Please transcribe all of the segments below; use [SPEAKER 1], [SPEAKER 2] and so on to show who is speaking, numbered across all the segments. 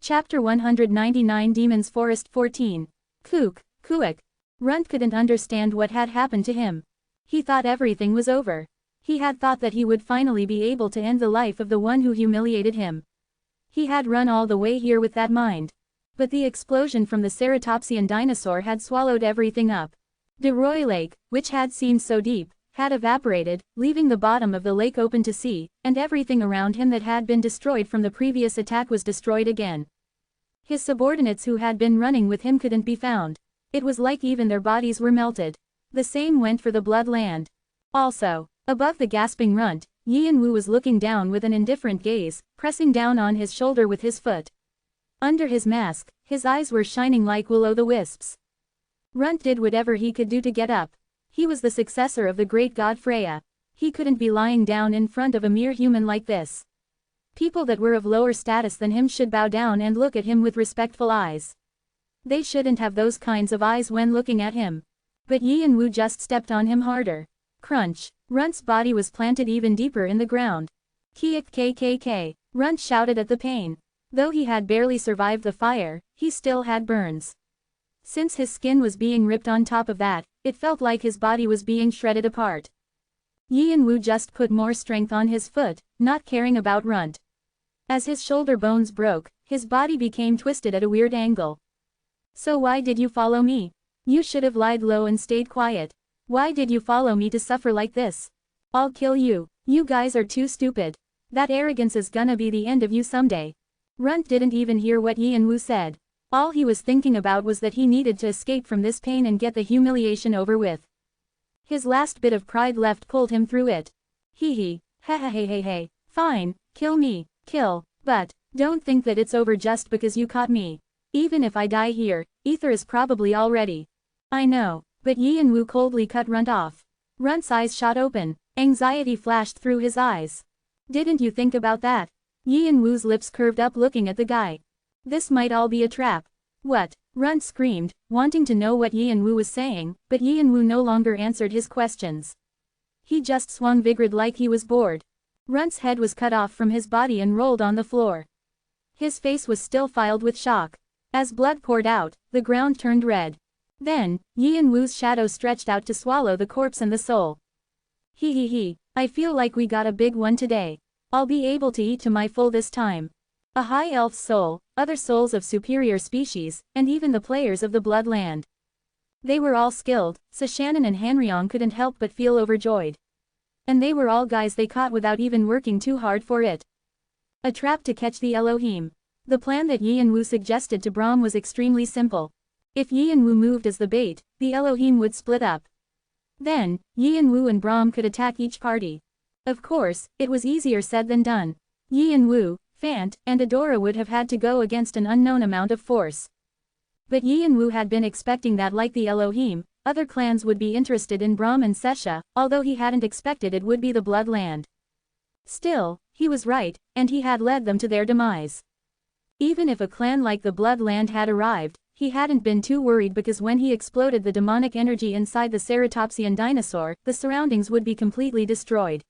[SPEAKER 1] Chapter 199 Demons Forest 14. Kuuk. Runt couldn't understand what had happened to him. He thought everything was over. He had thought that he would finally be able to end the life of the one who humiliated him. He had run all the way here with that mind. But the explosion from the ceratopsian dinosaur had swallowed everything up. DeRoy Lake, which had seemed so deep, had evaporated, leaving the bottom of the lake open to sea, and everything around him that had been destroyed from the previous attack was destroyed again. His subordinates who had been running with him couldn't be found. It was like even their bodies were melted. The same went for the Bloodland. Also, above the gasping Runt, Yin Wu was looking down with an indifferent gaze, pressing down on his shoulder with his foot. Under his mask, his eyes were shining like will-o'-the-wisps. Runt did whatever he could do to get up. He was the successor of the great god Freya. He couldn't be lying down in front of a mere human like this. People that were of lower status than him should bow down and look at him with respectful eyes. They shouldn't have those kinds of eyes when looking at him. But Yin Wu just stepped on him harder. Crunch. Runt's body was planted even deeper in the ground. Kiik kkk. Runt shouted at the pain. Though he had barely survived the fire, he still had burns. Since his skin was being ripped on top of that, it felt like his body was being shredded apart. Yin Wu just put more strength on his foot, not caring about Runt. As his shoulder bones broke, his body became twisted at a weird angle. So why did you follow me? You should have lied low and stayed quiet. Why did you follow me to suffer like this? I'll kill you. You guys are too stupid. That arrogance is gonna be the end of you someday. Runt didn't even hear what Yin Wu said. All he was thinking about was that he needed to escape from this pain and get the humiliation over with. His last bit of pride left pulled him through it. Hee. Hey. Fine, kill me, kill, but don't think that it's over just because you caught me. Even if I die here, Ether is probably already. I know, but Yin Wu coldly cut Runt off. Runt's eyes shot open, anxiety flashed through his eyes. Didn't you think about that? Yin Wu's lips curved up looking at the guy. This might all be a trap. What? Runt screamed, wanting to know what Yin Wu was saying, but Yin Wu no longer answered his questions. He just swung vigorous like he was bored. Runt's head was cut off from his body and rolled on the floor. His face was still filled with shock. As blood poured out, the ground turned red. Then, Yin Wu's shadow stretched out to swallow the corpse and the soul. He. I feel like we got a big one today. I'll be able to eat to my full this time. A high elf soul, other souls of superior species, and even the players of the Bloodland. They were all skilled, so Shannon and Hanryong couldn't help but feel overjoyed. And they were all guys they caught without even working too hard for it. A trap to catch the Elohim. The plan that Yin Wu suggested to Brahm was extremely simple. If Yin Wu moved as the bait, the Elohim would split up. Then, Yin Wu and Brahm could attack each party. Of course, it was easier said than done. Yin Wu, Fant, and Adora would have had to go against an unknown amount of force. But Yin Wu had been expecting that like the Elohim, other clans would be interested in Brahm and Sesha, although he hadn't expected it would be the Bloodland. Still, he was right, and he had led them to their demise. Even if a clan like the Bloodland had arrived, he hadn't been too worried because when he exploded the demonic energy inside the ceratopsian dinosaur, the surroundings would be completely destroyed.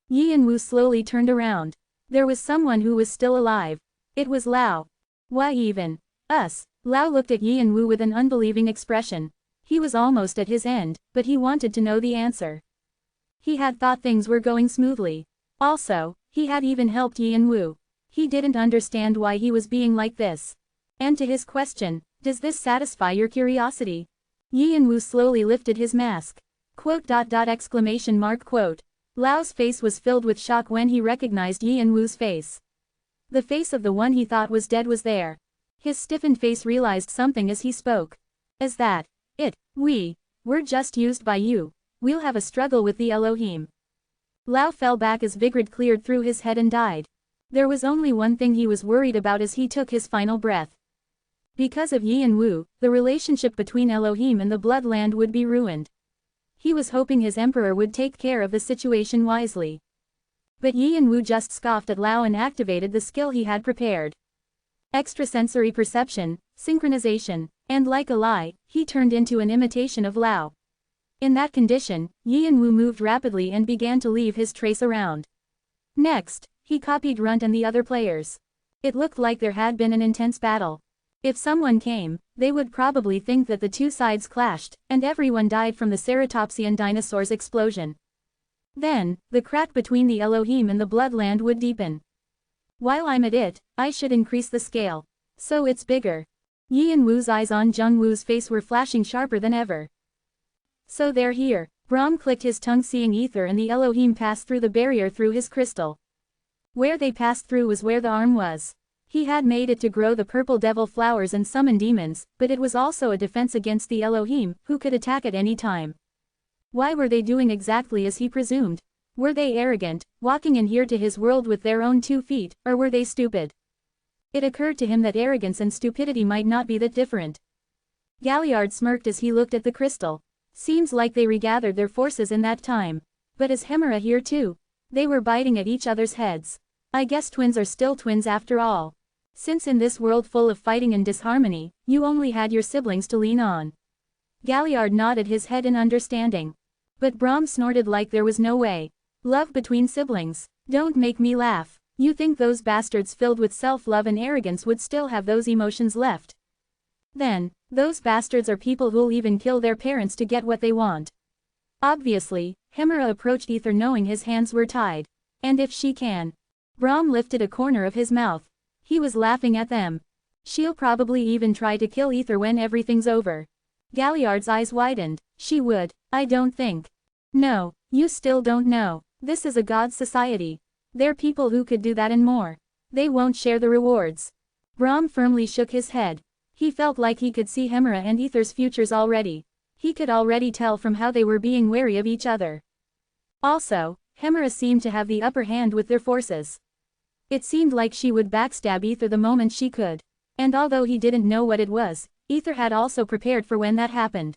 [SPEAKER 1] Yin Wu slowly turned around. There was someone who was still alive. It was Lao. Why even? Us. Lao looked at Yin Wu with an unbelieving expression. He was almost at his end, but he wanted to know the answer. He had thought things were going smoothly. Also, he had even helped Yin Wu. He didn't understand why he was being like this. And to his question, does this satisfy your curiosity? Yin Wu slowly lifted his mask. Quote. Lao's face was filled with shock when he recognized Yin Wu's face. The face of the one he thought was dead was there. His stiffened face realized something as he spoke. Is that it? We're just used by you. We'll have a struggle with the Elohim. Lao fell back as Vigrid cleared through his head and died. There was only one thing he was worried about as he took his final breath. Because of Yin Wu, the relationship between Elohim and the Bloodland would be ruined. He was hoping his emperor would take care of the situation wisely. But Yin Wu just scoffed at Lao and activated the skill he had prepared. Extrasensory perception, synchronization, and like a lie, he turned into an imitation of Lao. In that condition, Yin Wu moved rapidly and began to leave his trace around. Next, he copied Runt and the other players. It looked like there had been an intense battle. If someone came, they would probably think that the two sides clashed, and everyone died from the ceratopsian dinosaur's explosion. Then, the crack between the Elohim and the Bloodland would deepen. While I'm at it, I should increase the scale. So it's bigger. Yi and Wu's eyes on Jungwoo's face were flashing sharper than ever. So they're here. Brahm clicked his tongue, seeing ether and the Elohim pass through the barrier through his crystal. Where they passed through was where the arm was. He had made it to grow the purple devil flowers and summon demons, but it was also a defense against the Elohim, who could attack at any time. Why were they doing exactly as he presumed? Were they arrogant, walking in here to his world with their own 2 feet, or were they stupid? It occurred to him that arrogance and stupidity might not be that different. Galliard smirked as he looked at the crystal. Seems like they regathered their forces in that time. But is Hemera here too? They were biting at each other's heads. I guess twins are still twins after all. Since in this world full of fighting and disharmony, you only had your siblings to lean on. Galliard nodded his head in understanding. But Brahm snorted like there was no way. Love between siblings? Don't make me laugh. You think those bastards filled with self-love and arrogance would still have those emotions left? Then, those bastards are people who'll even kill their parents to get what they want. Obviously, Hemera approached ether knowing his hands were tied. And if she can. Brahm lifted a corner of his mouth. He was laughing at them. She'll probably even try to kill ether when everything's over. Galliard's eyes widened. She would. I don't think. No, you still don't know. This is a god's society. They're people who could do that and more. They won't share the rewards. Brahm firmly shook his head. He felt like he could see Hemera and ether's futures already. He could already tell from how they were being wary of each other. Also, Hemera seemed to have the upper hand with their forces. It seemed like she would backstab ether the moment she could. And although he didn't know what it was, ether had also prepared for when that happened.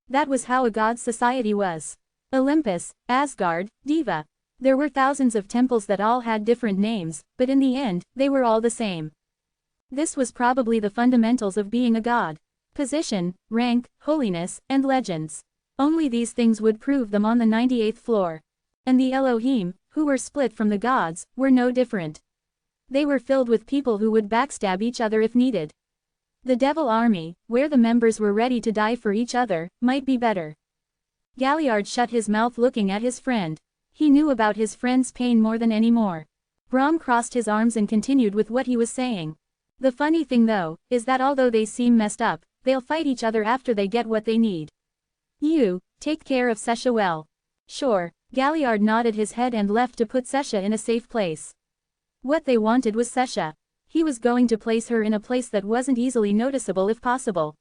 [SPEAKER 1] That was how a god's society was. Olympus, Asgard, Diva. There were thousands of temples that all had different names, but in the end, they were all the same. This was probably the fundamentals of being a god. Position, rank, holiness, and legends. Only these things would prove them on the 98th floor. And the Elohim, who were split from the gods, were no different. They were filled with people who would backstab each other if needed. The Devil Army, where the members were ready to die for each other, might be better. Galliard shut his mouth looking at his friend. He knew about his friend's pain more than any more. Brahm crossed his arms and continued with what he was saying. The funny thing though, is that although they seem messed up, they'll fight each other after they get what they need. You, take care of Sesha well. Sure. Galliard nodded his head and left to put Sesha in a safe place. What they wanted was Sesha. He was going to place her in a place that wasn't easily noticeable if possible.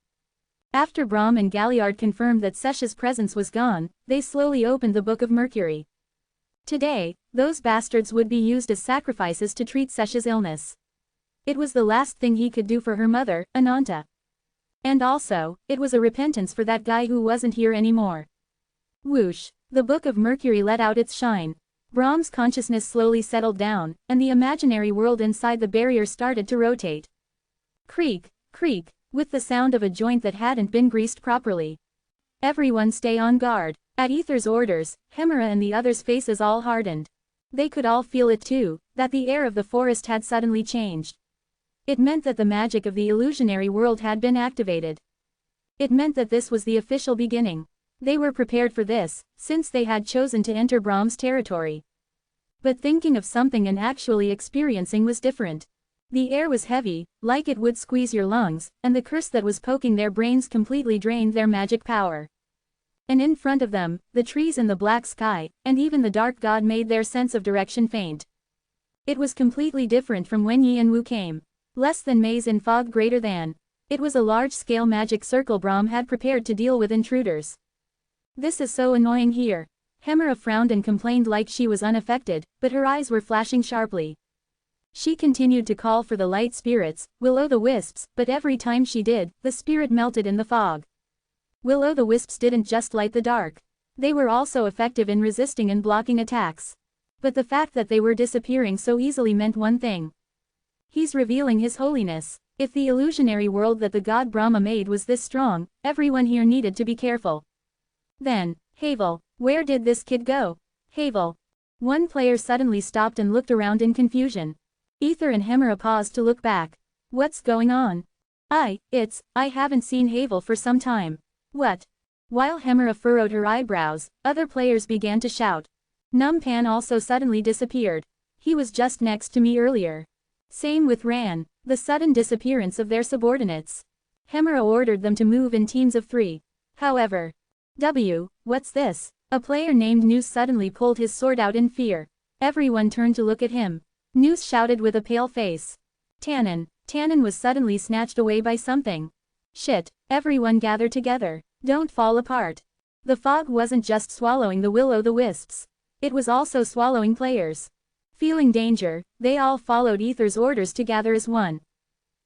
[SPEAKER 1] After Brahm and Galliard confirmed that Sesha's presence was gone, they slowly opened the Book of Mercury. Today, those bastards would be used as sacrifices to treat Sesha's illness. It was the last thing he could do for her mother, Ananta. And also, it was a repentance for that guy who wasn't here anymore. Whoosh. The Book of Mercury let out its shine. Brahm's consciousness slowly settled down, and the imaginary world inside the barrier started to rotate. Creak, creak, with the sound of a joint that hadn't been greased properly. Everyone stay on guard. At Ether's orders, Hemera and the others' faces all hardened. They could all feel it too, that the air of the forest had suddenly changed. It meant that the magic of the illusionary world had been activated. It meant that this was the official beginning. They were prepared for this, since they had chosen to enter Brahm's territory. But thinking of something and actually experiencing was different. The air was heavy, like it would squeeze your lungs, and the curse that was poking their brains completely drained their magic power. And in front of them, the trees and the black sky, and even the dark god made their sense of direction faint. It was completely different from when Yi and Wu came. Less than maze in fog, greater than. It was a large-scale magic circle Brahm had prepared to deal with intruders. This is so annoying here. Hemera frowned and complained like she was unaffected, but her eyes were flashing sharply. She continued to call for the light spirits, will-o'-the-wisps, but every time she did, the spirit melted in the fog. Will-o'-the-wisps didn't just light the dark. They were also effective in resisting and blocking attacks. But the fact that they were disappearing so easily meant one thing. He's revealing his holiness. If the illusionary world that the god Brahma made was this strong, everyone here needed to be careful. Then, Havel, where did this kid go? Havel. One player suddenly stopped and looked around in confusion. Ether and Hemera paused to look back. What's going on? I haven't seen Havel for some time. What? While Hemera furrowed her eyebrows, other players began to shout. Numpan also suddenly disappeared. He was just next to me earlier. Same with Ran. The sudden disappearance of their subordinates. Hemera ordered them to move in teams of 3. However, what's this? A player named Noose suddenly pulled his sword out in fear. Everyone turned to look at him. Noose shouted with a pale face. Tannen was suddenly snatched away by something. Shit, everyone gather together. Don't fall apart. The fog wasn't just swallowing the will-o'-the-wisps. It was also swallowing players. Feeling danger, they all followed Ether's orders to gather as one.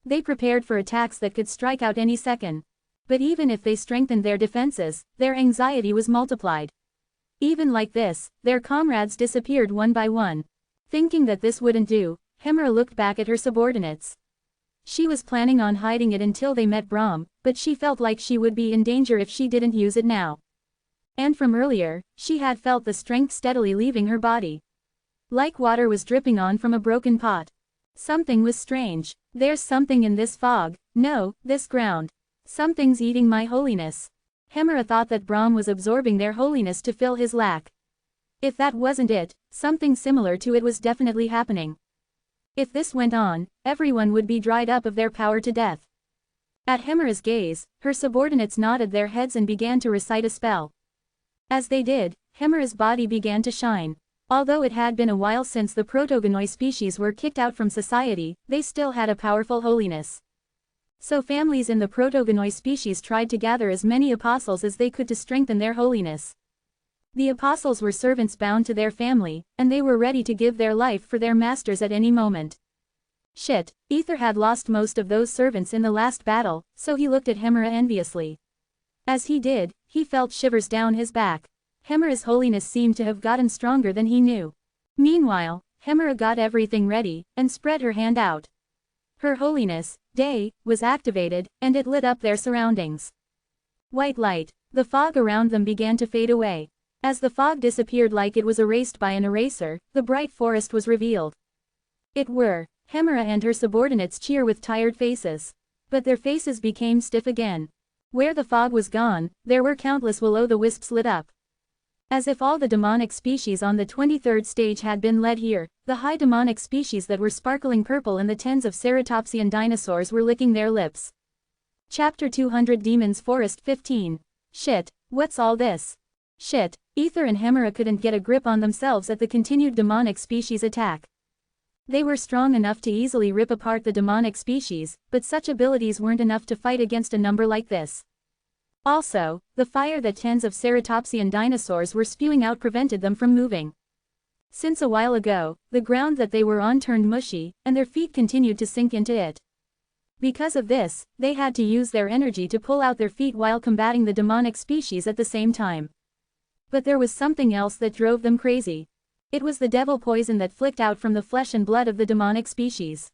[SPEAKER 1] They prepared for attacks that could strike out any second. But even if they strengthened their defenses, their anxiety was multiplied. Even like this, their comrades disappeared one by one. Thinking that this wouldn't do, Hemera looked back at her subordinates. She was planning on hiding it until they met Brahm, but she felt like she would be in danger if she didn't use it now. And from earlier, she had felt the strength steadily leaving her body. Like water was dripping on from a broken pot. Something was strange. There's something in this fog, no, this ground. Something's eating my holiness. Hemera thought that Brahm was absorbing their holiness to fill his lack. If that wasn't it, something similar to it was definitely happening. If this went on, everyone would be dried up of their power to death. At Hemera's gaze, her subordinates nodded their heads and began to recite a spell. As they did, Hemera's body began to shine. Although it had been a while since the protogonoi species were kicked out from society, they still had a powerful holiness. So families in the protogonoi species tried to gather as many apostles as they could to strengthen their holiness. The apostles were servants bound to their family, and they were ready to give their life for their masters at any moment. Shit, Ether had lost most of those servants in the last battle, so he looked at Hemera enviously. As he did, he felt shivers down his back. Hemera's holiness seemed to have gotten stronger than he knew. Meanwhile, Hemera got everything ready, and spread her hand out. Her holiness, Day, was activated, and it lit up their surroundings. White light. The fog around them began to fade away. As the fog disappeared like it was erased by an eraser, the bright forest was revealed. It were. Hemera and her subordinates cheer with tired faces. But their faces became stiff again. Where the fog was gone, there were countless will-o'-the-wisps lit up. As if all the demonic species on the 23rd stage had been led here, the high demonic species that were sparkling purple and the tens of ceratopsian dinosaurs were licking their lips. Chapter 200 Demons Forest 15. Shit, what's all this? Shit, Ether and Hemera couldn't get a grip on themselves at the continued demonic species attack. They were strong enough to easily rip apart the demonic species, but such abilities weren't enough to fight against a number like this. Also, the fire that tens of ceratopsian dinosaurs were spewing out prevented them from moving. Since a while ago, the ground that they were on turned mushy, and their feet continued to sink into it. Because of this, they had to use their energy to pull out their feet while combating the demonic species at the same time. But there was something else that drove them crazy. It was the devil poison that flicked out from the flesh and blood of the demonic species.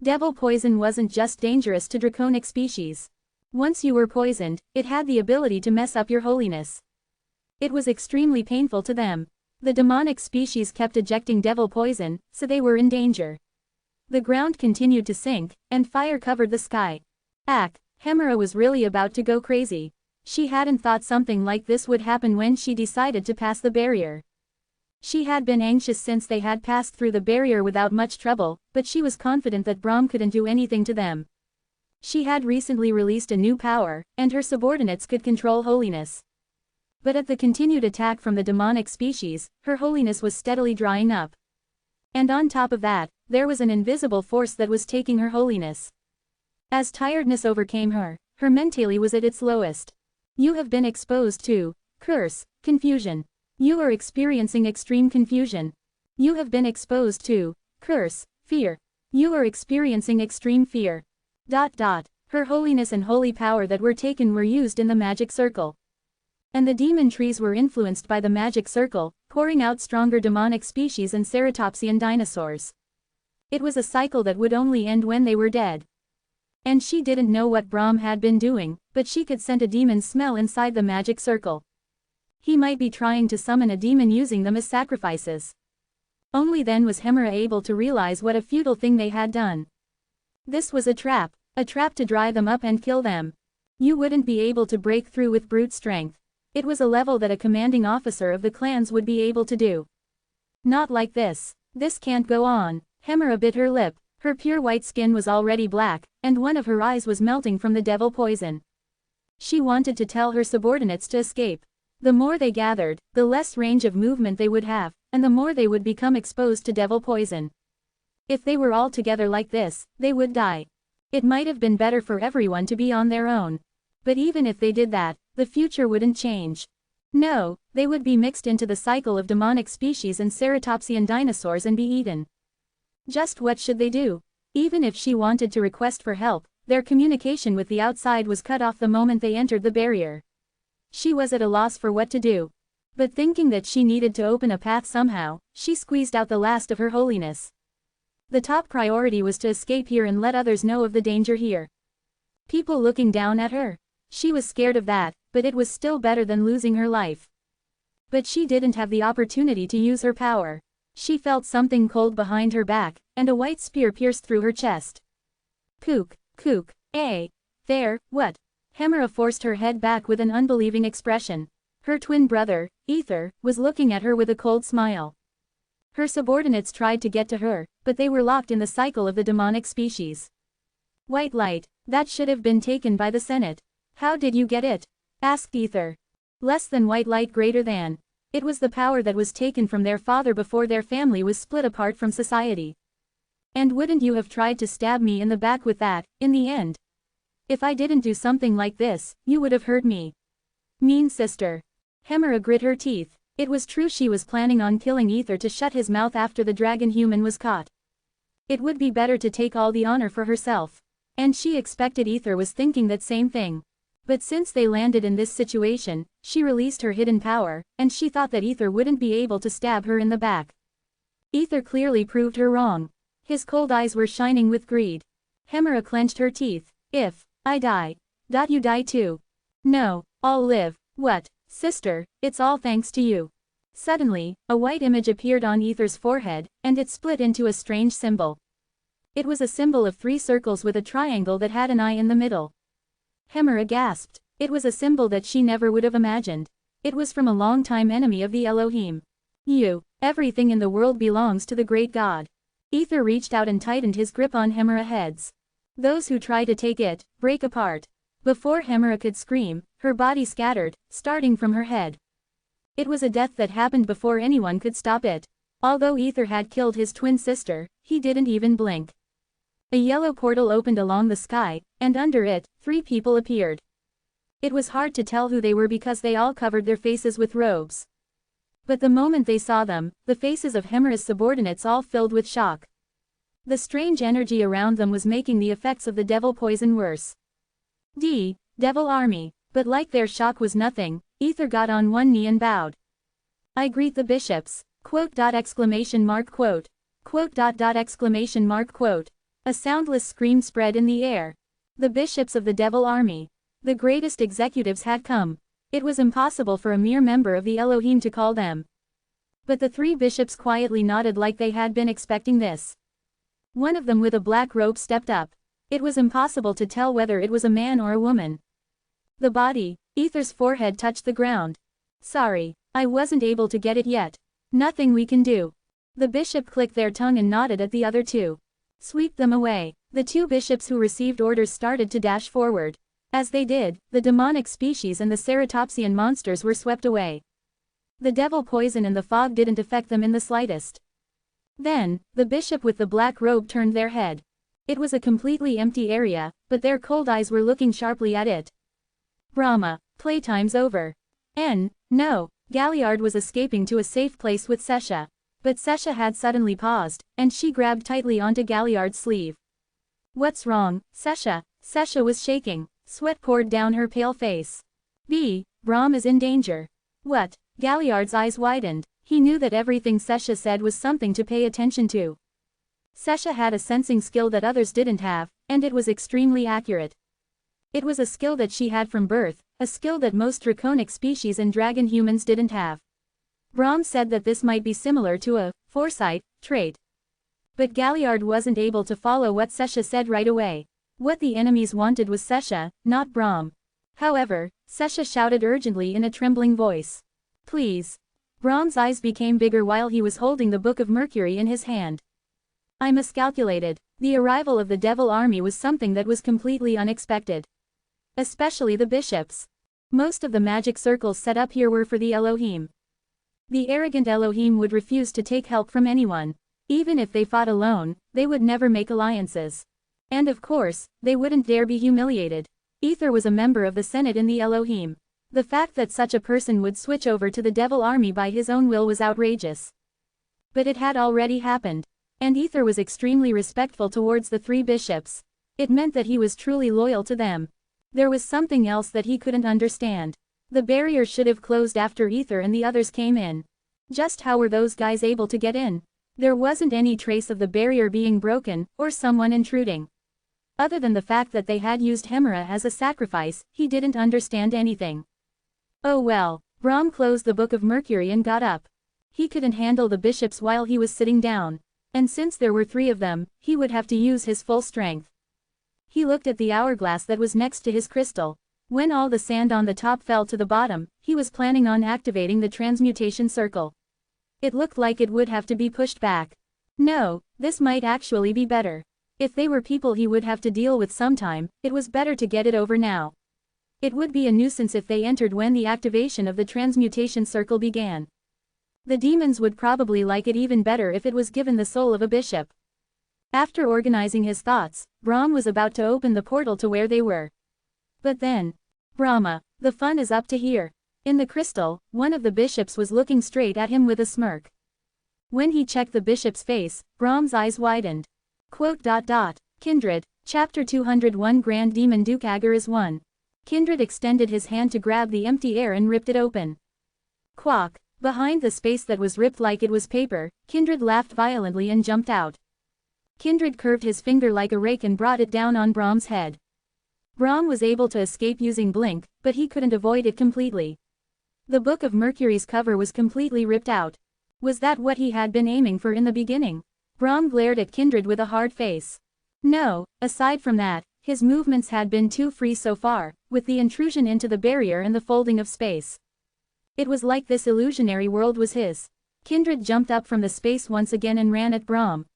[SPEAKER 1] Devil poison wasn't just dangerous to draconic species. Once you were poisoned, it had the ability to mess up your holiness. It was extremely painful to them. The demonic species kept ejecting devil poison, so they were in danger. The ground continued to sink, and fire covered the sky. Hemera was really about to go crazy. She hadn't thought something like this would happen when she decided to pass the barrier. She had been anxious since they had passed through the barrier without much trouble, but she was confident that Brahm couldn't do anything to them. She had recently released a new power, and her subordinates could control holiness. But at the continued attack from the demonic species, her holiness was steadily drying up. And on top of that, there was an invisible force that was taking her holiness. As tiredness overcame her, her mentally was at its lowest. You have been exposed to curse, confusion. You are experiencing extreme confusion. You have been exposed to curse, fear. You are experiencing extreme fear. Her holiness and holy power that were taken were used in the magic circle. And the demon trees were influenced by the magic circle, pouring out stronger demonic species and ceratopsian dinosaurs. It was a cycle that would only end when they were dead. And she didn't know what Brahm had been doing, but she could scent a demon's smell inside the magic circle. He might be trying to summon a demon using them as sacrifices. Only then was Hemera able to realize what a futile thing they had done. This was a trap to dry them up and kill them. You wouldn't be able to break through with brute strength. It was a level that a commanding officer of the clans would be able to do. Not like this. This can't go on. Hemera bit her lip. Her pure white skin was already black, and one of her eyes was melting from the devil poison. She wanted to tell her subordinates to escape. The more they gathered, the less range of movement they would have, and the more they would become exposed to devil poison. If they were all together like this, they would die. It might have been better for everyone to be on their own. But even if they did that, the future wouldn't change. No, they would be mixed into the cycle of demonic species and ceratopsian dinosaurs and be eaten. Just what should they do? Even if she wanted to request for help, their communication with the outside was cut off the moment they entered the barrier. She was at a loss for what to do. But thinking that she needed to open a path somehow, she squeezed out the last of her holiness. The top priority was to escape here and let others know of the danger here. People looking down at her. She was scared of that, but it was still better than losing her life. But she didn't have the opportunity to use her power. She felt something cold behind her back, and a white spear pierced through her chest. Kook, kook, there, what? Hemera forced her head back with an unbelieving expression. Her twin brother, Ether, was looking at her with a cold smile. Her subordinates tried to get to her, but they were locked in the cycle of the demonic species. White light, that should have been taken by the Senate. How did you get it? Asked Ether. Less than white light greater than. It was the power that was taken from their father before their family was split apart from society. And wouldn't you have tried to stab me in the back with that, in the end? If I didn't do something like this, you would have hurt me. Mean sister. Hemera grit her teeth. It was true she was planning on killing Ether to shut his mouth after the dragon human was caught. It would be better to take all the honor for herself. And she expected Ether was thinking that same thing. But since they landed in this situation, she released her hidden power, and she thought that Ether wouldn't be able to stab her in the back. Ether clearly proved her wrong. His cold eyes were shining with greed. Hemera clenched her teeth. If I die, you die too. No, I'll live. What, sister, it's all thanks to you. Suddenly, a white image appeared on Ether's forehead, and it split into a strange symbol. It was a symbol of 3 circles with a triangle that had an eye in the middle. Hemera gasped. It was a symbol that she never would have imagined. It was from a long-time enemy of the Elohim. Everything in the world belongs to the great God. Ether reached out and tightened his grip on Hemera's heads. Those who try to take it, break apart. Before Hemera could scream, her body scattered, starting from her head. It was a death that happened before anyone could stop it. Although Ether had killed his twin sister, he didn't even blink. A yellow portal opened along the sky, and under it, 3 people appeared. It was hard to tell who they were because they all covered their faces with robes. But the moment they saw them, the faces of Hemera's subordinates all filled with shock. The strange energy around them was making the effects of the devil poison worse. Devil army. But like their shock was nothing, Ether got on one knee and bowed. I greet the bishops. Quote. A soundless scream spread in the air. The bishops of the devil army. The greatest executives had come. It was impossible for a mere member of the Elohim to call them. But the 3 bishops quietly nodded like they had been expecting this. One of them with a black robe stepped up. It was impossible to tell whether it was a man or a woman. The body, Ether's forehead touched the ground. Sorry, I wasn't able to get it yet. Nothing we can do. The bishop clicked their tongue and nodded at the other 2. Sweep them away. The 2 bishops who received orders started to dash forward. As they did, the demonic species and the ceratopsian monsters were swept away. The devil poison and the fog didn't affect them in the slightest. Then, the bishop with the black robe turned their head. It was a completely empty area, but their cold eyes were looking sharply at it. Brahma, playtime's over. No, Galliard was escaping to a safe place with Sesha. But Sesha had suddenly paused, and she grabbed tightly onto Galliard's sleeve. What's wrong, Sesha? Sesha was shaking. Sweat poured down her pale face. Brahm is in danger. What? Galliard's eyes widened. He knew that everything Sesha said was something to pay attention to. Sesha had a sensing skill that others didn't have, and it was extremely accurate. It was a skill that she had from birth, a skill that most draconic species and dragon humans didn't have. Brahm said that this might be similar to a foresight, trait. But Galliard wasn't able to follow what Sesha said right away. What the enemies wanted was Sesha, not Brahm. However, Sesha shouted urgently in a trembling voice. Please. Brahm's eyes became bigger while he was holding the Book of Mercury in his hand. I miscalculated. The arrival of the devil army was something that was completely unexpected. Especially the bishops. Most of the magic circles set up here were for the Elohim. The arrogant Elohim would refuse to take help from anyone. Even if they fought alone, they would never make alliances. And of course, they wouldn't dare be humiliated. Ether was a member of the Senate in the Elohim. The fact that such a person would switch over to the devil army by his own will was outrageous. But it had already happened. And Ether was extremely respectful towards the 3 bishops. It meant that he was truly loyal to them. There was something else that he couldn't understand. The barrier should have closed after Ether and the others came in. Just how were those guys able to get in? There wasn't any trace of the barrier being broken, or someone intruding. Other than the fact that they had used Hemera as a sacrifice, he didn't understand anything. Oh well. Brahm closed the Book of Mercury and got up. He couldn't handle the bishops while he was sitting down. And since there were 3 of them, he would have to use his full strength. He looked at the hourglass that was next to his crystal. When all the sand on the top fell to the bottom, he was planning on activating the transmutation circle. It looked like it would have to be pushed back. No, this might actually be better. If they were people he would have to deal with sometime, it was better to get it over now. It would be a nuisance if they entered when the activation of the transmutation circle began. The demons would probably like it even better if it was given the soul of a bishop. After organizing his thoughts, Brahm was about to open the portal to where they were. But then, Brahma, the fun is up to here. In the crystal, one of the bishops was looking straight at him with a smirk. When he checked the bishop's face, Brahm's eyes widened. Kindred, Chapter 201 Grand Demon Duke Agar is 1. Kindred extended his hand to grab the empty air and ripped it open. Quack. Behind the space that was ripped like it was paper, Kindred laughed violently and jumped out. Kindred curved his finger like a rake and brought it down on Brahm's head. Brahm was able to escape using blink, but he couldn't avoid it completely. The Book of Mercury's cover was completely ripped out. Was that what he had been aiming for in the beginning? Brahm glared at Kindred with a hard face. No, aside from that, his movements had been too free so far, with the intrusion into the barrier and the folding of space. It was like this illusionary world was his. Kindred jumped up from the space once again and ran at Brahm.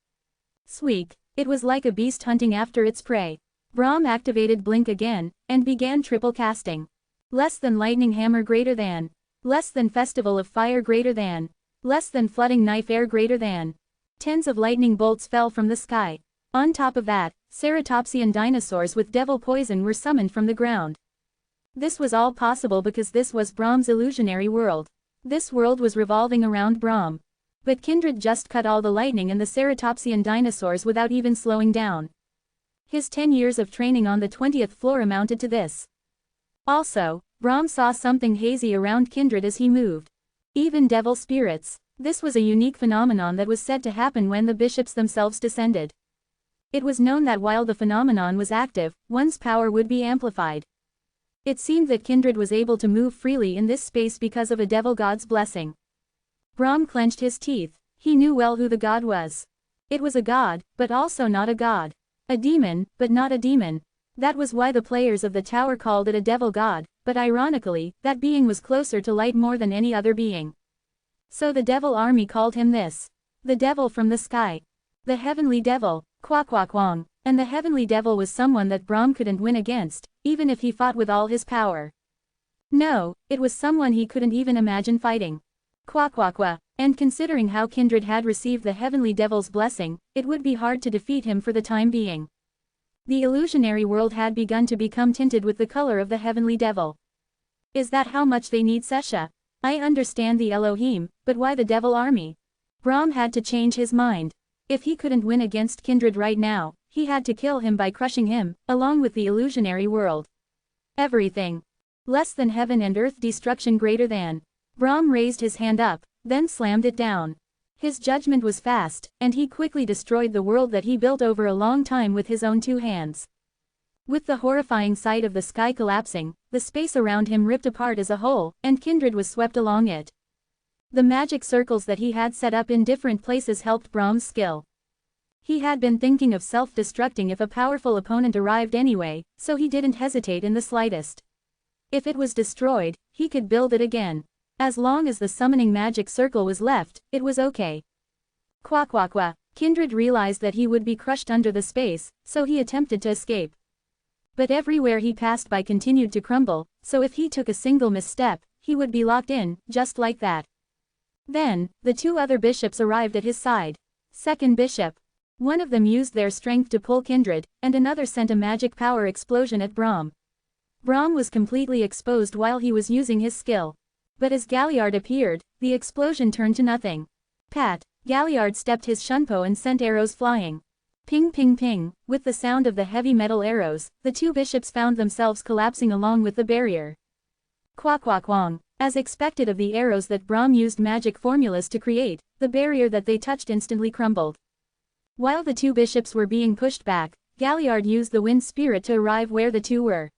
[SPEAKER 1] Squeak. It was like a beast hunting after its prey. Brahm activated blink again, and began triple casting. Less than lightning hammer greater than. Less than festival of fire greater than. Less than flooding knife air greater than. Tens of lightning bolts fell from the sky. On top of that, ceratopsian dinosaurs with devil poison were summoned from the ground. This was all possible because this was Brahm's illusionary world. This world was revolving around Brahm. But Kindred just cut all the lightning and the ceratopsian dinosaurs without even slowing down. His 10 years of training on the 20th floor amounted to this. Also, Brahm saw something hazy around Kindred as he moved. Even devil spirits. This was a unique phenomenon that was said to happen when the bishops themselves descended. It was known that while the phenomenon was active, one's power would be amplified. It seemed that Kindred was able to move freely in this space because of a devil god's blessing. Brahm clenched his teeth. He knew well who the god was. It was a god, but also not a god. A demon, but not a demon. That was why the players of the tower called it a devil god, but ironically, that being was closer to light more than any other being. So the devil army called him this. The devil from the sky. The heavenly devil, Quack-Quack-Wong. And the heavenly devil was someone that Brahm couldn't win against, even if he fought with all his power. No, it was someone he couldn't even imagine fighting. Quack-Quack-Qua. And considering how Kindred had received the heavenly devil's blessing, it would be hard to defeat him for the time being. The illusionary world had begun to become tinted with the color of the heavenly devil. Is that how much they need Sesha? I understand the Elohim, but why the devil army? Brahm had to change his mind. If he couldn't win against Kindred right now, he had to kill him by crushing him, along with the illusionary world. Everything. Less than heaven and earth destruction greater than. Brahm raised his hand up, then slammed it down. His judgment was fast, and he quickly destroyed the world that he built over a long time with his own 2 hands. With the horrifying sight of the sky collapsing, the space around him ripped apart as a whole, and Kindred was swept along it. The magic circles that he had set up in different places helped Brahm's skill. He had been thinking of self-destructing if a powerful opponent arrived anyway, so he didn't hesitate in the slightest. If it was destroyed, he could build it again. As long as the summoning magic circle was left, it was okay. Quack quack quack. Kindred realized that he would be crushed under the space, so he attempted to escape. But everywhere he passed by continued to crumble, so if he took a single misstep, he would be locked in, just like that. Then, the two other bishops arrived at his side. Second bishop. One of them used their strength to pull Kindred, and another sent a magic power explosion at Brahm. Brahm was completely exposed while he was using his skill. But as Galliard appeared, the explosion turned to nothing. Pat. Galliard stepped his shunpo and sent arrows flying. Ping ping ping, with the sound of the heavy metal arrows, the two bishops found themselves collapsing along with the barrier. Quack quack quang. As expected of the arrows that Brahm used magic formulas to create, the barrier that they touched instantly crumbled. While the two bishops were being pushed back, Galliard used the wind spirit to arrive where the two were.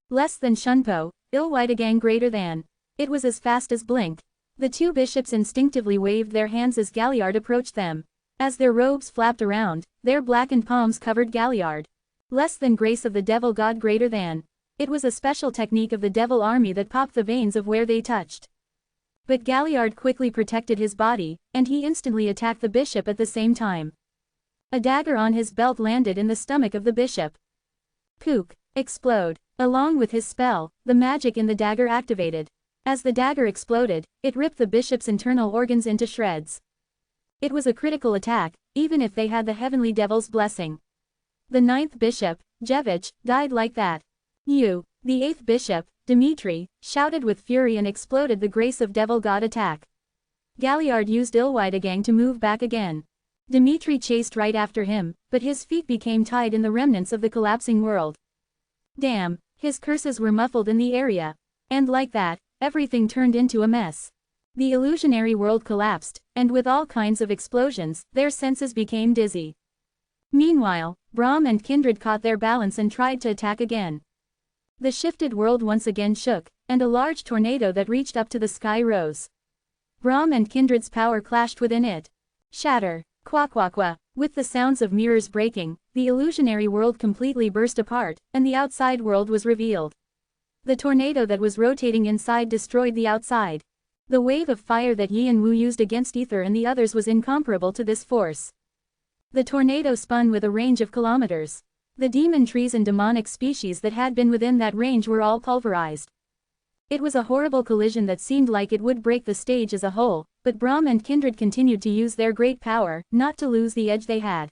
[SPEAKER 1] Less than shunpo, Ilwidegang greater than. It was as fast as blink. The two bishops instinctively waved their hands as Galliard approached them. As their robes flapped around, their blackened palms covered Galliard. Less than grace of the devil god greater than. It was a special technique of the devil army that popped the veins of where they touched. But Galliard quickly protected his body, and he instantly attacked the bishop at the same time. A dagger on his belt landed in the stomach of the bishop. Kook. Explode. Along with his spell, the magic in the dagger activated. As the dagger exploded, it ripped the bishop's internal organs into shreds. It was a critical attack, even if they had the heavenly devil's blessing. The ninth bishop, Jevich, died like that. The eighth bishop, Dmitri, shouted with fury and exploded the grace of devil god attack. Galliard used Ilwidegang to move back again. Dmitri chased right after him, but his feet became tied in the remnants of the collapsing world. Damn, his curses were muffled in the area. And like that, everything turned into a mess. The illusionary world collapsed, and with all kinds of explosions, their senses became dizzy. Meanwhile, Brahm and Kindred caught their balance and tried to attack again. The shifted world once again shook, and a large tornado that reached up to the sky rose. Brahm and Kindred's power clashed within it. Shatter. Quack quack quack. With the sounds of mirrors breaking, the illusionary world completely burst apart, and the outside world was revealed. The tornado that was rotating inside destroyed the outside. The wave of fire that Yi and Wu used against Ether and the others was incomparable to this force. The tornado spun with a range of kilometers. The demon trees and demonic species that had been within that range were all pulverized. It was a horrible collision that seemed like it would break the stage as a whole, but Brahm and Kindred continued to use their great power, not to lose the edge they had.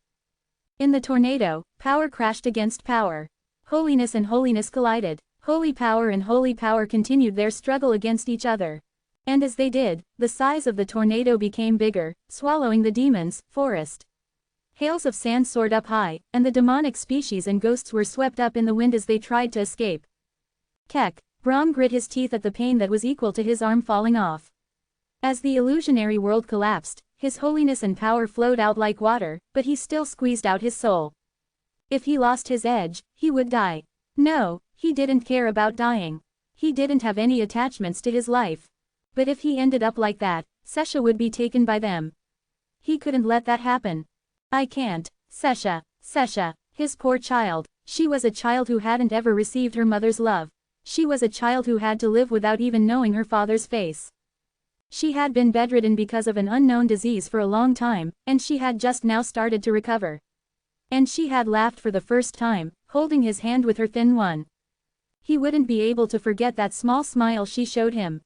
[SPEAKER 1] In the tornado, power crashed against power. Holiness and holiness collided. Holy power and holy power continued their struggle against each other. And as they did, the size of the tornado became bigger, swallowing the demons' forest. Hails of sand soared up high, and the demonic species and ghosts were swept up in the wind as they tried to escape. Keck. Brahm grit his teeth at the pain that was equal to his arm falling off. As the illusionary world collapsed, his holiness and power flowed out like water, but he still squeezed out his soul. If he lost his edge, he would die. No, he didn't care about dying. He didn't have any attachments to his life. But if he ended up like that, Sesha would be taken by them. He couldn't let that happen. I can't. Sesha, his poor child. She was a child who hadn't ever received her mother's love. She was a child who had to live without even knowing her father's face. She had been bedridden because of an unknown disease for a long time, and she had just now started to recover. And she had laughed for the first time, holding his hand with her thin one. He wouldn't be able to forget that small smile she showed him.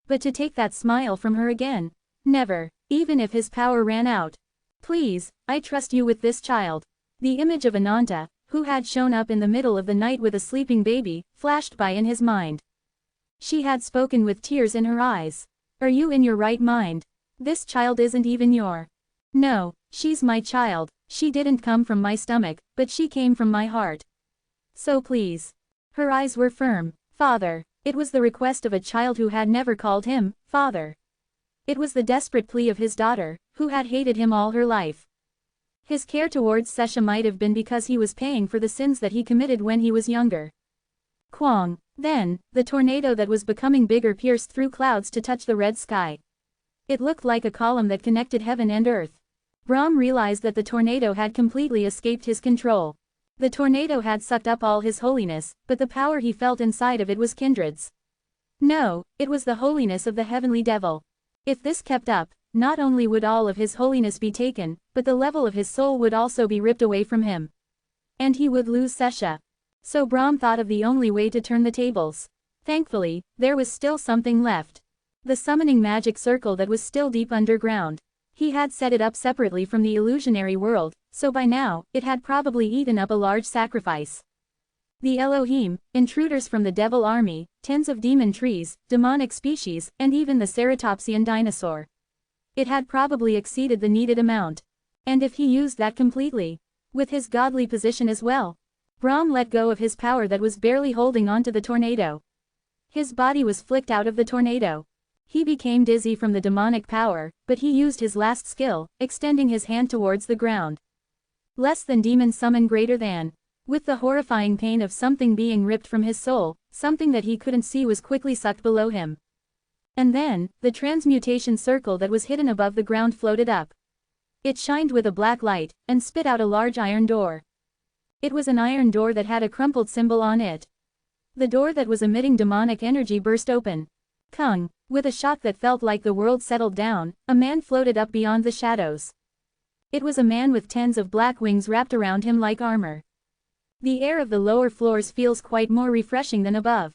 [SPEAKER 1] But to take that smile from her again? Never, even if his power ran out. Please, I trust you with this child. The image of Ananta, who had shown up in the middle of the night with a sleeping baby, flashed by in his mind. She had spoken with tears in her eyes. Are you in your right mind? This child isn't even your. No, she's my child. She didn't come from my stomach, but she came from my heart. So please. Her eyes were firm. Father. It was the request of a child who had never called him father. It was the desperate plea of his daughter, who had hated him all her life. His care towards Sesha might have been because he was paying for the sins that he committed when he was younger. Quang. Then, the tornado that was becoming bigger pierced through clouds to touch the red sky. It looked like a column that connected heaven and earth. Brahm realized that the tornado had completely escaped his control. The tornado had sucked up all his holiness, but the power he felt inside of it was kindred's. No, it was the holiness of the heavenly devil. If this kept up, not only would all of his holiness be taken, but the level of his soul would also be ripped away from him. And he would lose Sesha. So Brahm thought of the only way to turn the tables. Thankfully, there was still something left. The summoning magic circle that was still deep underground. He had set it up separately from the illusionary world, so by now, it had probably eaten up a large sacrifice. The Elohim, intruders from the devil army, tens of demon trees, demonic species, and even the ceratopsian dinosaur. It had probably exceeded the needed amount. And if he used that completely, with his godly position as well, Brahm let go of his power that was barely holding onto the tornado. His body was flicked out of the tornado. He became dizzy from the demonic power, but he used his last skill, extending his hand towards the ground. Less than demon summon greater than. With the horrifying pain of something being ripped from his soul, something that he couldn't see was quickly sucked below him. And then, the transmutation circle that was hidden above the ground floated up. It shined with a black light, and spit out a large iron door. It was an iron door that had a crumpled symbol on it. The door that was emitting demonic energy burst open. Kung, with a shock that felt like the world settled down, a man floated up beyond the shadows. It was a man with tens of black wings wrapped around him like armor. The air of the lower floors feels quite more refreshing than above.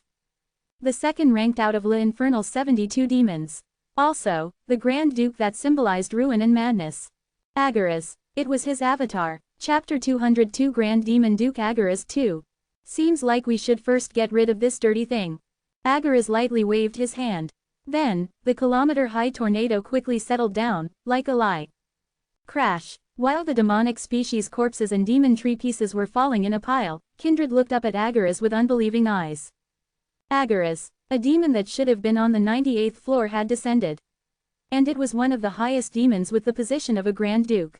[SPEAKER 1] The second ranked out of the infernal 72 demons. Also, the Grand Duke that symbolized ruin and madness. Agaras. It was his avatar. Chapter 202 Grand Demon Duke Agaras 2. Seems like we should first get rid of this dirty thing. Agaras lightly waved his hand. Then, the kilometer-high tornado quickly settled down, like a lie. Crash. While the demonic species corpses and demon tree pieces were falling in a pile, Kindred looked up at Agaras with unbelieving eyes. Agaras, a demon that should have been on the 98th floor, had descended. And it was one of the highest demons with the position of a Grand Duke.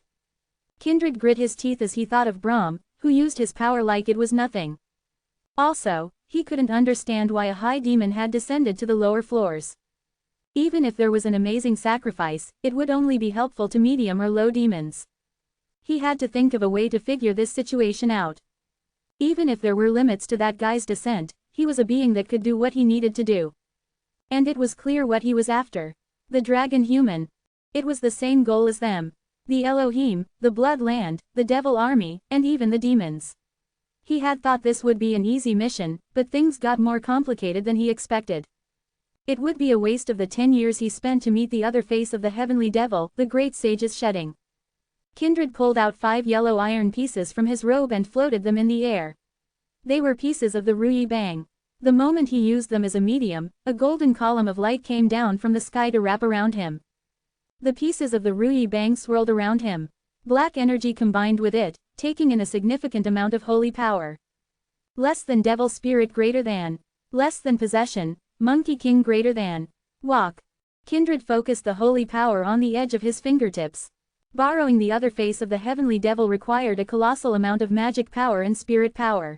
[SPEAKER 1] Kindred grit his teeth as he thought of Brahm, who used his power like it was nothing. Also, he couldn't understand why a high demon had descended to the lower floors. Even if there was an amazing sacrifice, it would only be helpful to medium or low demons. He had to think of a way to figure this situation out. Even if there were limits to that guy's descent, he was a being that could do what he needed to do. And it was clear what he was after. The dragon human. It was the same goal as them. The Elohim, the Bloodland, the Devil Army, and even the demons. He had thought this would be an easy mission, but things got more complicated than he expected. It would be a waste of the 10 years he spent to meet the other face of the heavenly devil, the great sage's shedding. Kindred pulled out 5 yellow iron pieces from his robe and floated them in the air. They were pieces of the Ruyi Bang. The moment he used them as a medium, a golden column of light came down from the sky to wrap around him. The pieces of the Ruyi Bang swirled around him. Black energy combined with it, taking in a significant amount of holy power. Less than devil spirit greater than. Less than possession, monkey king greater than. Walk. Kindred focused the holy power on the edge of his fingertips. Borrowing the other face of the heavenly devil required a colossal amount of magic power and spirit power.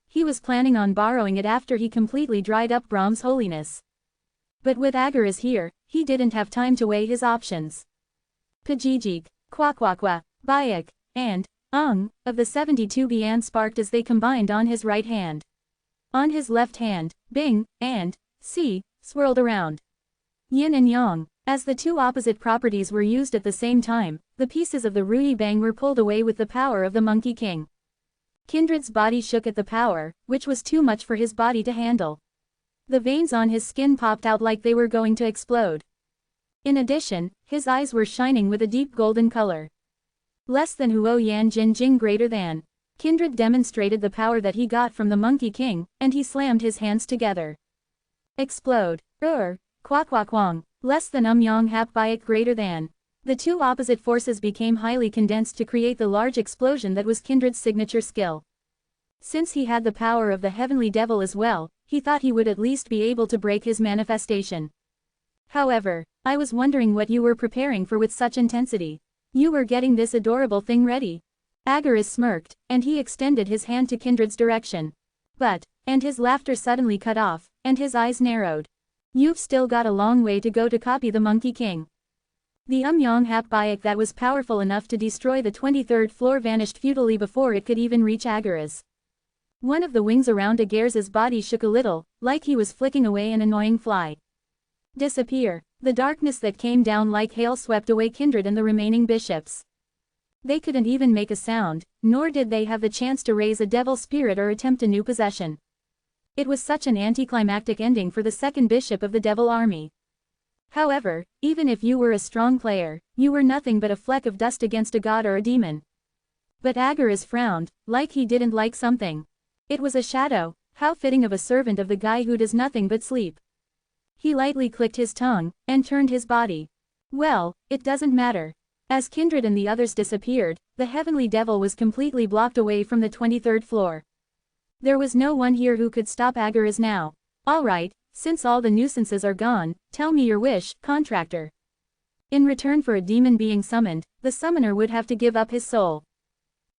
[SPEAKER 1] He was planning on borrowing it after he completely dried up Brahm's holiness. But with Agaras here, he didn't have time to weigh his options. Pajijik, Kwakwakwa, Bayak, and of the 72 Bian sparked as they combined on his right hand. On his left hand, Bing and Si swirled around. Yin and Yang. As the two opposite properties were used at the same time, the pieces of the Ruyi Bang were pulled away with the power of the Monkey King. Kindred's body shook at the power, which was too much for his body to handle. The veins on his skin popped out like they were going to explode. In addition, his eyes were shining with a deep golden color. Less than Huo Yan Jin Jing greater than. Kindred demonstrated the power that he got from the Monkey King, and he slammed his hands together. Explode. Kwak. Less than Yang Hap Bayak greater than. The two opposite forces became highly condensed to create the large explosion that was Kindred's signature skill. Since he had the power of the heavenly devil as well, he thought he would at least be able to break his manifestation. However, I was wondering what you were preparing for with such intensity. You were getting this adorable thing ready. Agaras smirked, and he extended his hand to Kindred's direction. And his laughter suddenly cut off, and his eyes narrowed. You've still got a long way to go to copy the Monkey King. The Yong-hap Bayek that was powerful enough to destroy the 23rd floor vanished futilely before it could even reach Agaras. One of the wings around Agares' body shook a little, like he was flicking away an annoying fly. Disappear. The darkness that came down like hail swept away Kindred and the remaining bishops. They couldn't even make a sound, nor did they have the chance to raise a devil spirit or attempt a new possession. It was such an anticlimactic ending for the second bishop of the devil army. However, even if you were a strong player, you were nothing but a fleck of dust against a god or a demon. But Agaras frowned, like he didn't like something. It was a shadow, how fitting of a servant of the guy who does nothing but sleep. He lightly clicked his tongue, and turned his body. Well, it doesn't matter. As Kindred and the others disappeared, the heavenly devil was completely blocked away from the 23rd floor. There was no one here who could stop Agaras now. Alright, since all the nuisances are gone, tell me your wish, contractor. In return for a demon being summoned, the summoner would have to give up his soul.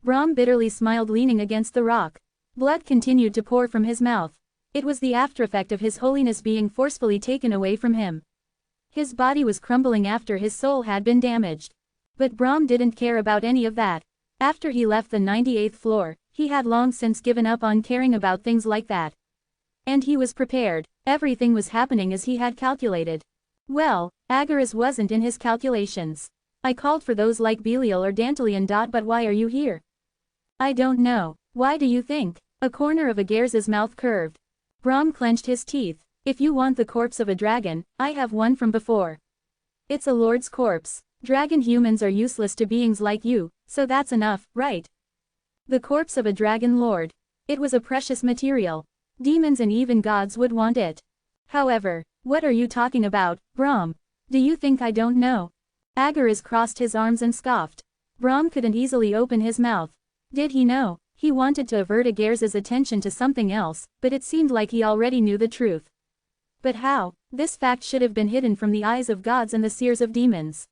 [SPEAKER 1] Brahm bitterly smiled leaning against the rock. Blood continued to pour from his mouth. It was the aftereffect of his holiness being forcefully taken away from him. His body was crumbling after his soul had been damaged. But Brahm didn't care about any of that. After he left the 98th floor, he had long since given up on caring about things like that. And he was prepared. Everything was happening as he had calculated. Well, Agaras wasn't in his calculations. I called for those like Belial or Dantalion. But why are you here? I don't know. Why do you think? A corner of Agares' mouth curved. Brahm clenched his teeth. If you want the corpse of a dragon, I have one from before. It's a lord's corpse. Dragon humans are useless to beings like you, so that's enough, right? The corpse of a dragon lord. It was a precious material. Demons and even gods would want it. However, what are you talking about, Brahm? Do you think I don't know? Agaras crossed his arms and scoffed. Brahm couldn't easily open his mouth. Did he know? He wanted to avert Agares' attention to something else, but it seemed like he already knew the truth. But how? This fact should have been hidden from the eyes of gods and the seers of demons.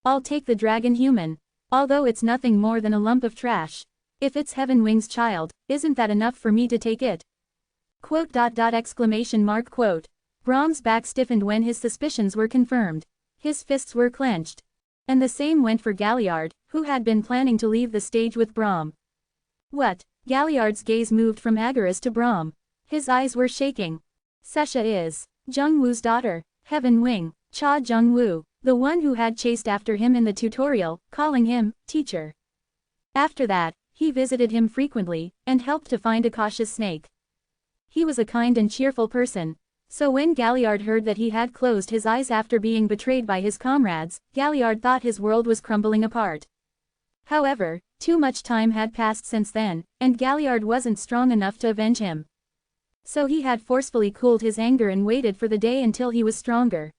[SPEAKER 1] I'll take the dragon human. Although it's nothing more than a lump of trash. If it's Heaven Wing's child, isn't that enough for me to take it? Quote. Quote. Brahm's back stiffened when his suspicions were confirmed. His fists were clenched. And the same went for Galliard, who had been planning to leave the stage with Brahm. What? Galliard's gaze moved from Agaras to Brahm. His eyes were shaking. Sesha is Jung-woo's daughter, Heaven Wing, Cha Jung-woo, the one who had chased after him in the tutorial, calling him teacher. After that, he visited him frequently, and helped to find a cautious snake. He was a kind and cheerful person. So when Galliard heard that he had closed his eyes after being betrayed by his comrades, Galliard thought his world was crumbling apart. However, too much time had passed since then, and Galliard wasn't strong enough to avenge him. So he had forcefully cooled his anger and waited for the day until he was stronger.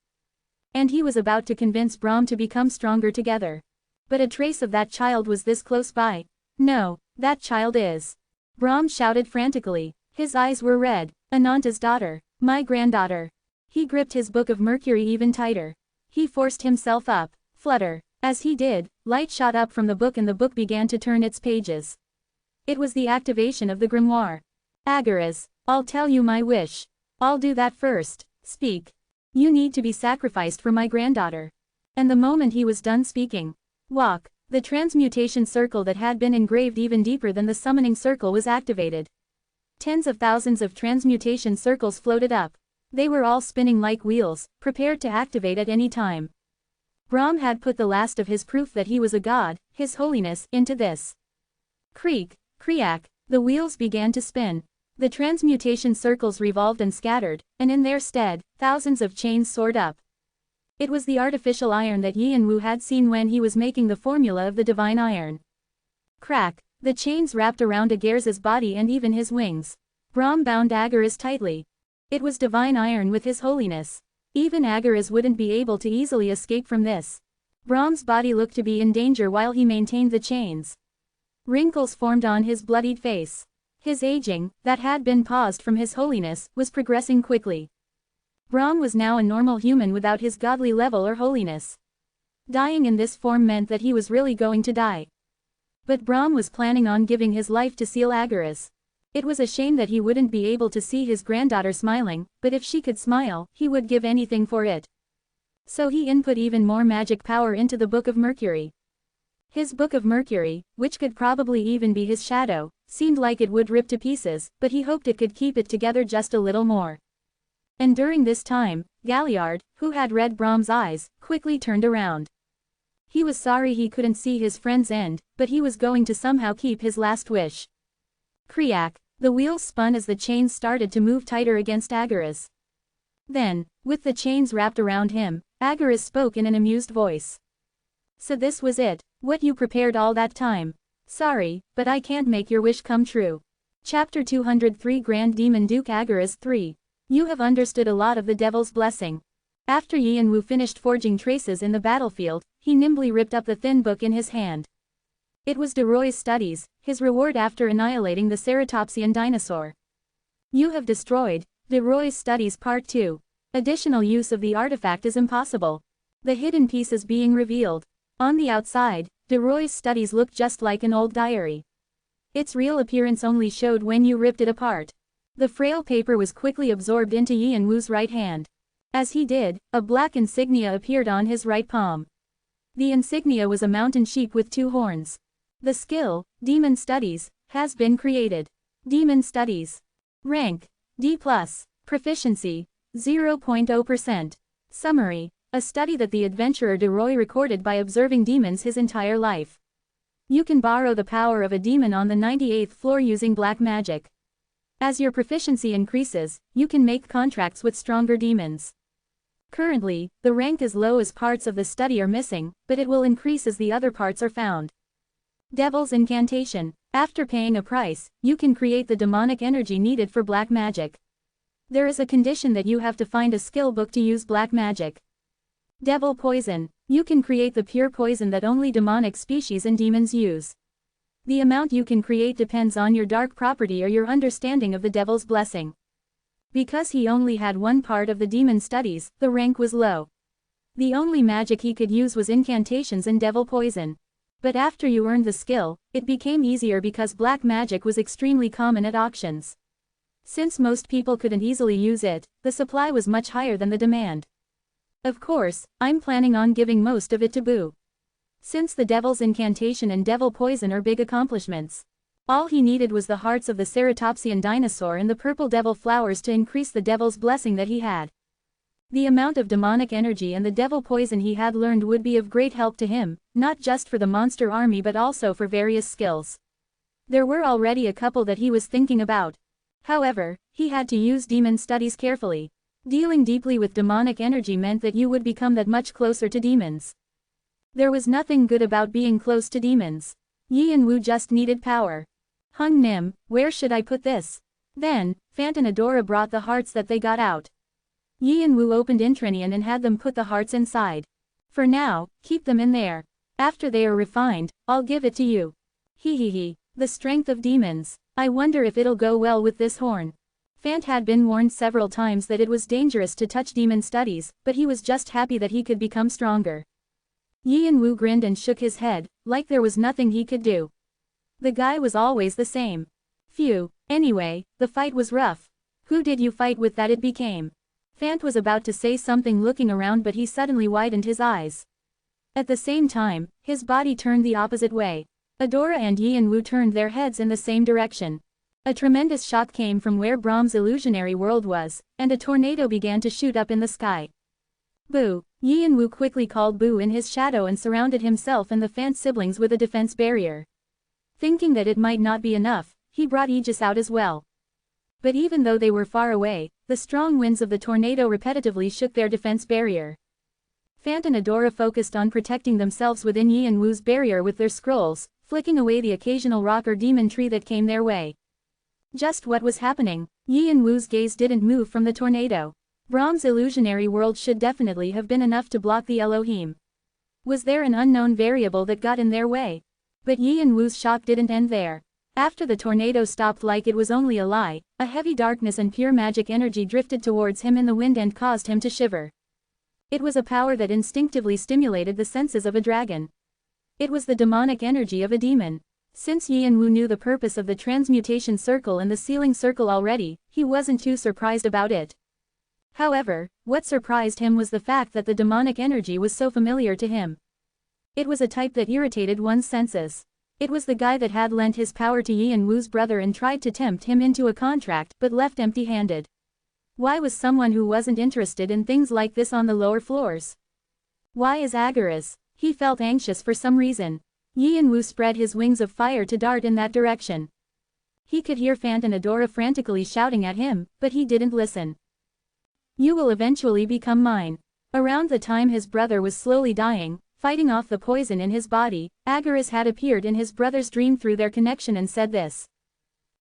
[SPEAKER 1] And he was about to convince Brahm to become stronger together. But a trace of that child was this close by. No, that child is. Brahm shouted frantically. His eyes were red. Ananta's daughter. My granddaughter. He gripped his book of Mercury even tighter. He forced himself up. Flutter. As he did, light shot up from the book and the book began to turn its pages. It was the activation of the grimoire. Agaras, I'll tell you my wish. I'll do that first. Speak. You need to be sacrificed for my granddaughter. And the moment he was done speaking, walk, the transmutation circle that had been engraved even deeper than the summoning circle was activated. Tens of thousands of transmutation circles floated up. They were all spinning like wheels, prepared to activate at any time. Brahm had put the last of his proof that he was a god, his holiness, into this. Creak, creak, the wheels began to spin. The transmutation circles revolved and scattered, and in their stead, thousands of chains soared up. It was the artificial iron that Yin Wu had seen when he was making the formula of the divine iron. Crack, the chains wrapped around Agares' body and even his wings. Brahm bound Agares tightly. It was divine iron with his holiness. Even Agares wouldn't be able to easily escape from this. Brahm's body looked to be in danger while he maintained the chains. Wrinkles formed on his bloodied face. His aging, that had been paused from his holiness, was progressing quickly. Brahm was now a normal human without his godly level or holiness. Dying in this form meant that he was really going to die. But Brahm was planning on giving his life to seal Agares. It was a shame that he wouldn't be able to see his granddaughter smiling, but if she could smile, he would give anything for it. So he input even more magic power into the Book of Mercury. His Book of Mercury, which could probably even be his shadow, seemed like it would rip to pieces, but he hoped it could keep it together just a little more. And during this time, Galliard, who had read Brahm's eyes, quickly turned around. He was sorry he couldn't see his friend's end, but he was going to somehow keep his last wish. Kriak, the wheels spun as the chains started to move tighter against Agaras. Then, with the chains wrapped around him, Agaras spoke in an amused voice. So this was it, what you prepared all that time. Sorry, but I can't make your wish come true. Chapter 203 Grand Demon Duke Agaras 3. You have understood a lot of the devil's blessing. After Yianwu finished forging traces in the battlefield, he nimbly ripped up the thin book in his hand. It was De Roy's studies, his reward after annihilating the ceratopsian dinosaur. You have destroyed De Roy's studies Part 2. Additional use of the artifact is impossible. The hidden piece is being revealed. On the outside, De Roy's studies looked just like an old diary. Its real appearance only showed when you ripped it apart. The frail paper was quickly absorbed into Yianwu's right hand. As he did, a black insignia appeared on his right palm. The insignia was a mountain sheep with 2 horns. The skill, Demon Studies, has been created. Demon Studies. Rank, D+. Proficiency, 0.0%. Summary, a study that the adventurer De Roy recorded by observing demons his entire life. You can borrow the power of a demon on the 98th floor using black magic. As your proficiency increases, you can make contracts with stronger demons. Currently, the rank is low as parts of the study are missing, but it will increase as the other parts are found. Devil's Incantation. After paying a price, you can create the demonic energy needed for black magic. There is a condition that you have to find a skill book to use black magic. Devil Poison. You can create the pure poison that only demonic species and demons use. The amount you can create depends on your dark property or your understanding of the devil's blessing. Because he only had one part of the demon studies, the rank was low. The only magic he could use was incantations and devil poison. But after you earned the skill, it became easier because black magic was extremely common at auctions. Since most people couldn't easily use it, the supply was much higher than the demand. Of course, I'm planning on giving most of it to Boo. Since the devil's incantation and devil poison are big accomplishments. All he needed was the hearts of the ceratopsian dinosaur and the purple devil flowers to increase the devil's blessing that he had. The amount of demonic energy and the devil poison he had learned would be of great help to him, not just for the monster army but also for various skills. There were already a couple that he was thinking about. However, he had to use demon studies carefully. Dealing deeply with demonic energy meant that you would become that much closer to demons. There was nothing good about being close to demons. Yianwu just needed power. Hung Nim, where should I put this? Then, Fant and Adora brought the hearts that they got out. Yianwu opened Intrinian and had them put the hearts inside. For now, keep them in there. After they are refined, I'll give it to you. Hehehe, the strength of demons. I wonder if it'll go well with this horn. Fant had been warned several times that it was dangerous to touch demon studies, but he was just happy that he could become stronger. Yianwu grinned and shook his head, like there was nothing he could do. The guy was always the same. Phew, anyway, the fight was rough. Who did you fight with that it became? Fant was about to say something looking around but he suddenly widened his eyes. At the same time, his body turned the opposite way. Adora and Yianwu turned their heads in the same direction. A tremendous shock came from where Brahm's illusionary world was, and a tornado began to shoot up in the sky. Boo! Yianwu quickly called Boo in his shadow and surrounded himself and the Fant siblings with a defense barrier. Thinking that it might not be enough, he brought Aegis out as well. But even though they were far away, the strong winds of the tornado repetitively shook their defense barrier. Fant and Adora focused on protecting themselves within Yianwu's barrier with their scrolls, flicking away the occasional rock or demon tree that came their way. Just what was happening? Yianwu's gaze didn't move from the tornado. Brahm's illusionary world should definitely have been enough to block the Elohim. Was there an unknown variable that got in their way? But Yianwu's shock didn't end there. After the tornado stopped like it was only a lie, a heavy darkness and pure magic energy drifted towards him in the wind and caused him to shiver. It was a power that instinctively stimulated the senses of a dragon. It was the demonic energy of a demon. Since Yianwu knew the purpose of the transmutation circle and the sealing circle already, he wasn't too surprised about it. However, what surprised him was the fact that the demonic energy was so familiar to him. It was a type that irritated one's senses. It was the guy that had lent his power to Yi and Wu's brother and tried to tempt him into a contract but left empty-handed. Why was someone who wasn't interested in things like this on the lower floors? Why is Agaras? He felt anxious for some reason. Yi and Wu spread his wings of fire to dart in that direction. He could hear Fant and Adora frantically shouting at him, but he didn't listen. You will eventually become mine. Around the time his brother was slowly dying, fighting off the poison in his body, Agaras had appeared in his brother's dream through their connection and said this.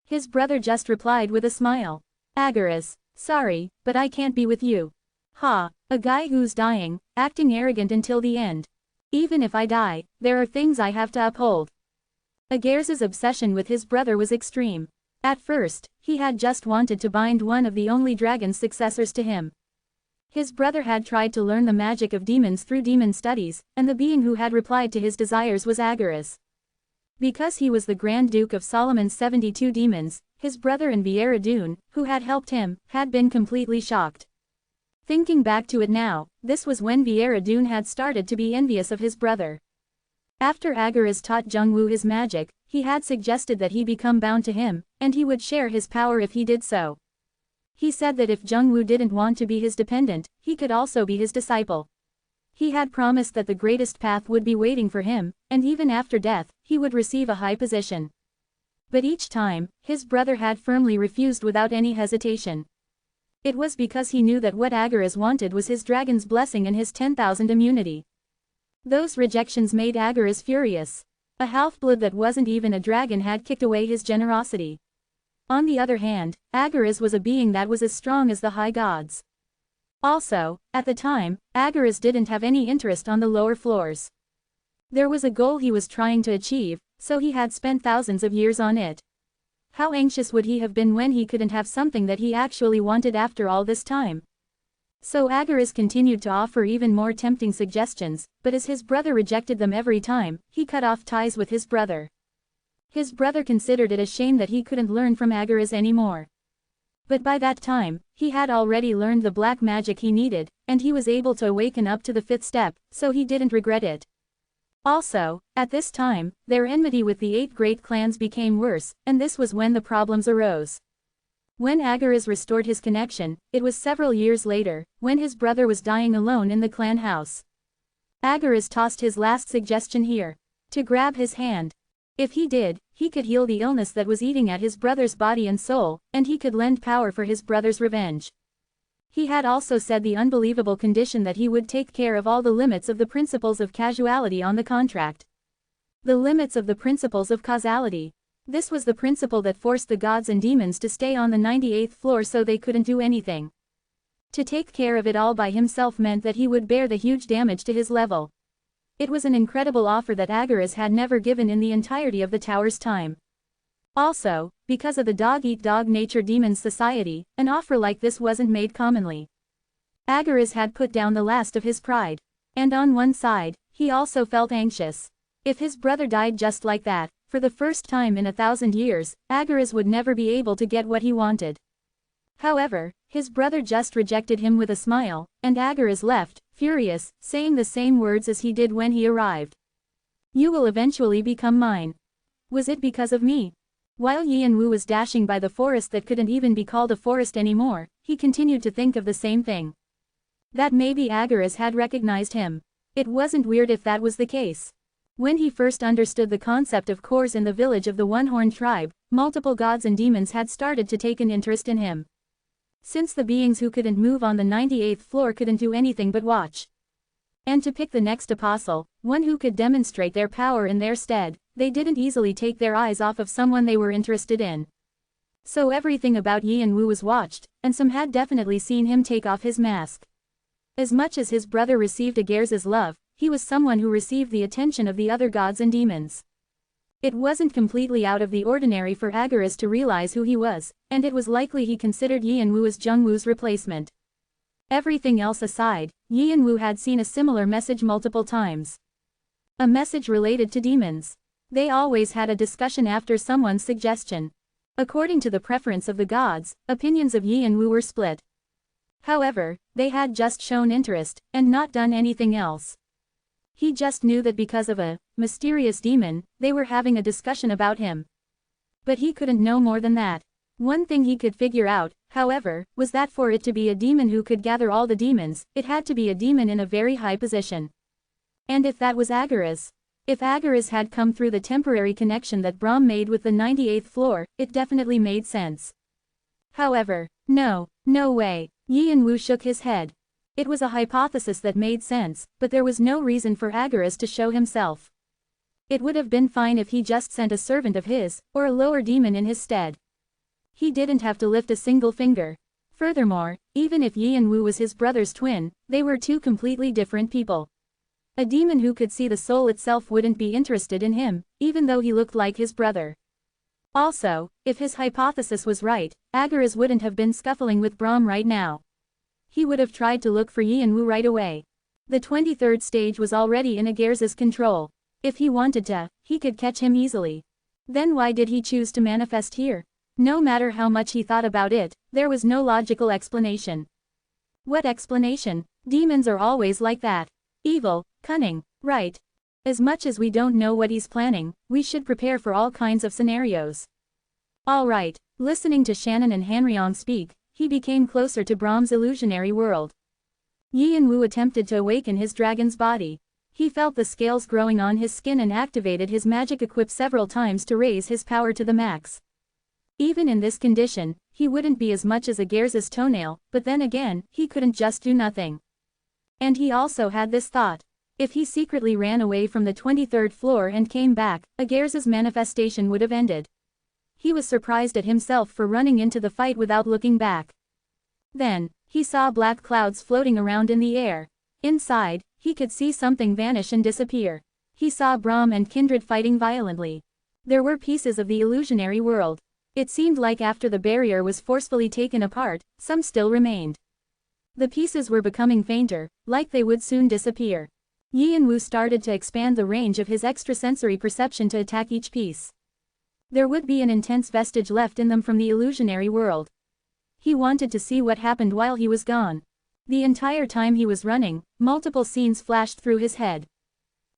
[SPEAKER 1] His brother just replied with a smile. Agaras, sorry, but I can't be with you. Ha, a guy who's dying, acting arrogant until the end. Even if I die, there are things I have to uphold. Agares' obsession with his brother was extreme. At first, he had just wanted to bind one of the only dragon's successors to him. His brother had tried to learn the magic of demons through demon studies, and the being who had replied to his desires was Agaras. Because he was the Grand Duke of Solomon's 72 demons, his brother and Viera Dune, who had helped him, had been completely shocked. Thinking back to it now, this was when Viera Dune had started to be envious of his brother. After Agaras taught Jungwoo his magic, he had suggested that he become bound to him, and he would share his power if he did so. He said that if Jungwoo didn't want to be his dependent, he could also be his disciple. He had promised that the greatest path would be waiting for him, and even after death, he would receive a high position. But each time, his brother had firmly refused without any hesitation. It was because he knew that what Agaras wanted was his dragon's blessing and his 10,000 immunity. Those rejections made Agaras furious. A half-blood that wasn't even a dragon had kicked away his generosity. On the other hand, Agaras was a being that was as strong as the high gods. Also, at the time, Agaras didn't have any interest on the lower floors. There was a goal he was trying to achieve, so he had spent thousands of years on it. How anxious would he have been when he couldn't have something that he actually wanted after all this time? So Agaras continued to offer even more tempting suggestions, but as his brother rejected them every time, he cut off ties with his brother. His brother considered it a shame that he couldn't learn from Agaras anymore. But by that time, he had already learned the black magic he needed, and he was able to awaken up to the 5th step, so he didn't regret it. Also, at this time, their enmity with the 8 great clans became worse, and this was when the problems arose. When Agaras restored his connection, it was several years later, when his brother was dying alone in the clan house. Agaras tossed his last suggestion here. To grab his hand. If he did, he could heal the illness that was eating at his brother's body and soul, and he could lend power for his brother's revenge. He had also said the unbelievable condition that he would take care of all the limits of the principles of causality on the contract. The limits of the principles of causality. This was the principle that forced the gods and demons to stay on the 98th floor so they couldn't do anything. To take care of it all by himself meant that he would bear the huge damage to his level. It was an incredible offer that Agaras had never given in the entirety of the tower's time. Also, because of the dog-eat-dog nature demons society, an offer like this wasn't made commonly. Agaras had put down the last of his pride. And on one side, he also felt anxious. If his brother died just like that, for the first time in 1,000 years, Agaras would never be able to get what he wanted. However, his brother just rejected him with a smile, and Agaras left, furious, saying the same words as he did when he arrived. You will eventually become mine. Was it because of me? While Yi and Wu was dashing by the forest that couldn't even be called a forest anymore, he continued to think of the same thing. That maybe Agaras had recognized him. It wasn't weird if that was the case. When he first understood the concept of cores in the village of the One-Horned tribe, multiple gods and demons had started to take an interest in him. Since the beings who couldn't move on the 98th floor couldn't do anything but watch. And to pick the next apostle, one who could demonstrate their power in their stead, they didn't easily take their eyes off of someone they were interested in. So everything about Yi and Wu was watched, and some had definitely seen him take off his mask. As much as his brother received Agares' love, he was someone who received the attention of the other gods and demons. It wasn't completely out of the ordinary for Agaras to realize who he was, and it was likely he considered Yi and Wu as Jungwoo's replacement. Everything else aside, Yi and Wu had seen a similar message multiple times. A message related to demons. They always had a discussion after someone's suggestion. According to the preference of the gods, opinions of Yi and Wu were split. However, they had just shown interest, and not done anything else. He just knew that because of a mysterious demon, they were having a discussion about him. But he couldn't know more than that. One thing he could figure out, however, was that for it to be a demon who could gather all the demons, it had to be a demon in a very high position. And if that was Agaras? If Agaras had come through the temporary connection that Brahm made with the 98th floor, it definitely made sense. However, no way. Yin Wu shook his head. It was a hypothesis that made sense, but there was no reason for Agaras to show himself. It would have been fine if he just sent a servant of his, or a lower demon in his stead. He didn't have to lift a single finger. Furthermore, even if Yin Wu was his brother's twin, they were two completely different people. A demon who could see the soul itself wouldn't be interested in him, even though he looked like his brother. Also, if his hypothesis was right, Agaras wouldn't have been scuffling with Brahm right now. He would have tried to look for Yin Wu right away. The 23rd stage was already in Agars's control. If he wanted to, he could catch him easily. Then why did he choose to manifest here? No matter how much he thought about it, there was no logical explanation. What explanation? Demons are always like that. Evil, cunning, right? As much as we don't know what he's planning, we should prepare for all kinds of scenarios. Alright, listening to Shannon and Hanryong speak, he became closer to Brahm's illusionary world. Yin Wu attempted to awaken his dragon's body. He felt the scales growing on his skin and activated his magic equip several times to raise his power to the max. Even in this condition, he wouldn't be as much as Agars's toenail, but then again, he couldn't just do nothing. And he also had this thought. If he secretly ran away from the 23rd floor and came back, Agars's manifestation would have ended. He was surprised at himself for running into the fight without looking back. Then, he saw black clouds floating around in the air. Inside, he could see something vanish and disappear. He saw Brahm and Kindred fighting violently. There were pieces of the illusionary world. It seemed like after the barrier was forcefully taken apart, some still remained. The pieces were becoming fainter, like they would soon disappear. Yin Wu started to expand the range of his extrasensory perception to attack each piece. There would be an intense vestige left in them from the illusionary world. He wanted to see what happened while he was gone. The entire time he was running, multiple scenes flashed through his head.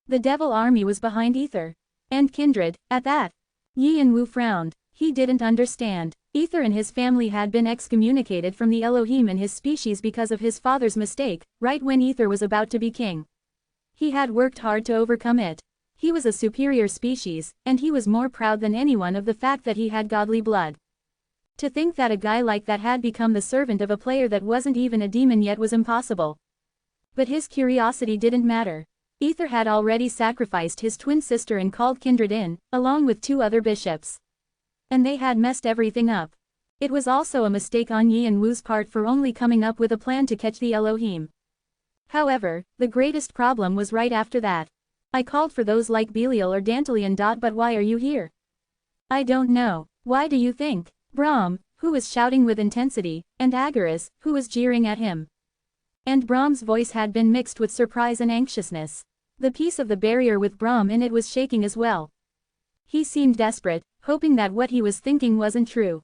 [SPEAKER 1] The devil army was behind Ether. And Kindred, at that. Yin Wu frowned. He didn't understand. Ether and his family had been excommunicated from the Elohim and his species because of his father's mistake, right when Ether was about to be king. He had worked hard to overcome it. He was a superior species, and he was more proud than anyone of the fact that he had godly blood. To think that a guy like that had become the servant of a player that wasn't even a demon yet was impossible. But his curiosity didn't matter. Ether had already sacrificed his twin sister and called Kindred in, along with 2 other bishops. And they had messed everything up. It was also a mistake on Yin Wu's part for only coming up with a plan to catch the Elohim. However, the greatest problem was right after that. I called for those like Belial or Dantalion. But why are you here? I don't know. Why do you think? Brahm, who was shouting with intensity, and Agaras, who was jeering at him. And Brahm's voice had been mixed with surprise and anxiousness. The piece of the barrier with Brahm in it was shaking as well. He seemed desperate, hoping that what he was thinking wasn't true.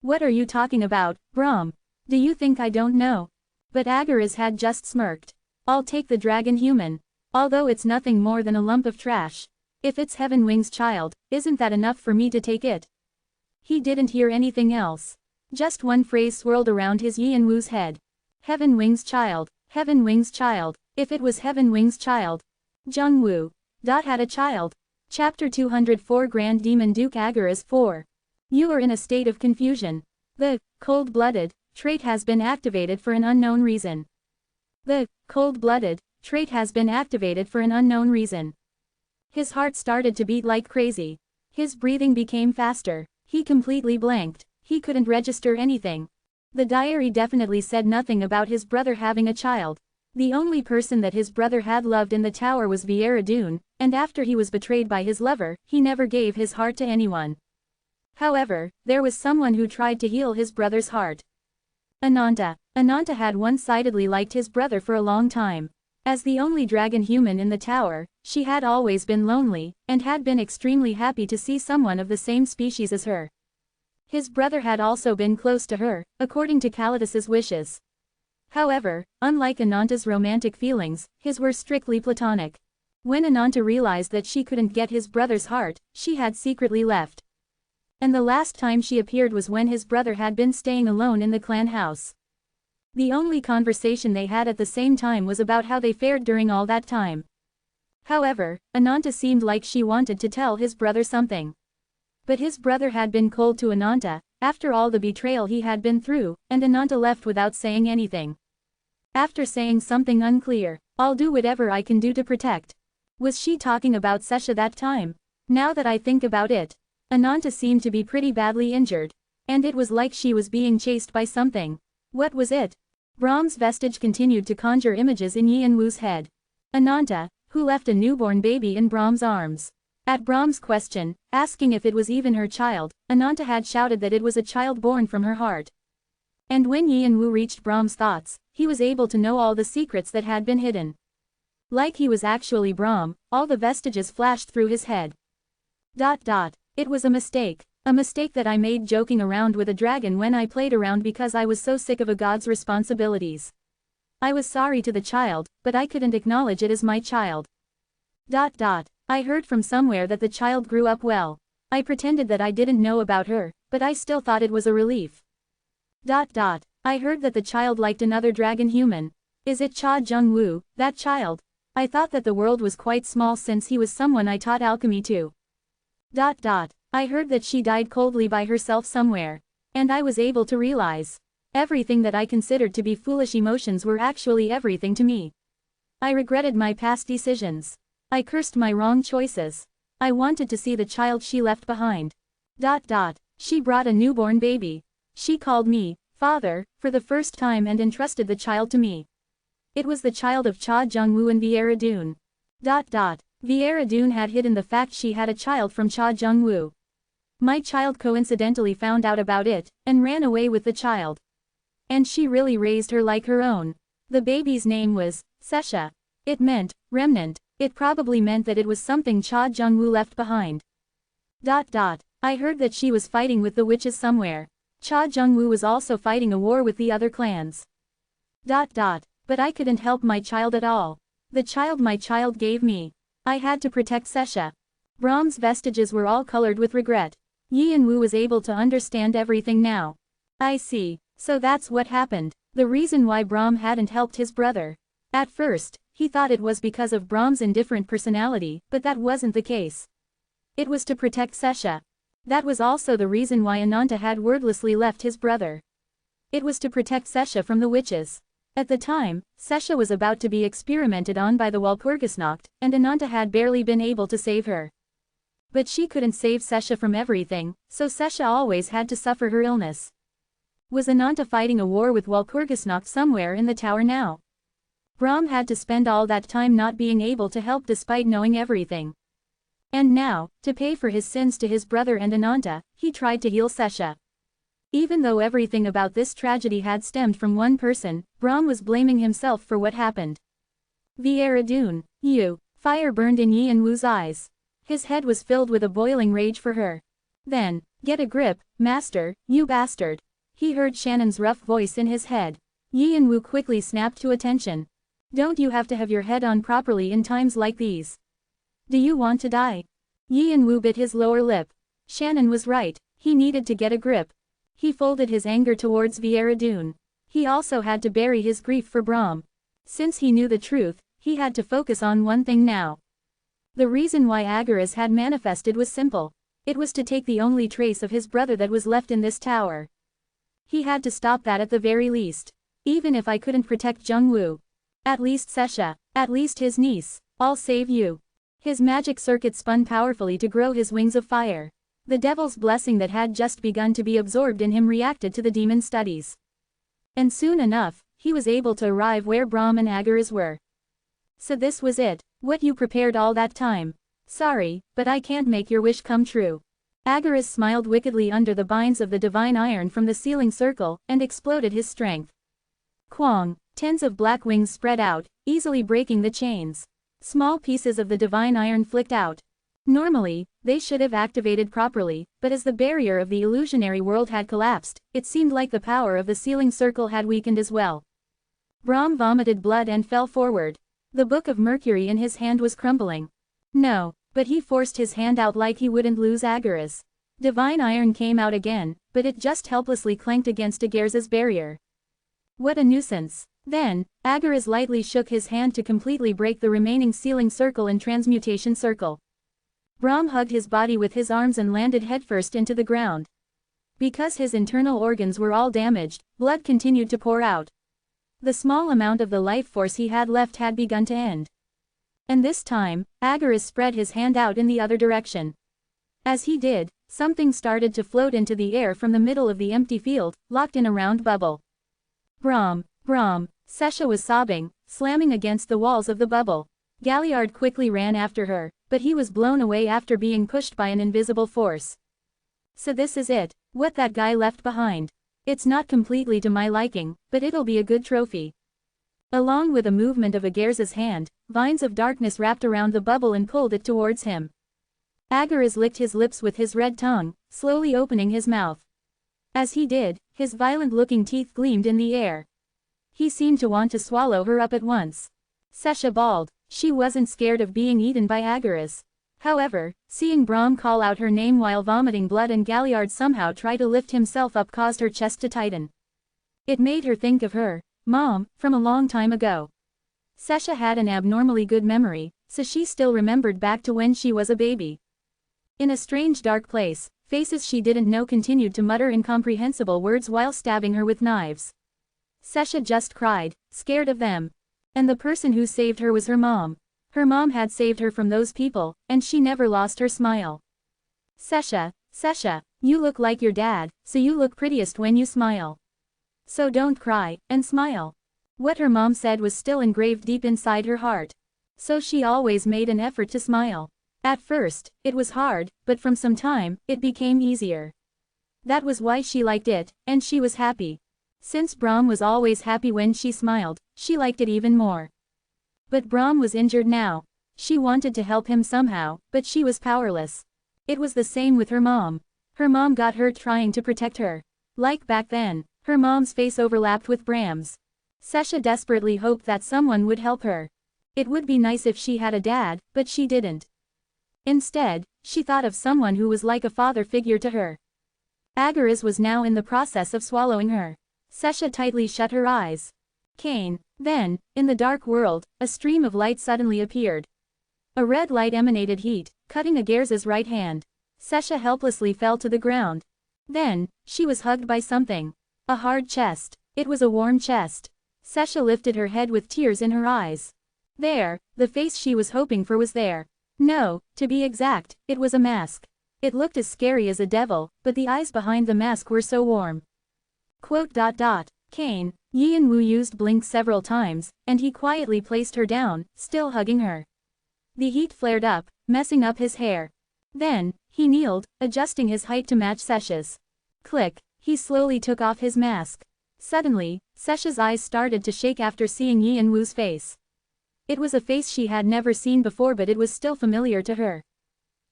[SPEAKER 1] What are you talking about, Brahm? Do you think I don't know? But Agaras had just smirked. I'll take the dragon human. Although it's nothing more than a lump of trash. If it's Heaven Wing's child, isn't that enough for me to take it? He didn't hear anything else. Just one phrase swirled around his Yin Wu's head. Heaven Wing's child. Heaven Wing's child. If it was Heaven Wing's child. Jung Wu. Had a child. Chapter 204 Grand Demon Duke Agaras 4. You are in a state of confusion. The cold-blooded trait has been activated for an unknown reason. The cold-blooded trait has been activated for an unknown reason. His heart started to beat like crazy. His breathing became faster. He completely blanked. He couldn't register anything. The diary definitely said nothing about his brother having a child. The only person that his brother had loved in the tower was Viera Dune, and after he was betrayed by his lover, he never gave his heart to anyone. However, there was someone who tried to heal his brother's heart. Ananta. Ananta had one-sidedly liked his brother for a long time. As the only dragon human in the tower, she had always been lonely, and had been extremely happy to see someone of the same species as her. His brother had also been close to her, according to Calidus's wishes. However, unlike Ananta's romantic feelings, his were strictly platonic. When Ananta realized that she couldn't get his brother's heart, she had secretly left. And the last time she appeared was when his brother had been staying alone in the clan house. The only conversation they had at the same time was about how they fared during all that time. However, Ananta seemed like she wanted to tell his brother something. But his brother had been cold to Ananta, after all the betrayal he had been through, and Ananta left without saying anything. After saying something unclear, "I'll do whatever I can do to protect." Was she talking about Sesha that time? Now that I think about it, Ananta seemed to be pretty badly injured. And it was like she was being chased by something. What was it? Brahm's vestige continued to conjure images in Yian-Wu's head. Ananta, who left a newborn baby in Brahm's arms. At Brahm's question, asking if it was even her child, Ananta had shouted that it was a child born from her heart. And when Yian-Wu reached Brahm's thoughts, he was able to know all the secrets that had been hidden. Like he was actually Brahm, all the vestiges flashed through his head. It was a mistake. A mistake that I made joking around with a dragon when I played around because I was so sick of a god's responsibilities. I was sorry to the child, but I couldn't acknowledge it as my child. I heard from somewhere that the child grew up well. I pretended that I didn't know about her, but I still thought it was a relief. I heard that the child liked another dragon human. Is it Cha Jung-woo, that child? I thought that the world was quite small since he was someone I taught alchemy to. I heard that she died coldly by herself somewhere. And I was able to realize. Everything that I considered to be foolish emotions were actually everything to me. I regretted my past decisions. I cursed my wrong choices. I wanted to see the child she left behind. She brought a newborn baby. She called me, father, for the first time and entrusted the child to me. It was the child of Cha Jung-woo and Vieira Dune. Vieira Dune had hidden the fact she had a child from Cha Jung-woo. My child coincidentally found out about it, and ran away with the child. And she really raised her like her own. The baby's name was Sesha. It meant remnant. It probably meant that it was something Cha Jung-woo left behind. I heard that she was fighting with the witches somewhere. Cha Jung-woo was also fighting a war with the other clans. But I couldn't help my child at all. The child my child gave me. I had to protect Sesha. Brahm's vestiges were all colored with regret. Yian-Wu was able to understand everything now. I see. So that's what happened. The reason why Brahm hadn't helped his brother. At first, he thought it was because of Brahm's indifferent personality, but that wasn't the case. It was to protect Sesha. That was also the reason why Ananta had wordlessly left his brother. It was to protect Sesha from the witches. At the time, Sesha was about to be experimented on by the Walpurgisnacht, and Ananta had barely been able to save her. But she couldn't save Sesha from everything, so Sesha always had to suffer her illness. Was Ananta fighting a war with Walpurgisnacht somewhere in the tower now? Brahm had to spend all that time not being able to help despite knowing everything. And now, to pay for his sins to his brother and Ananta, he tried to heal Sesha. Even though everything about this tragedy had stemmed from one person, Brahm was blaming himself for what happened. Vieira Dune, you. Fire burned in Yian-Wu's eyes. His head was filled with a boiling rage for her. Then, get a grip, master, you bastard. He heard Shannon's rough voice in his head. Yian-Wu quickly snapped to attention. Don't you have to have your head on properly in times like these? Do you want to die? Yian-Wu bit his lower lip. Shannon was right, he needed to get a grip. He folded his anger towards Vieira Dune. He also had to bury his grief for Brahm. Since he knew the truth, he had to focus on one thing now. The reason why Agaras had manifested was simple. It was to take the only trace of his brother that was left in this tower. He had to stop that at the very least. Even if I couldn't protect Jung-woo. At least Sesha, at least his niece, I'll save you. His magic circuit spun powerfully to grow his wings of fire. The devil's blessing that had just begun to be absorbed in him reacted to the demon studies. And soon enough, he was able to arrive where Brahm and Agaras were. So this was it, what you prepared all that time. Sorry, but I can't make your wish come true. Agaras smiled wickedly under the binds of the divine iron from the ceiling circle, and exploded his strength. Quang, tens of black wings spread out, easily breaking the chains. Small pieces of the divine iron flicked out. Normally, they should have activated properly, but as the barrier of the illusionary world had collapsed, it seemed like the power of the ceiling circle had weakened as well. Brahm vomited blood and fell forward. The book of Mercury in his hand was crumbling. No, but he forced his hand out like he wouldn't lose Agaris. Divine iron came out again, but it just helplessly clanked against Agaris's barrier. What a nuisance. Then, Agaris lightly shook his hand to completely break the remaining sealing circle and transmutation circle. Brahm hugged his body with his arms and landed headfirst into the ground. Because his internal organs were all damaged, blood continued to pour out. The small amount of the life force he had left had begun to end. And this time, Agaris spread his hand out in the other direction. As he did, something started to float into the air from the middle of the empty field, locked in a round bubble. Brahm, Brahm, Sesha was sobbing, slamming against the walls of the bubble. Galliard quickly ran after her, but he was blown away after being pushed by an invisible force. So this is it, what that guy left behind. It's not completely to my liking, but it'll be a good trophy. Along with a movement of Agaris's hand, vines of darkness wrapped around the bubble and pulled it towards him. Agaris licked his lips with his red tongue, slowly opening his mouth. As he did, his violent-looking teeth gleamed in the air. He seemed to want to swallow her up at once. Sesha bawled. She wasn't scared of being eaten by Agaris. However, seeing Brahm call out her name while vomiting blood and Galliard somehow try to lift himself up caused her chest to tighten. It made her think of her mom from a long time ago. Sesha had an abnormally good memory, so she still remembered back to when she was a baby. In a strange dark place, faces she didn't know continued to mutter incomprehensible words while stabbing her with knives. Sesha just cried, scared of them. And the person who saved her was her mom. Her mom had saved her from those people, and she never lost her smile. Sesha, Sesha, you look like your dad, so you look prettiest when you smile. So don't cry, and smile. What her mom said was still engraved deep inside her heart. So she always made an effort to smile. At first, it was hard, but from some time, it became easier. That was why she liked it, and she was happy. Since Brahm was always happy when she smiled, she liked it even more. But Brahm was injured now. She wanted to help him somehow, but she was powerless. It was the same with her mom. Her mom got hurt trying to protect her. Like back then, her mom's face overlapped with Bram's. Sesha desperately hoped that someone would help her. It would be nice if she had a dad, but she didn't. Instead, she thought of someone who was like a father figure to her. Agaris was now in the process of swallowing her. Sesha tightly shut her eyes. Cain. Then, in the dark world, a stream of light suddenly appeared. A red light emanated heat, cutting Agaris's right hand. Sesha helplessly fell to the ground. Then, she was hugged by something. A hard chest. It was a warm chest. Sesha lifted her head with tears in her eyes. There, the face she was hoping for was there. No, to be exact, it was a mask. It looked as scary as a devil, but the eyes behind the mask were so warm. Cain. Yian Wu used blink several times, and he quietly placed her down, still hugging her. The heat flared up, messing up his hair. Then, he kneeled, adjusting his height to match Sesha's. Click, he slowly took off his mask. Suddenly, Sesha's eyes started to shake after seeing Yian Wu's face. It was a face she had never seen before, but it was still familiar to her.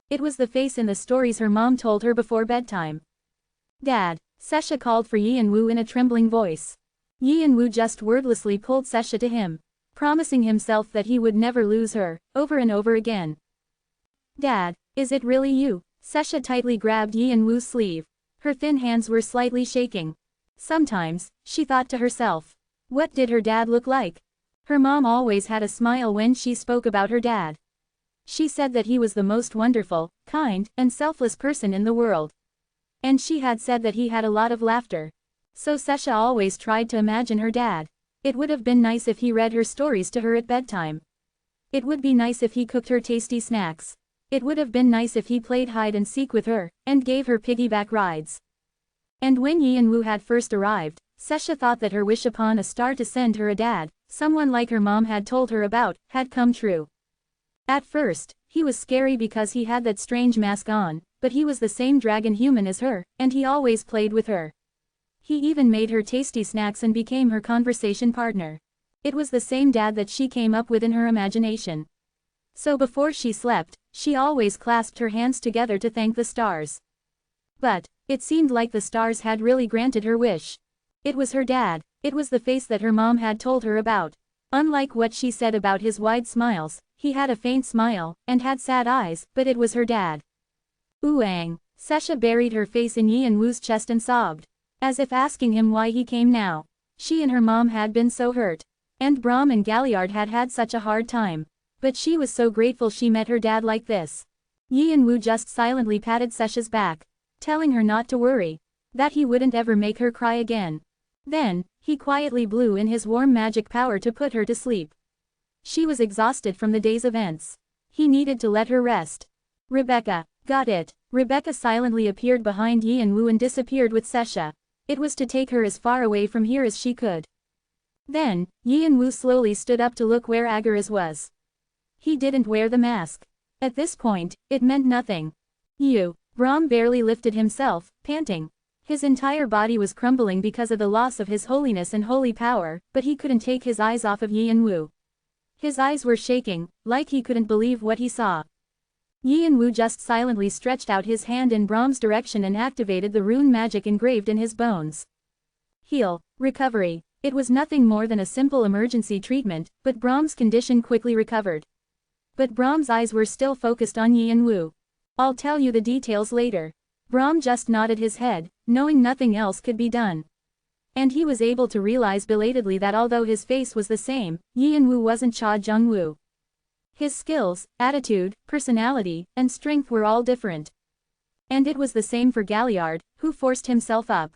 [SPEAKER 1] It was the face in the stories her mom told her before bedtime. Dad, Sesha called for Yian Wu in a trembling voice. Yian Wu just wordlessly pulled Sesha to him, promising himself that he would never lose her, over and over again. Dad, is it really you? Sesha tightly grabbed Yian Wu's sleeve. Her thin hands were slightly shaking. Sometimes, she thought to herself, what did her dad look like? Her mom always had a smile when she spoke about her dad. She said that he was the most wonderful, kind, and selfless person in the world. And she had said that he had a lot of laughter. So Sesha always tried to imagine her dad. It would have been nice if he read her stories to her at bedtime. It would be nice if he cooked her tasty snacks. It would have been nice if he played hide and seek with her, and gave her piggyback rides. And when Yian Wu had first arrived, Sesha thought that her wish upon a star to send her a dad, someone like her mom had told her about, had come true. At first, he was scary because he had that strange mask on, but he was the same dragon human as her, and he always played with her. He even made her tasty snacks and became her conversation partner. It was the same dad that she came up with in her imagination. So before she slept, she always clasped her hands together to thank the stars. But, it seemed like the stars had really granted her wish. It was her dad. It was the face that her mom had told her about. Unlike what she said about his wide smiles, he had a faint smile, and had sad eyes, but it was her dad. Ooang. Sesha buried her face in Yi and Wu's chest and sobbed, as if asking him why he came now. She and her mom had been so hurt. And Brahm and Galliard had had such a hard time. But she was so grateful she met her dad like this. Yi and Wu just silently patted Sesha's back, telling her not to worry, that he wouldn't ever make her cry again. Then, he quietly blew in his warm magic power to put her to sleep. She was exhausted from the day's events. He needed to let her rest. Rebecca. Got it. Rebecca silently appeared behind Yi and Wu and disappeared with Sesha. It was to take her as far away from here as she could. Then, Yi and Wu slowly stood up to look where Agaras was. He didn't wear the mask. At this point, it meant nothing. Brahm barely lifted himself, panting. His entire body was crumbling because of the loss of his holiness and holy power, but he couldn't take his eyes off of Yi and Wu. His eyes were shaking, like he couldn't believe what he saw. Yi and Wu just silently stretched out his hand in Brahm's direction and activated the rune magic engraved in his bones. Heal. Recovery. It was nothing more than a simple emergency treatment, but Brahm's condition quickly recovered. But Brahm's eyes were still focused on Yi and Wu. I'll tell you the details later. Brahm just nodded his head, knowing nothing else could be done. And he was able to realize belatedly that although his face was the same, Yi and Wu wasn't Cha Jung-woo. His skills, attitude, personality, and strength were all different. And it was the same for Galliard, who forced himself up.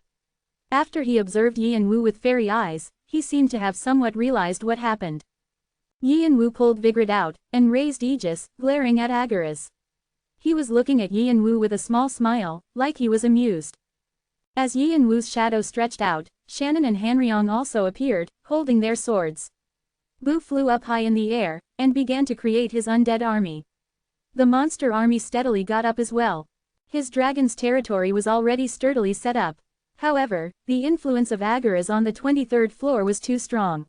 [SPEAKER 1] After he observed Yi and Wu with fairy eyes, he seemed to have somewhat realized what happened. Yi and Wu pulled Vigrid out, and raised Aegis, glaring at Agaras. He was looking at Yi and Wu with a small smile, like he was amused. As Yi and Wu's shadow stretched out, Shannon and Hanryong also appeared, holding their swords. Bu flew up high in the air, and began to create his undead army. The monster army steadily got up as well. His dragon's territory was already sturdily set up. However, the influence of Agaras on the 23rd floor was too strong.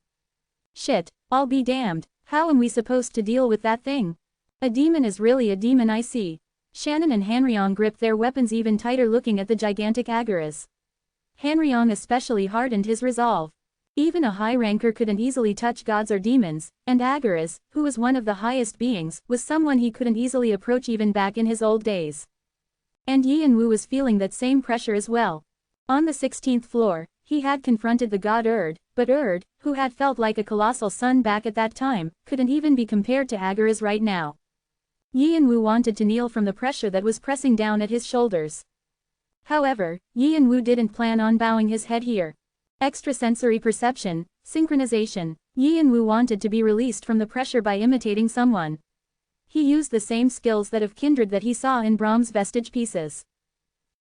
[SPEAKER 1] Shit, I'll be damned, how am we supposed to deal with that thing? A demon is really a demon, I see. Shannon and Hanryong gripped their weapons even tighter, looking at the gigantic Agaras. Hanryong especially hardened his resolve. Even a high ranker couldn't easily touch gods or demons, and Agaras, who was one of the highest beings, was someone he couldn't easily approach even back in his old days. And Yi and Wu was feeling that same pressure as well. On the 16th floor, he had confronted the god Erd, but Erd, who had felt like a colossal sun back at that time, couldn't even be compared to Agaras right now. Yi and Wu wanted to kneel from the pressure that was pressing down at his shoulders. However, Yi and Wu didn't plan on bowing his head here. Extrasensory perception, synchronization. Yi and Wu wanted to be released from the pressure by imitating someone. He used the same skills that of kindred that he saw in Brahm's vestige pieces.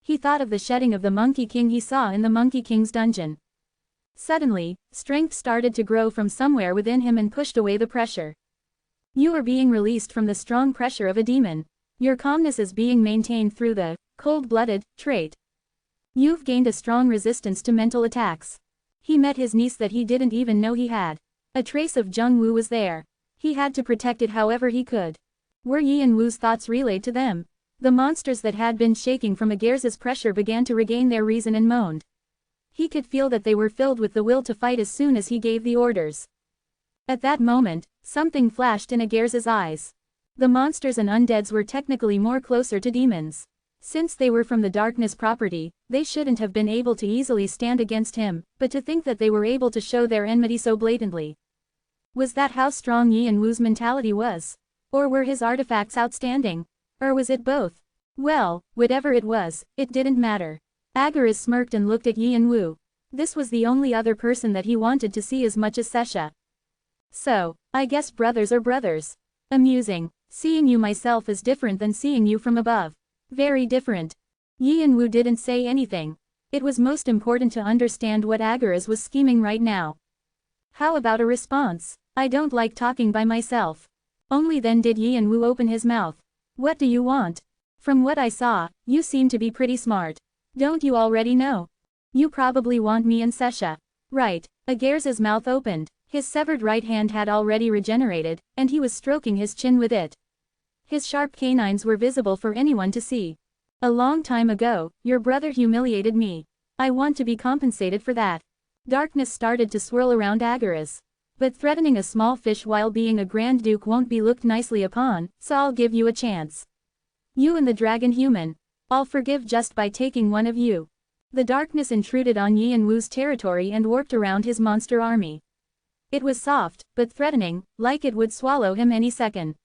[SPEAKER 1] He thought of the shedding of the Monkey King he saw in the Monkey King's dungeon. Suddenly, strength started to grow from somewhere within him and pushed away the pressure. You are being released from the strong pressure of a demon. Your calmness is being maintained through the cold-blooded trait. You've gained a strong resistance to mental attacks. He met his niece that he didn't even know he had. A trace of Jung-woo was there. He had to protect it however he could. Were Yi and Wu's thoughts relayed to them? The monsters that had been shaking from Agars's pressure began to regain their reason and moaned. He could feel that they were filled with the will to fight as soon as he gave the orders. At that moment, something flashed in Agars's eyes. The monsters and undeads were technically more closer to demons. Since they were from the darkness property, they shouldn't have been able to easily stand against him, but to think that they were able to show their enmity so blatantly. Was that how strong Yi and Wu's mentality was? Or were his artifacts outstanding? Or was it both? Well, whatever it was, it didn't matter. Agaras smirked and looked at Yi and Wu. This was the only other person that he wanted to see as much as Sesha. So, I guess brothers are brothers. Amusing. Seeing you myself is different than seeing you from above. Very different. Yi and Wu didn't say anything. It was most important to understand what Agaras was scheming right now. How about a response? I don't like talking by myself. Only then did Yi and Wu open his mouth. What do you want? From what I saw, you seem to be pretty smart. Don't you already know? You probably want me and Sesha. Right. Agars's mouth opened. His severed right hand had already regenerated, and he was stroking his chin with it. His sharp canines were visible for anyone to see. A long time ago, your brother humiliated me. I want to be compensated for that. Darkness started to swirl around Agaris. But threatening a small fish while being a Grand Duke won't be looked nicely upon, so I'll give you a chance. You and the dragon human. I'll forgive just by taking one of you. The darkness intruded on Yi and Wu's territory and warped around his monster army. It was soft, but threatening, like it would swallow him any second.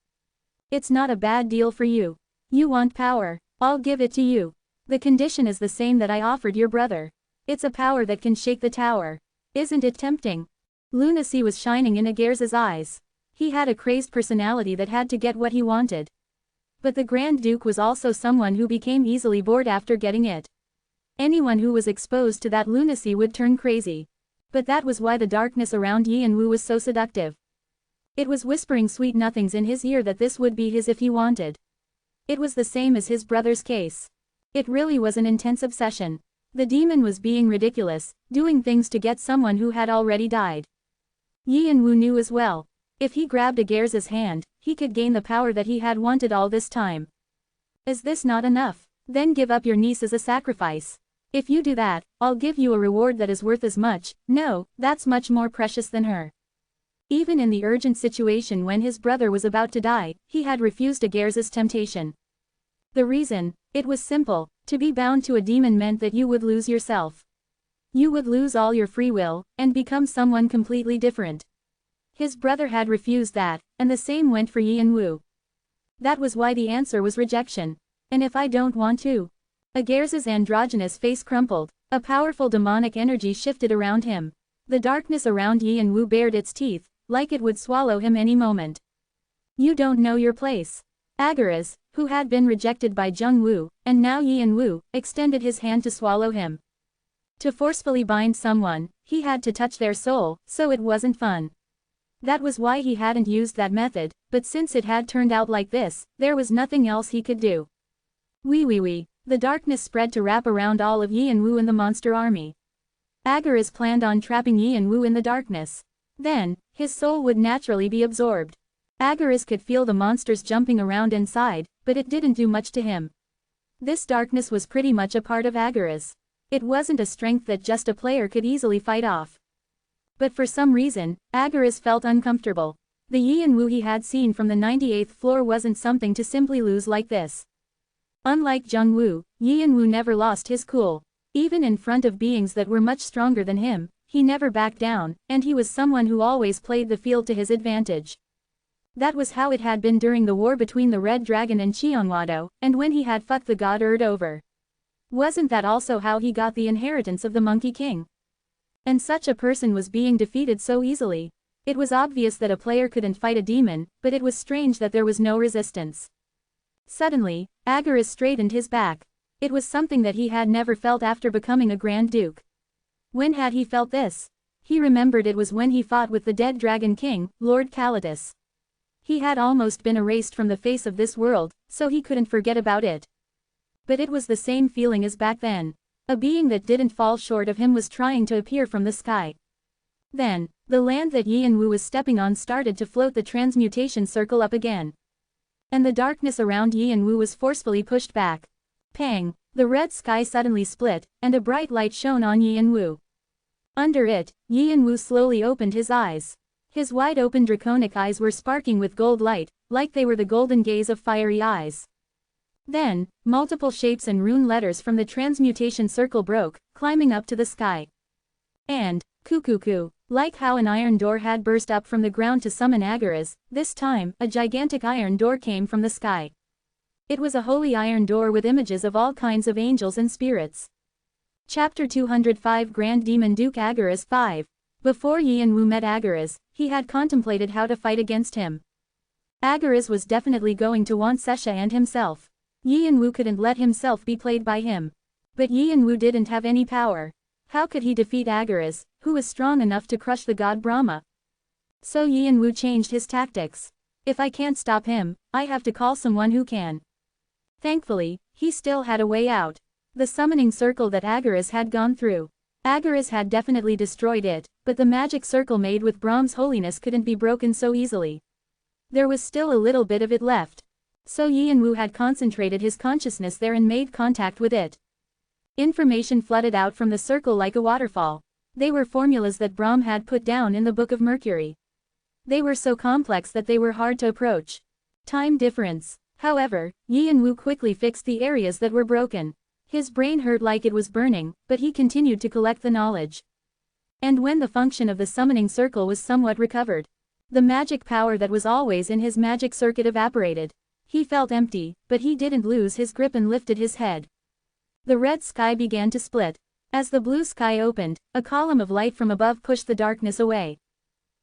[SPEAKER 1] It's not a bad deal for you. You want power. I'll give it to you. The condition is the same that I offered your brother. It's a power that can shake the tower. Isn't it tempting? Lunacy was shining in Agares' eyes. He had a crazed personality that had to get what he wanted. But the Grand Duke was also someone who became easily bored after getting it. Anyone who was exposed to that lunacy would turn crazy. But that was why the darkness around Yi and Wu was so seductive. It was whispering sweet nothings in his ear that this would be his if he wanted. It was the same as his brother's case. It really was an intense obsession. The demon was being ridiculous, doing things to get someone who had already died. Yi and Wu knew as well. If he grabbed Agares' hand, he could gain the power that he had wanted all this time. Is this not enough? Then give up your niece as a sacrifice. If you do that, I'll give you a reward that is worth as much. No, that's much more precious than her. Even in the urgent situation when his brother was about to die, he had refused Agares' temptation. The reason? It was simple. To be bound to a demon meant that you would lose yourself. You would lose all your free will, and become someone completely different. His brother had refused that, and the same went for Yi and Wu. That was why the answer was rejection. And if I don't want to? Agares' androgynous face crumpled. A powerful demonic energy shifted around him. The darkness around Yi and Wu bared its teeth, like it would swallow him any moment. You don't know your place. Agares, who had been rejected by Jung Wu, and now Yi and Wu, extended his hand to swallow him. To forcefully bind someone, he had to touch their soul, so it wasn't fun. That was why he hadn't used that method, but since it had turned out like this, there was nothing else he could do. Wee. The darkness spread to wrap around all of Yi and Wu and the monster army. Agares planned on trapping Yi and Wu in the darkness. Then, his soul would naturally be absorbed. Agares could feel the monsters jumping around inside, but it didn't do much to him. This darkness was pretty much a part of Agares. It wasn't a strength that just a player could easily fight off. But for some reason, Agares felt uncomfortable. The Yi and Wu he had seen from the 98th floor wasn't something to simply lose like this. Unlike Jung Wu, Yi and Wu never lost his cool. Even in front of beings that were much stronger than him, he never backed down, and he was someone who always played the field to his advantage. That was how it had been during the war between the Red Dragon and Xiongwado, and when he had fucked the god Erd over. Wasn't that also how he got the inheritance of the Monkey King? And such a person was being defeated so easily. It was obvious that a player couldn't fight a demon, but it was strange that there was no resistance. Suddenly, Agares straightened his back. It was something that he had never felt after becoming a Grand Duke. When had he felt this? He remembered it was when he fought with the dead Dragon King, Lord Kalitus. He had almost been erased from the face of this world, so he couldn't forget about it. But it was the same feeling as back then. A being that didn't fall short of him was trying to appear from the sky. Then, the land that Yi and Wu was stepping on started to float the transmutation circle up again. And the darkness around Yi and Wu was forcefully pushed back. Pang! The red sky suddenly split, and a bright light shone on Yi and Wu. Under it, Yi and Wu slowly opened his eyes. His wide-open draconic eyes were sparking with gold light, like they were the golden gaze of fiery eyes. Then, multiple shapes and rune letters from the transmutation circle broke, climbing up to the sky. And, cuckoo, like how an iron door had burst up from the ground to summon Agares, this time, a gigantic iron door came from the sky. It was a holy iron door with images of all kinds of angels and spirits. Chapter 205 Grand Demon Duke Agares 5. Before Yi and Wu met Agares, he had contemplated how to fight against him. Agares was definitely going to want Sesha and himself. Yi and Wu couldn't let himself be played by him. But Yi and Wu didn't have any power. How could he defeat Agares, who was strong enough to crush the god Brahma? So Yi and Wu changed his tactics. If I can't stop him, I have to call someone who can. Thankfully, he still had a way out. The summoning circle that Agares had gone through. Agares had definitely destroyed it, but the magic circle made with Brahm's holiness couldn't be broken so easily. There was still a little bit of it left. So Yi and Wu had concentrated his consciousness there and made contact with it. Information flooded out from the circle like a waterfall. They were formulas that Brahm had put down in the Book of Mercury. They were so complex that they were hard to approach. Time difference. However, Yi and Wu quickly fixed the areas that were broken. His brain hurt like it was burning, but he continued to collect the knowledge. And when the function of the summoning circle was somewhat recovered, the magic power that was always in his magic circuit evaporated. He felt empty, but he didn't lose his grip and lifted his head. The red sky began to split. As the blue sky opened, a column of light from above pushed the darkness away.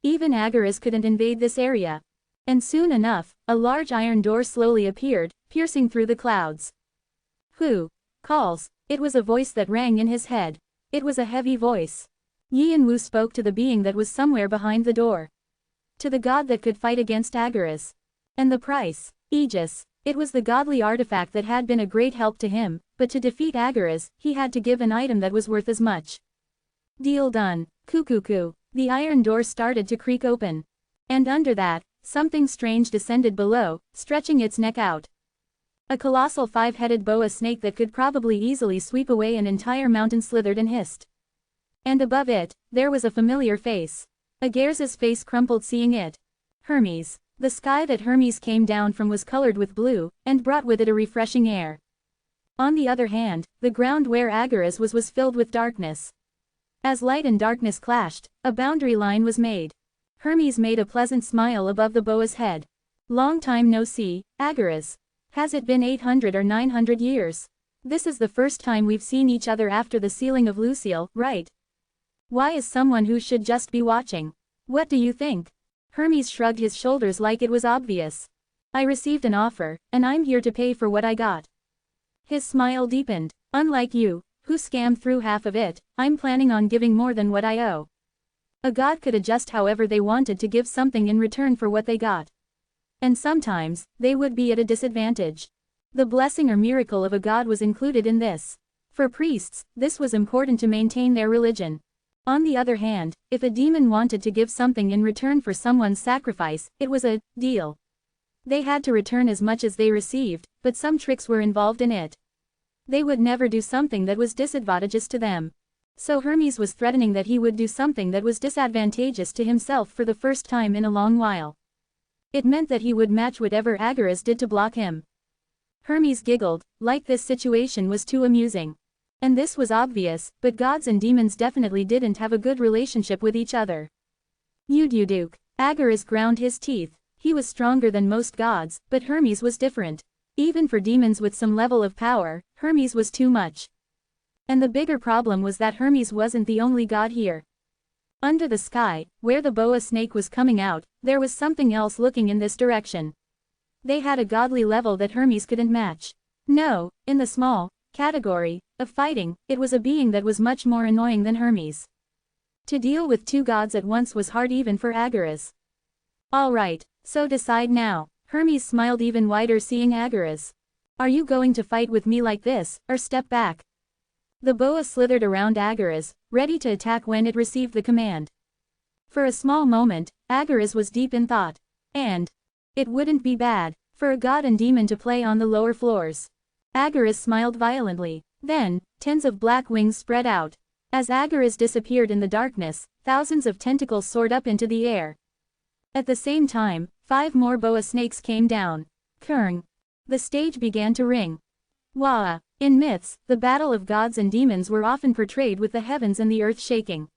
[SPEAKER 1] Even Agaras couldn't invade this area. And soon enough, a large iron door slowly appeared, piercing through the clouds. Who calls? It was a voice that rang in his head. It was a heavy voice. Yi and Wu spoke to the being that was somewhere behind the door. To the god that could fight against Agaras. And the price? Aegis. It was the godly artifact that had been a great help to him, but to defeat Agaras, he had to give an item that was worth as much. Deal done. Cuckoo. The iron door started to creak open. And under that, something strange descended below, stretching its neck out. A colossal 5-headed boa snake that could probably easily sweep away an entire mountain slithered and hissed. And above it, there was a familiar face. Agares' face crumpled seeing it. Hermes. The sky that Hermes came down from was colored with blue, and brought with it a refreshing air. On the other hand, the ground where Agaras was filled with darkness. As light and darkness clashed, a boundary line was made. Hermes made a pleasant smile above the boa's head. Long time no see, Agaras. Has it been 800 or 900 years? This is the first time we've seen each other after the sealing of Lucille, right? Why is someone who should just be watching? What do you think? Hermes shrugged his shoulders like it was obvious. I received an offer, and I'm here to pay for what I got. His smile deepened. Unlike you, who scammed through half of it, I'm planning on giving more than what I owe. A god could adjust however they wanted to give something in return for what they got. And sometimes, they would be at a disadvantage. The blessing or miracle of a god was included in this. For priests, this was important to maintain their religion. On the other hand, if a demon wanted to give something in return for someone's sacrifice, it was a deal. They had to return as much as they received, but some tricks were involved in it. They would never do something that was disadvantageous to them. So Hermes was threatening that he would do something that was disadvantageous to himself for the first time in a long while. It meant that he would match whatever Agaras did to block him. Hermes giggled, like this situation was too amusing. And this was obvious, but gods and demons definitely didn't have a good relationship with each other. Audiobook. Agaras ground his teeth. He was stronger than most gods, but Hermes was different. Even for demons with some level of power, Hermes was too much. And the bigger problem was that Hermes wasn't the only god here. Under the sky, where the boa snake was coming out, there was something else looking in this direction. They had a godly level that Hermes couldn't match. No, in the small category of fighting, it was a being that was much more annoying than Hermes. To deal with two gods at once was hard even for Agaras. Alright, so decide now. Hermes smiled even wider seeing Agaras. Are you going to fight with me like this, or step back? The boa slithered around Agaras, ready to attack when it received the command. For a small moment, Agaras was deep in thought. And it wouldn't be bad for a god and demon to play on the lower floors. Agaras smiled violently. Then, tens of black wings spread out. As Agaras disappeared in the darkness, thousands of tentacles soared up into the air. At the same time, 5 more boa snakes came down. Kern. The stage began to ring. Wah! In myths, the battle of gods and demons were often portrayed with the heavens and the earth shaking.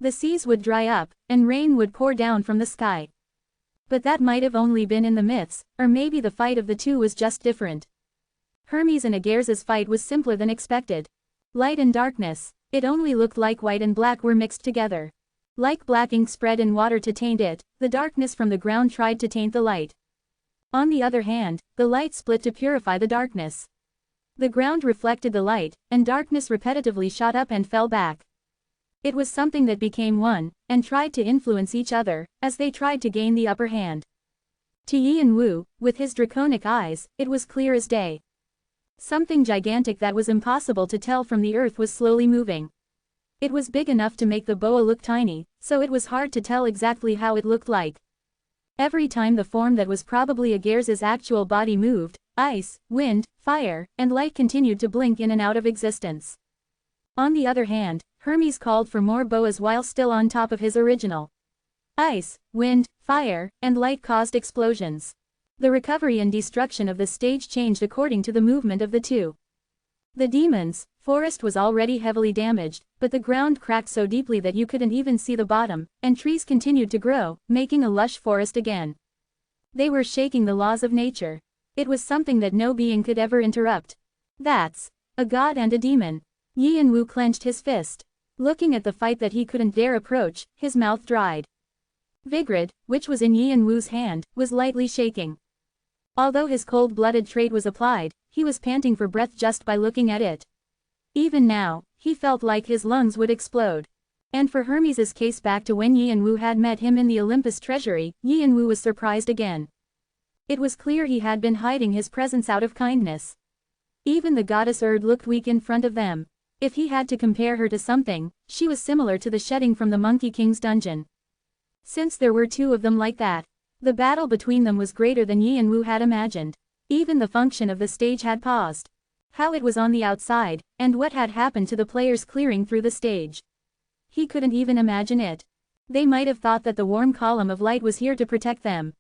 [SPEAKER 1] The seas would dry up, and rain would pour down from the sky. But that might have only been in the myths, or maybe the fight of the two was just different. Hermes and Agares' fight was simpler than expected. Light and darkness. It only looked like white and black were mixed together. Like black ink spread in water to taint it, the darkness from the ground tried to taint the light. On the other hand, the light split to purify the darkness. The ground reflected the light, and darkness repetitively shot up and fell back. It was something that became one, and tried to influence each other, as they tried to gain the upper hand. To Yi and Wu, with his draconic eyes, it was clear as day. Something gigantic that was impossible to tell from the earth was slowly moving. It was big enough to make the boa look tiny, so it was hard to tell exactly how it looked like. Every time the form that was probably Agares' actual body moved, ice, wind, fire, and light continued to blink in and out of existence. On the other hand, Hermes called for more boas while still on top of his original. Ice, wind, fire, and light caused explosions. The recovery and destruction of the stage changed according to the movement of the two. The demons' forest was already heavily damaged, but the ground cracked so deeply that you couldn't even see the bottom, and trees continued to grow, making a lush forest again. They were shaking the laws of nature. It was something that no being could ever interrupt. That's a god and a demon. Yi Yanwu clenched his fist. Looking at the fight that he couldn't dare approach, his mouth dried. Vigrid, which was in Yi Yanwu's hand, was lightly shaking. Although his cold-blooded trait was applied, he was panting for breath just by looking at it. Even now, he felt like his lungs would explode. And for Hermes's case, back to when Yi Yanwu had met him in the Olympus treasury, Yi Yanwu was surprised again. It was clear he had been hiding his presence out of kindness. Even the goddess Erd looked weak in front of them. If he had to compare her to something, she was similar to the shedding from the Monkey King's dungeon. Since there were two of them like that, the battle between them was greater than Yi Yanwu had imagined. Even the function of the stage had paused. How it was on the outside, and what had happened to the players clearing through the stage. He couldn't even imagine it. They might have thought that the warm column of light was here to protect them.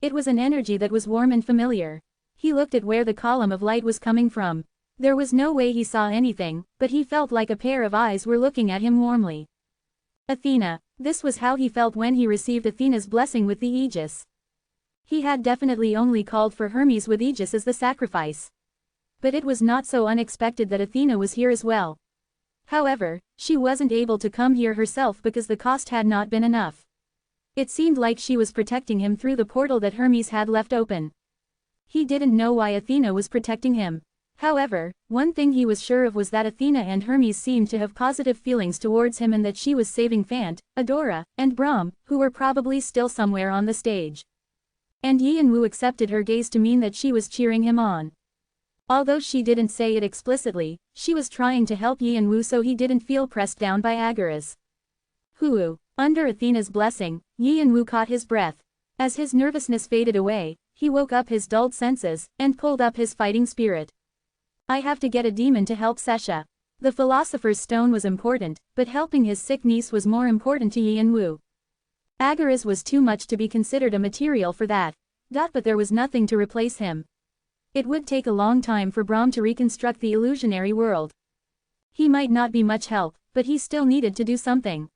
[SPEAKER 1] It was an energy that was warm and familiar. He looked at where the column of light was coming from. There was no way he saw anything, but he felt like a pair of eyes were looking at him warmly. Athena. This was how he felt when he received Athena's blessing with the Aegis. He had definitely only called for Hermes with Aegis as the sacrifice. But it was not so unexpected that Athena was here as well. However, she wasn't able to come here herself because the cost had not been enough. It seemed like she was protecting him through the portal that Hermes had left open. He didn't know why Athena was protecting him. However, one thing he was sure of was that Athena and Hermes seemed to have positive feelings towards him, and that she was saving Fant, Adora, and Brahm, who were probably still somewhere on the stage. And Yi Yanwu accepted her gaze to mean that she was cheering him on. Although she didn't say it explicitly, she was trying to help Yi Yanwu so he didn't feel pressed down by Agaras. Huu. Under Athena's blessing, Yi Yanwu caught his breath. As his nervousness faded away, he woke up his dulled senses, and pulled up his fighting spirit. I have to get a demon to help Sesha. The Philosopher's Stone was important, but helping his sick niece was more important to Yi Yanwu. Agaras was too much to be considered a material for that. But there was nothing to replace him. It would take a long time for Brahm to reconstruct the illusionary world. He might not be much help, but he still needed to do something.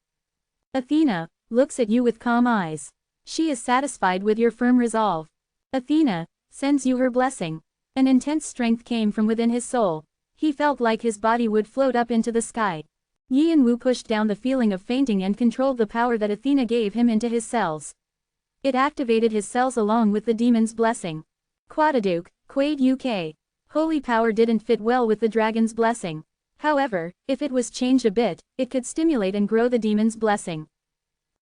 [SPEAKER 1] Athena looks at you with calm eyes. She is satisfied with your firm resolve. Athena sends you her blessing. An intense strength came from within his soul. He felt like his body would float up into the sky. Yi Yanwu pushed down the feeling of fainting and controlled the power that Athena gave him into his cells. It activated his cells along with the demon's blessing. Quadaduke, Quade UK. Holy power didn't fit well with the dragon's blessing. However, if it was changed a bit, it could stimulate and grow the demon's blessing.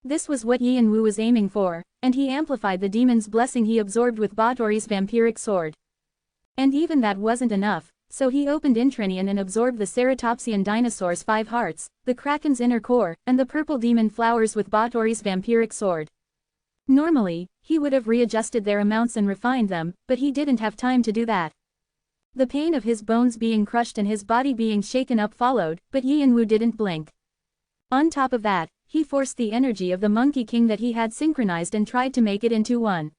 [SPEAKER 1] This was what Yi Yanwu was aiming for, and he amplified the demon's blessing he absorbed with Batory's vampiric sword. And even that wasn't enough, so he opened Intranian and absorbed the ceratopsian dinosaur's 5 hearts, the kraken's inner core, and the purple demon flowers with Batory's vampiric sword. Normally, he would have readjusted their amounts and refined them, but he didn't have time to do that. The pain of his bones being crushed and his body being shaken up followed, but Yi Yanwu didn't blink. On top of that, he forced the energy of the Monkey King that he had synchronized and tried to make it into one.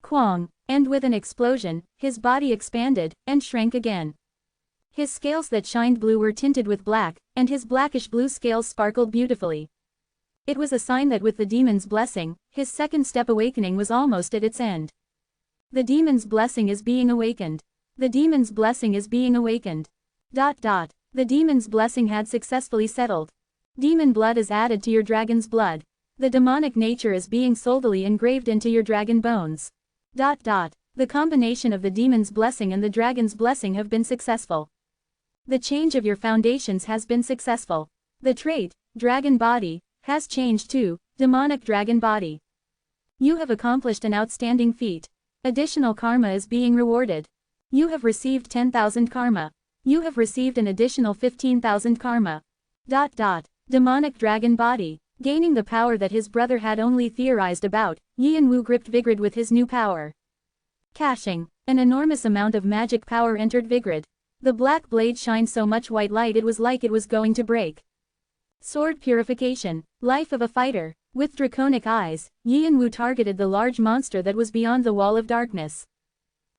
[SPEAKER 1] Kwang. And with an explosion, his body expanded, and shrank again. His scales that shined blue were tinted with black, and his blackish blue scales sparkled beautifully. It was a sign that with the demon's blessing, his second step awakening was almost at its end. The demon's blessing is being awakened. The demon's blessing is being awakened. The demon's blessing had successfully settled. Demon blood is added to your dragon's blood. The demonic nature is being soulfully engraved into your dragon bones. The combination of the demon's blessing and the dragon's blessing have been successful. The change of your foundations has been successful. The trait, dragon body, has changed to demonic dragon body. You have accomplished an outstanding feat. Additional karma is being rewarded. You have received 10,000 karma. You have received an additional 15,000 karma. Demonic dragon body. Gaining the power that his brother had only theorized about, Yi Yanwu gripped Vigrid with his new power. Caching. An enormous amount of magic power entered Vigrid. The black blade shined so much white light it was like it was going to break. Sword purification. Life of a fighter. With draconic eyes, Yi and Wu targeted the large monster that was beyond the wall of darkness.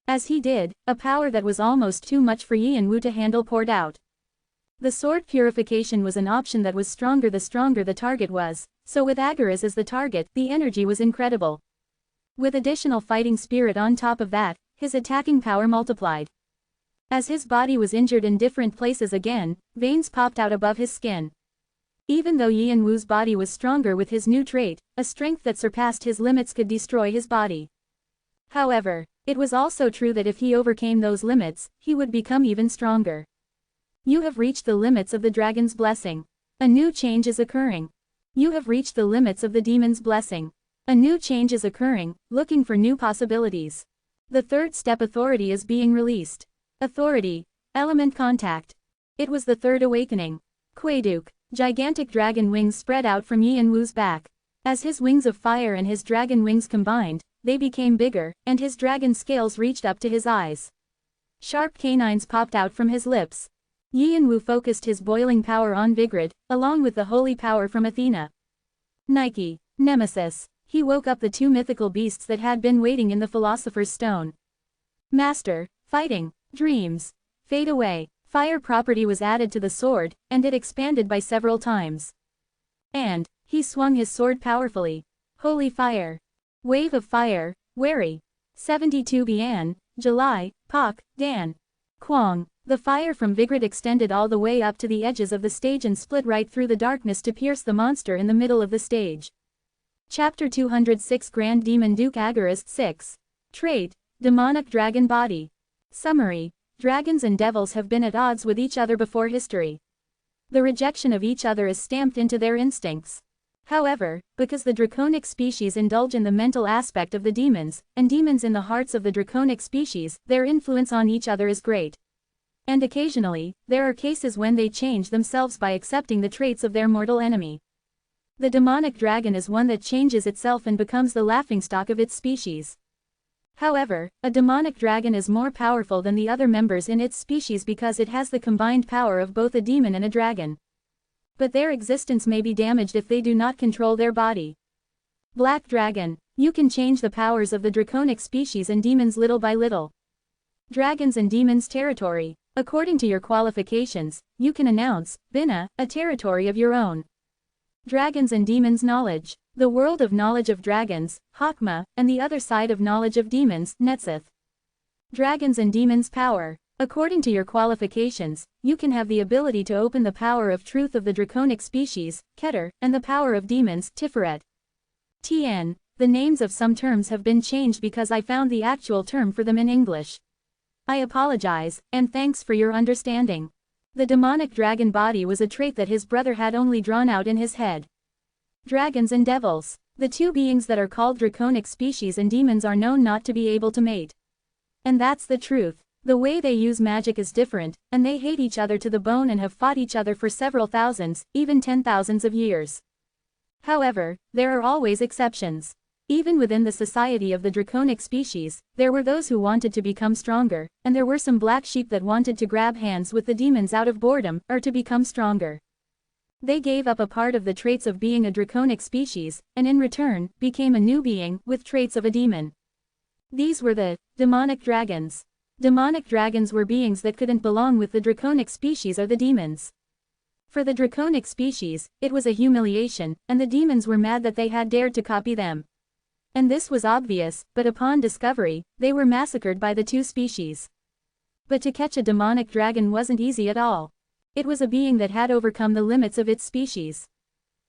[SPEAKER 1] As he did, a power that was almost too much for Yi and Wu to handle poured out. The sword purification was an option that was stronger the target was, so with Agaras as the target, the energy was incredible. With additional fighting spirit on top of that, his attacking power multiplied. As his body was injured in different places again, veins popped out above his skin. Even though Yi and Wu's body was stronger with his new trait, a strength that surpassed his limits could destroy his body. However, it was also true that if he overcame those limits, he would become even stronger. You have reached the limits of the dragon's blessing. A new change is occurring. You have reached the limits of the demon's blessing. A new change is occurring, looking for new possibilities. The third step authority is being released. Authority. Element contact. It was the third awakening. Quaeduk. Gigantic dragon wings spread out from Yi and Wu's back. As his wings of fire and his dragon wings combined, they became bigger, and his dragon scales reached up to his eyes. Sharp canines popped out from his lips. Yi and Wu focused his boiling power on Vigrid, along with the holy power from Athena. Nike. Nemesis. He woke up the two mythical beasts that had been waiting in the Philosopher's Stone. Master. Fighting. Dreams. Fade away. Fire property was added to the sword, and it expanded by several times. And he swung his sword powerfully. Holy fire. Wave of fire. Wary. 72 Bian, July, Pak, Dan. Kwang. The fire from Vigrid extended all the way up to the edges of the stage and split right through the darkness to pierce the monster in the middle of the stage. Chapter 206 Grand Demon Duke Agaras 6. Trait. Demonic Dragon Body. Summary. Dragons and devils have been at odds with each other before history. The rejection of each other is stamped into their instincts. However, because the draconic species indulge in the mental aspect of the demons, and demons in the hearts of the draconic species, their influence on each other is great. And occasionally, there are cases when they change themselves by accepting the traits of their mortal enemy. The demonic dragon is one that changes itself and becomes the laughingstock of its species. However, a demonic dragon is more powerful than the other members in its species because it has the combined power of both a demon and a dragon. But their existence may be damaged if they do not control their body. Black Dragon. You can change the powers of the draconic species and demons little by little. Dragons and demons territory. According to your qualifications, you can announce, Bina, a territory of your own. Dragons and demons knowledge. The world of knowledge of dragons, Hakma, and the other side of knowledge of demons, Netzith. Dragons and demons power. According to your qualifications, you can have the ability to open the power of truth of the draconic species, Keter, and the power of demons, Tiferet. TN. The names of some terms have been changed because I found the actual term for them in English. I apologize, and thanks for your understanding. The demonic dragon body was a trait that his brother had only drawn out in his head. Dragons and devils. The two beings that are called draconic species and demons are known not to be able to mate. And that's the truth. The way they use magic is different, and they hate each other to the bone and have fought each other for several thousands, even 10,000s of years. However, there are always exceptions. Even within the society of the draconic species, there were those who wanted to become stronger, and there were some black sheep that wanted to grab hands with the demons out of boredom, or to become stronger. They gave up a part of the traits of being a draconic species, and in return, became a new being, with traits of a demon. These were the demonic dragons. Demonic dragons were beings that couldn't belong with the draconic species or the demons. For the draconic species, it was a humiliation, and the demons were mad that they had dared to copy them. And this was obvious, but upon discovery, they were massacred by the two species. But to catch a demonic dragon wasn't easy at all. It was a being that had overcome the limits of its species.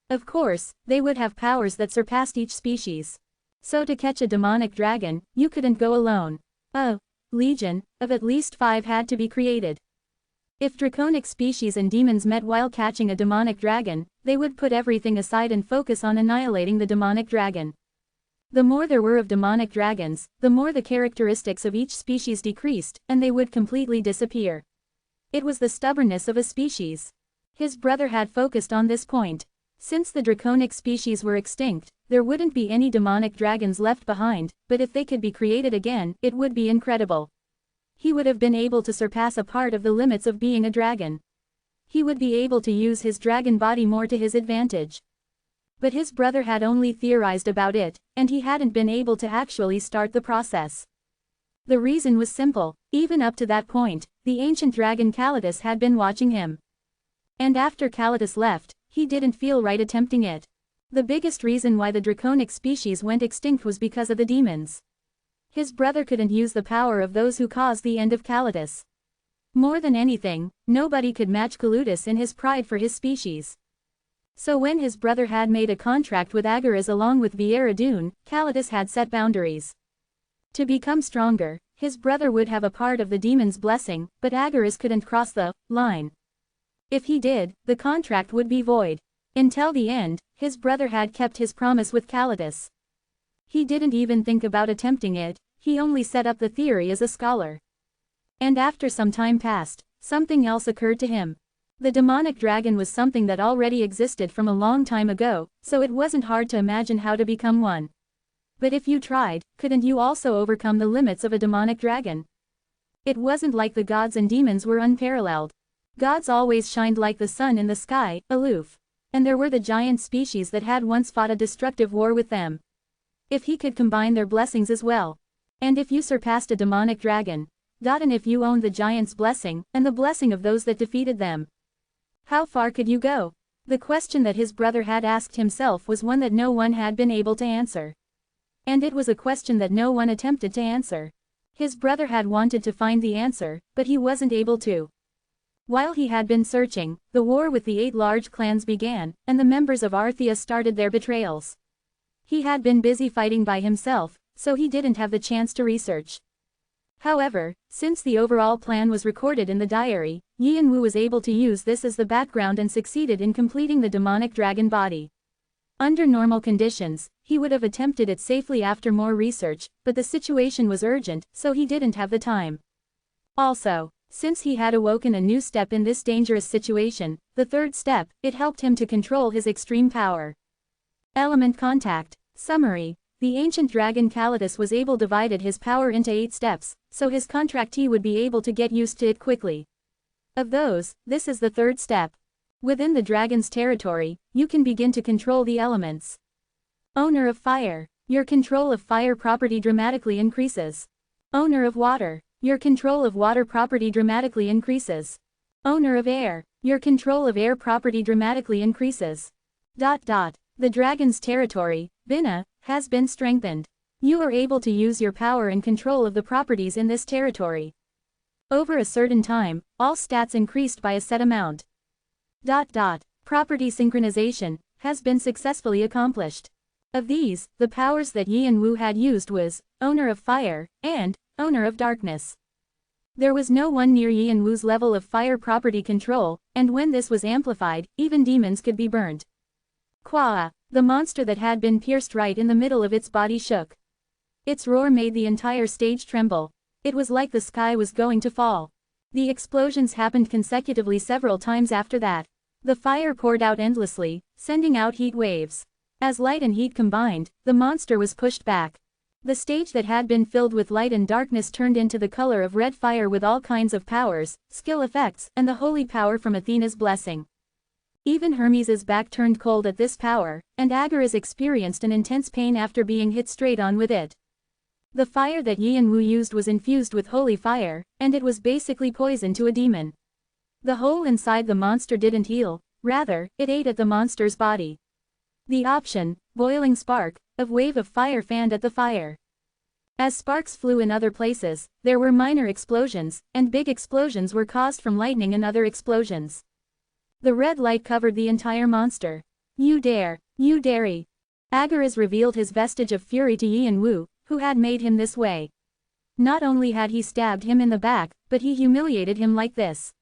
[SPEAKER 1] Of course, they would have powers that surpassed each species. So to catch a demonic dragon, you couldn't go alone. A legion of at least 5 had to be created. If draconic species and demons met while catching a demonic dragon, they would put everything aside and focus on annihilating the demonic dragon. The more there were of demonic dragons, the more the characteristics of each species decreased, and they would completely disappear. It was the stubbornness of a species. His brother had focused on this point. Since the draconic species were extinct, there wouldn't be any demonic dragons left behind, but if they could be created again, it would be incredible. He would have been able to surpass a part of the limits of being a dragon. He would be able to use his dragon body more to his advantage. But his brother had only theorized about it, and he hadn't been able to actually start the process. The reason was simple: even up to that point, the ancient dragon Calidus had been watching him. And after Calidus left, he didn't feel right attempting it. The biggest reason why the draconic species went extinct was because of the demons. His brother couldn't use the power of those who caused the end of Calidus. More than anything, nobody could match Calidus in his pride for his species. So when his brother had made a contract with Agaras along with Viera, Calidus had set boundaries. To become stronger, his brother would have a part of the demon's blessing, but Agaras couldn't cross the line. If he did, the contract would be void. Until the end, his brother had kept his promise with Calidus. He didn't even think about attempting it, he only set up the theory as a scholar. And after some time passed, something else occurred to him. The demonic dragon was something that already existed from a long time ago, so it wasn't hard to imagine how to become one. But if you tried, couldn't you also overcome the limits of a demonic dragon? It wasn't like the gods and demons were unparalleled. Gods always shined like the sun in the sky, aloof. And there were the giant species that had once fought a destructive war with them. If he could combine their blessings as well. And if you surpassed a demonic dragon, and if you owned the giant's blessing, and the blessing of those that defeated them, how far could you go? The question that his brother had asked himself was one that no one had been able to answer. And it was a question that no one attempted to answer. His brother had wanted to find the answer, but he wasn't able to. While he had been searching, the war with the 8 large clans began, and the members of Arthea started their betrayals. He had been busy fighting by himself, so he didn't have the chance to research. However, since the overall plan was recorded in the diary, Yian-Wu was able to use this as the background and succeeded in completing the demonic dragon body. Under normal conditions, he would have attempted it safely after more research, but the situation was urgent, so he didn't have the time. Also, since he had awoken a new step in this dangerous situation, the third step, it helped him to control his extreme power. Element contact. Summary. The ancient dragon Calidus was able to divide his power into 8 steps, so his contractee would be able to get used to it quickly. Of those, this is the third step. Within the dragon's territory, you can begin to control the elements. Owner of fire. Your control of fire property dramatically increases. Owner of water. Your control of water property dramatically increases. Owner of air. Your control of air property dramatically increases. The dragon's territory, Bina, has been strengthened. You are able to use your power and control of the properties in this territory. Over a certain time, all stats increased by a set amount. Property synchronization has been successfully accomplished. Of these, the powers that Yian-Wu had used was Owner of Fire and Owner of Darkness. There was no one near Yian-Wu's level of fire property control, and when this was amplified, even demons could be burnt. Kwa, the monster that had been pierced right in the middle of its body shook. Its roar made the entire stage tremble. It was like the sky was going to fall. The explosions happened consecutively several times after that. The fire poured out endlessly, sending out heat waves. As light and heat combined, the monster was pushed back. The stage that had been filled with light and darkness turned into the color of red fire with all kinds of powers, skill effects, and the holy power from Athena's blessing. Even Hermes' back turned cold at this power, and Agaras experienced an intense pain after being hit straight on with it. The fire that Yian-Wu used was infused with holy fire, and it was basically poison to a demon. The hole inside the monster didn't heal, rather, it ate at the monster's body. The option, boiling spark, of wave of fire fanned at the fire. As sparks flew in other places, there were minor explosions, and big explosions were caused from lightning and other explosions. The red light covered the entire monster. You dare! You dare! Agaras revealed his vestige of fury to Yian-Wu, who had made him this way. Not only had he stabbed him in the back, but he humiliated him like this.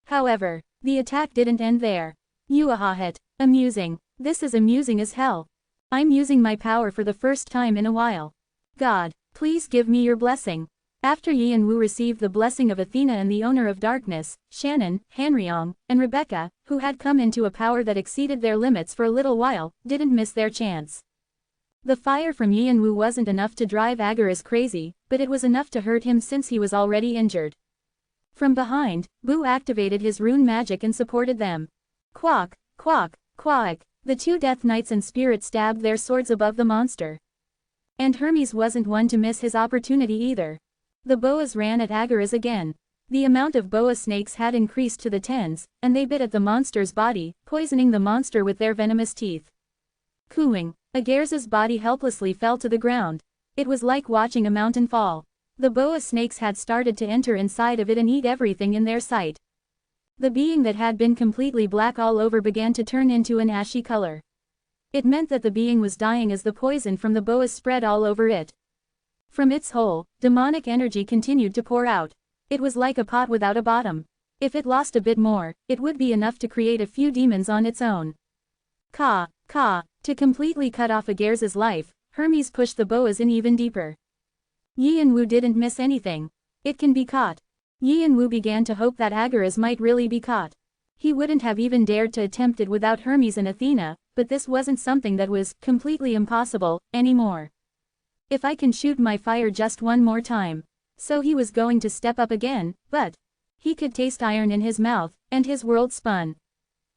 [SPEAKER 1] However, the attack didn't end there. You ahahet, amusing. This is amusing as hell. I'm using my power for the first time in a while. God, please give me your blessing. After Yian-Wu received the blessing of Athena and the owner of darkness, Shannon, Hanryong, and Rebecca, who had come into a power that exceeded their limits for a little while, didn't miss their chance. The fire from Yian-Wu wasn't enough to drive Agaras crazy, but it was enough to hurt him since he was already injured. From behind, Boo activated his rune magic and supported them. Quack, quack, quack. The two Death Knights and spirits stabbed their swords above the monster. And Hermes wasn't one to miss his opportunity either. The boas ran at Agaras again. The amount of boa snakes had increased to the tens, and they bit at the monster's body, poisoning the monster with their venomous teeth. Cooing, Agars's body helplessly fell to the ground. It was like watching a mountain fall. The boa snakes had started to enter inside of it and eat everything in their sight. The being that had been completely black all over began to turn into an ashy color. It meant that the being was dying as the poison from the boas spread all over it. From its hole, demonic energy continued to pour out. It was like a pot without a bottom. If it lost a bit more, it would be enough to create a few demons on its own. Ka, ka. To completely cut off Agars's life, Hermes pushed the boas in even deeper. Yi and Wu didn't miss anything. It can be caught. Yi and Wu began to hope that Agaras might really be caught. He wouldn't have even dared to attempt it without Hermes and Athena, but this wasn't something that was completely impossible anymore. If I can shoot my fire just one more time. So he was going to step up again, but he could taste iron in his mouth, and his world spun.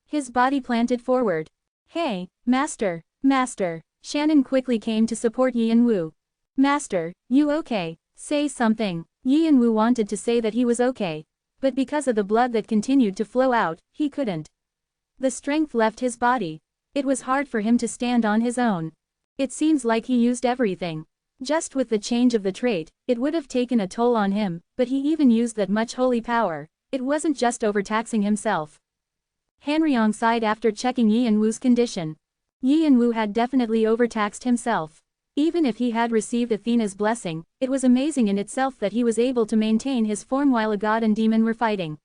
[SPEAKER 1] His body planted forward. Hey, Master, Master. Shannon quickly came to support Yi and Wu. Master, you okay? Say something. Yi and Wu wanted to say that he was okay, but because of the blood that continued to flow out, he couldn't. The strength left his body. It was hard for him to stand on his own. It seems like he used everything. Just with the change of the trait, it would have taken a toll on him, but he even used that much holy power. It wasn't just overtaxing himself. Hanryong sighed after checking Yi and Wu's condition. Yi and Wu had definitely overtaxed himself. Even if he had received Athena's blessing, it was amazing in itself that he was able to maintain his form while a god and demon were fighting.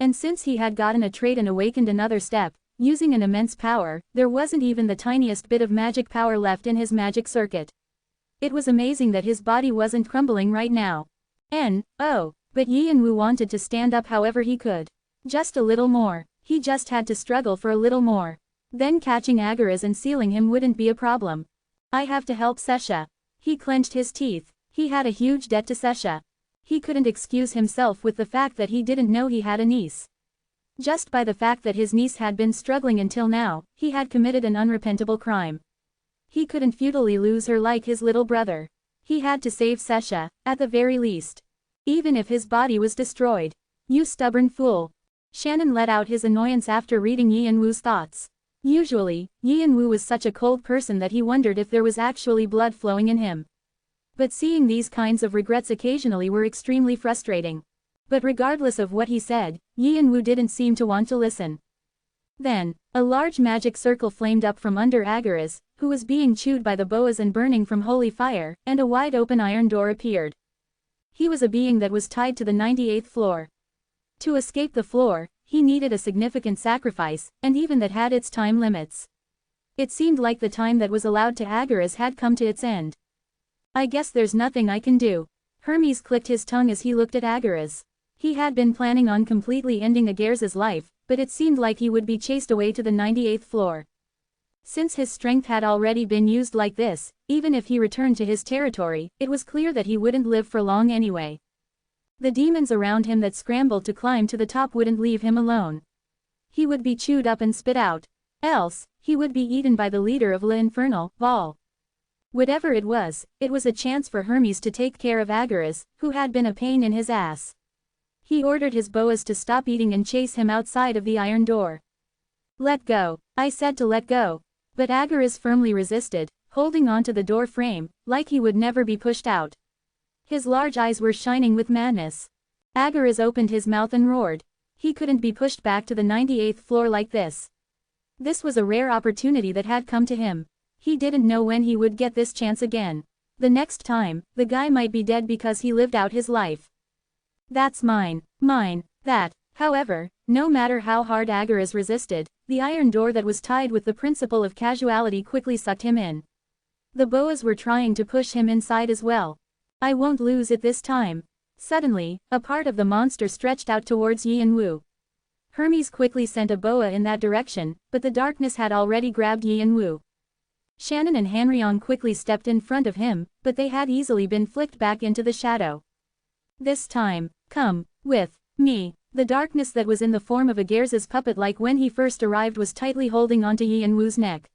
[SPEAKER 1] And since he had gotten a trait and awakened another step, using an immense power, there wasn't even the tiniest bit of magic power left in his magic circuit. It was amazing that his body wasn't crumbling right now. But Yi and Wu wanted to stand up however he could. Just a little more. He just had to struggle for a little more. Then catching Agaras and sealing him wouldn't be a problem. I have to help Sesha. He clenched his teeth. He had a huge debt to Sesha. He couldn't excuse himself with the fact that he didn't know he had a niece. Just by the fact that his niece had been struggling until now, he had committed an unrepentable crime. He couldn't futilely lose her like his little brother. He had to save Sesha, at the very least. Even if his body was destroyed. You stubborn fool. Shannon let out his annoyance after reading Yi and Wu's thoughts. Usually, Yi and Wu was such a cold person that he wondered if there was actually blood flowing in him. But seeing these kinds of regrets occasionally were extremely frustrating. But regardless of what he said, Yi and Wu didn't seem to want to listen. Then, a large magic circle flamed up from under Agaras, who was being chewed by the boas and burning from holy fire, and a wide open iron door appeared. He was a being that was tied to the 98th floor. To escape the floor, he needed a significant sacrifice, and even that had its time limits. It seemed like the time that was allowed to Agaras had come to its end. I guess there's nothing I can do. Hermes clicked his tongue as he looked at Agaras. He had been planning on completely ending Agars's life, but it seemed like he would be chased away to the 98th floor. Since his strength had already been used like this, even if he returned to his territory, it was clear that he wouldn't live for long anyway. The demons around him that scrambled to climb to the top wouldn't leave him alone. He would be chewed up and spit out. Else, he would be eaten by the leader of La Infernal, Val. Whatever it was a chance for Hermes to take care of Agaras, who had been a pain in his ass. He ordered his boas to stop eating and chase him outside of the iron door. Let go. I said to let go. But Agaras firmly resisted, holding onto the door frame, like he would never be pushed out. His large eyes were shining with madness. Agaras opened his mouth and roared. He couldn't be pushed back to the 98th floor like this. This was a rare opportunity that had come to him. He didn't know when he would get this chance again. The next time, the guy might be dead because he lived out his life. That's mine. Mine. That. However, no matter how hard Agaras resisted, the iron door that was tied with the principle of casuality quickly sucked him in. The boas were trying to push him inside as well. I won't lose it this time. Suddenly, a part of the monster stretched out towards Yi and Wu. Hermes quickly sent a boa in that direction, but the darkness had already grabbed Yi and Wu. Shannon and Hanryong quickly stepped in front of him, but they had easily been flicked back into the shadow. This time, come with me. The darkness that was in the form of Agers's puppet like when he first arrived was tightly holding onto Yi and Wu's neck.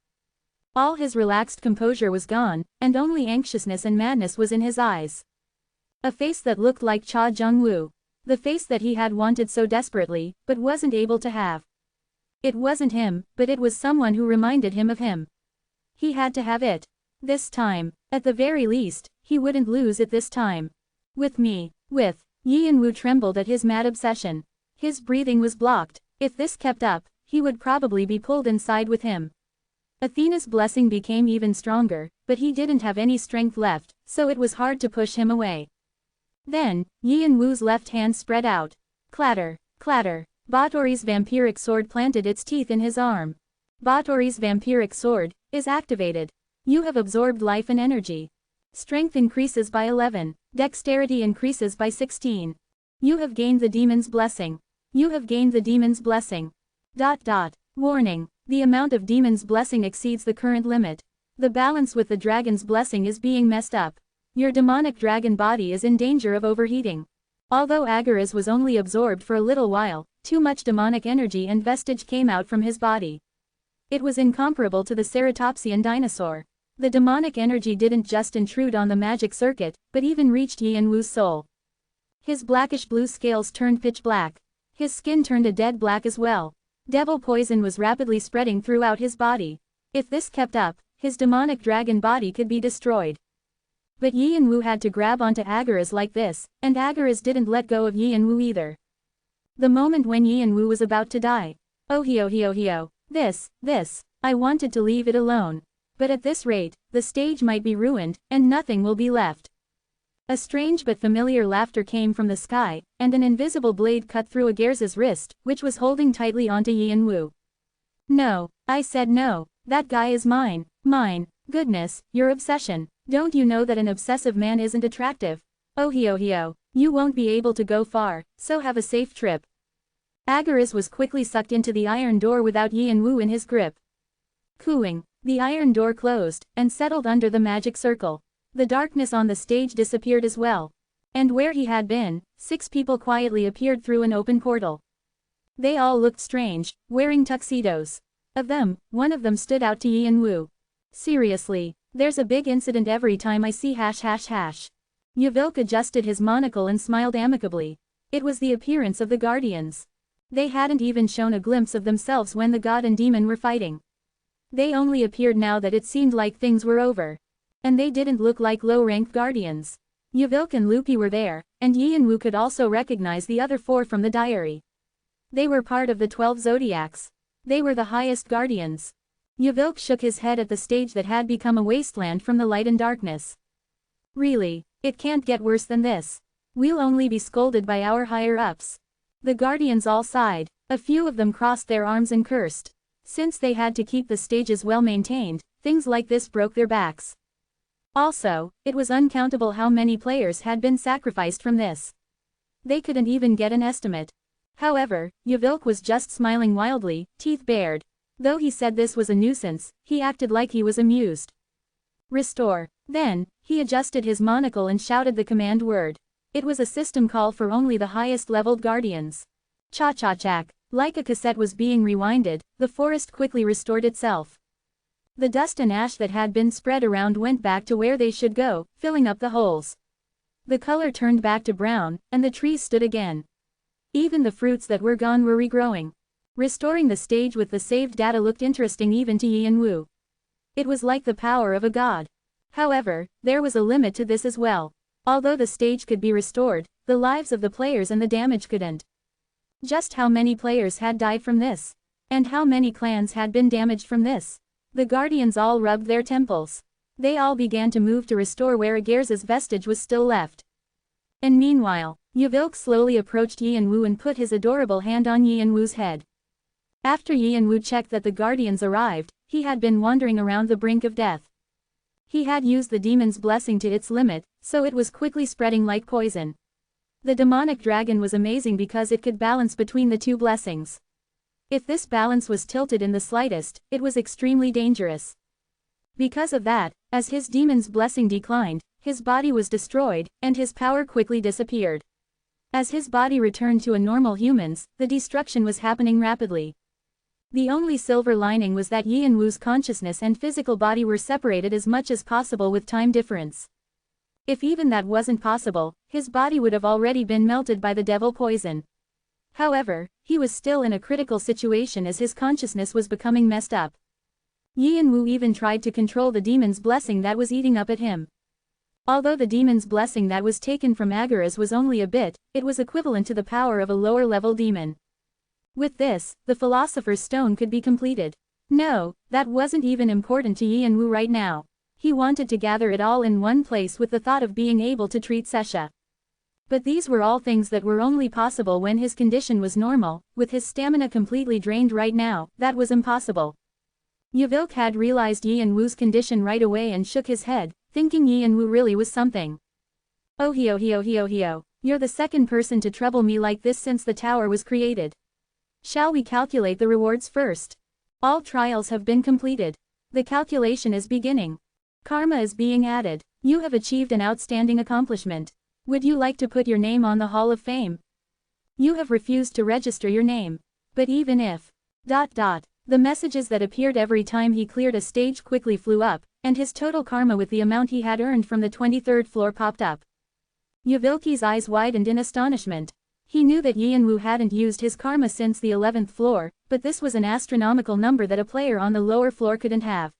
[SPEAKER 1] All his relaxed composure was gone, and only anxiousness and madness was in his eyes. A face that looked like Cha Jung-woo. The face that he had wanted so desperately, but wasn't able to have. It wasn't him, but it was someone who reminded him of him. He had to have it. This time. At the very least, he wouldn't lose it this time. With me. With. Yi and Wu trembled at his mad obsession. His breathing was blocked. If this kept up, he would probably be pulled inside with him. Athena's blessing became even stronger, but he didn't have any strength left, so it was hard to push him away. Then, Yi and Wu's left hand spread out. Clatter, clatter. Batory's vampiric sword planted its teeth in his arm. Batory's vampiric sword is activated. You have absorbed life and energy. Strength increases by 11. Dexterity increases by 16. You have gained the demon's blessing. You have gained the demon's blessing. Warning. The amount of demon's blessing exceeds the current limit. The balance with the dragon's blessing is being messed up. Your demonic dragon body is in danger of overheating. Although Ageras was only absorbed for a little while, too much demonic energy and vestige came out from his body. It was incomparable to the ceratopsian dinosaur. The demonic energy didn't just intrude on the magic circuit, but even reached Yi and Wu's soul. His blackish-blue scales turned pitch black. His skin turned a dead black as well. Devil poison was rapidly spreading throughout his body. If this kept up, his demonic dragon body could be destroyed. But Yi and Wu had to grab onto Ageras like this, and Ageras didn't let go of Yi and Wu either. The moment when Yi and Wu was about to die. Oh hio. This, I wanted to leave it alone. But at this rate, the stage might be ruined, and nothing will be left. A strange but familiar laughter came from the sky, and an invisible blade cut through Agers's wrist, which was holding tightly onto Yi and Wu. No, I said no, that guy is mine. Goodness, your obsession. Don't you know that an obsessive man isn't attractive? Oh hio, you won't be able to go far, so have a safe trip. Ageras was quickly sucked into the iron door without Yi and Wu in his grip. Cooing, the iron door closed, and settled under the magic circle. The darkness on the stage disappeared as well. And where he had been, 6 people quietly appeared through an open portal. They all looked strange, wearing tuxedos. Of them, one of them stood out to Yi and Wu. Seriously, there's a big incident every time I see .. Yvilk adjusted his monocle and smiled amicably. It was the appearance of the Guardians. They hadn't even shown a glimpse of themselves when the god and demon were fighting. They only appeared now that it seemed like things were over. And they didn't look like low-ranked Guardians. Yvilk and Lupi were there, and Yi and Wu could also recognize the other 4 from the diary. They were part of the 12 zodiacs. They were the highest Guardians. Yvilk shook his head at the stage that had become a wasteland from the light and darkness. Really, it can't get worse than this. We'll only be scolded by our higher-ups. The Guardians all sighed. A few of them crossed their arms and cursed. Since they had to keep the stages well maintained, things like this broke their backs. Also, it was uncountable how many players had been sacrificed from this. They couldn't even get an estimate. However, Yvilk was just smiling wildly, teeth bared. Though he said this was a nuisance, he acted like he was amused. Restore. Then, he adjusted his monocle and shouted the command word. It was a system call for only the highest-leveled Guardians. Cha-cha-chack. Like a cassette was being rewinded, the forest quickly restored itself. The dust and ash that had been spread around went back to where they should go, filling up the holes. The color turned back to brown, and the trees stood again. Even the fruits that were gone were regrowing. Restoring the stage with the saved data looked interesting even to Yi and Wu. It was like the power of a god. However, there was a limit to this as well. Although the stage could be restored, the lives of the players and the damage couldn't. Just how many players had died from this? And how many clans had been damaged from this? The Guardians all rubbed their temples. They all began to move to restore where Agers's vestige was still left. And meanwhile, Yvilk slowly approached Yi and Wu and put his adorable hand on Yi and Wu's head. After Yi and Wu checked that the Guardians arrived, he had been wandering around the brink of death. He had used the demon's blessing to its limit, so it was quickly spreading like poison. The demonic dragon was amazing because it could balance between the 2 blessings. If this balance was tilted in the slightest, it was extremely dangerous. Because of that, as his demon's blessing declined, his body was destroyed, and his power quickly disappeared. As his body returned to a normal human's, the destruction was happening rapidly. The only silver lining was that Yi and Wu's consciousness and physical body were separated as much as possible with time difference. If even that wasn't possible, his body would have already been melted by the devil poison. However, he was still in a critical situation as his consciousness was becoming messed up. Yi and Wu even tried to control the demon's blessing that was eating up at him. Although the demon's blessing that was taken from Agaras was only a bit, it was equivalent to the power of a lower-level demon. With this, the Philosopher's Stone could be completed. No, that wasn't even important to Yi and Wu right now. He wanted to gather it all in one place with the thought of being able to treat Sesha. But these were all things that were only possible when his condition was normal. With his stamina completely drained right now, that was impossible. Yvilk had realized Yi and Wu's condition right away and shook his head, thinking Yi and Wu really was something. Oh hio, you're the second person to trouble me like this since the tower was created. Shall we calculate the rewards first? All trials have been completed. The calculation is beginning. Karma is being added. You have achieved an outstanding accomplishment. Would you like to put your name on the Hall of Fame? You have refused to register your name. But even if... The messages that appeared every time he cleared a stage quickly flew up, and his total karma with the amount he had earned from the 23rd floor popped up. Yvilki's eyes widened in astonishment. He knew that Yi and Wu hadn't used his karma since the 11th floor, but this was an astronomical number that a player on the lower floor couldn't have.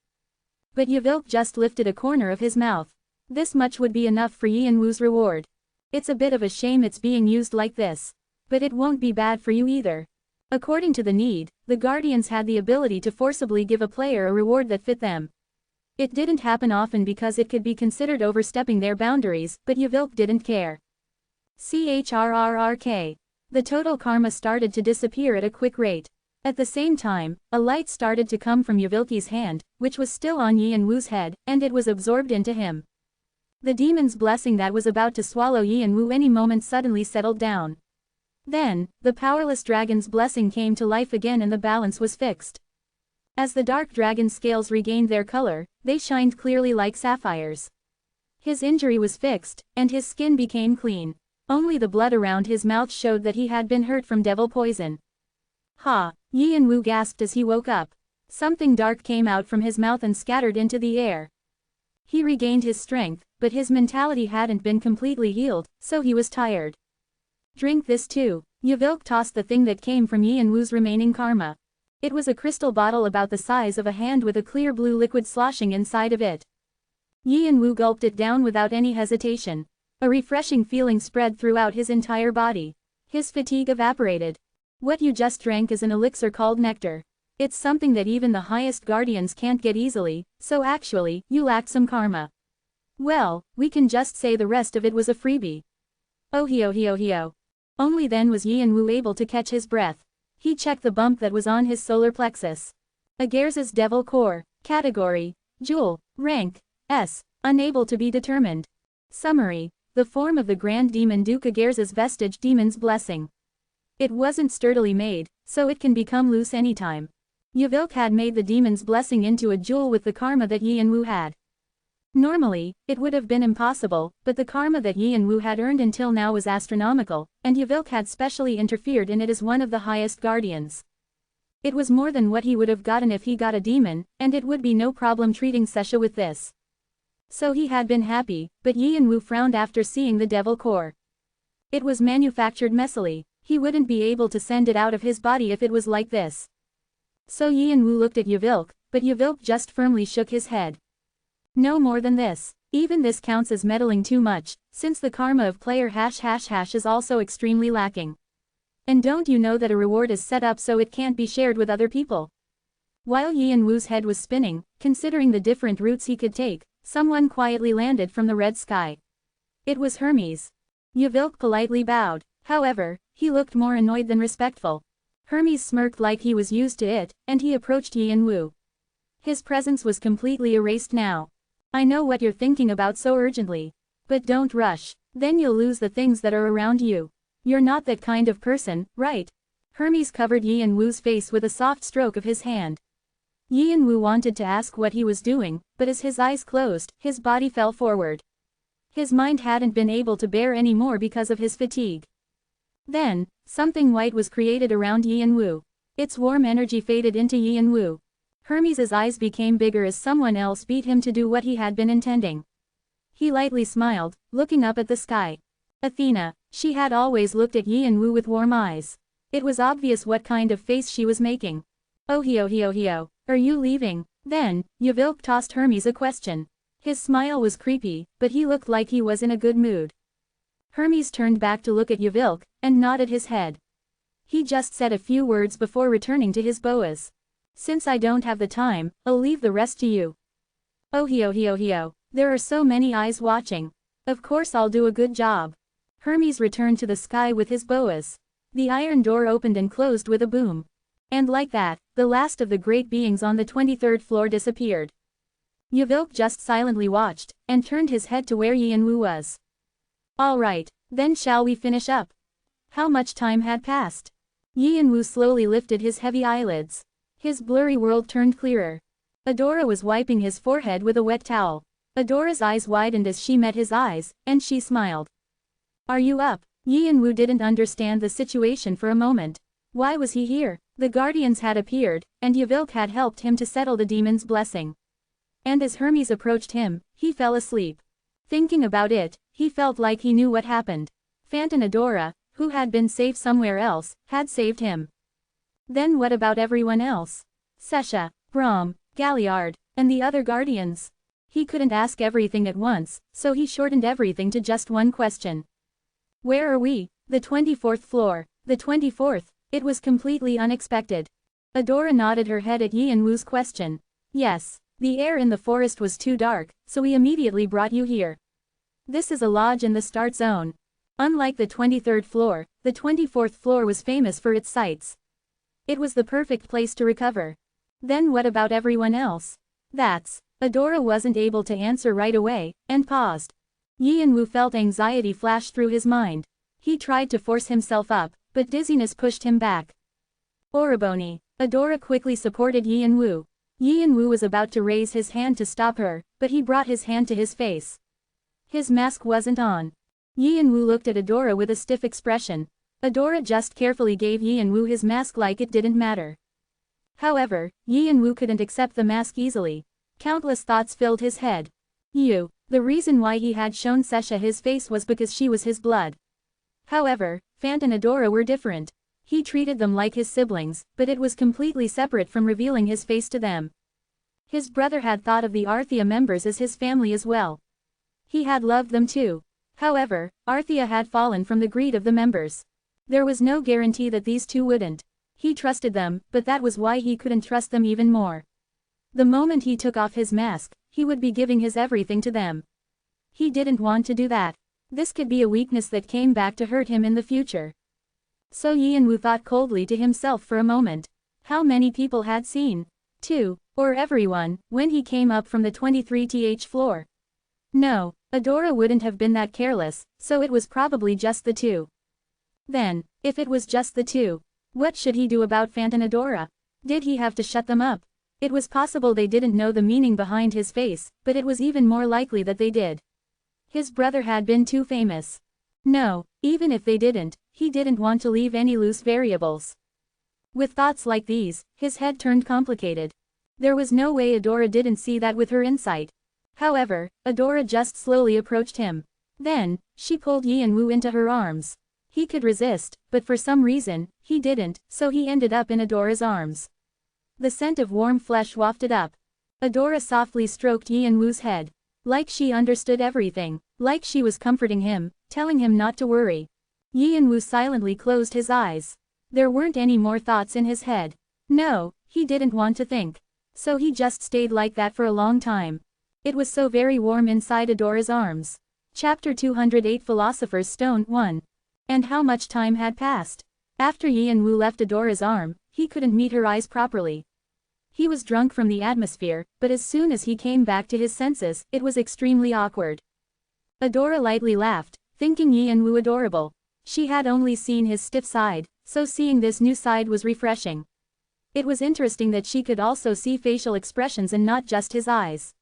[SPEAKER 1] But Yvilk just lifted a corner of his mouth. This much would be enough for Yi and Wu's reward. It's a bit of a shame it's being used like this. But it won't be bad for you either. According to the need, the Guardians had the ability to forcibly give a player a reward that fit them. It didn't happen often because it could be considered overstepping their boundaries, but Yvilk didn't care. CHRRRK. The total karma started to disappear at a quick rate. At the same time, a light started to come from Yvilki's hand, which was still on Yi and Wu's head, and it was absorbed into him. The demon's blessing that was about to swallow Yi and Wu any moment suddenly settled down. Then, the powerless dragon's blessing came to life again and the balance was fixed. As the dark dragon's scales regained their color, they shined clearly like sapphires. His injury was fixed, and his skin became clean. Only the blood around his mouth showed that he had been hurt from devil poison. Ha! Yi and Wu gasped as he woke up. Something dark came out from his mouth and scattered into the air. He regained his strength, but his mentality hadn't been completely healed, so he was tired. Drink this too. Yvilk tossed the thing that came from Yi and Wu's remaining karma. It was a crystal bottle about the size of a hand with a clear blue liquid sloshing inside of it. Yi and Wu gulped it down without any hesitation. A refreshing feeling spread throughout his entire body. His fatigue evaporated. What you just drank is an elixir called nectar. It's something that even the highest guardians can't get easily, so actually, you lacked some karma. Well, we can just say the rest of it was a freebie. Oh hio. Only then was Yi and Wu able to catch his breath. He checked the bump that was on his solar plexus. Agares' Devil Core. Category: Jewel. Rank: S. Unable to be determined. Summary: the form of the Grand Demon Duke Agares' Vestige Demon's Blessing. It wasn't sturdily made, so it can become loose anytime. Yvilk had made the demon's blessing into a jewel with the karma that Yi and Wu had. Normally, it would have been impossible, but the karma that Yi and Wu had earned until now was astronomical, and Yvilk had specially interfered in it as one of the highest guardians. It was more than what he would have gotten if he got a demon, and it would be no problem treating Sesha with this. So he had been happy, but Yi and Wu frowned after seeing the devil core. It was manufactured messily. He wouldn't be able to send it out of his body if it was like this. So Yi and Wu looked at Yvilk, but Yvilk just firmly shook his head. No more than this. Even this counts as meddling too much, since the karma of player ### is also extremely lacking. And don't you know that a reward is set up so it can't be shared with other people? While Yi and Wu's head was spinning, considering the different routes he could take, someone quietly landed from the red sky. It was Hermes. Yvilk politely bowed. However, he looked more annoyed than respectful. Hermes smirked like he was used to it, and he approached Yi and Wu. His presence was completely erased now. I know what you're thinking about so urgently. But don't rush, then you'll lose the things that are around you. You're not that kind of person, right? Hermes covered Yi and Wu's face with a soft stroke of his hand. Yi Yanwu wanted to ask what he was doing, but as his eyes closed, his body fell forward. His mind hadn't been able to bear any more because of his fatigue. Then, something white was created around Yi Yanwu. Its warm energy faded into Yi Yanwu. Hermes's eyes became bigger as someone else beat him to do what he had been intending. He lightly smiled, looking up at the sky. Athena, she had always looked at Yi Yanwu with warm eyes. It was obvious what kind of face she was making. Oh hio, are you leaving? Then, Yvilk tossed Hermes a question. His smile was creepy, but he looked like he was in a good mood. Hermes turned back to look at Yvilk, and nodded his head. He just said a few words before returning to his boas. Since I don't have the time, I'll leave the rest to you. Oh hio, there are so many eyes watching. Of course I'll do a good job. Hermes returned to the sky with his boas. The iron door opened and closed with a boom. And like that, the last of the great beings on the 23rd floor disappeared. Yvilk just silently watched, and turned his head to where Yi Yanwu was. All right, then shall we finish up? How much time had passed? Yi Yanwu slowly lifted his heavy eyelids. His blurry world turned clearer. Adora was wiping his forehead with a wet towel. Adora's eyes widened as she met his eyes, and she smiled. Are you up? Yi Yanwu didn't understand the situation for a moment. Why was he here? The guardians had appeared, and Yvilk had helped him to settle the demon's blessing. And as Hermes approached him, he fell asleep. Thinking about it, he felt like he knew what happened. Fant and Adora, who had been safe somewhere else, had saved him. Then what about everyone else? Sesha, Brahm, Galliard, and the other guardians? He couldn't ask everything at once, so he shortened everything to just one question. Where are we? The 24th floor. The 24th. It was completely unexpected. Adora nodded her head at Yi Yanwu's question. Yes. The air in the forest was too dark, so we immediately brought you here. This is a lodge in the start zone. Unlike the 23rd floor, the 24th floor was famous for its sights. It was the perfect place to recover. Then what about everyone else? Adora wasn't able to answer right away, and paused. Yi Yanwu felt anxiety flash through his mind. He tried to force himself up, but dizziness pushed him back. Oriboni. Adora quickly supported Yi Yanwu. Yi Yanwu was about to raise his hand to stop her, but he brought his hand to his face. His mask wasn't on. Yi Yanwu looked at Adora with a stiff expression. Adora just carefully gave Yi Yanwu his mask like it didn't matter. However, Yi Yanwu couldn't accept the mask easily. Countless thoughts filled his head. The reason why he had shown Sesha his face was because she was his blood. However, Fant and Adora were different. He treated them like his siblings, but it was completely separate from revealing his face to them. His brother had thought of the Arthea members as his family as well. He had loved them too. However, Arthea had fallen from the greed of the members. There was no guarantee that these two wouldn't. He trusted them, but that was why he couldn't trust them even more. The moment he took off his mask, he would be giving his everything to them. He didn't want to do that. This could be a weakness that came back to hurt him in the future. So Yi Yanwu thought coldly to himself for a moment. How many people had seen? 2, or everyone, when he came up from the 23th floor? No, Adora wouldn't have been that careless, so it was probably just the 2. Then, if it was just the 2, what should he do about Fant and Adora? Did he have to shut them up? It was possible they didn't know the meaning behind his face, but it was even more likely that they did. His brother had been too famous. No, even if they didn't, he didn't want to leave any loose variables. With thoughts like these, his head turned complicated. There was no way Adora didn't see that with her insight. However, Adora just slowly approached him. Then, she pulled Yi Yanwu into her arms. He could resist, but for some reason, he didn't, so he ended up in Adora's arms. The scent of warm flesh wafted up. Adora softly stroked Yi Yanwu's head. Like she understood everything, like she was comforting him, telling him not to worry. Yi Yanwu silently closed his eyes. There weren't any more thoughts in his head. No, he didn't want to think. So he just stayed like that for a long time. It was so very warm inside Adora's arms. Chapter 208 Philosopher's Stone 1. And how much time had passed? After Yi Yanwu left Adora's arm, he couldn't meet her eyes properly. He was drunk from the atmosphere, but as soon as he came back to his senses, it was extremely awkward. Adora lightly laughed, thinking Yi Yanwu adorable. She had only seen his stiff side, so seeing this new side was refreshing. It was interesting that she could also see facial expressions and not just his eyes.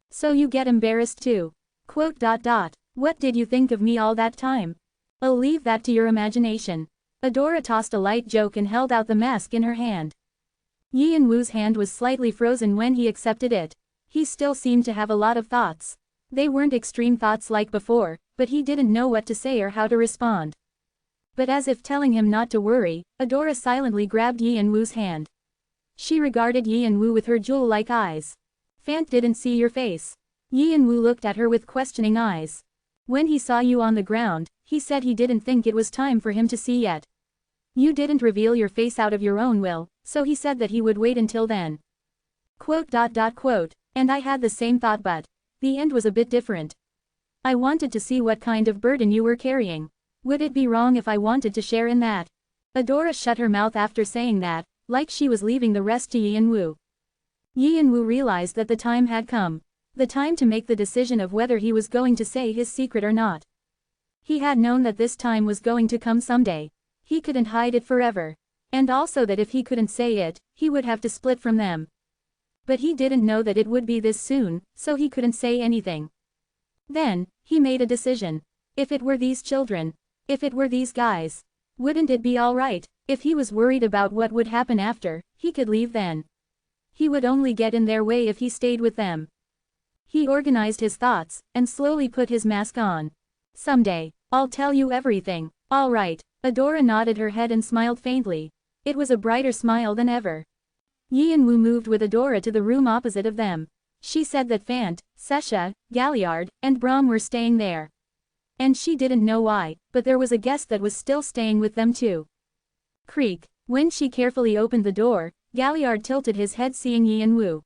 [SPEAKER 1] So you get embarrassed too. Quote. What did you think of me all that time? I'll leave that to your imagination. Adora tossed a light joke and held out the mask in her hand. Yi and-woo's hand was slightly frozen when he accepted it. He still seemed to have a lot of thoughts. They weren't extreme thoughts like before, but he didn't know what to say or how to respond. But as if telling him not to worry, Adora silently grabbed Yi and-woo's hand. She regarded Yi and-woo with her jewel-like eyes. Fant didn't see your face. Yi and-woo looked at her with questioning eyes. When he saw you on the ground, he said he didn't think it was time for him to see yet. You didn't reveal your face out of your own will, so he said that he would wait until then. Quote. And I had the same thought, but the end was a bit different. I wanted to see what kind of burden you were carrying. Would it be wrong if I wanted to share in that? Adora shut her mouth after saying that, like she was leaving the rest to Yi and-woo. Yi and-woo realized that the time had come. The time to make the decision of whether he was going to say his secret or not. He had known that this time was going to come someday. He couldn't hide it forever. And also that if he couldn't say it, he would have to split from them. But he didn't know that it would be this soon, so he couldn't say anything. Then, he made a decision. If it were these children, if it were these guys, wouldn't it be alright? If he was worried about what would happen after, he could leave then. He would only get in their way if he stayed with them. He organized his thoughts, and slowly put his mask on. Someday, I'll tell you everything. All right. Adora nodded her head and smiled faintly. It was a brighter smile than ever. Yi and-woo moved with Adora to the room opposite of them. She said that Fant, Sesha, Galliard, and Brahm were staying there. And she didn't know why, but there was a guest that was still staying with them too. Creak. When she carefully opened the door, Galliard tilted his head seeing Yi and-woo.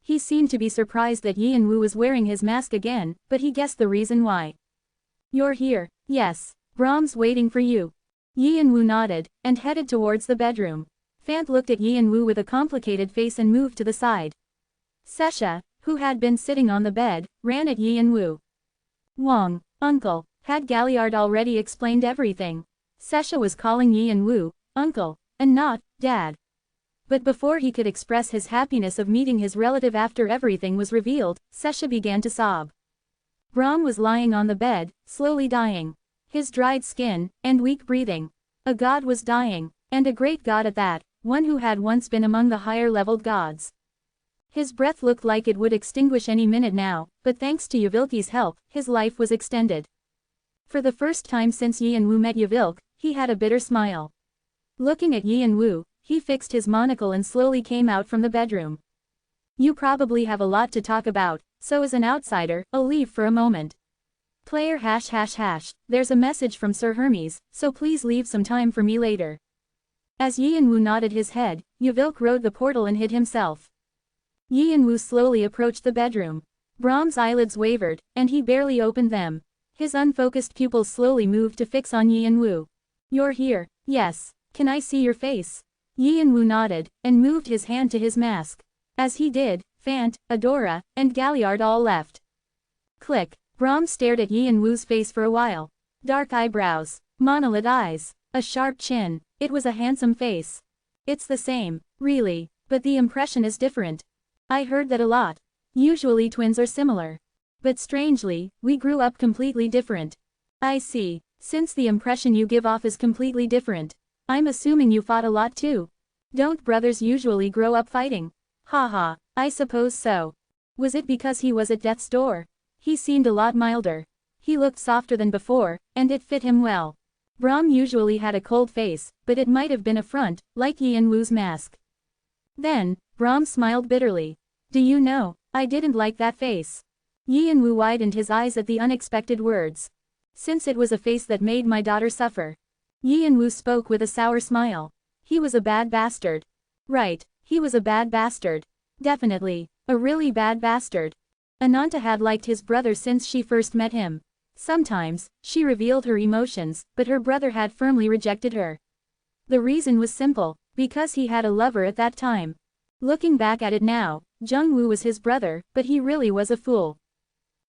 [SPEAKER 1] He seemed to be surprised that Yi and-woo was wearing his mask again, but he guessed the reason why. You're here. Yes. Brahm's waiting for you. Yi and-woo nodded, and headed towards the bedroom. Fant looked at Yi and-woo with a complicated face and moved to the side. Sesha, who had been sitting on the bed, ran at Yi and-woo. Wong, uncle, had Galliard already explained everything? Sesha was calling Yi and-woo, uncle, and not, dad. But before he could express his happiness of meeting his relative after everything was revealed, Sesha began to sob. Brahm was lying on the bed, slowly dying. His dried skin, and weak breathing. A god was dying, and a great god at that, one who had once been among the higher-leveled gods. His breath looked like it would extinguish any minute now, but thanks to Yavilki's help, his life was extended. For the first time since Yi and-woo met Yavilk, he had a bitter smile. Looking at Yi and-woo, he fixed his monocle and slowly came out from the bedroom. You probably have a lot to talk about, so as an outsider, I'll leave for a moment. Player ###, there's a message from Sir Hermes, so please leave some time for me later. As Yi and-woo nodded his head, Yavilk rode the portal and hid himself. Yi and-woo slowly approached the bedroom. Brahm's eyelids wavered, and he barely opened them. His unfocused pupils slowly moved to fix on Yi and-woo. You're here. Yes. Can I see your face? Yi and-woo nodded, and moved his hand to his mask. As he did, Fant, Adora, and Galliard all left. Click. Brahm stared at Yi and-woo's face for a while. Dark eyebrows, monolith eyes, a sharp chin. It was a handsome face. It's the same, really, but the impression is different. I heard that a lot. Usually twins are similar. But strangely, we grew up completely different. I see. Since the impression you give off is completely different, I'm assuming you fought a lot too. Don't brothers usually grow up fighting? Haha, I suppose so. Was it because he was at death's door? He seemed a lot milder. He looked softer than before, and it fit him well. Brahm usually had a cold face, but it might have been a front, like Yi and-woo's mask. Then, Brahm smiled bitterly. Do you know, I didn't like that face. Yi and-woo widened his eyes at the unexpected words. Since it was a face that made my daughter suffer. Yi and-woo spoke with a sour smile. He was a bad bastard. Right, he was a bad bastard. Definitely, a really bad bastard. Ananta had liked his brother since she first met him. Sometimes, she revealed her emotions, but her brother had firmly rejected her. The reason was simple, because he had a lover at that time. Looking back at it now, Jungwoo was his brother, but he really was a fool.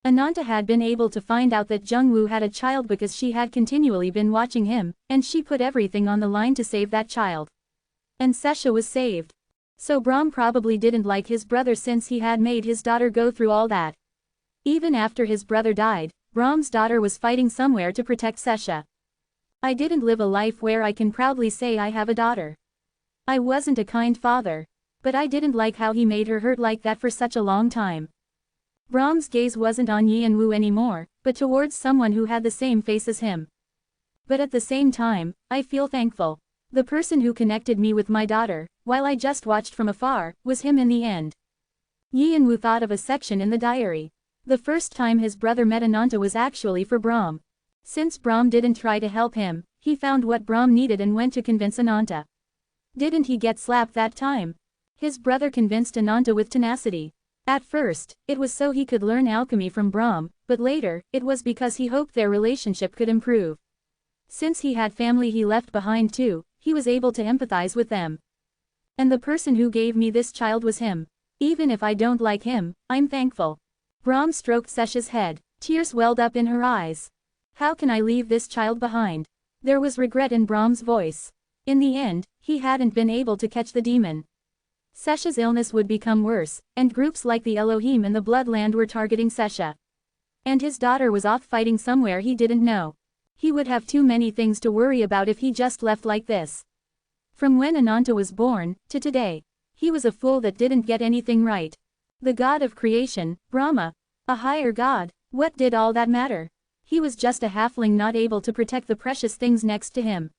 [SPEAKER 1] Ananta had been able to find out that Jungwoo had a child because she had continually been watching him, and she put everything on the line to save that child. And Sesha was saved. So Brahm probably didn't like his brother since he had made his daughter go through all that. Even after his brother died, Brahm's daughter was fighting somewhere to protect Sesha. I didn't live a life where I can proudly say I have a daughter. I wasn't a kind father. But I didn't like how he made her hurt like that for such a long time. Brahm's gaze wasn't on Yi and Wu anymore, but towards someone who had the same face as him. But at the same time, I feel thankful. The person who connected me with my daughter, while I just watched from afar, was him in the end. Yi and Wu thought of a section in the diary. The first time his brother met Ananta was actually for Brahm. Since Brahm didn't try to help him, he found what Brahm needed and went to convince Ananta. Didn't he get slapped that time? His brother convinced Ananta with tenacity. At first, it was so he could learn alchemy from Brahm, but later, it was because he hoped their relationship could improve. Since he had family he left behind too, he was able to empathize with them. And the person who gave me this child was him. Even if I don't like him, I'm thankful. Brahm stroked Sesha's head. Tears welled up in her eyes. How can I leave this child behind? There was regret in Brahm's voice. In the end, he hadn't been able to catch the demon. Sesha's illness would become worse, and groups like the Elohim and the Bloodland were targeting Sesha. And his daughter was off fighting somewhere he didn't know. He would have too many things to worry about if he just left like this. From when Ananta was born, to today, he was a fool that didn't get anything right. The god of creation, Brahma, a higher god, what did all that matter? He was just a halfling not able to protect the precious things next to him.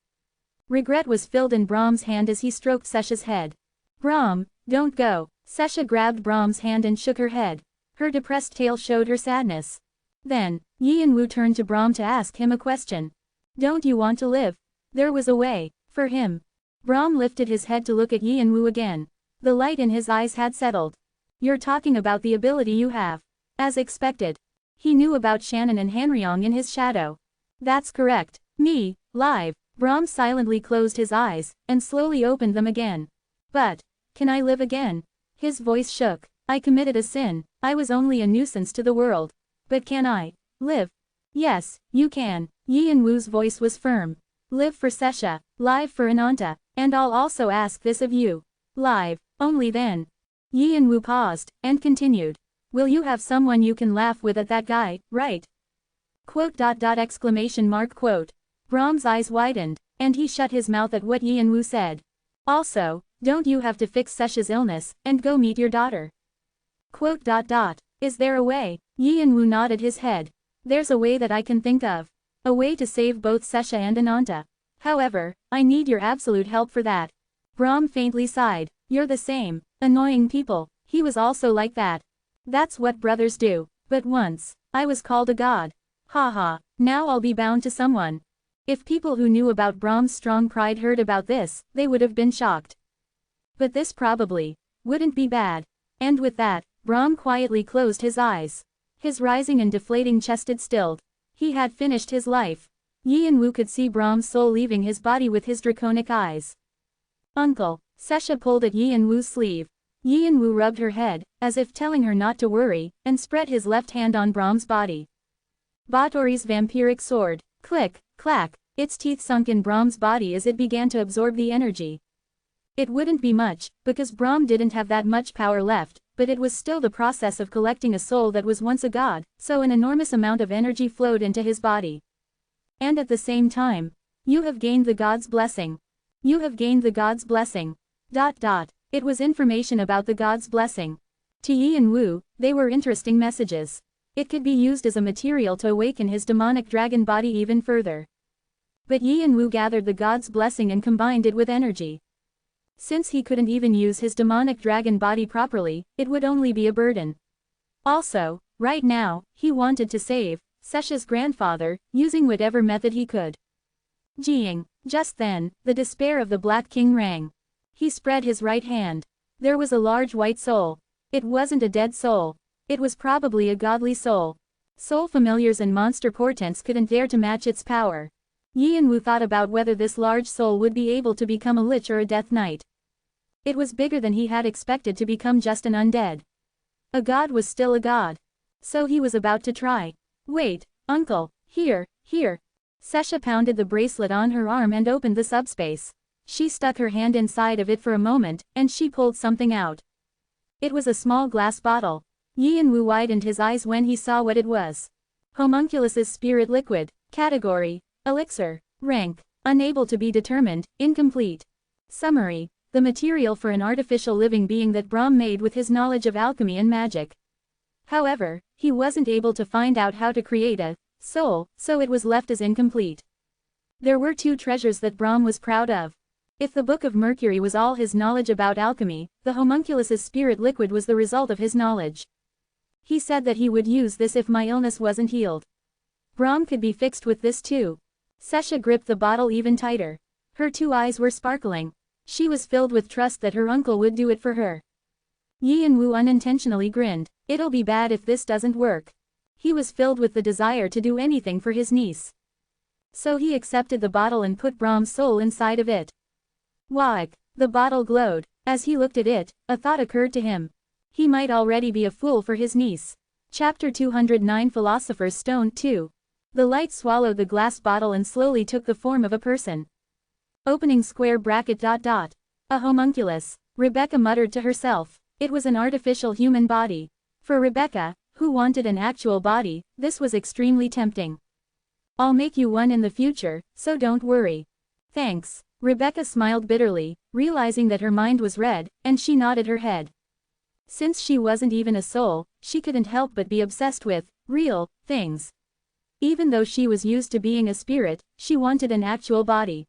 [SPEAKER 1] Regret was filled in Brahm's hand as he stroked Sesha's head. Brahm, don't go. Sesha grabbed Brahm's hand and shook her head. Her depressed tale showed her sadness. Then, Yi and Wu turned to Brahm to ask him a question. Don't you want to live? There was a way, for him. Brahm lifted his head to look at Yi and Wu again. The light in his eyes had settled. You're talking about the ability you have. As expected. He knew about Shannon and Hanryong in his shadow. That's correct. Me, live. Brahm silently closed his eyes, and slowly opened them again. But, can I live again? His voice shook. I committed a sin, I was only a nuisance to the world. But can I live? Yes, you can. Yi and Wu's voice was firm. Live for Sesha, live for Ananta, and I'll also ask this of you. Live, only then. Yi and Wu paused, and continued. Will you have someone you can laugh with at that guy, right? Quote. Exclamation mark quote. Brahm's eyes widened, and he shut his mouth at what Yi and Wu said. Also, don't you have to fix Sesha's illness, and go meet your daughter? Quote. Is there a way? Yi and Wu nodded his head. There's a way that I can think of. A way to save both Sesha and Ananta. However, I need your absolute help for that. Brahm faintly sighed. You're the same. Annoying people. He was also like that. That's what brothers do. But once, I was called a god. Haha, now I'll be bound to someone. If people who knew about Brahm's strong pride heard about this, they would have been shocked. But this probably wouldn't be bad. And with that, Brahm quietly closed his eyes. His rising and deflating chest had stilled. He had finished his life. Yi and Wu could see Brahm's soul leaving his body with his draconic eyes. Uncle, Sesha pulled at Yi and Wu's sleeve. Yi and Wu rubbed her head, as if telling her not to worry, and spread his left hand on Brahm's body. Batory's vampiric sword. Click, clack, its teeth sunk in Brahm's body as it began to absorb the energy. It wouldn't be much, because Brahm didn't have that much power left, but it was still the process of collecting a soul that was once a god, so an enormous amount of energy flowed into his body. And at the same time, you have gained the god's blessing. You have gained the god's blessing. It was information about the god's blessing. To Yi and Wu, they were interesting messages. It could be used as a material to awaken his demonic dragon body even further. But Yi and Wu gathered the god's blessing and combined it with energy. Since he couldn't even use his demonic dragon body properly, it would only be a burden. Also, right now, he wanted to save Sesha's grandfather, using whatever method he could. Jing. Just then, the despair of the Black King rang. He spread his right hand. There was a large white soul. It wasn't a dead soul. It was probably a godly soul. Soul familiars and monster portents couldn't dare to match its power. Yi and Wu thought about whether this large soul would be able to become a lich or a death knight. It was bigger than he had expected to become just an undead. A god was still a god. So he was about to try. Wait, uncle, here. Sesha pounded the bracelet on her arm and opened the subspace. She stuck her hand inside of it for a moment, and she pulled something out. It was a small glass bottle. Yian-Wu widened his eyes when he saw what it was. Homunculus's spirit liquid. Category: elixir. Rank: unable to be determined, incomplete. Summary: the material for an artificial living being that Brahm made with his knowledge of alchemy and magic. However, he wasn't able to find out how to create a soul, so it was left as incomplete. There were two treasures that Brahm was proud of. If the Book of Mercury was all his knowledge about alchemy, the homunculus's spirit liquid was the result of his knowledge. He said that he would use this if my illness wasn't healed. Brahm could be fixed with this too. Sesha gripped the bottle even tighter. Her two eyes were sparkling. She was filled with trust that her uncle would do it for her. Yian-Wu unintentionally grinned. It'll be bad if this doesn't work. He was filled with the desire to do anything for his niece. So he accepted the bottle and put Brahm's soul inside of it. Waak! The bottle glowed. As he looked at it, a thought occurred to him. He might already be a fool for his niece. Chapter 209 Philosopher's Stone 2. The light swallowed the glass bottle and slowly took the form of a person. Opening square bracket ... A homunculus. Rebecca muttered to herself. It was an artificial human body. For Rebecca, who wanted an actual body, this was extremely tempting. I'll make you one in the future, so don't worry. Thanks. Rebecca smiled bitterly, realizing that her mind was red, and she nodded her head. Since she wasn't even a soul, she couldn't help but be obsessed with real things. Even though she was used to being a spirit, she wanted an actual body.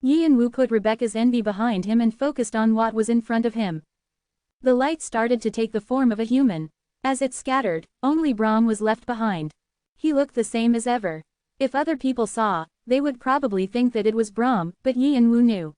[SPEAKER 1] Yian-Wu put Rebecca's envy behind him and focused on what was in front of him. The light started to take the form of a human. As it scattered, only Brahm was left behind. He looked the same as ever. If other people saw, they would probably think that it was Brahm, but Yian-Wu knew.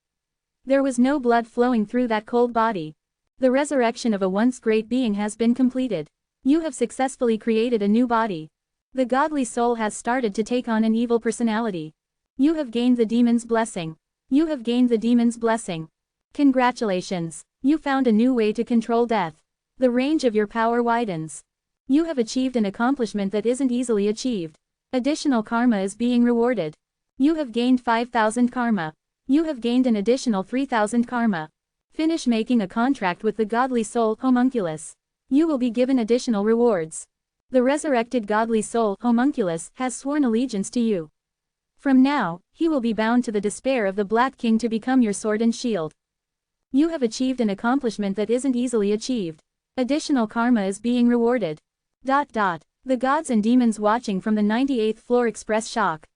[SPEAKER 1] There was no blood flowing through that cold body. The resurrection of a once great being has been completed. You have successfully created a new body. The godly soul has started to take on an evil personality. You have gained the demon's blessing. You have gained the demon's blessing. Congratulations. You found a new way to control death. The range of your power widens. You have achieved an accomplishment that isn't easily achieved. Additional karma is being rewarded. You have gained 5,000 karma. You have gained an additional 3,000 karma. Finish making a contract with the godly soul homunculus. You will be given additional rewards. The resurrected godly soul homunculus has sworn allegiance to you. From now, he will be bound to the despair of the Black King to become your sword and shield. You have achieved an accomplishment that isn't easily achieved. Additional karma is being rewarded. ... The gods and demons watching from the 98th floor express shock.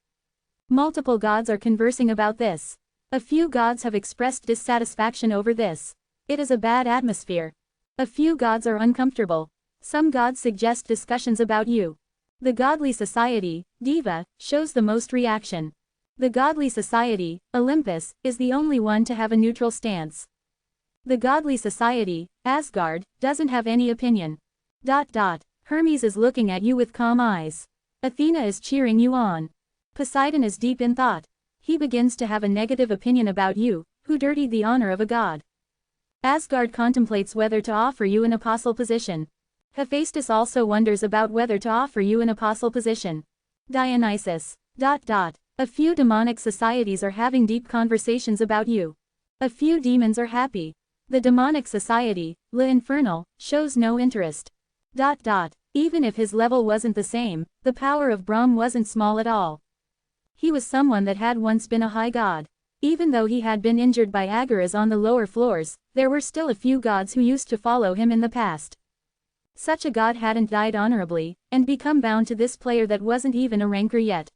[SPEAKER 1] Multiple gods are conversing about this. A few gods have expressed dissatisfaction over this. It is a bad atmosphere. A few gods are uncomfortable. Some gods suggest discussions about you. The Godly Society, Diva, shows the most reaction. The Godly Society, Olympus, is the only one to have a neutral stance. The Godly Society, Asgard, doesn't have any opinion. ... Hermes is looking at you with calm eyes. Athena is cheering you on. Poseidon is deep in thought. He begins to have a negative opinion about you, who dirtied the honor of a god. Asgard contemplates whether to offer you an apostle position. Hephaestus also wonders about whether to offer you an apostle position. Dionysus. ... A few demonic societies are having deep conversations about you. A few demons are happy. The demonic society, Le Infernal, shows no interest. ... Even if his level wasn't the same, the power of Brahm wasn't small at all. He was someone that had once been a high god. Even though he had been injured by Agaras on the lower floors, there were still a few gods who used to follow him in the past. Such a god hadn't died honorably, and become bound to this player that wasn't even a ranker yet.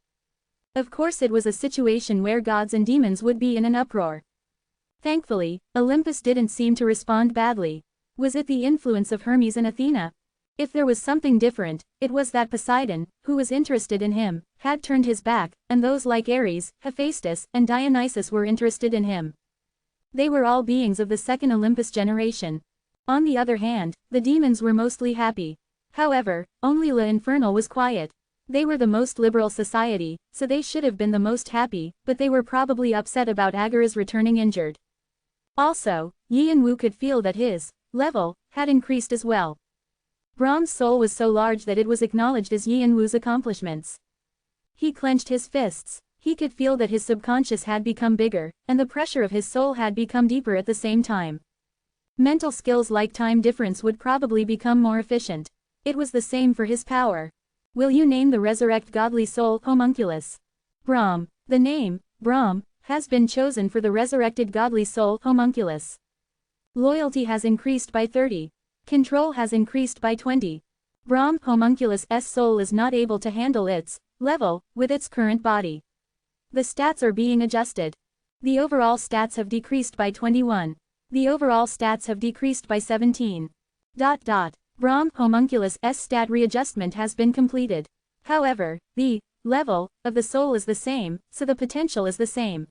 [SPEAKER 1] Of course it was a situation where gods and demons would be in an uproar. Thankfully, Olympus didn't seem to respond badly. Was it the influence of Hermes and Athena? If there was something different, it was that Poseidon, who was interested in him, had turned his back, and those like Ares, Hephaestus, and Dionysus were interested in him. They were all beings of the second Olympus generation. On the other hand, the demons were mostly happy. However, only Le Infernal was quiet. They were the most liberal society, so they should have been the most happy, but they were probably upset about Agaras returning injured. Also, Yian-Wu could feel that his level had increased as well. Brahm's soul was so large that it was acknowledged as Yian-Wu's accomplishments. He clenched his fists. He could feel that his subconscious had become bigger, and the pressure of his soul had become deeper at the same time. Mental skills like time difference would probably become more efficient. It was the same for his power. Will you name the resurrect godly soul homunculus? Brahm. The name, Brahm, has been chosen for the resurrected godly soul homunculus. Loyalty has increased by 30. Control has increased by 20. Brahm homunculus's soul is not able to handle its level with its current body. The stats are being adjusted. The overall stats have decreased by 21. The overall stats have decreased by 17. Brahm homunculus's stat readjustment has been completed. However, the level of the soul is the same, so the potential is the same.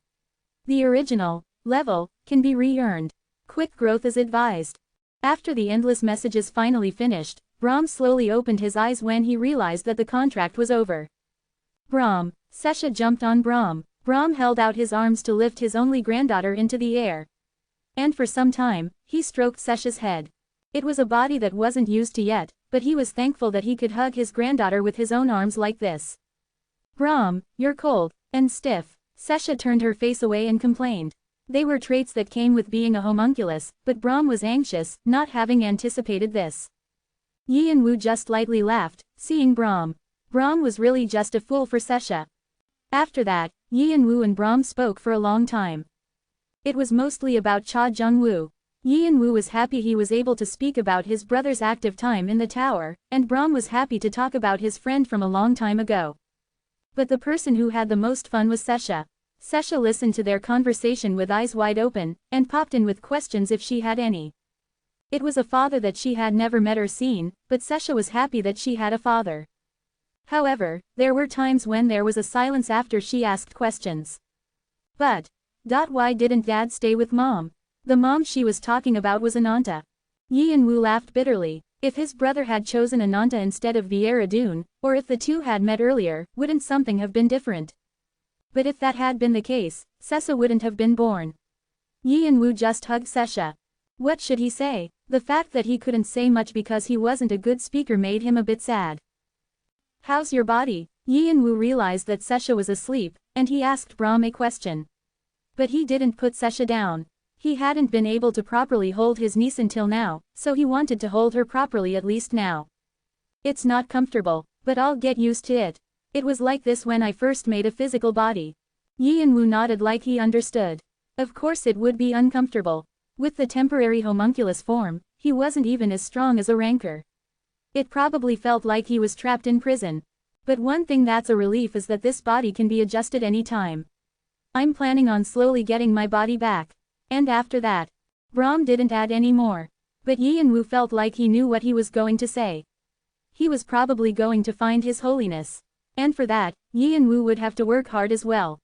[SPEAKER 1] The original level can be re-earned. Quick growth is advised. After the endless messages finally finished, Brahm slowly opened his eyes when he realized that the contract was over. Brahm. Sesha jumped on Brahm. Brahm held out his arms to lift his only granddaughter into the air. And for some time, he stroked Sesha's head. It was a body that wasn't used to yet, but he was thankful that he could hug his granddaughter with his own arms like this. Brahm, you're cold and stiff. Sesha turned her face away and complained. They were traits that came with being a homunculus, but Brahm was anxious, not having anticipated this. Yi and Wu just lightly laughed, seeing Brahm. Brahm was really just a fool for Sesha. After that, Yi and Wu and Brahm spoke for a long time. It was mostly about Cha Jung-woo. Yi and Wu was happy he was able to speak about his brother's active time in the tower, and Brahm was happy to talk about his friend from a long time ago. But the person who had the most fun was Sesha. Sesha listened to their conversation with eyes wide open, and popped in with questions if she had any. It was a father that she had never met or seen, but Sesha was happy that she had a father. However, there were times when there was a silence after she asked questions. But, why didn't Dad stay with Mom? The mom she was talking about was Ananta. Yi and Wu laughed bitterly. If his brother had chosen Ananta instead of Viera Dune, or if the two had met earlier, wouldn't something have been different? But if that had been the case, Sesha wouldn't have been born. Yi and Wu just hugged Sesha. What should he say? The fact that he couldn't say much because he wasn't a good speaker made him a bit sad. How's your body? Yi and Wu realized that Sesha was asleep, and he asked Brahm a question. But he didn't put Sesha down. He hadn't been able to properly hold his niece until now, so he wanted to hold her properly at least now. It's not comfortable, but I'll get used to it. It was like this when I first made a physical body. Yi and Wu nodded like he understood. Of course it would be uncomfortable. With the temporary homunculus form, he wasn't even as strong as a rancor. It probably felt like he was trapped in prison. But one thing that's a relief is that this body can be adjusted any time. I'm planning on slowly getting my body back. And after that, Brahm didn't add any more. But Yi and Wu felt like he knew what he was going to say. He was probably going to find his holiness. And for that, Yi and Wu would have to work hard as well.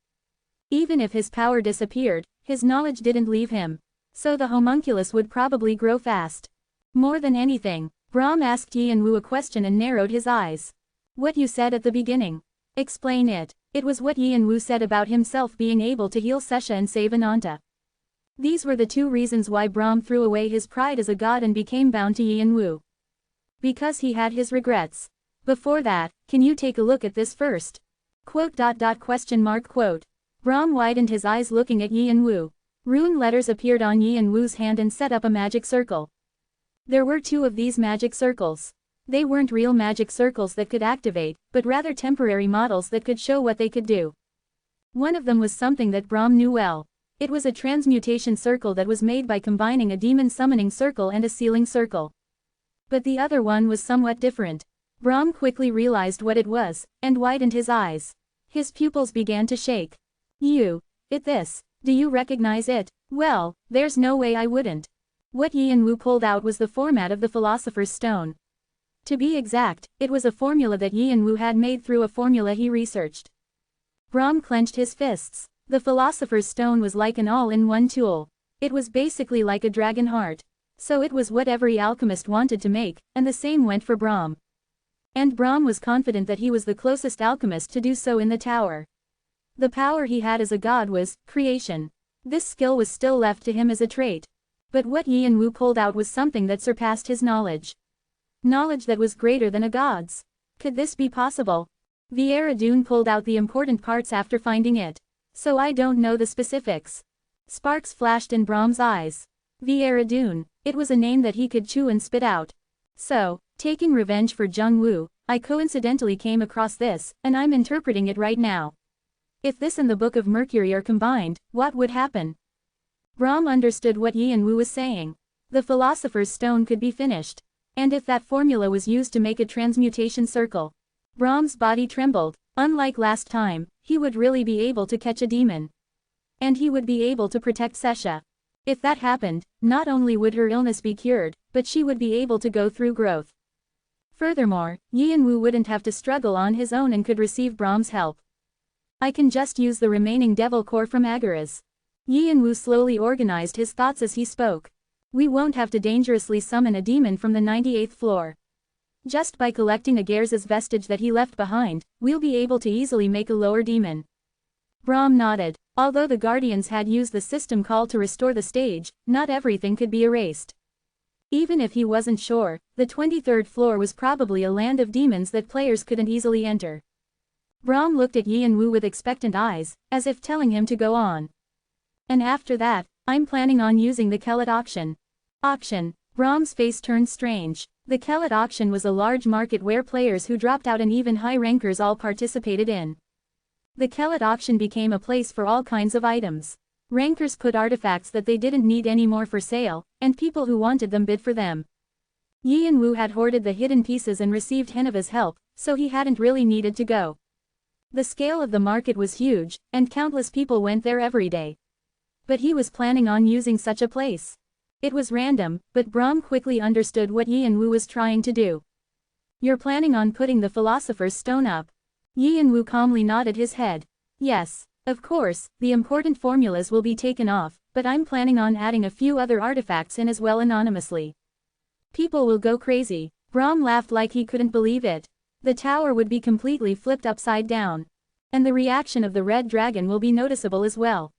[SPEAKER 1] Even if his power disappeared, his knowledge didn't leave him. So the homunculus would probably grow fast. More than anything, Brahm asked Yi and Wu a question and narrowed his eyes. What you said at the beginning. Explain it. It was what Yi and Wu said about himself being able to heal Sesha and save Ananta. These were the two reasons why Brahm threw away his pride as a god and became bound to Yi and Wu. Because he had his regrets. Before that, can you take a look at this first? Quote. Brahm widened his eyes looking at Yi and Wu. Rune letters appeared on Yi and Wu's hand and set up a magic circle. There were two of these magic circles. They weren't real magic circles that could activate, but rather temporary models that could show what they could do. One of them was something that Brahm knew well. It was a transmutation circle that was made by combining a demon summoning circle and a sealing circle. But the other one was somewhat different. Brahm quickly realized what it was, and widened his eyes. His pupils began to shake. Do you recognize it? Well, there's no way I wouldn't. What Yi and Wu pulled out was the format of the Philosopher's Stone. To be exact, it was a formula that Yi and Wu had made through a formula he researched. Brahm clenched his fists. The Philosopher's Stone was like an all-in-one tool. It was basically like a dragon heart. So it was what every alchemist wanted to make, and the same went for Brahm. And Brahm was confident that he was the closest alchemist to do so in the tower. The power he had as a god was creation. This skill was still left to him as a trait. But what Yi and Wu pulled out was something that surpassed his knowledge. Knowledge that was greater than a god's. Could this be possible? Vieira Dune pulled out the important parts after finding it. So I don't know the specifics. Sparks flashed in Brahm's eyes. Vieira Dune. It was a name that he could chew and spit out. So, taking revenge for Jung Woo, I coincidentally came across this, and I'm interpreting it right now. If this and the Book of Mercury are combined, what would happen? Brahm understood what Yin Woo was saying. The Philosopher's Stone could be finished. And if that formula was used to make a transmutation circle. Brahm's body trembled. Unlike last time, he would really be able to catch a demon. And he would be able to protect Sesha. If that happened, not only would her illness be cured, but she would be able to go through growth. Furthermore, Yin Woo wouldn't have to struggle on his own and could receive Brahm's help. I can just use the remaining devil core from Agaras. Yin Woo slowly organized his thoughts as he spoke. We won't have to dangerously summon a demon from the 98th floor. Just by collecting Agares' vestige that he left behind, we'll be able to easily make a lower demon. Brahm nodded. Although the Guardians had used the system call to restore the stage, not everything could be erased. Even if he wasn't sure, the 23rd floor was probably a land of demons that players couldn't easily enter. Brahm looked at Yin Woo with expectant eyes, as if telling him to go on. And after that, I'm planning on using the Kellet auction. Auction. Brahm's face turned strange. The Kellet auction was a large market where players who dropped out and even high rankers all participated in. The Kellet auction became a place for all kinds of items. Rankers put artifacts that they didn't need anymore for sale, and people who wanted them bid for them. Yin Woo had hoarded the hidden pieces and received Heneva's help, so he hadn't really needed to go. The scale of the market was huge, and countless people went there every day. But he was planning on using such a place. It was random, but Brahm quickly understood what Yin Woo was trying to do. You're planning on putting the Philosopher's Stone up? Yin Woo calmly nodded his head. Yes, of course, the important formulas will be taken off, but I'm planning on adding a few other artifacts in as well anonymously. People will go crazy. Brahm laughed like he couldn't believe it. The tower would be completely flipped upside down. And the reaction of the Red Dragon will be noticeable as well.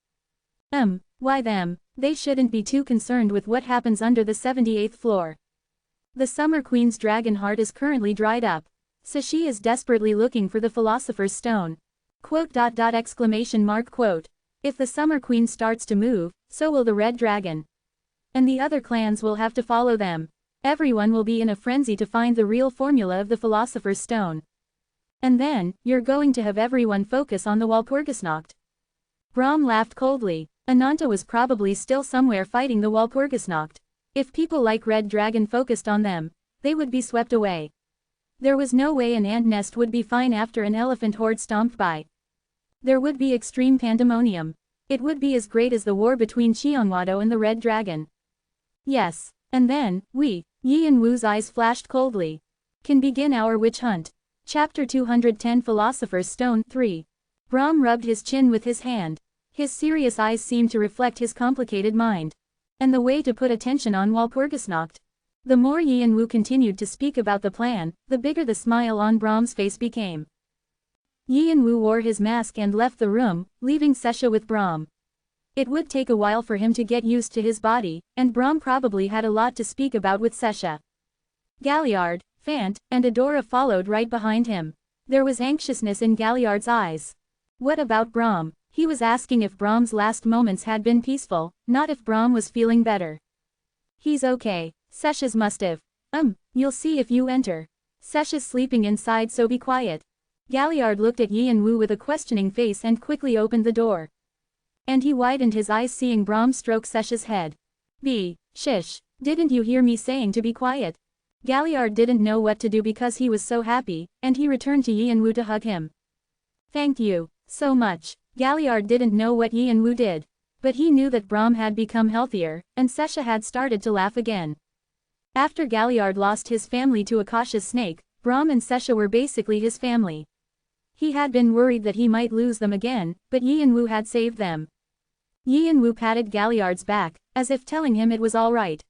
[SPEAKER 1] Why them? They shouldn't be too concerned with what happens under the 78th floor. The Summer Queen's dragon heart is currently dried up. So she is desperately looking for the Philosopher's Stone. Quote. If the Summer Queen starts to move, so will the Red Dragon. And the other clans will have to follow them. Everyone will be in a frenzy to find the real formula of the Philosopher's Stone. And then, you're going to have everyone focus on the Walpurgisnacht. Brahm laughed coldly. Ananta was probably still somewhere fighting the Walpurgisnacht. If people like Red Dragon focused on them, they would be swept away. There was no way an ant nest would be fine after an elephant horde stomped by. There would be extreme pandemonium. It would be as great as the war between Cheonwado and the Red Dragon. Yes, and then, Yin Woo's eyes flashed coldly. Can begin our witch hunt. Chapter 210 Philosopher's Stone 3. Brahm rubbed his chin with his hand. His serious eyes seemed to reflect his complicated mind. And the way to put attention on Walpurgisnacht. The more Yin Woo continued to speak about the plan, the bigger the smile on Brahm's face became. Yin Woo wore his mask and left the room, leaving Sesha with Brahm. It would take a while for him to get used to his body, and Brahm probably had a lot to speak about with Sesha. Galliard, Fant, and Adora followed right behind him. There was anxiousness in Galliard's eyes. What about Brahm? He was asking if Brahm's last moments had been peaceful, not if Brahm was feeling better. He's okay. Sesha's must have. You'll see if you enter. Sesha's sleeping inside, so be quiet. Galliard looked at Yin Woo with a questioning face and quickly opened the door. And he widened his eyes seeing Brahm stroke Sesha's head. Shish. Didn't you hear me saying to be quiet? Galliard didn't know what to do because he was so happy, and he returned to Yin Woo to hug him. Thank you so much. Galliard didn't know what Yin Woo did. But he knew that Brahm had become healthier, and Sesha had started to laugh again. After Galliard lost his family to Akasha's snake, Brahm and Sesha were basically his family. He had been worried that he might lose them again, but Yin Woo had saved them. Yin Woo patted Galliard's back, as if telling him it was all right.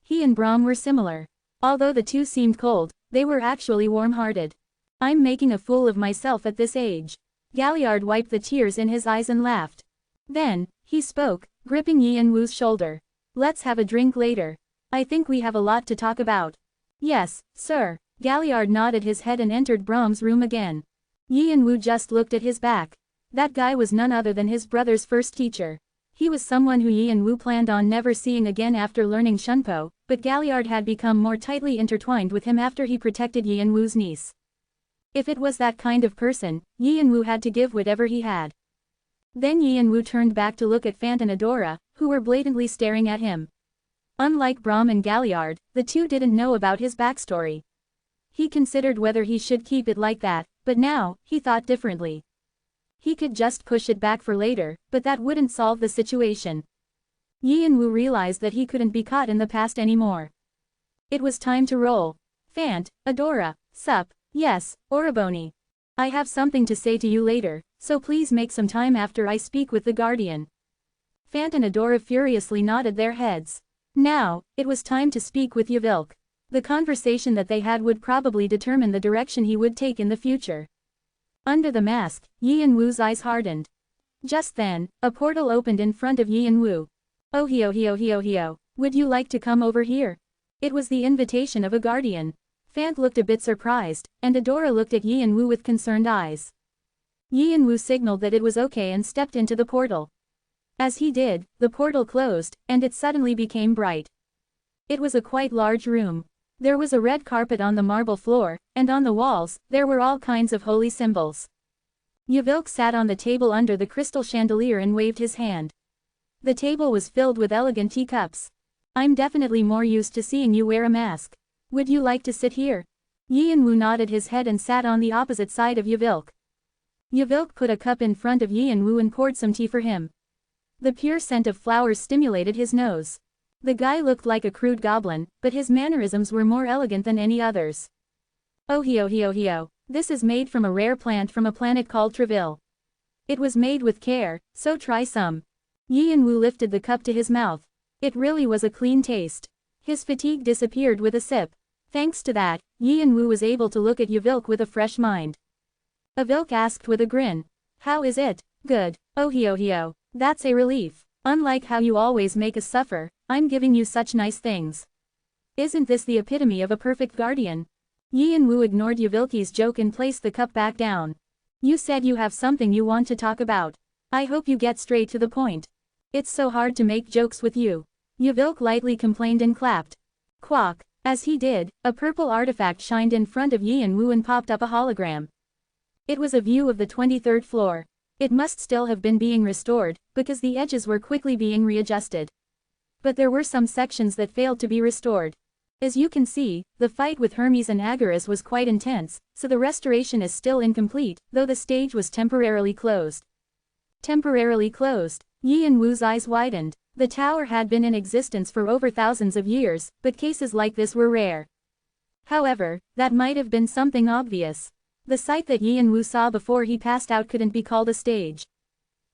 [SPEAKER 1] He and Brahm were similar. Although the two seemed cold, they were actually warm-hearted. I'm making a fool of myself at this age. Galliard wiped the tears in his eyes and laughed. Then, he spoke, gripping Yin Woo's shoulder. Let's have a drink later. I think we have a lot to talk about. Yes, sir. Galliard nodded his head and entered Brahm's room again. Yi and Wu just looked at his back. That guy was none other than his brother's first teacher. He was someone who Yi and Wu planned on never seeing again after learning Shunpo, but Galliard had become more tightly intertwined with him after he protected Yi and Wu's niece. If it was that kind of person, Yi and Wu had to give whatever he had. Then Yi and Wu turned back to look at Fant and Adora, who were blatantly staring at him. Unlike Brahm and Galliard, the two didn't know about his backstory. He considered whether he should keep it like that, but now, he thought differently. He could just push it back for later, but that wouldn't solve the situation. Yi and Wu realized that he couldn't be caught in the past anymore. It was time to roll. Fant, Adora, sup, yes, Oroboni. I have something to say to you later, so please make some time after I speak with the Guardian. Fant and Adora furiously nodded their heads. Now, it was time to speak with Yvilk. The conversation that they had would probably determine the direction he would take in the future. Under the mask, Yi and Wu's eyes hardened. Just then, a portal opened in front of Yi and Wu. Oh hio, would you like to come over here? It was the invitation of a guardian. Fant looked a bit surprised, and Adora looked at Yi and Wu with concerned eyes. Yi and Wu signaled that it was okay and stepped into the portal. As he did, the portal closed, and it suddenly became bright. It was a quite large room. There was a red carpet on the marble floor, and on the walls, there were all kinds of holy symbols. Yvilk sat on the table under the crystal chandelier and waved his hand. The table was filled with elegant teacups. I'm definitely more used to seeing you wear a mask. Would you like to sit here? Yi and Wu nodded his head and sat on the opposite side of Yvilk. Yvilk put a cup in front of Yi and Wu and poured some tea for him. The pure scent of flowers stimulated his nose. The guy looked like a crude goblin, but his mannerisms were more elegant than any others. Oh hio, this is made from a rare plant from a planet called Treville. It was made with care, so try some. Yi and Wu lifted the cup to his mouth. It really was a clean taste. His fatigue disappeared with a sip. Thanks to that, Yi and Wu was able to look at Yvilk with a fresh mind. Yvilk asked with a grin. How is it? Good. Oh hio, that's a relief. Unlike how you always make us suffer, I'm giving you such nice things. Isn't this the epitome of a perfect guardian? Yi and Wu ignored Yvilki's joke and placed the cup back down. You said you have something you want to talk about. I hope you get straight to the point. It's so hard to make jokes with you. Yvilk lightly complained and clapped. Quack. As he did, a purple artifact shined in front of Yi and Wu and popped up a hologram. It was a view of the 23rd floor. It must still have been being restored, because the edges were quickly being readjusted. But there were some sections that failed to be restored. As you can see, the fight with Hermes and Agaris was quite intense, so the restoration is still incomplete, though the stage was temporarily closed. Temporarily closed. Yi and Wu's eyes widened. The tower had been in existence for over thousands of years, but cases like this were rare. However, that might have been something obvious. The sight that Yi and Wu saw before he passed out couldn't be called a stage.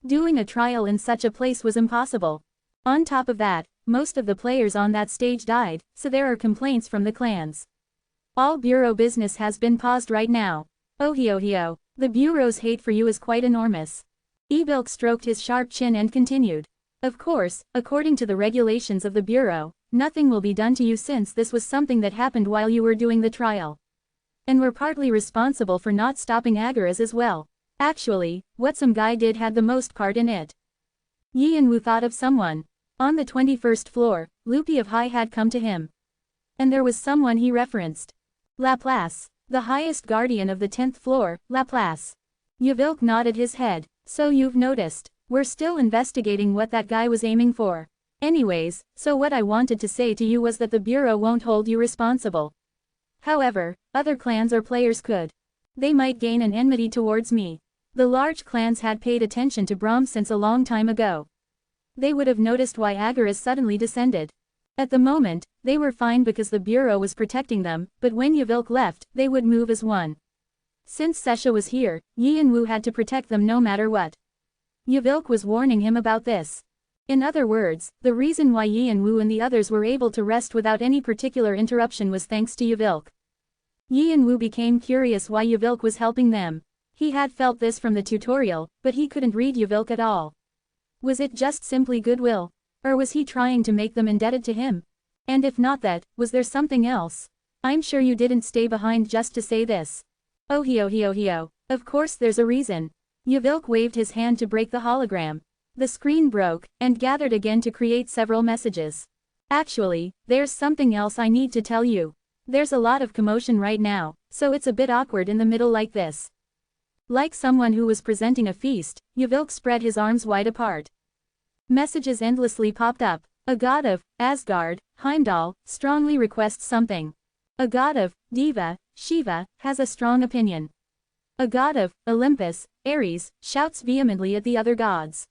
[SPEAKER 1] Doing a trial in such a place was impossible. On top of that, most of the players on that stage died, so there are complaints from the clans. All bureau business has been paused right now. Oh hio, the bureau's hate for you is quite enormous. Yvilk stroked his sharp chin and continued. Of course, according to the regulations of the bureau, nothing will be done to you since this was something that happened while you were doing the trial. And we're partly responsible for not stopping Agaras as well. Actually, what some guy did had the most part in it. Yi and Wu thought of someone. On the 21st floor, Lupi of High had come to him. And there was someone he referenced. Laplace. The highest guardian of the 10th floor, Laplace. Yvilk nodded his head. So you've noticed. We're still investigating what that guy was aiming for. Anyways, so what I wanted to say to you was that the bureau won't hold you responsible. However, other clans or players could. They might gain an enmity towards me. The large clans had paid attention to Brahm since a long time ago. They would have noticed why Agaras suddenly descended. At the moment, they were fine because the bureau was protecting them, but when Yvilk left, they would move as one. Since Sesha was here, Yi and Wu had to protect them no matter what. Yvilk was warning him about this. In other words, the reason why Yi and Wu and the others were able to rest without any particular interruption was thanks to Yvilk. Yi and Wu became curious why Yvilk was helping them. He had felt this from the tutorial, but he couldn't read Yvilk at all. Was it just simply goodwill? Or was he trying to make them indebted to him? And if not that, was there something else? I'm sure you didn't stay behind just to say this. Oh hio hio hio. Of course there's a reason. Yvilk waved his hand to break the hologram. The screen broke, and gathered again to create several messages. Actually, there's something else I need to tell you. There's a lot of commotion right now, so it's a bit awkward in the middle like this. Like someone who was presenting a feast, Yvilk spread his arms wide apart. Messages endlessly popped up. A god of Asgard, Heimdall, strongly requests something. A god of Diva, Shiva, has a strong opinion. A god of Olympus, Ares, shouts vehemently at the other gods.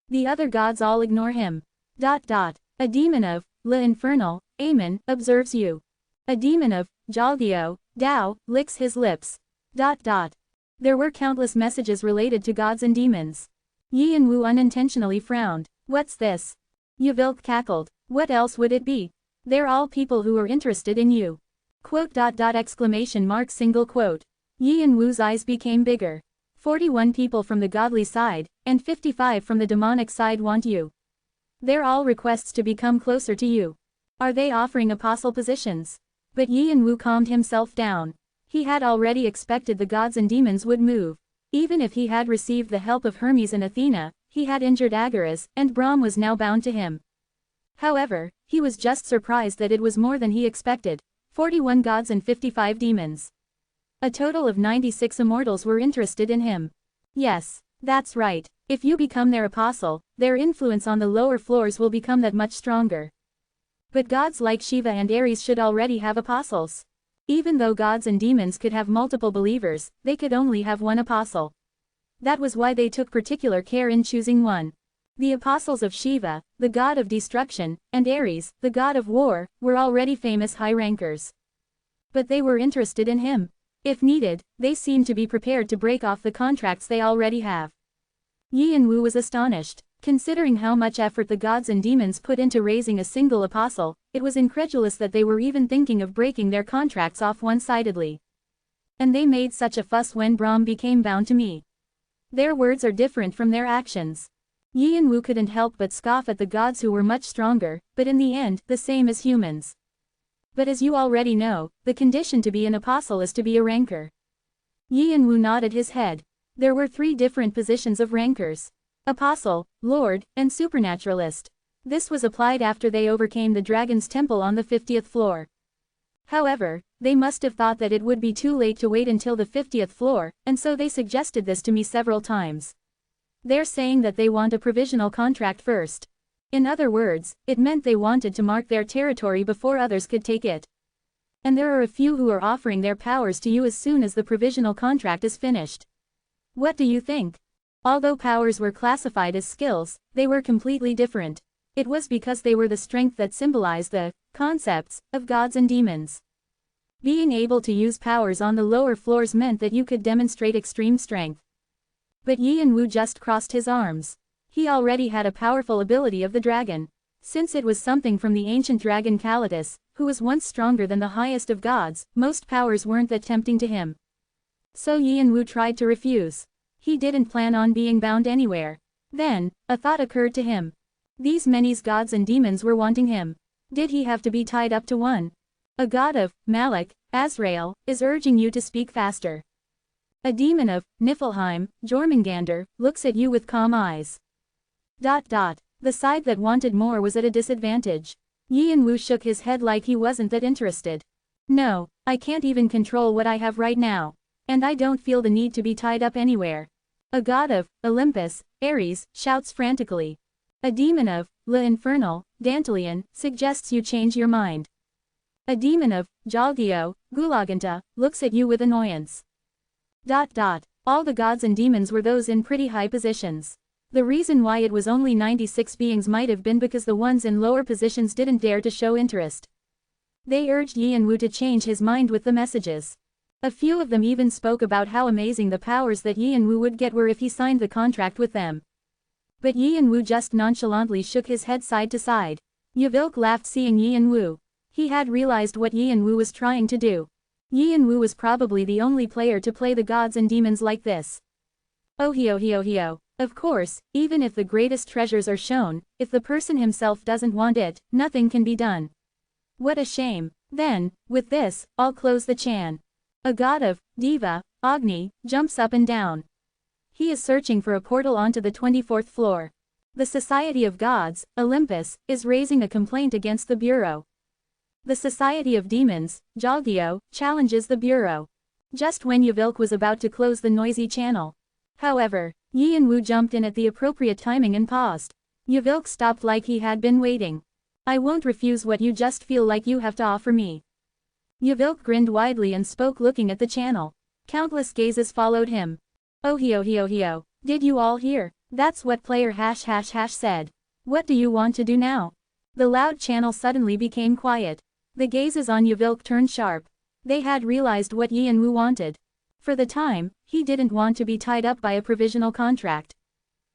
[SPEAKER 1] The other gods all ignore him. A demon of La Infernal, Aemon, observes you. A demon of Jalgio, Dao, licks his lips. There were countless messages related to gods and demons. Yi and Wu unintentionally frowned. What's this? Yvilk cackled. What else would it be? They're all people who are interested in you. Exclamation mark single quote. Yi and Wu's eyes became bigger. 41 people from the godly side, and 55 from the demonic side want you. They're all requests to become closer to you. Are they offering apostle positions? But Yi and Wu calmed himself down. He had already expected the gods and demons would move. Even if he had received the help of Hermes and Athena, he had injured Agaras, and Brahm was now bound to him. However, he was just surprised that it was more than he expected. 41 gods and 55 demons. A total of 96 immortals were interested in him. Yes, that's right. If you become their apostle, their influence on the lower floors will become that much stronger. But gods like Shiva and Ares should already have apostles. Even though gods and demons could have multiple believers, they could only have one apostle. That was why they took particular care in choosing one. The apostles of Shiva, the god of destruction, and Ares, the god of war, were already famous high-rankers. But they were interested in him. If needed, they seemed to be prepared to break off the contracts they already have. Yi and Wu was astonished. Considering how much effort the gods and demons put into raising a single apostle, it was incredulous that they were even thinking of breaking their contracts off one-sidedly. And they made such a fuss when Brahm became bound to me. Their words are different from their actions. Yi and Wu couldn't help but scoff at the gods who were much stronger, but in the end, the same as humans. But as you already know, the condition to be an apostle is to be a ranker. Yi and Wu nodded his head. There were 3 different positions of rankers. Apostle, Lord, and Supernaturalist. This was applied after they overcame the dragon's temple on the 50th floor. However, they must have thought that it would be too late to wait until the 50th floor, and so they suggested this to me several times. They're saying that they want a provisional contract first. In other words, it meant they wanted to mark their territory before others could take it. And there are a few who are offering their powers to you as soon as the provisional contract is finished. What do you think? Although powers were classified as skills, they were completely different. It was because they were the strength that symbolized the concepts of gods and demons. Being able to use powers on the lower floors meant that you could demonstrate extreme strength. But Yi and Wu just crossed his arms. He already had a powerful ability of the dragon. Since it was something from the ancient dragon Kalitas, who was once stronger than the highest of gods, most powers weren't that tempting to him. So Yi and Wu tried to refuse. He didn't plan on being bound anywhere. Then, a thought occurred to him. These many gods and demons were wanting him. Did he have to be tied up to one? A god of Malak, Azrael, is urging you to speak faster. A demon of Niflheim, Jormungandr, looks at you with calm eyes. The side that wanted more was at a disadvantage. Yi and Wu shook his head like he wasn't that interested. No, I can't even control what I have right now. And I don't feel the need to be tied up anywhere. A god of Olympus, Ares, shouts frantically. A demon of La Infernal, Dantalion, suggests you change your mind. A demon of Jalgio, Gulaganta, looks at you with annoyance. All the gods and demons were those in pretty high positions. The reason why it was only 96 beings might have been because the ones in lower positions didn't dare to show interest. They urged Yi and Wu to change his mind with the messages. A few of them even spoke about how amazing the powers that Yi and Wu would get were if he signed the contract with them. But Yi and Wu just nonchalantly shook his head side to side. Yvilk laughed seeing Yi and Wu. He had realized what Yi and Wu was trying to do. Yi and Wu was probably the only player to play the gods and demons like this. Oh hio. Of course, even if the greatest treasures are shown, if the person himself doesn't want it, nothing can be done. What a shame. Then, with this, I'll close the chan. A god of Diva, Agni, jumps up and down. He is searching for a portal onto the 24th floor. The Society of Gods, Olympus, is raising a complaint against the Bureau. The Society of Demons, Jalgio, challenges the Bureau. Just when Yvilk was about to close the noisy channel. However, Yi and Wu jumped in at the appropriate timing and paused. Yvilk stopped like he had been waiting. I won't refuse what you just feel like you have to offer me. Yvilk grinned widely and spoke looking at the channel. Countless gazes followed him. Oh hio, did you all hear? That's what player ## said. What do you want to do now? The loud channel suddenly became quiet. The gazes on Yvilk turned sharp. They had realized what Yi and Wu wanted. For the time, he didn't want to be tied up by a provisional contract.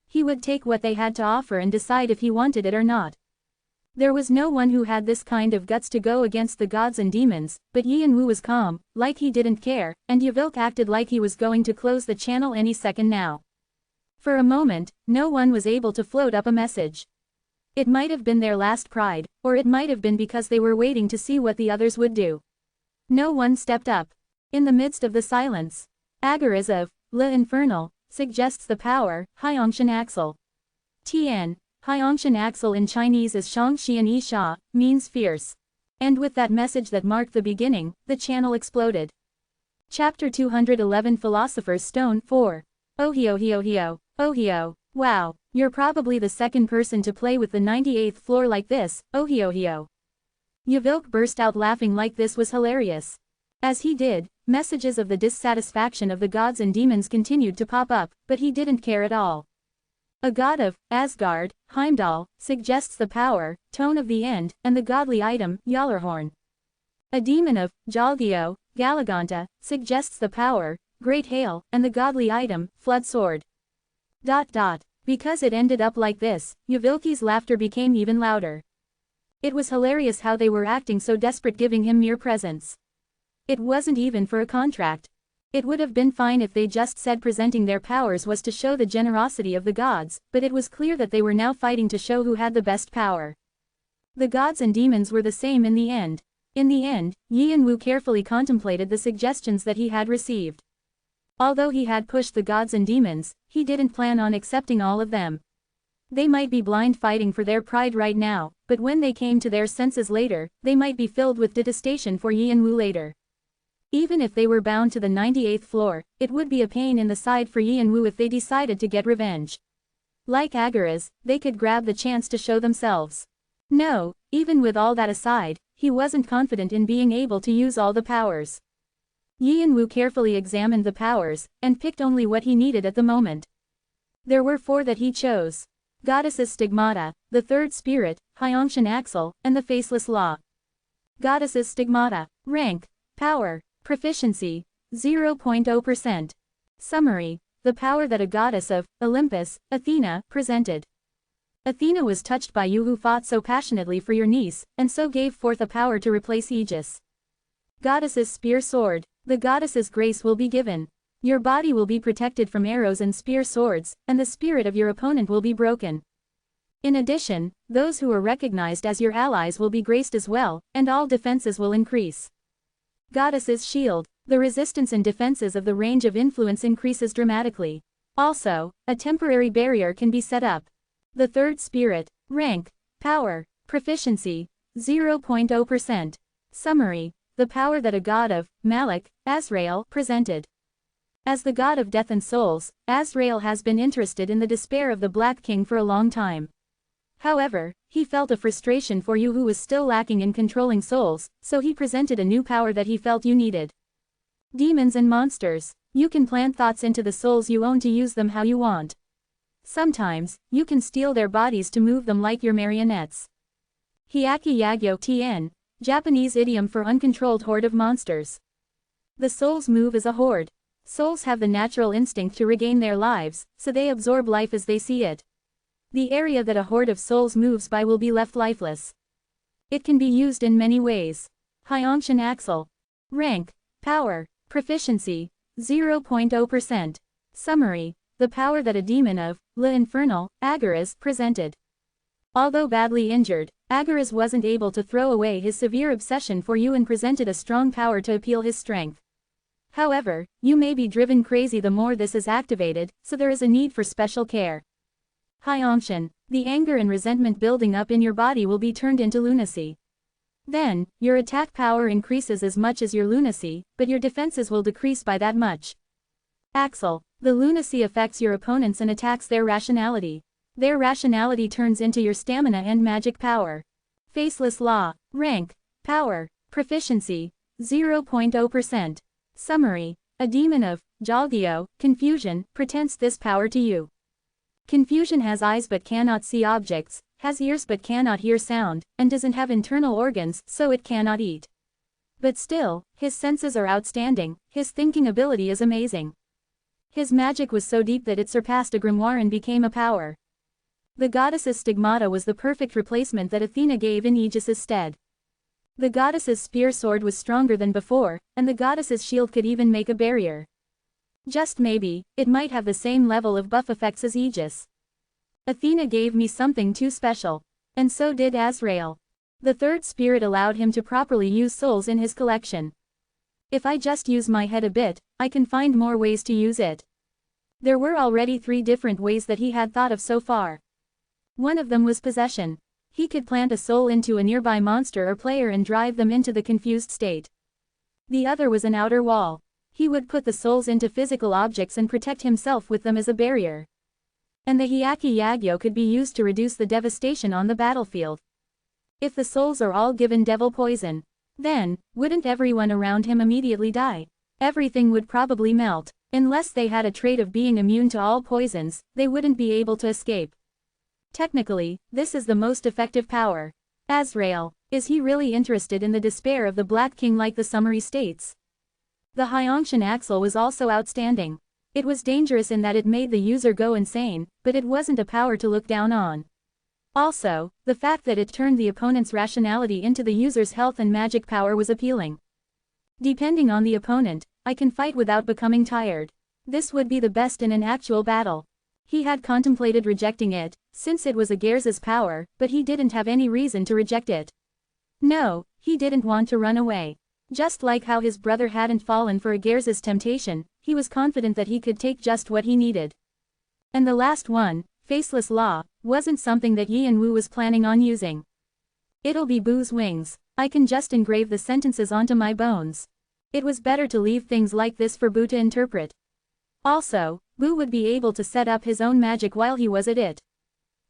[SPEAKER 1] He would take what they had to offer and decide if he wanted it or not. There was no one who had this kind of guts to go against the gods and demons, but Yi and Wu was calm, like he didn't care, and Yvilk acted like he was going to close the channel any second now. For a moment, no one was able to float up a message. It might have been their last pride, or it might have been because they were waiting to see what the others would do. No one stepped up. In the midst of the silence, Agaras of Le Infernal suggests the power, Hyongshan Axel. Tien, Hyongshan Axel in Chinese is Shangxian Yi Sha, means fierce. And with that message that marked the beginning, the channel exploded. Chapter 211 Philosopher's Stone 4. Oh hio, wow, you're probably the second person to play with the 98th floor like this, oh hio. Yvilk burst out laughing like this was hilarious. As he did, messages of the dissatisfaction of the gods and demons continued to pop up, but he didn't care at all. A god of Asgard, Heimdall, suggests the power, tone of the end, and the godly item, Yalurhorn. A demon of Jalgio, Galaganta, suggests the power, great hail, and the godly item, flood sword. Because it ended up like this, Yvilki's laughter became even louder. It was hilarious how they were acting so desperate, giving him mere presents. It wasn't even for a contract. It would have been fine if they just said presenting their powers was to show the generosity of the gods, but it was clear that they were now fighting to show who had the best power. The gods and demons were the same in the end. In the end, Yi and Wu carefully contemplated the suggestions that he had received. Although he had pushed the gods and demons, he didn't plan on accepting all of them. They might be blind fighting for their pride right now, but when they came to their senses later, they might be filled with detestation for Yi and Wu later. Even if they were bound to the 98th floor, it would be a pain in the side for Yi and Wu if they decided to get revenge. Like Agaras, they could grab the chance to show themselves. No, even with all that aside, he wasn't confident in being able to use all the powers. Yi and Wu carefully examined the powers, and picked only what he needed at the moment. There were 4 that he chose. Goddess's Stigmata, the Third Spirit, Hyongshan Axel, and the Faceless Law. Goddess's Stigmata. Rank. Power. Proficiency. 0.0%. Summary. The power that a goddess of Olympus, Athena, presented. Athena was touched by you who fought so passionately for your niece, and so gave forth a power to replace Aegis. Goddess's Spear Sword. The goddess's grace will be given. Your body will be protected from arrows and spear swords, and the spirit of your opponent will be broken. In addition, those who are recognized as your allies will be graced as well, and all defenses will increase. Goddess's Shield. The resistance and defenses of the range of influence increases dramatically. Also, a temporary barrier can be set up. The Third Spirit. Rank. Power. Proficiency. 0.0%. Summary. The power that a god of Malak, Azrael, presented. As the god of death and souls, Azrael has been interested in the despair of the Black King for a long time. However, he felt a frustration for you who was still lacking in controlling souls, so he presented a new power that he felt you needed. Demons and monsters. You can plant thoughts into the souls you own to use them how you want. Sometimes, you can steal their bodies to move them like your marionettes. Hyaki Yagyo Tien, Japanese idiom for uncontrolled horde of monsters. The souls move as a horde. Souls have the natural instinct to regain their lives, so they absorb life as they see it. The area that a horde of souls moves by will be left lifeless. It can be used in many ways. Hyongshan Axel. Rank. Power. Proficiency. 0.0%. Summary. The power that a demon of Le Infernal, Agaras, presented. Although badly injured, Agaras wasn't able to throw away his severe obsession for you and presented a strong power to appeal his strength. However, you may be driven crazy the more this is activated, so there is a need for special care. High unction. The anger and resentment building up in your body will be turned into lunacy. Then, your attack power increases as much as your lunacy, but your defenses will decrease by that much. Axle. The lunacy affects your opponents and attacks their rationality. Their rationality turns into your stamina and magic power. Faceless law. Rank. Power. Proficiency. 0.0%. Summary. A demon of Jalgyo, confusion, presents this power to you. Confusion has eyes but cannot see objects, has ears but cannot hear sound, and doesn't have internal organs, so it cannot eat. But still, his senses are outstanding, his thinking ability is amazing. His magic was so deep that it surpassed a grimoire and became a power. The goddess's stigmata was the perfect replacement that Athena gave in Aegis's stead. The goddess's spear sword was stronger than before, and the goddess's shield could even make a barrier. Just maybe, it might have the same level of buff effects as Aegis. Athena gave me something too special. And so did Azrael. The third spirit allowed him to properly use souls in his collection. If I just use my head a bit, I can find more ways to use it. There were already 3 different ways that he had thought of so far. One of them was possession. He could plant a soul into a nearby monster or player and drive them into the confused state. The other was an outer wall. He would put the souls into physical objects and protect himself with them as a barrier. And the Hyaki Yagyo could be used to reduce the devastation on the battlefield. If the souls are all given devil poison, then, wouldn't everyone around him immediately die? Everything would probably melt. Unless they had a trait of being immune to all poisons, they wouldn't be able to escape. Technically, this is the most effective power. Azrael, is he really interested in the despair of the Black King like the summary states? The high-unction axle was also outstanding. It was dangerous in that it made the user go insane, but it wasn't a power to look down on. Also, the fact that it turned the opponent's rationality into the user's health and magic power was appealing. Depending on the opponent, I can fight without becoming tired. This would be the best in an actual battle. He had contemplated rejecting it, since it was Agers's power, but he didn't have any reason to reject it. No, he didn't want to run away. Just like how his brother hadn't fallen for Agers's temptation, he was confident that he could take just what he needed. And the last one, Faceless Law, wasn't something that Yanwu was planning on using. It'll be Boo's wings. I can just engrave the sentences onto my bones. It was better to leave things like this for Boo to interpret. Also, Boo would be able to set up his own magic while he was at it.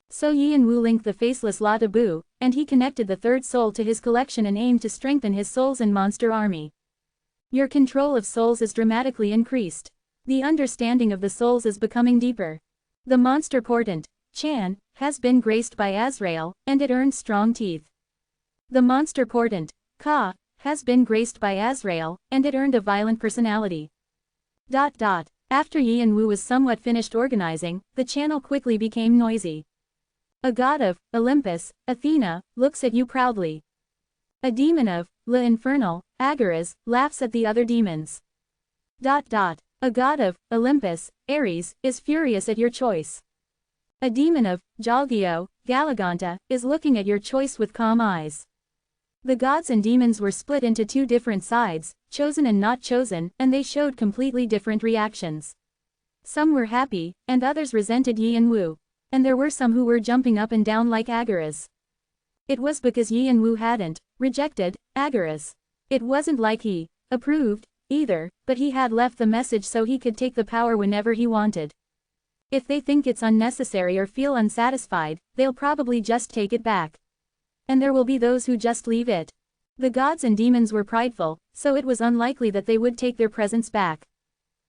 [SPEAKER 1] So Yanwu linked the Faceless Law to Boo, and he connected the third soul to his collection and aimed to strengthen his souls and monster army. Your control of souls is dramatically increased. The understanding of the souls is becoming deeper. The monster portent, Chan, has been graced by Azrael, and it earns strong teeth. The monster portent, Ka, has been graced by Azrael, and it earned a violent personality. After Yanwu was somewhat finished organizing, the channel quickly became noisy. A god of Olympus, Athena, looks at you proudly. A demon of La Infernal, Agaras, laughs at the other demons. A god of Olympus, Ares, is furious at your choice. A demon of Jalgyo, Galaganta, is looking at your choice with calm eyes. The gods and demons were split into 2 different sides, chosen and not chosen, and they showed completely different reactions. Some were happy, and others resented Yanwu. And there were some who were jumping up and down like Agaras. It was because Yanwu hadn't rejected Agaras. It wasn't like he approved either, but he had left the message so he could take the power whenever he wanted. If they think it's unnecessary or feel unsatisfied, they'll probably just take it back. And there will be those who just leave it. The gods and demons were prideful, so it was unlikely that they would take their presence back.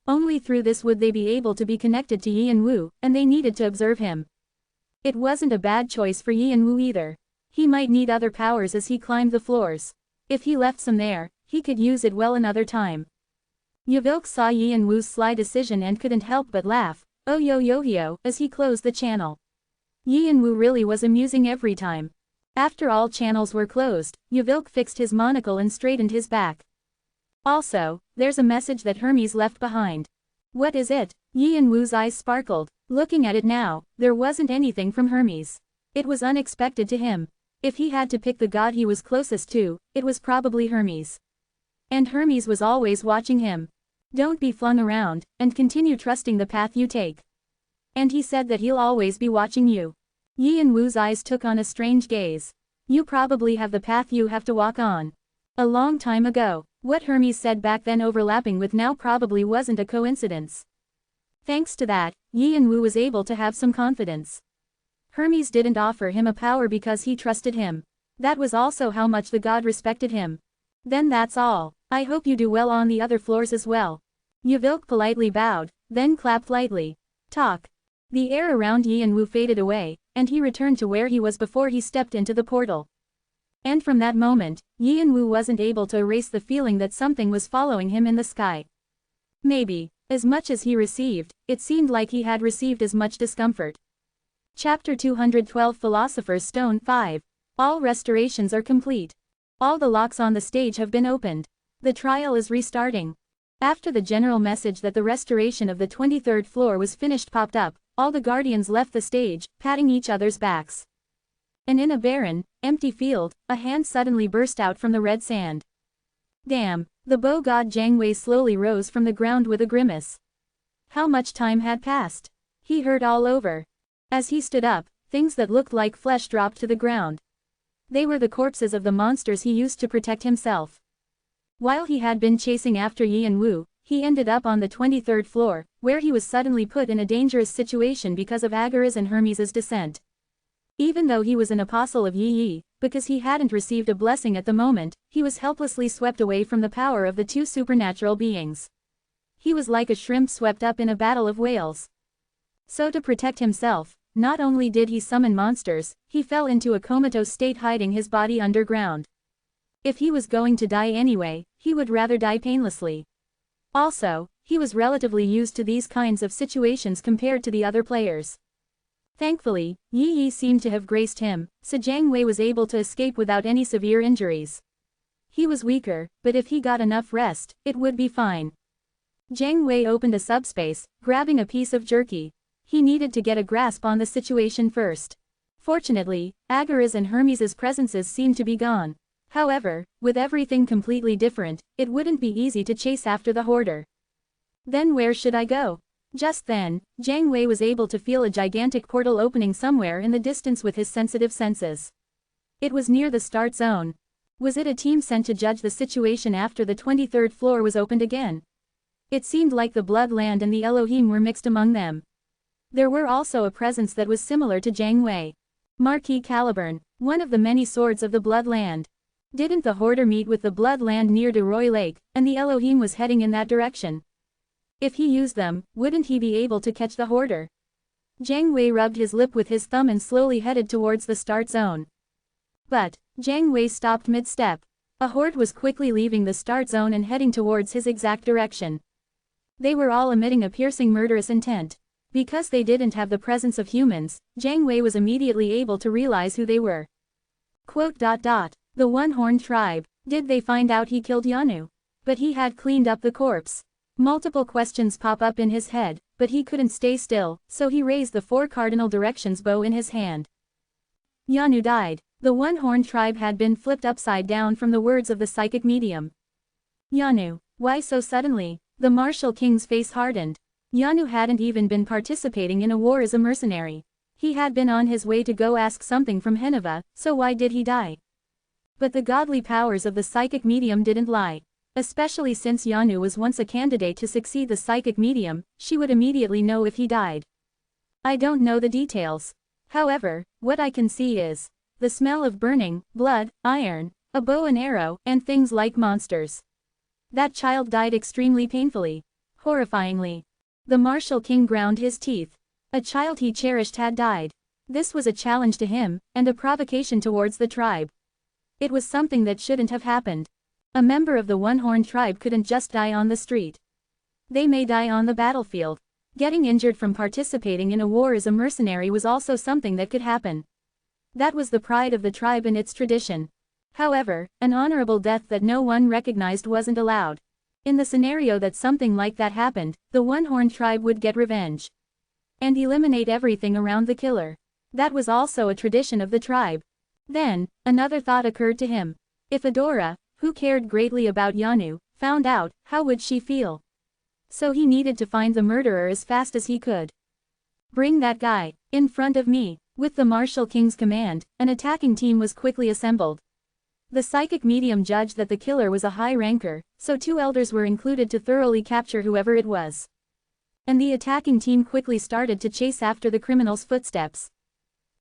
[SPEAKER 1] Only through this would they be able to be connected to Yanwu, and they needed to observe him. It wasn't a bad choice for Yanwu either. He might need other powers as he climbed the floors. If he left some there, he could use it well another time. Yvilk saw Yanwu's sly decision and couldn't help but laugh, oh yo, as he closed the channel. Yanwu really was amusing every time. After all channels were closed, Yvilk fixed his monocle and straightened his back. Also, there's a message that Hermes left behind. What is it? Yanwu's eyes sparkled. Looking at it now, there wasn't anything from Hermes. It was unexpected to him. If he had to pick the god he was closest to, it was probably Hermes. And Hermes was always watching him. Don't be flung around, and continue trusting the path you take. And he said that he'll always be watching you. Yi and Wu's eyes took on a strange gaze. You probably have the path you have to walk on. A long time ago, what Hermes said back then overlapping with now probably wasn't a coincidence. Thanks to that, Yi and Wu was able to have some confidence. Hermes didn't offer him a power because he trusted him. That was also how much the god respected him. Then that's all. I hope you do well on the other floors as well. Yvilk politely bowed, then clapped lightly. Talk. The air around Yi and Wu faded away, and he returned to where he was before he stepped into the portal. And from that moment, Yi and Wu wasn't able to erase the feeling that something was following him in the sky. Maybe, as much as he received, it seemed like he had received as much discomfort. Chapter 212 Philosopher's Stone 5. All restorations are complete. All the locks on the stage have been opened. The trial is restarting. After the general message that the restoration of the 23rd floor was finished popped up, all the guardians left the stage, patting each other's backs. And in a barren, empty field, a hand suddenly burst out from the red sand. Damn, the bow god Jiang Wei slowly rose from the ground with a grimace. How much time had passed? He hurt all over. As he stood up, things that looked like flesh dropped to the ground. They were the corpses of the monsters he used to protect himself. While he had been chasing after Yi and Wu, he ended up on the 23rd floor, where he was suddenly put in a dangerous situation because of Agara's and Hermes' descent. Even though he was an apostle of Yi, because he hadn't received a blessing at the moment, he was helplessly swept away from the power of the two supernatural beings. He was like a shrimp swept up in a battle of whales. So to protect himself, not only did he summon monsters, he fell into a comatose state hiding his body underground. If he was going to die anyway, he would rather die painlessly. Also, he was relatively used to these kinds of situations compared to the other players. Thankfully, Yi seemed to have graced him, so Jiang Wei was able to escape without any severe injuries. He was weaker, but if he got enough rest, it would be fine. Jiang Wei opened a subspace, grabbing a piece of jerky. He needed to get a grasp on the situation first. Fortunately, Agara's and Hermes' presences seemed to be gone. However, with everything completely different, it wouldn't be easy to chase after the hoarder. Then where should I go? Just then, Jiang Wei was able to feel a gigantic portal opening somewhere in the distance with his sensitive senses. It was near the start zone. Was it a team sent to judge the situation after the 23rd floor was opened again? It seemed like the Bloodland and the Elohim were mixed among them. There were also a presence that was similar to Jiang Wei. Marquis Caliburn, one of the many swords of the Bloodland. Didn't the hoarder meet with the Bloodland near De Roy Lake, and the Elohim was heading in that direction? If he used them, wouldn't he be able to catch the hoarder? Jiang Wei rubbed his lip with his thumb and slowly headed towards the start zone. But, Jiang Wei stopped mid-step. A horde was quickly leaving the start zone and heading towards his exact direction. They were all emitting a piercing murderous intent. Because they didn't have the presence of humans, Jiang Wei was immediately able to realize who they were. The one-horned tribe. Did they find out he killed Yanu? But he had cleaned up the corpse. Multiple questions pop up in his head, but he couldn't stay still, so he raised the 4 cardinal directions bow in his hand. Yanu died. The one-horned tribe had been flipped upside down from the words of the psychic medium. Yanu, why so suddenly? The martial king's face hardened. Yanu hadn't even been participating in a war as a mercenary. He had been on his way to go ask something from Heneva, so why did he die? But the godly powers of the psychic medium didn't lie. Especially since Yanu was once a candidate to succeed the psychic medium, she would immediately know if he died. I don't know the details. However, what I can see is the smell of burning, blood, iron, a bow and arrow, and things like monsters. That child died extremely painfully. Horrifyingly. The martial king ground his teeth. A child he cherished had died. This was a challenge to him, and a provocation towards the tribe. It was something that shouldn't have happened. A member of the one-horned tribe couldn't just die on the street. They may die on the battlefield. Getting injured from participating in a war as a mercenary was also something that could happen. That was the pride of the tribe and its tradition. However, an honorable death that no one recognized wasn't allowed. In the scenario that something like that happened, the one-horned tribe would get revenge. And eliminate everything around the killer. That was also a tradition of the tribe. Then, another thought occurred to him. If Adora, who cared greatly about Yanu, found out, how would she feel? So he needed to find the murderer as fast as he could. Bring that guy in front of me. With the Martial King's command, an attacking team was quickly assembled. The psychic medium judged that the killer was a high ranker, so 2 elders were included to thoroughly capture whoever it was. And the attacking team quickly started to chase after the criminal's footsteps.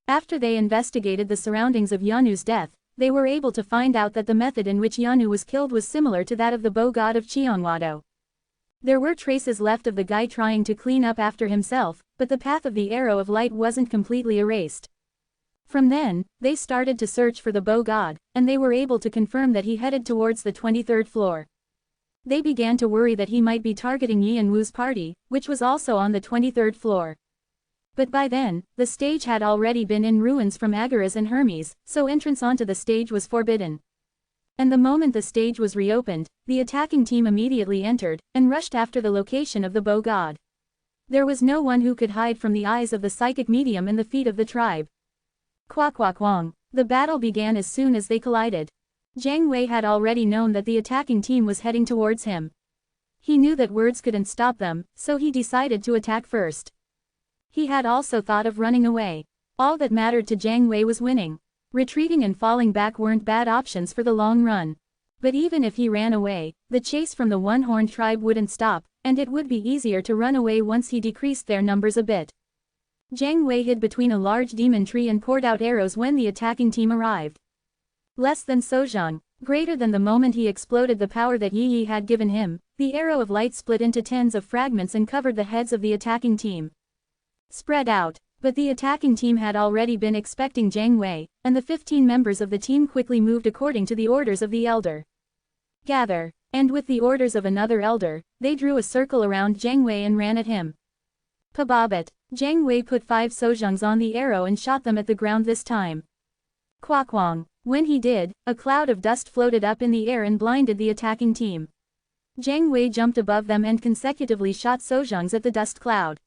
[SPEAKER 1] After they investigated the surroundings of Yanu's death, they were able to find out that the method in which Yanu was killed was similar to that of the bow god of Cheongwado. There were traces left of the guy trying to clean up after himself, but the path of the arrow of light wasn't completely erased. From then, they started to search for the bow god, and they were able to confirm that he headed towards the 23rd floor. They began to worry that he might be targeting Yi and Wu's party, which was also on the 23rd floor. But by then, the stage had already been in ruins from Agaras and Hermes, so entrance onto the stage was forbidden. And the moment the stage was reopened, the attacking team immediately entered, and rushed after the location of the bow god. There was no one who could hide from the eyes of the psychic medium and the feet of the tribe. Kwak kwak wong. The battle began as soon as they collided. Jiang Wei had already known that the attacking team was heading towards him. He knew that words couldn't stop them, so he decided to attack first. He had also thought of running away. All that mattered to Jiang Wei was winning. Retreating and falling back weren't bad options for the long run. But even if he ran away, the chase from the one-horned tribe wouldn't stop, and it would be easier to run away once he decreased their numbers a bit. Jiang Wei hid between a large demon tree and poured out arrows when the attacking team arrived. Less than Sozhang, greater than the moment he exploded the power that Yi Yi had given him, the arrow of light split into tens of fragments and covered the heads of the attacking team. Spread out. But the attacking team had already been expecting Jiang Wei, and the 15 members of the team quickly moved according to the orders of the elder. Gather. And with the orders of another elder, they drew a circle around Jiang Wei and ran at him. Pababat. Jiang Wei put 5 Sozhangs on the arrow and shot them at the ground this time. Quakwang. When he did, a cloud of dust floated up in the air and blinded the attacking team. Jiang Wei jumped above them and consecutively shot Sozhangs at the dust cloud.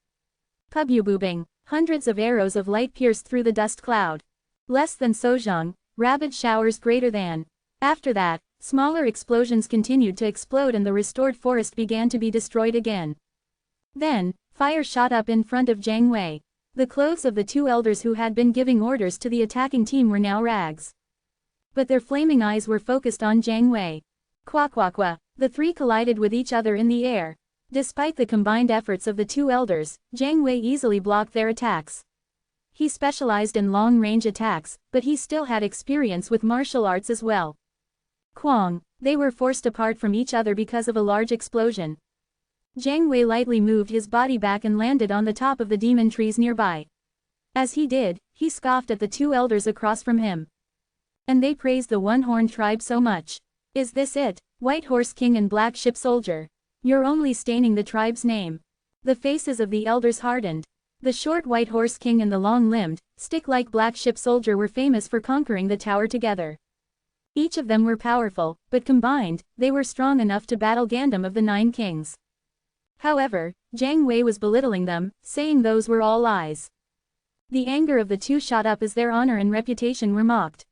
[SPEAKER 1] Pubububing. Hundreds of arrows of light pierced through the dust cloud. Less than Sozhang, rabid showers greater than. After that, smaller explosions continued to explode and the restored forest began to be destroyed again. Then, fire shot up in front of Jiang Wei. The clothes of the 2 elders who had been giving orders to the attacking team were now rags. But their flaming eyes were focused on Jiang Wei. Quakwakwa. The 3 collided with each other in the air. Despite the combined efforts of the 2 elders, Jiang Wei easily blocked their attacks. He specialized in long-range attacks, but he still had experience with martial arts as well. Quang. They were forced apart from each other because of a large explosion. Jiang Wei lightly moved his body back and landed on the top of the demon trees nearby. As he did, he scoffed at the 2 elders across from him. And they praised the one-horned tribe so much. Is this it, White Horse King and Black Ship Soldier? You're only staining the tribe's name. The faces of the elders hardened. The short White Horse King and the long-limbed, stick-like Black Ship Soldier were famous for conquering the tower together. Each of them were powerful, but combined, they were strong enough to battle Gandam of the 9 kings. However, Jiang Wei was belittling them, saying those were all lies. The anger of the 2 shot up as their honor and reputation were mocked.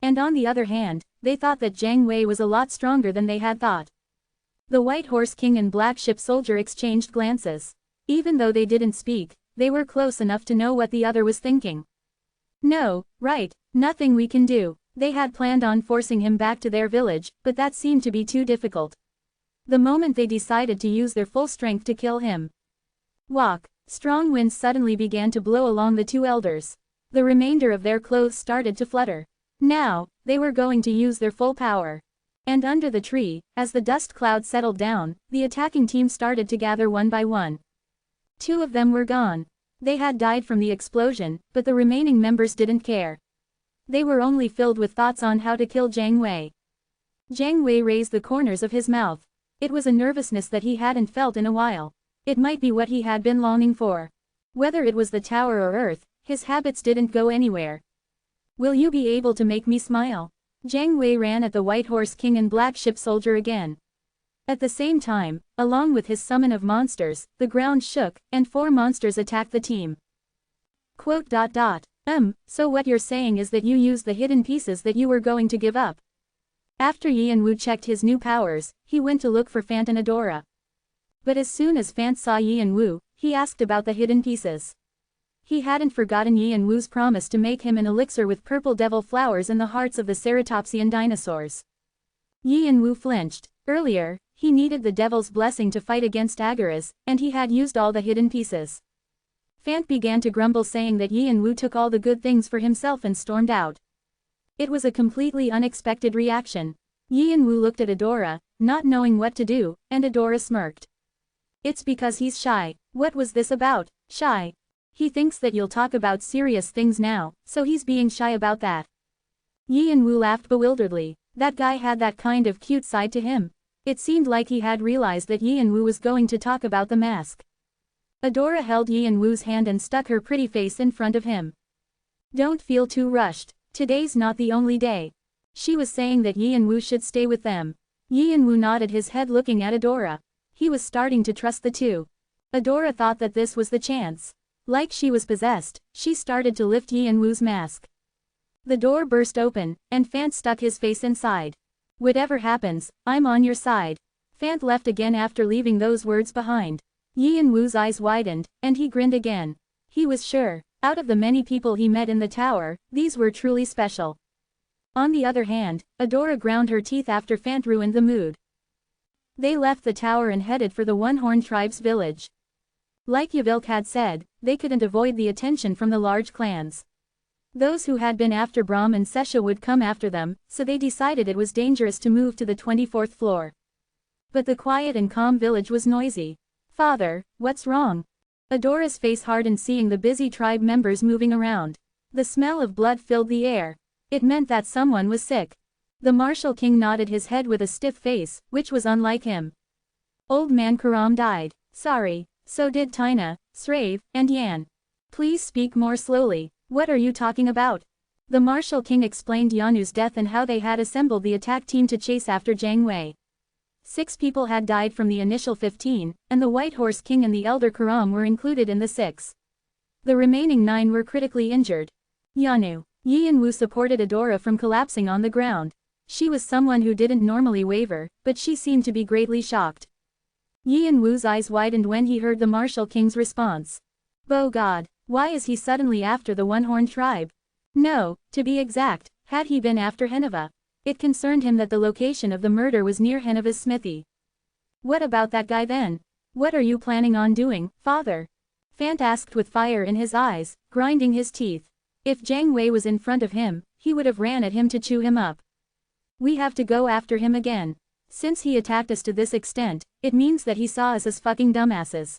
[SPEAKER 1] And on the other hand, they thought that Jiang Wei was a lot stronger than they had thought. The White Horse King and Black Ship Soldier exchanged glances. Even though they didn't speak, they were close enough to know what the other was thinking. No, right, nothing we can do. They had planned on forcing him back to their village, but that seemed to be too difficult. The moment they decided to use their full strength to kill him. Walk. Strong winds suddenly began to blow along the 2 elders. The remainder of their clothes started to flutter. Now, they were going to use their full power. And under the tree, as the dust cloud settled down, the attacking team started to gather one by one. 2 of them were gone. They had died from the explosion, but the remaining members didn't care. They were only filled with thoughts on how to kill Jiang Wei. Jiang Wei raised the corners of his mouth. It was a nervousness that he hadn't felt in a while. It might be what he had been longing for. Whether it was the tower or earth, his habits didn't go anywhere. Will you be able to make me smile? Jiang Wei ran at the White Horse King and Black Ship Soldier again. At the same time, along with his summon of monsters, the ground shook, and 4 monsters attacked the team. So what you're saying is that you used the hidden pieces that you were going to give up. After Yi and Wu checked his new powers, he went to look for Fantanadora. But as soon as Fant saw Yi and Wu, he asked about the hidden pieces. He hadn't forgotten Yi and Wu's promise to make him an elixir with purple devil flowers in the hearts of the ceratopsian dinosaurs. Yi and Wu flinched. Earlier, he needed the devil's blessing to fight against Agaras, and he had used all the hidden pieces. Fant began to grumble, saying that Yi and Wu took all the good things for himself and stormed out. It was a completely unexpected reaction. Yi and Wu looked at Adora, not knowing what to do, and Adora smirked. It's because he's shy. What was this about? Shy? He thinks that you'll talk about serious things now, so he's being shy about that. Yi and Wu laughed bewilderedly. That guy had that kind of cute side to him. It seemed like he had realized that Yi and Wu was going to talk about the mask. Adora held Yi and Wu's hand and stuck her pretty face in front of him. Don't feel too rushed. Today's not the only day. She was saying that Yi and Wu should stay with them. Yi and Wu nodded his head, looking at Adora. He was starting to trust the two. Adora thought that this was the chance. Like she was possessed, she started to lift Yi and Wu's mask. The door burst open, and Fant stuck his face inside. Whatever happens, I'm on your side. Fant left again after leaving those words behind. Yi and Wu's eyes widened, and he grinned again. He was sure, out of the many people he met in the tower, these were truly special. On the other hand, Adora ground her teeth after Fant ruined the mood. They left the tower and headed for the One-Horn tribe's village. Like Yavilk had said, they couldn't avoid the attention from the large clans. Those who had been after Brahm and Sesha would come after them, so they decided it was dangerous to move to the 24th floor. But the quiet and calm village was noisy. Father, what's wrong? Adora's face hardened seeing the busy tribe members moving around. The smell of blood filled the air. It meant that someone was sick. The martial king nodded his head with a stiff face, which was unlike him. Old man Karam died. Sorry. So did Tina, Srave, and Yan. Please speak more slowly. What are you talking about? The martial king explained Yanu's death and how they had assembled the attack team to chase after Jiang Wei. 6 people had died from the initial 15, and the White Horse King and the Elder Karam were included in the 6. The remaining 9 were critically injured. Yanu. Yi and Wu supported Adora from collapsing on the ground. She was someone who didn't normally waver, but she seemed to be greatly shocked. Yi and Wu's eyes widened when he heard the martial king's response. Oh God, why is he suddenly after the One-Horn tribe? No, to be exact, had he been after Heneva? It concerned him that the location of the murder was near Heneva's smithy. What about that guy then? What are you planning on doing, father? Fant asked with fire in his eyes, grinding his teeth. If Jiang Wei was in front of him, he would have ran at him to chew him up. We have to go after him again. Since he attacked us to this extent, it means that he saw us as fucking dumbasses.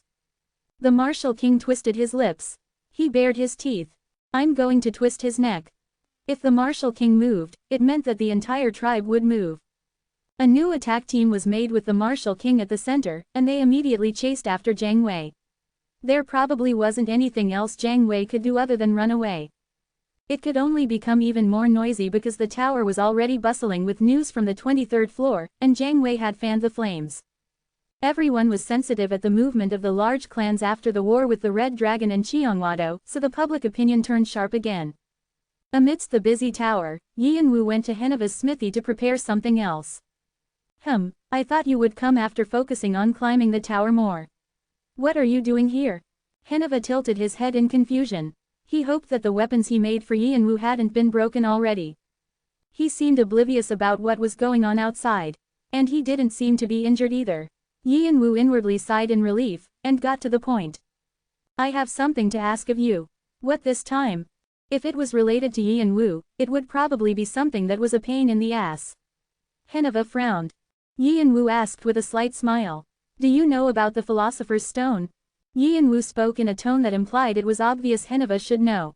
[SPEAKER 1] The martial king twisted his lips. He bared his teeth. I'm going to twist his neck. If the martial king moved, it meant that the entire tribe would move. A new attack team was made with the martial king at the center, and they immediately chased after Jiang Wei. There probably wasn't anything else Jiang Wei could do other than run away. It could only become even more noisy because the tower was already bustling with news from the 23rd floor, and Jiang Wei had fanned the flames. Everyone was sensitive at the movement of the large clans after the war with the Red Dragon and Qianghwado, so the public opinion turned sharp again. Amidst the busy tower, Yi and Wu went to Heneva's smithy to prepare something else. I thought you would come after focusing on climbing the tower more. What are you doing here? Heneva tilted his head in confusion. He hoped that the weapons he made for Yi and Wu hadn't been broken already. He seemed oblivious about what was going on outside. And he didn't seem to be injured either. Yi and Wu inwardly sighed in relief, and got to the point. I have something to ask of you. What this time? If it was related to Yi and Wu, it would probably be something that was a pain in the ass. Heneva frowned. Yi and Wu asked with a slight smile. Do you know about the Philosopher's Stone? Yi and Wu spoke in a tone that implied it was obvious Heneva should know.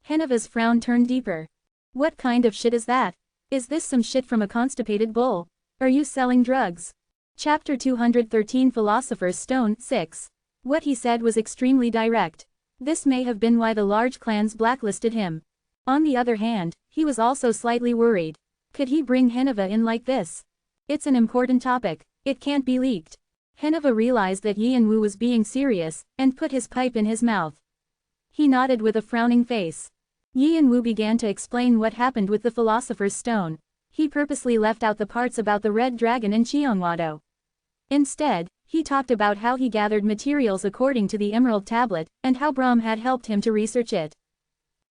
[SPEAKER 1] Heneva's frown turned deeper. What kind of shit is that? Is this some shit from a constipated bull? Are you selling drugs? Chapter 213 Philosopher's Stone 6. What he said was extremely direct. This may have been why the large clans blacklisted him. On the other hand, he was also slightly worried. Could he bring Heneva in like this? It's an important topic. It can't be leaked. Heneva realized that Yi and Wu was being serious, and put his pipe in his mouth. He nodded with a frowning face. Yi and Wu began to explain what happened with the Philosopher's Stone. He purposely left out the parts about the Red Dragon and Qianghwado. Instead, He talked about how he gathered materials according to the Emerald Tablet, and how Brahm had helped him to research it.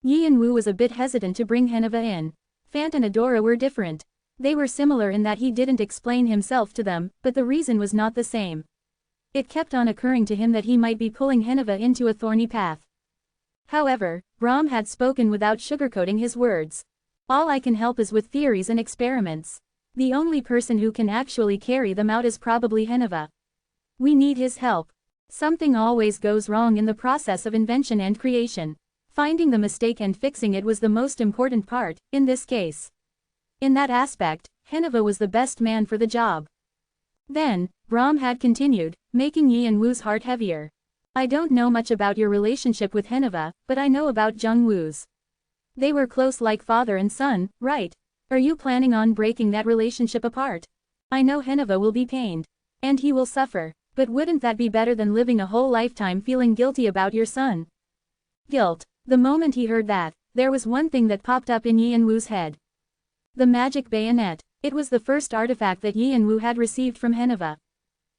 [SPEAKER 1] Yi and Wu was a bit hesitant to bring Heneva in. Fant and Adora were different. They were similar in that he didn't explain himself to them, but the reason was not the same. It kept on occurring to him that he might be pulling Heneva into a thorny path. However, Brahm had spoken without sugarcoating his words. All I can help is with theories and experiments. The only person who can actually carry them out is probably Heneva. We need his help. Something always goes wrong in the process of invention and creation. Finding the mistake and fixing it was the most important part, in this case. In that aspect, Heneva was the best man for the job. Then, Brahm had continued, making Yi and Wu's heart heavier. I don't know much about your relationship with Heneva, but I know about Jung Wu's. They were close like father and son, right? Are you planning on breaking that relationship apart? I know Heneva will be pained. And he will suffer. But wouldn't that be better than living a whole lifetime feeling guilty about your son? Guilt. The moment he heard that, there was one thing that popped up in Yi and Wu's head. The magic bayonet. It was the first artifact that Yi and Wu had received from Heneva.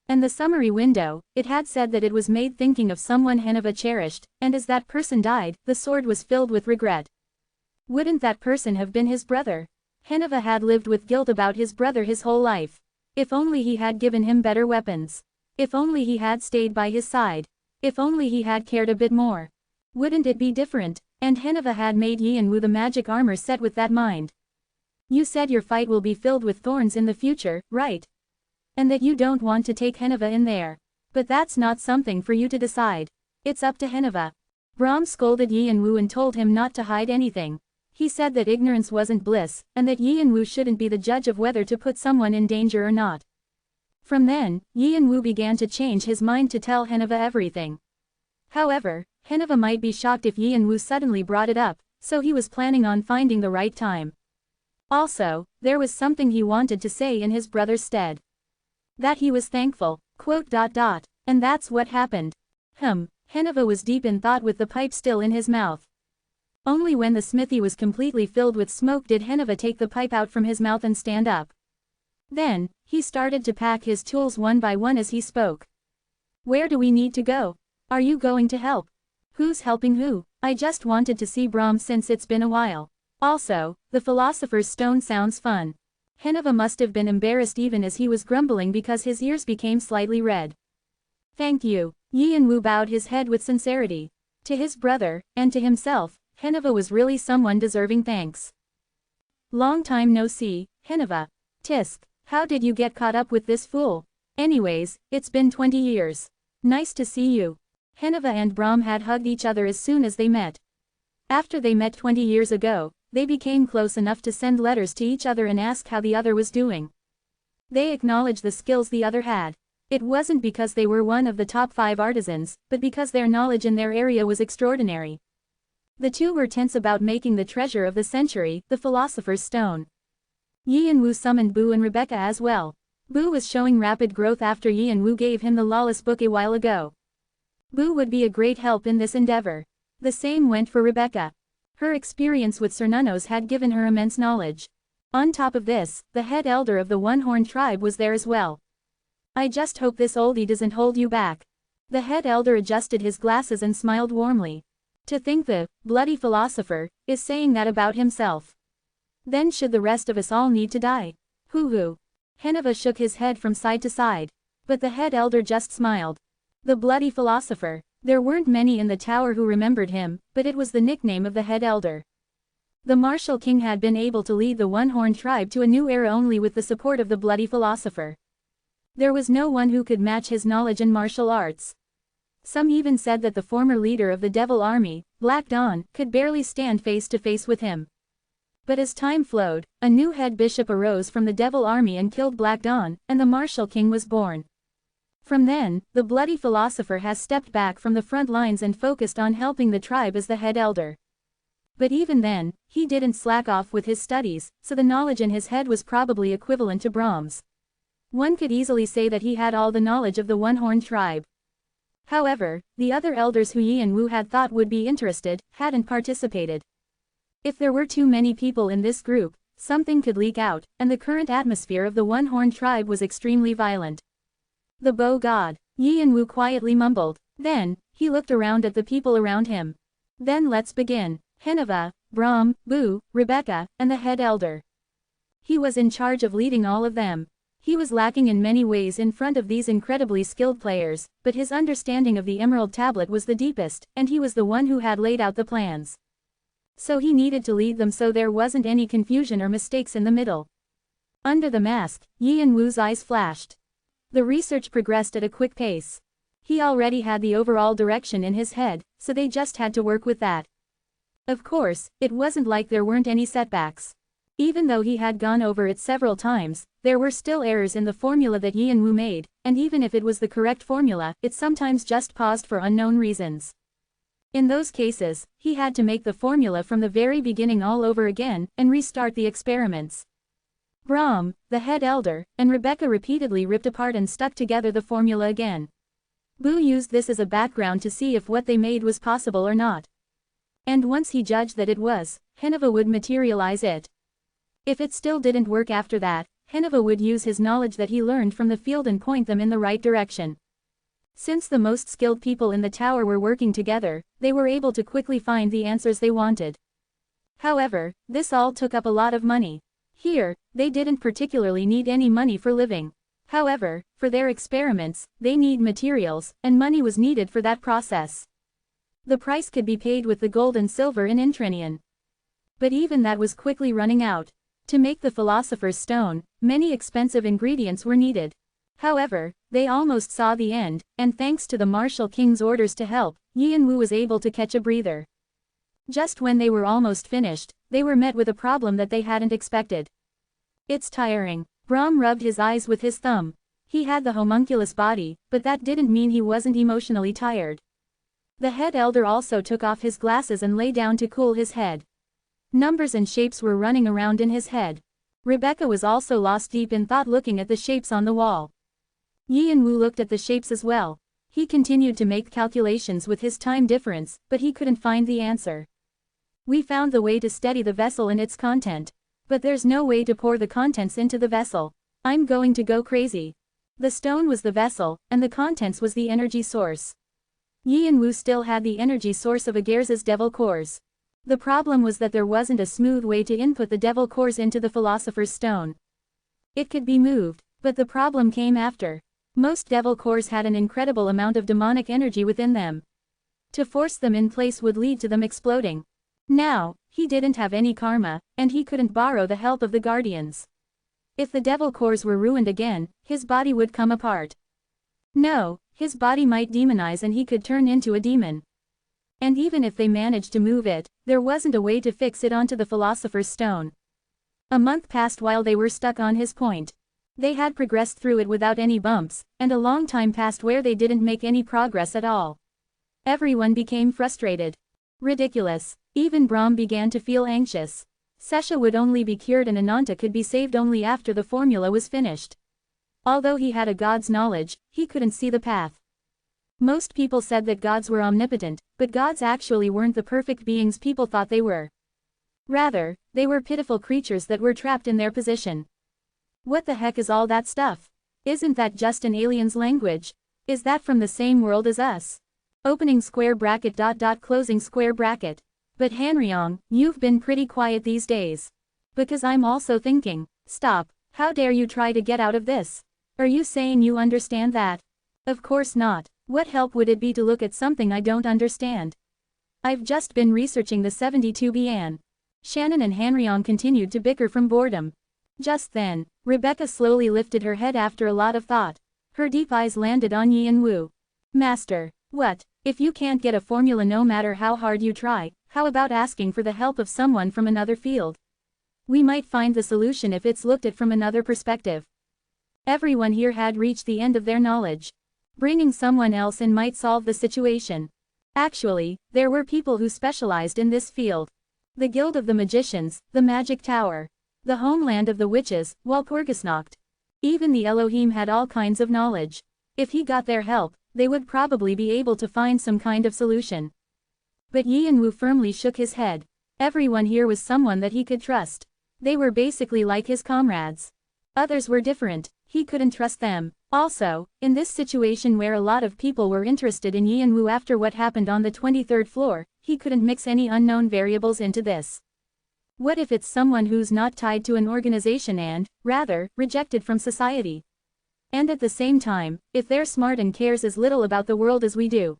[SPEAKER 1] And the summary window, it had said that it was made thinking of someone Heneva cherished, and as that person died, the sword was filled with regret. Wouldn't that person have been his brother? Heneva had lived with guilt about his brother his whole life. If only he had given him better weapons. If only he had stayed by his side. If only he had cared a bit more. Wouldn't it be different? And Heneva had made Yi and Wu the magic armor set with that mind. You said your fight will be filled with thorns in the future, right? And that you don't want to take Heneva in there. But that's not something for you to decide. It's up to Heneva. Brahm scolded Yi and Wu and told him not to hide anything. He said that ignorance wasn't bliss, and that Yi and Wu shouldn't be the judge of whether to put someone in danger or not. From then, Yi and Wu began to change his mind to tell Heneva everything. However, Heneva might be shocked if Yi and Wu suddenly brought it up, so he was planning on finding the right time. Also, there was something he wanted to say in his brother's stead. That he was thankful, ... And that's what happened. Heneva was deep in thought with the pipe still in his mouth. Only when the smithy was completely filled with smoke did Heneva take the pipe out from his mouth and stand up. Then, he started to pack his tools one by one as he spoke. Where do we need to go? Are you going to help? Who's helping who? I just wanted to see Brahm since it's been a while. Also, the Philosopher's Stone sounds fun. Heneva must have been embarrassed even as he was grumbling because his ears became slightly red. Thank you. Yi and Wu bowed his head with sincerity. To his brother, and to himself, Heneva was really someone deserving thanks. Long time no see, Heneva. Tisk. How did you get caught up with this fool? Anyways, it's been 20 years. Nice to see you. Heneva and Brahm had hugged each other as soon as they met. After they met 20 years ago, they became close enough to send letters to each other and ask how the other was doing. They acknowledged the skills the other had. It wasn't because they were one of the top 5 artisans, but because their knowledge in their area was extraordinary. The two were tense about making the treasure of the century, the Philosopher's Stone. Yi and Wu summoned Bu and Rebecca as well. Bu was showing rapid growth after Yi and Wu gave him the Lawless book a while ago. Bu would be a great help in this endeavor. The same went for Rebecca. Her experience with Cernunos had given her immense knowledge. On top of this, the head elder of the One-Horn tribe was there as well. I just hope this oldie doesn't hold you back. The head elder adjusted his glasses and smiled warmly. To think the bloody philosopher is saying that about himself. Then should the rest of us all need to die? Hoo-hoo. Heneva shook his head from side to side. But the head elder just smiled. The bloody philosopher. There weren't many in the tower who remembered him, but it was the nickname of the head elder. The martial king had been able to lead the One-Horn tribe to a new era only with the support of the bloody philosopher. There was no one who could match his knowledge in martial arts. Some even said that the former leader of the Devil Army, Black Dawn, could barely stand face to face with him. But as time flowed, a new head bishop arose from the Devil Army and killed Black Dawn, and the martial king was born. From then, the bloody philosopher has stepped back from the front lines and focused on helping the tribe as the head elder. But even then, he didn't slack off with his studies, so the knowledge in his head was probably equivalent to Brahms. One could easily say that he had all the knowledge of the One-Horn tribe. However, the other elders who Yi and Wu had thought would be interested, hadn't participated. If there were too many people in this group, something could leak out, and the current atmosphere of the One-Horn tribe was extremely violent. The bow god, Yi and Wu quietly mumbled. Then, he looked around at the people around him. Then let's begin. Heneva, Brahm, Bu, Rebecca, and the head elder. He was in charge of leading all of them. He was lacking in many ways in front of these incredibly skilled players, but his understanding of the Emerald Tablet was the deepest, and he was the one who had laid out the plans. So he needed to lead them so there wasn't any confusion or mistakes in the middle. Under the mask, Yi and Wu's eyes flashed. The research progressed at a quick pace. He already had the overall direction in his head, so they just had to work with that. Of course, it wasn't like there weren't any setbacks. Even though he had gone over it several times, there were still errors in the formula that Yi and Wu made, and even if it was the correct formula, it sometimes just paused for unknown reasons. In those cases, he had to make the formula from the very beginning all over again, and restart the experiments. Brahm, the head elder, and Rebecca repeatedly ripped apart and stuck together the formula again. Bu used this as a background to see if what they made was possible or not. And once he judged that it was, Heneva would materialize it. If it still didn't work after that, Heneva would use his knowledge that he learned from the field and point them in the right direction. Since the most skilled people in the tower were working together, they were able to quickly find the answers they wanted. However, this all took up a lot of money. Here, they didn't particularly need any money for living. However, for their experiments, they need materials, and money was needed for that process. The price could be paid with the gold and silver in Intrinian. But even that was quickly running out. To make the Philosopher's Stone, many expensive ingredients were needed. However, they almost saw the end, and thanks to the Martial King's orders to help, Yi and Wu was able to catch a breather. Just when they were almost finished, they were met with a problem that they hadn't expected. It's tiring. Brahm rubbed his eyes with his thumb. He had the homunculus body, but that didn't mean he wasn't emotionally tired. The head elder also took off his glasses and lay down to cool his head. Numbers and shapes were running around in his head. Rebecca was also lost deep in thought looking at the shapes on the wall. Yi and Wu looked at the shapes as well. He continued to make calculations with his time difference, but he couldn't find the answer. We found the way to steady the vessel and its content. But there's no way to pour the contents into the vessel. I'm going to go crazy. The stone was the vessel, and the contents was the energy source. Yi and Wu still had the energy source of Agarza's devil cores. The problem was that there wasn't a smooth way to input the devil cores into the Philosopher's Stone. It could be moved, but the problem came after. Most devil cores had an incredible amount of demonic energy within them. To force them in place would lead to them exploding. Now, he didn't have any karma, and he couldn't borrow the help of the guardians. If the devil cores were ruined again, his body would come apart. No, his body might demonize and he could turn into a demon. And even if they managed to move it, there wasn't a way to fix it onto the Philosopher's Stone. A month passed while they were stuck on his point. They had progressed through it without any bumps, and a long time passed where they didn't make any progress at all. Everyone became frustrated. Ridiculous. Even Brahm began to feel anxious. Sesha would only be cured and Ananta could be saved only after the formula was finished. Although he had a god's knowledge, he couldn't see the path. Most people said that gods were omnipotent, but gods actually weren't the perfect beings people thought they were. Rather, they were pitiful creatures that were trapped in their position. What the heck is all that stuff? Isn't that just an alien's language? Is that from the same world as us? Opening square bracket ... closing square bracket. But Hanryong, you've been pretty quiet these days. Because I'm also thinking. Stop, how dare you try to get out of this? Are you saying you understand that? Of course not. What help would it be to look at something I don't understand? I've just been researching the 72 Bian. Shannon and Hanryong continued to bicker from boredom. Just then, Rebecca slowly lifted her head after a lot of thought. Her deep eyes landed on Yi and Wu. Master, what? If you can't get a formula no matter how hard you try, how about asking for the help of someone from another field? We might find the solution if it's looked at from another perspective. Everyone here had reached the end of their knowledge. Bringing someone else in might solve the situation. Actually, there were people who specialized in this field. The Guild of the Magicians, the Magic Tower. The homeland of the witches, Walpurgisnacht. Even the Elohim had all kinds of knowledge. If he got their help, they would probably be able to find some kind of solution. But Yi and Wu firmly shook his head. Everyone here was someone that he could trust. They were basically like his comrades. Others were different, he couldn't trust them. Also, in this situation where a lot of people were interested in Yi and Wu after what happened on the 23rd floor, he couldn't mix any unknown variables into this. What if it's someone who's not tied to an organization and, rather, rejected from society? And at the same time, if they're smart and cares as little about the world as we do.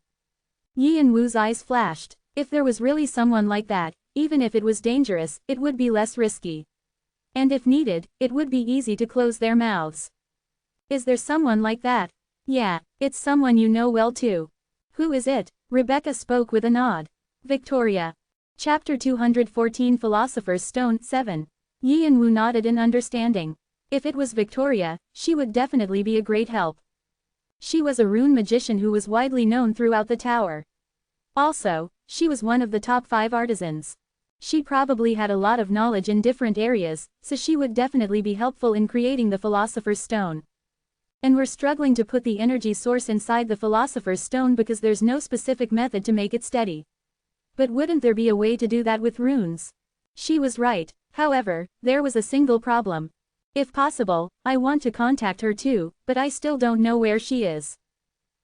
[SPEAKER 1] Yi and Wu's eyes flashed. If there was really someone like that, even if it was dangerous, it would be less risky. And if needed, it would be easy to close their mouths. Is there someone like that? Yeah, it's someone you know well too. Who is it? Rebecca spoke with a nod. Victoria. Chapter 214 Philosopher's Stone 7. Yi and Wu nodded in understanding. If it was Victoria, she would definitely be a great help. She was a rune magician who was widely known throughout the tower. Also, she was one of the top 5 artisans. She probably had a lot of knowledge in different areas, so she would definitely be helpful in creating the Philosopher's Stone. And we're struggling to put the energy source inside the Philosopher's Stone because there's no specific method to make it steady. But wouldn't there be a way to do that with runes? She was right. However, there was a single problem. If possible, I want to contact her too, but I still don't know where she is.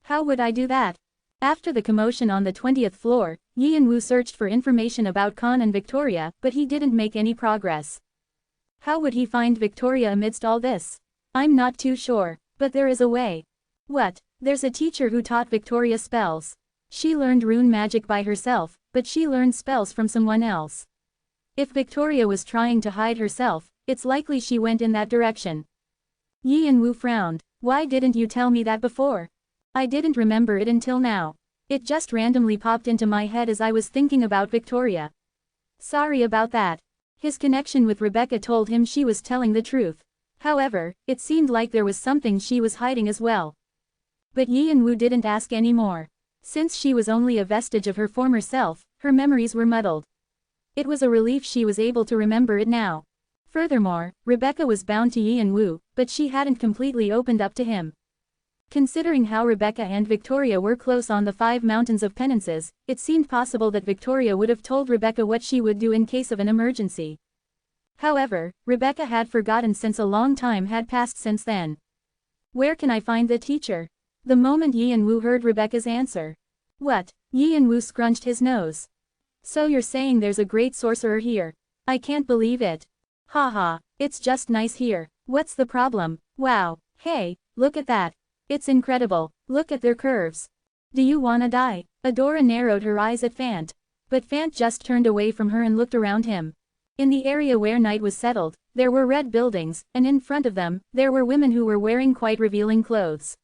[SPEAKER 1] How would I do that? After the commotion on the 20th floor, Yi and Wu searched for information about Khan and Victoria, but he didn't make any progress. How would he find Victoria amidst all this? I'm not too sure, but there is a way. What? There's a teacher who taught Victoria spells. She learned rune magic by herself, but she learned spells from someone else. If Victoria was trying to hide herself, it's likely she went in that direction. Yi and Wu frowned. Why didn't you tell me that before? I didn't remember it until now. It just randomly popped into my head as I was thinking about Victoria. Sorry about that. His connection with Rebecca told him she was telling the truth. However, it seemed like there was something she was hiding as well. But Yi and Wu didn't ask any more. Since she was only a vestige of her former self, her memories were muddled. It was a relief she was able to remember it now. Furthermore, Rebecca was bound to Yi and Wu, but she hadn't completely opened up to him. Considering how Rebecca and Victoria were close on the 5 mountains of penances, it seemed possible that Victoria would have told Rebecca what she would do in case of an emergency. However, Rebecca had forgotten since a long time had passed since then. Where can I find the teacher? The moment Yi and Wu heard Rebecca's answer. What? Yi and Wu scrunched his nose. So you're saying there's a great sorcerer here? I can't believe it. Haha, it's just nice here. What's the problem? Wow, hey, look at that. It's incredible, look at their curves. Do you wanna die? Adora narrowed her eyes at Fant. But Fant just turned away from her and looked around him. In the area where night was settled, there were red buildings, and in front of them, there were women who were wearing quite revealing clothes.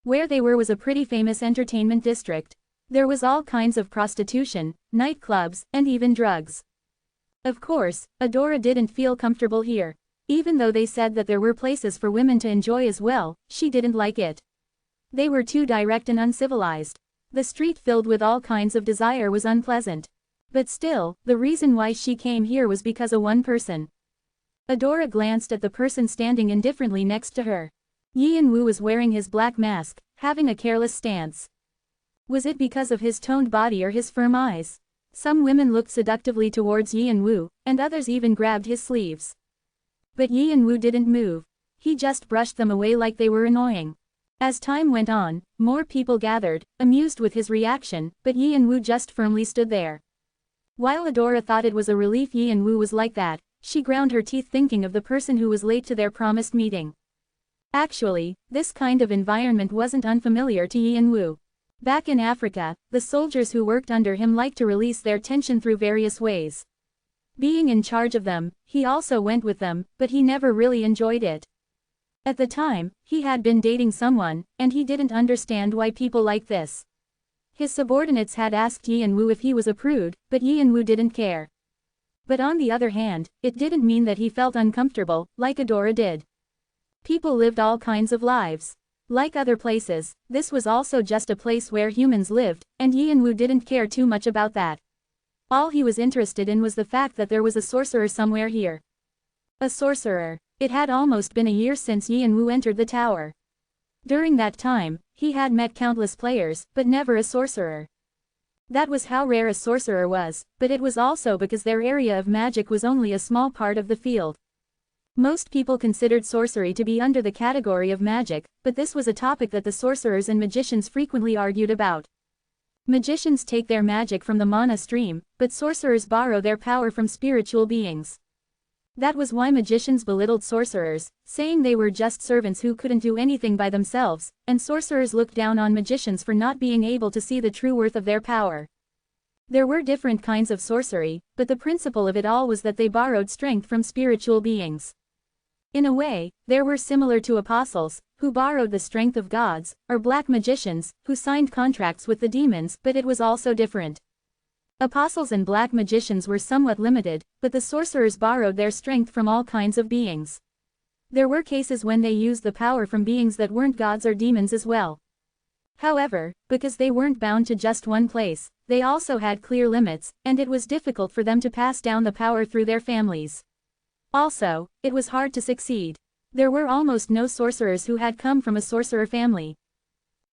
[SPEAKER 1] Where they were was a pretty famous entertainment district. There was all kinds of prostitution, nightclubs, and even drugs. Of course, Adora didn't feel comfortable here. Even though they said that there were places for women to enjoy as well, she didn't like it. They were too direct and uncivilized. The street filled with all kinds of desire was unpleasant. But still, the reason why she came here was because of one person. Adora glanced at the person standing indifferently next to her. Yi and Wu was wearing his black mask, having a careless stance. Was it because of his toned body or his firm eyes? Some women looked seductively towards Yi and Wu, and others even grabbed his sleeves. But Yi and Wu didn't move. He just brushed them away like they were annoying. As time went on, more people gathered, amused with his reaction, but Yi and Wu just firmly stood there. While Adora thought it was a relief Yi and Wu was like that, she ground her teeth thinking of the person who was late to their promised meeting. Actually, this kind of environment wasn't unfamiliar to Yi and Wu. Back in Africa, the soldiers who worked under him liked to release their tension through various ways. Being in charge of them, he also went with them, but he never really enjoyed it. At the time, he had been dating someone, and he didn't understand why people like this. His subordinates had asked Yi and Wu if he was a prude, but Yi and Wu didn't care. But on the other hand, it didn't mean that he felt uncomfortable, like Adora did. People lived all kinds of lives. Like other places, this was also just a place where humans lived, and Yi and Wu didn't care too much about that. All he was interested in was the fact that there was a sorcerer somewhere here. A sorcerer. It had almost been a year since Yi and Wu entered the tower. During that time, he had met countless players, but never a sorcerer. That was how rare a sorcerer was, but it was also because their area of magic was only a small part of the field. Most people considered sorcery to be under the category of magic, but this was a topic that the sorcerers and magicians frequently argued about. Magicians take their magic from the mana stream, but sorcerers borrow their power from spiritual beings. That was why magicians belittled sorcerers, saying they were just servants who couldn't do anything by themselves, and sorcerers looked down on magicians for not being able to see the true worth of their power. There were different kinds of sorcery, but the principle of it all was that they borrowed strength from spiritual beings. In a way, they were similar to apostles, who borrowed the strength of gods, or black magicians, who signed contracts with the demons, but it was also different. Apostles and black magicians were somewhat limited, but the sorcerers borrowed their strength from all kinds of beings. There were cases when they used the power from beings that weren't gods or demons as well. However, because they weren't bound to just one place, they also had clear limits, and it was difficult for them to pass down the power through their families. Also, it was hard to succeed. There were almost no sorcerers who had come from a sorcerer family.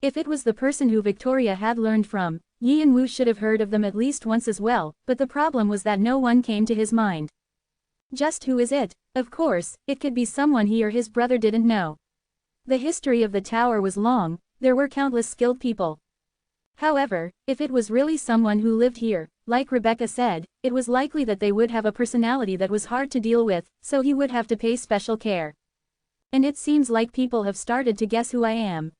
[SPEAKER 1] If it was the person who Victoria had learned from, Yi and Wu should have heard of them at least once as well, but the problem was that no one came to his mind. Just who is it? Of course, it could be someone he or his brother didn't know. The history of the tower was long, there were countless skilled people. However, if it was really someone who lived here, like Rebecca said, it was likely that they would have a personality that was hard to deal with, so he would have to pay special care. And it seems like people have started to guess who I am.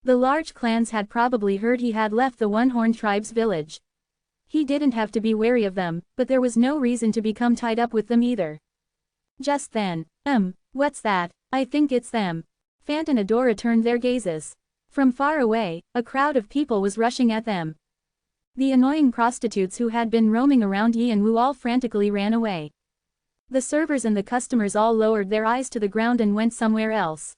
[SPEAKER 1] The large clans had probably heard he had left the One-Horn tribe's village. He didn't have to be wary of them, but there was no reason to become tied up with them either. Just then, what's that? I think it's them. Fant and Adora turned their gazes. From far away, a crowd of people was rushing at them. The annoying prostitutes who had been roaming around Yi and Wu all frantically ran away. The servers and the customers all lowered their eyes to the ground and went somewhere else.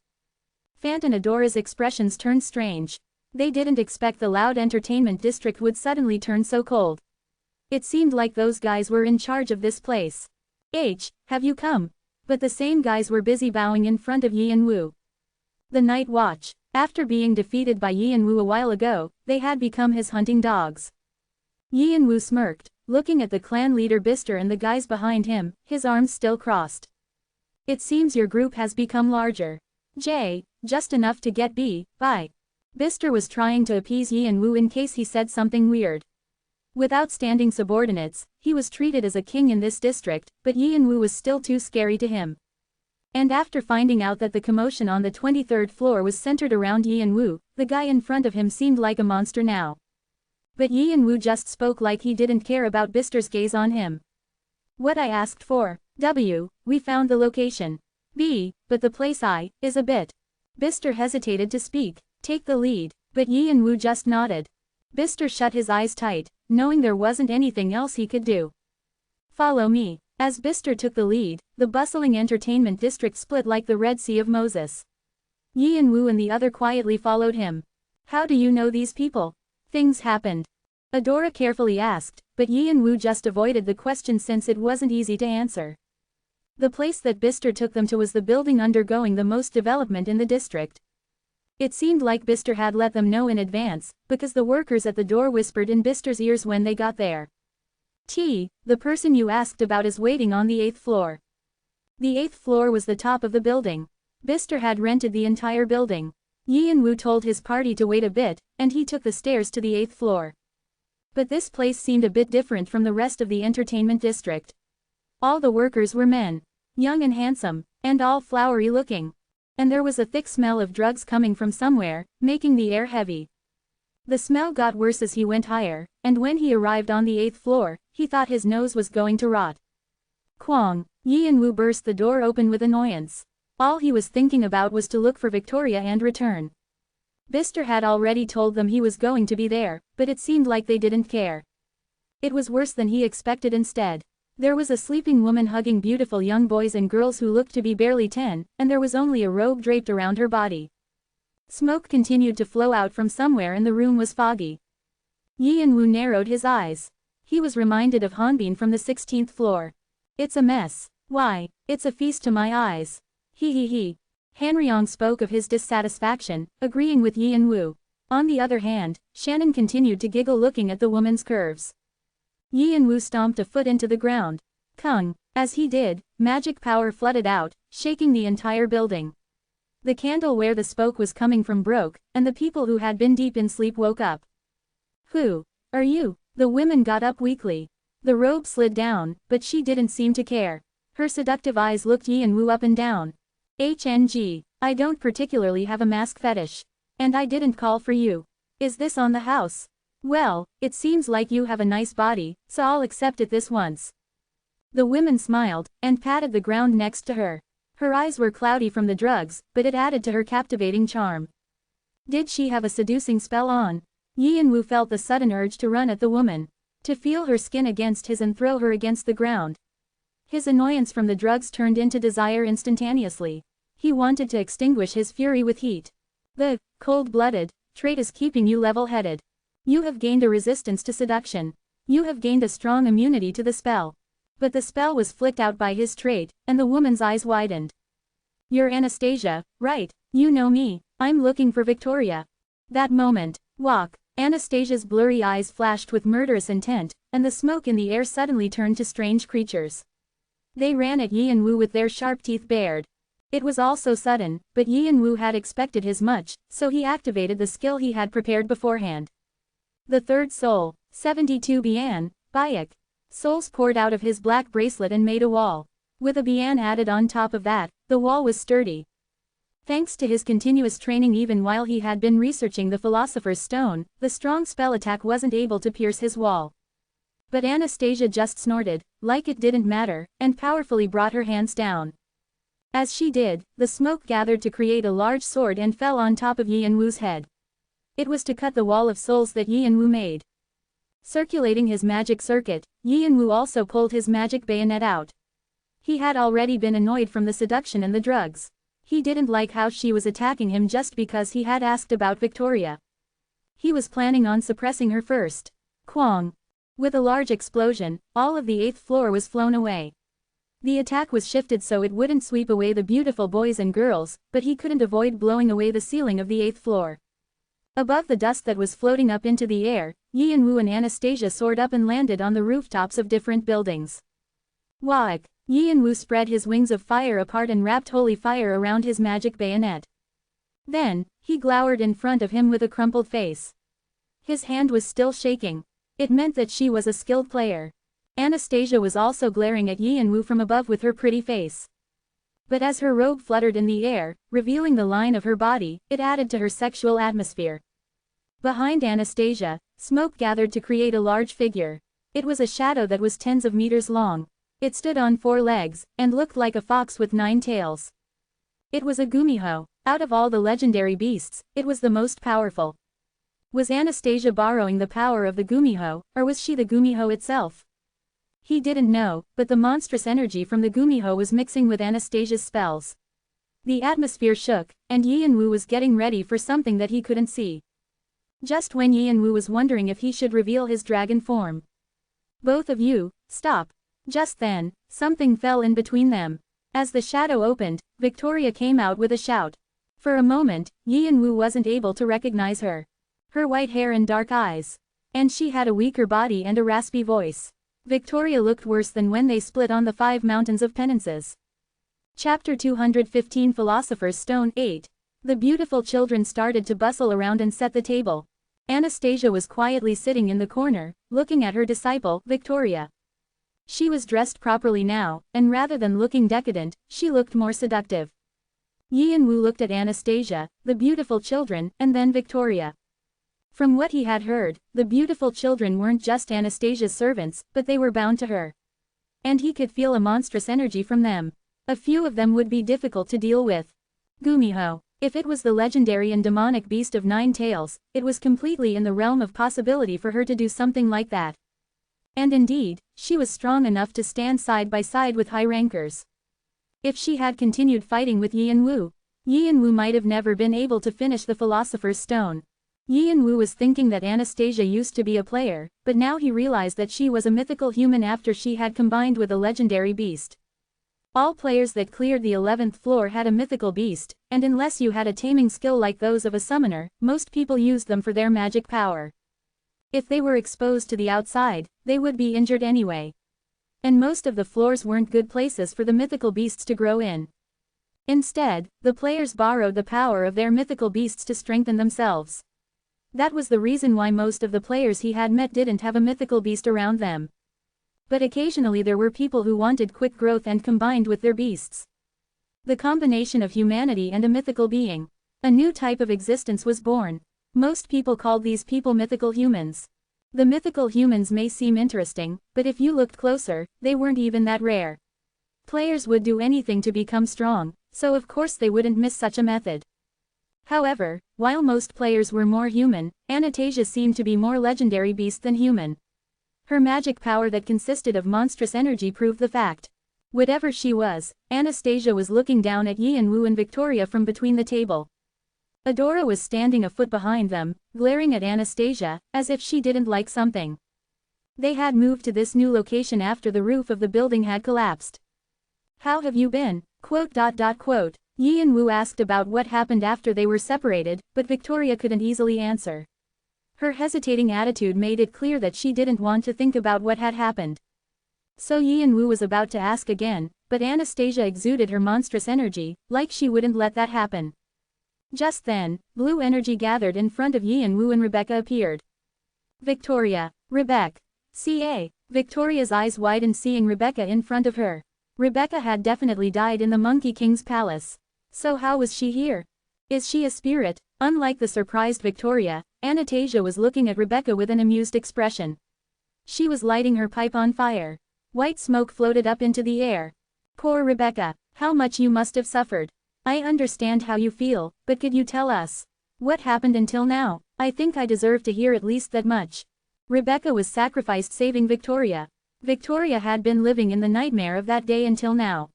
[SPEAKER 1] Fant and Adora's expressions turned strange. They didn't expect the loud entertainment district would suddenly turn so cold. It seemed like those guys were in charge of this place. Have you come? But the same guys were busy bowing in front of Yi and Wu. The Night Watch. After being defeated by Yi and Wu a while ago, they had become his hunting dogs. Yi and Wu smirked, looking at the clan leader Bister and the guys behind him, his arms still crossed. It seems your group has become larger. Just enough to get by. Bister was trying to appease Yi and Wu in case he said something weird. With outstanding subordinates, he was treated as a king in this district, but Yi and Wu was still too scary to him. And after finding out that the commotion on the 23rd floor was centered around Yi and Wu, the guy in front of him seemed like a monster now. But Yi and Wu just spoke like he didn't care about Bister's gaze on him. What I asked for. We found the location. But the place is a bit. Bister hesitated to speak. Take the lead. But Yi and Wu just nodded. Bister shut his eyes tight, knowing there wasn't anything else he could do. Follow me. As Bister took the lead, the bustling entertainment district split like the Red Sea of Moses. Yi and Wu and the other quietly followed him. How do you know these people? Things happened. Adora carefully asked, but Yi and Wu just avoided the question since it wasn't easy to answer. The place that Bister took them to was the building undergoing the most development in the district. It seemed like Bister had let them know in advance, because the workers at the door whispered in Bister's ears when they got there. The person you asked about is waiting on the 8th floor. The 8th floor was the top of the building. Bister had rented the entire building. Yi and Wu told his party to wait a bit, and he took the stairs to the 8th floor. But this place seemed a bit different from the rest of the entertainment district. All the workers were men. Young and handsome, and all flowery looking. And there was a thick smell of drugs coming from somewhere, making the air heavy. The smell got worse as he went higher, and when he arrived on the 8th floor, he thought his nose was going to rot. Kwong! Yi and Wu burst the door open with annoyance. All he was thinking about was to look for Victoria and return. Bister had already told them he was going to be there, but it seemed like they didn't care. It was worse than he expected instead. There was a sleeping woman hugging beautiful young boys and girls who looked to be barely 10, and there was only a robe draped around her body. Smoke continued to flow out from somewhere and the room was foggy. Yi and Wu narrowed his eyes. He was reminded of Hanbin from the 16th floor. It's a mess. Why, it's a feast to my eyes. He. Hanryong spoke of his dissatisfaction, agreeing with Yi and Wu. On the other hand, Shannon continued to giggle looking at the woman's curves. Yi and Wu stomped a foot into the ground. Kung, As he did, magic power flooded out, shaking the entire building. The candle where the smoke was coming from broke, and the people who had been deep in sleep woke up. "Who are you?" The women got up weakly. The robe slid down, but she didn't seem to care. Her seductive eyes looked Yin-woo up and down. "HNG, I don't particularly have a mask fetish. And I didn't call for you. Is this on the house? Well, it seems like you have a nice body, so I'll accept it this once." The women smiled, and patted the ground next to her. Her eyes were cloudy from the drugs, but it added to her captivating charm. Did she have a seducing spell on? Yin-woo felt the sudden urge to run at the woman. To feel her skin against his and throw her against the ground. His annoyance from the drugs turned into desire instantaneously. He wanted to extinguish his fury with heat. The cold-blooded trait is keeping you level-headed. You have gained a resistance to seduction. You have gained a strong immunity to the spell. But the spell was flicked out by his trait, and the woman's eyes widened. "You're Anastasia, right? You know me. I'm looking for Victoria." That moment, Anastasia's blurry eyes flashed with murderous intent, and the smoke in the air suddenly turned to strange creatures. They ran at Yin-woo with their sharp teeth bared. It was all so sudden, but Yin-woo had expected as much, so he activated the skill he had prepared beforehand. The third soul, 72 Bian, Bayak. Souls poured out of his black bracelet and made a wall. With a Bian added on top of that, the wall was sturdy. Thanks to his continuous training even while he had been researching the Philosopher's Stone, the strong spell attack wasn't able to pierce his wall. But Anastasia just snorted, like it didn't matter, and powerfully brought her hands down. As she did, the smoke gathered to create a large sword and fell on top of Yin-woo's head. It was to cut the wall of souls that Yin-woo made. Circulating his magic circuit, Yin-woo also pulled his magic bayonet out. He had already been annoyed from the seduction and the drugs. He didn't like how she was attacking him just because he had asked about Victoria. He was planning on suppressing her first. Kwang. With a large explosion, all of the 8th floor was flown away. The attack was shifted so it wouldn't sweep away the beautiful boys and girls, but he couldn't avoid blowing away the ceiling of the 8th floor. Above the dust that was floating up into the air, Yin-woo and Anastasia soared up and landed on the rooftops of different buildings. Waak! Yin-woo spread his wings of fire apart and wrapped holy fire around his magic bayonet. Then, he glowered in front of him with a crumpled face. His hand was still shaking. It meant that she was a skilled player. Anastasia was also glaring at Yin-woo from above with her pretty face. But as her robe fluttered in the air, revealing the line of her body, it added to her sexual atmosphere. Behind Anastasia, smoke gathered to create a large figure. It was a shadow that was tens of meters long. It stood on 4 legs, and looked like a fox with 9 tails. It was a gumiho. Out of all the legendary beasts, it was the most powerful. Was Anastasia borrowing the power of the gumiho, or was she the gumiho itself? He didn't know, but the monstrous energy from the gumiho was mixing with Anastasia's spells. The atmosphere shook, and Yin-woo was getting ready for something that he couldn't see. Just when Yin-woo was wondering if he should reveal his dragon form. "Both of you, stop." Just then, something fell in between them. As the shadow opened, Victoria came out with a shout. For a moment, Yin-woo wasn't able to recognize her. Her white hair and dark eyes. And she had a weaker body and a raspy voice. Victoria looked worse than when they split on the 5 mountains of penances. Chapter 215 Philosopher's Stone 8. The beautiful children started to bustle around and set the table. Anastasia was quietly sitting in the corner, looking at her disciple, Victoria. She was dressed properly now, and rather than looking decadent, she looked more seductive. Yin-woo looked at Anastasia, the beautiful children, and then Victoria. From what he had heard, the beautiful children weren't just Anastasia's servants, but they were bound to her. And he could feel a monstrous energy from them. A few of them would be difficult to deal with. Gumiho. If it was the legendary and demonic beast of 9 tails, it was completely in the realm of possibility for her to do something like that. And indeed, she was strong enough to stand side by side with high rankers. If she had continued fighting with Yin-woo might have never been able to finish the Philosopher's Stone. Yin-woo was thinking that Anastasia used to be a player, but now he realized that she was a mythical human after she had combined with a legendary beast. All players that cleared the 11th floor had a mythical beast, and unless you had a taming skill like those of a summoner, most people used them for their magic power. If they were exposed to the outside, they would be injured anyway. And most of the floors weren't good places for the mythical beasts to grow in. Instead, the players borrowed the power of their mythical beasts to strengthen themselves. That was the reason why most of the players he had met didn't have a mythical beast around them. But occasionally there were people who wanted quick growth and combined with their beasts. The combination of humanity and a mythical being. A new type of existence was born. Most people called these people mythical humans. The mythical humans may seem interesting, but if you looked closer, they weren't even that rare. Players would do anything to become strong, so of course they wouldn't miss such a method. However, while most players were more human, Anastasia seemed to be more legendary beast than human. Her magic power that consisted of monstrous energy proved the fact. Whatever she was, Anastasia was looking down at Yi and Wu and Victoria from between the table. Adora was standing a foot behind them, glaring at Anastasia, as if she didn't like something. They had moved to this new location after the roof of the building had collapsed. "How have you been?" Yi and Wu asked about what happened after they were separated, but Victoria couldn't easily answer. Her hesitating attitude made it clear that she didn't want to think about what had happened. So Yi and Wu was about to ask again, but Anastasia exuded her monstrous energy, like she wouldn't let that happen. Just then, blue energy gathered in front of Yi and Wu and Rebecca appeared. Victoria. Rebecca. Ca. Victoria's eyes widened seeing Rebecca in front of her. Rebecca had definitely died in the Monkey King's palace. So how was she here? Is she a spirit? Unlike the surprised Victoria, Anastasia was looking at Rebecca with an amused expression. She was lighting her pipe on fire. White smoke floated up into the air. Poor Rebecca, how much you must have suffered. I understand how you feel, but could you tell us what happened until now? I think I deserve to hear at least that much. Rebecca was sacrificed saving Victoria. Victoria had been living in the nightmare of that day until now.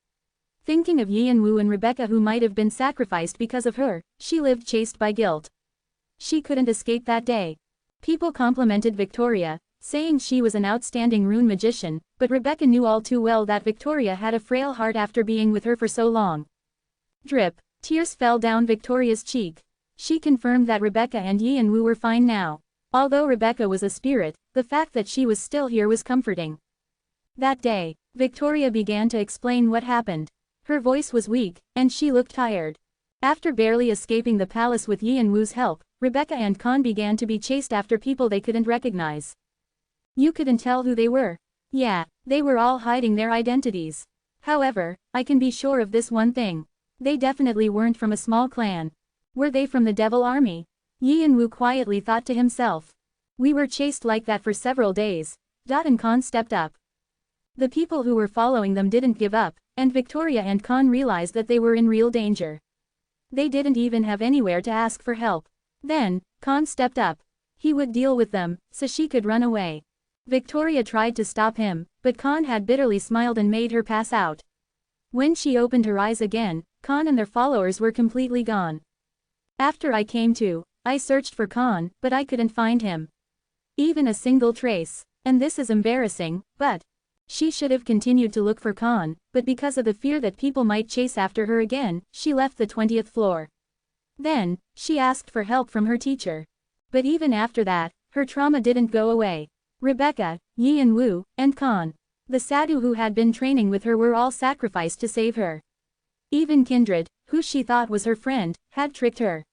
[SPEAKER 1] Thinking of Yi and Wu and Rebecca who might have been sacrificed because of her, she lived chased by guilt. She couldn't escape that day. People complimented Victoria, saying she was an outstanding rune magician, but Rebecca knew all too well that Victoria had a frail heart after being with her for so long. Drip. Tears fell down Victoria's cheek. She confirmed that Rebecca and Yi and Wu were fine now. Although Rebecca was a spirit, the fact that she was still here was comforting. That day, Victoria began to explain what happened. Her voice was weak, and she looked tired. After barely escaping the palace with Yi and Wu's help, Rebecca and Khan began to be chased after people they couldn't recognize. You couldn't tell who they were. Yeah, they were all hiding their identities. However, I can be sure of this one thing. They definitely weren't from a small clan. Were they from the Devil Army? Yi and Wu quietly thought to himself. We were chased like that for several days. And Khan stepped up. The people who were following them didn't give up, and Victoria and Khan realized that they were in real danger. They didn't even have anywhere to ask for help. Then, Khan stepped up. He would deal with them, so she could run away. Victoria tried to stop him, but Khan had bitterly smiled and made her pass out. When she opened her eyes again, Khan and their followers were completely gone. After I came to, I searched for Khan, but I couldn't find him. Even a single trace. And this is embarrassing, but she should have continued to look for Khan, but because of the fear that people might chase after her again, she left the 20th floor. Then, she asked for help from her teacher. But even after that, her trauma didn't go away. Rebecca, Yi and Wu, and Khan. The sadhu who had been training with her were all sacrificed to save her. Even Kindred, who she thought was her friend, had tricked her.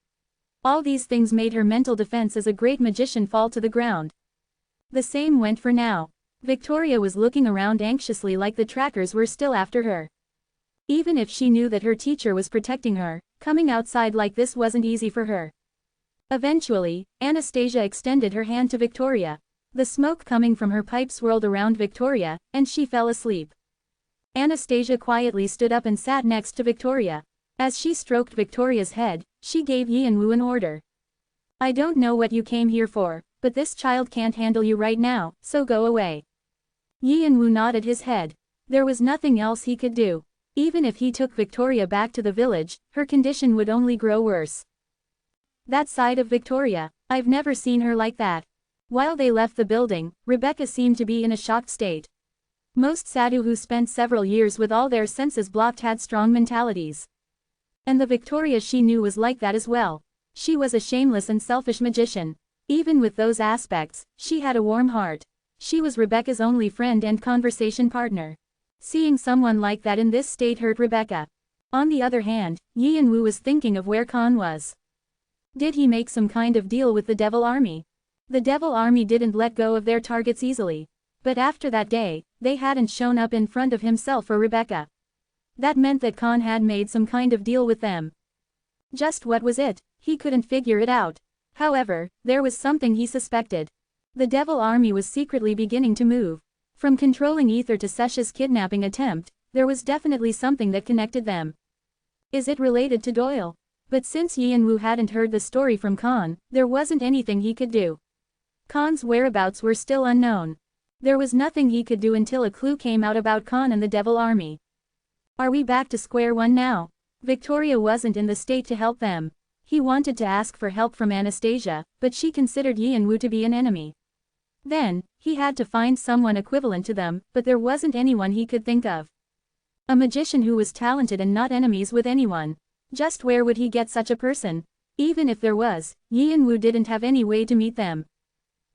[SPEAKER 1] All these things made her mental defense as a great magician fall to the ground. The same went for now. Victoria was looking around anxiously like the trackers were still after her. Even if she knew that her teacher was protecting her, coming outside like this wasn't easy for her. Eventually, Anastasia extended her hand to Victoria. The smoke coming from her pipe swirled around Victoria, and she fell asleep. Anastasia quietly stood up and sat next to Victoria. As she stroked Victoria's head, she gave Yi and Wu an order. I don't know what you came here for, but this child can't handle you right now, so go away. Yi and Wu nodded his head. There was nothing else he could do. Even if he took Victoria back to the village, her condition would only grow worse. That side of Victoria, I've never seen her like that. While they left the building, Rebecca seemed to be in a shocked state. Most sadhu who spent several years with all their senses blocked had strong mentalities. And the Victoria she knew was like that as well. She was a shameless and selfish magician. Even with those aspects, she had a warm heart. She was Rebecca's only friend and conversation partner. Seeing someone like that in this state hurt Rebecca. On the other hand, Yi and Wu was thinking of where Khan was. Did he make some kind of deal with the Devil Army? The Devil Army didn't let go of their targets easily. But after that day, they hadn't shown up in front of himself or Rebecca. That meant that Khan had made some kind of deal with them. Just what was it? He couldn't figure it out. However, there was something he suspected. The Devil Army was secretly beginning to move. From controlling Ether to Sesh's kidnapping attempt, there was definitely something that connected them. Is it related to Doyle? But since Yi and Wu hadn't heard the story from Khan, there wasn't anything he could do. Khan's whereabouts were still unknown. There was nothing he could do until a clue came out about Khan and the Devil Army. Are we back to square one now? Victoria wasn't in the state to help them. He wanted to ask for help from Anastasia, but she considered Yi and Wu to be an enemy. Then, he had to find someone equivalent to them, but there wasn't anyone he could think of. A magician who was talented and not enemies with anyone. Just where would he get such a person? Even if there was, Yi and Wu didn't have any way to meet them.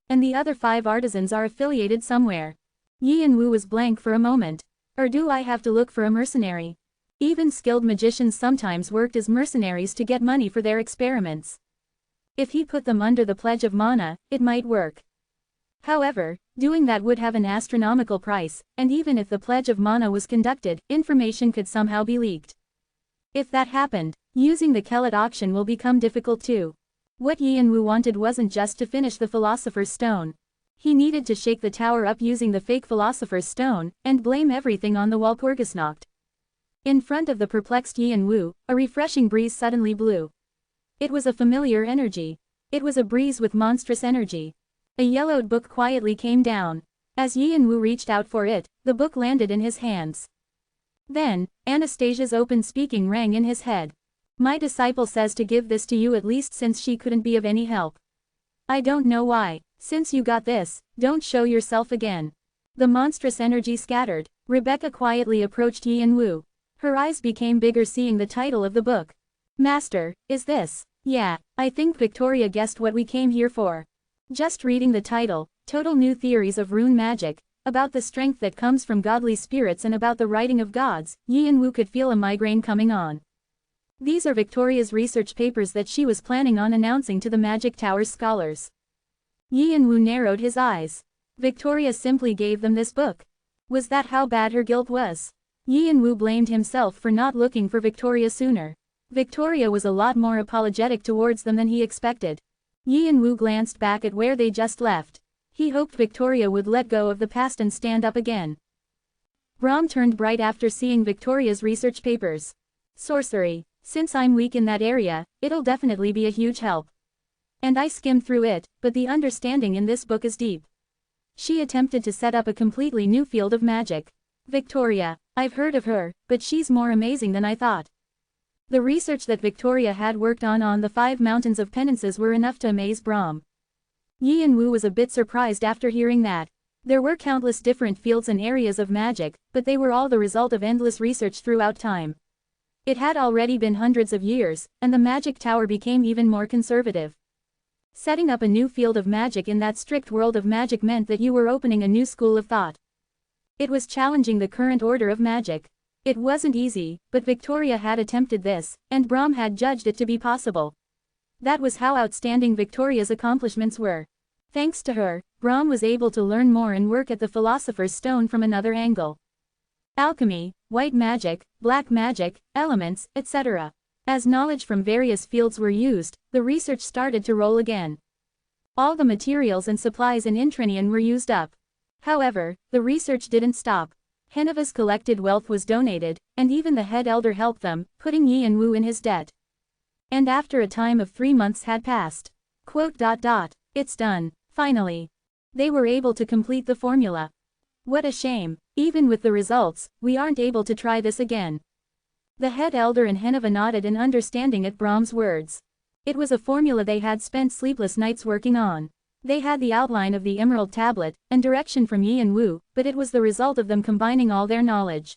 [SPEAKER 1] And the other 5 artisans are affiliated somewhere. Yi and Wu was blank for a moment. Or do I have to look for a mercenary? Even skilled magicians sometimes worked as mercenaries to get money for their experiments. If he put them under the pledge of mana, it might work. However, doing that would have an astronomical price, and even if the pledge of mana was conducted, information could somehow be leaked. If that happened, using the Kelet auction will become difficult too. What Yi and Wu wanted wasn't just to finish the Philosopher's Stone. He needed to shake the tower up using the fake Philosopher's Stone, and blame everything on the Walpurgisnacht. In front of the perplexed Yi and Wu, a refreshing breeze suddenly blew. It was a familiar energy. It was a breeze with monstrous energy. A yellowed book quietly came down. As Yi and Wu reached out for it, the book landed in his hands. Then, Anastasia's open speaking rang in his head. My disciple says to give this to you at least since she couldn't be of any help. I don't know why. Since you got this, don't show yourself again. The monstrous energy scattered. Rebecca quietly approached Yi and Wu. Her eyes became bigger seeing the title of the book. Master, is this? Yeah, I think Victoria guessed what we came here for. Just reading the title, Total New Theories of Rune Magic, about the strength that comes from godly spirits and about the writing of gods, Yi and Wu could feel a migraine coming on. These are Victoria's research papers that she was planning on announcing to the Magic Tower's scholars. Yi and Wu narrowed his eyes. Victoria simply gave them this book. Was that how bad her guilt was? Yi and Wu blamed himself for not looking for Victoria sooner. Victoria was a lot more apologetic towards them than he expected. Yi and Wu glanced back at where they just left. He hoped Victoria would let go of the past and stand up again. Brahm turned bright after seeing Victoria's research papers. Sorcery. Since I'm weak in that area, it'll definitely be a huge help. And I skimmed through it, but the understanding in this book is deep. She attempted to set up a completely new field of magic. Victoria. I've heard of her, but she's more amazing than I thought. The research that Victoria had worked on the 5 mountains of penances were enough to amaze Brahm. Yi and Wu was a bit surprised after hearing that. There were countless different fields and areas of magic, but they were all the result of endless research throughout time. It had already been hundreds of years, and the Magic Tower became even more conservative. Setting up a new field of magic in that strict world of magic meant that you were opening a new school of thought. It was challenging the current order of magic. It wasn't easy, but Victoria had attempted this, and Brahm had judged it to be possible. That was how outstanding Victoria's accomplishments were. Thanks to her, Brahm was able to learn more and work at the Philosopher's Stone from another angle. Alchemy, white magic, black magic, elements, etc. As knowledge from various fields were used, the research started to roll again. All the materials and supplies in Intrinian were used up. However, the research didn't stop. Heneva's collected wealth was donated, and even the head elder helped them, putting Yi and Wu in his debt. And after a time of 3 months had passed. It's done, finally. They were able to complete the formula. What a shame. Even with the results, we aren't able to try this again. The head elder and Heneva nodded in understanding at Brahm's words. It was a formula they had spent sleepless nights working on. They had the outline of the Emerald Tablet, and direction from Yi and Wu, but it was the result of them combining all their knowledge.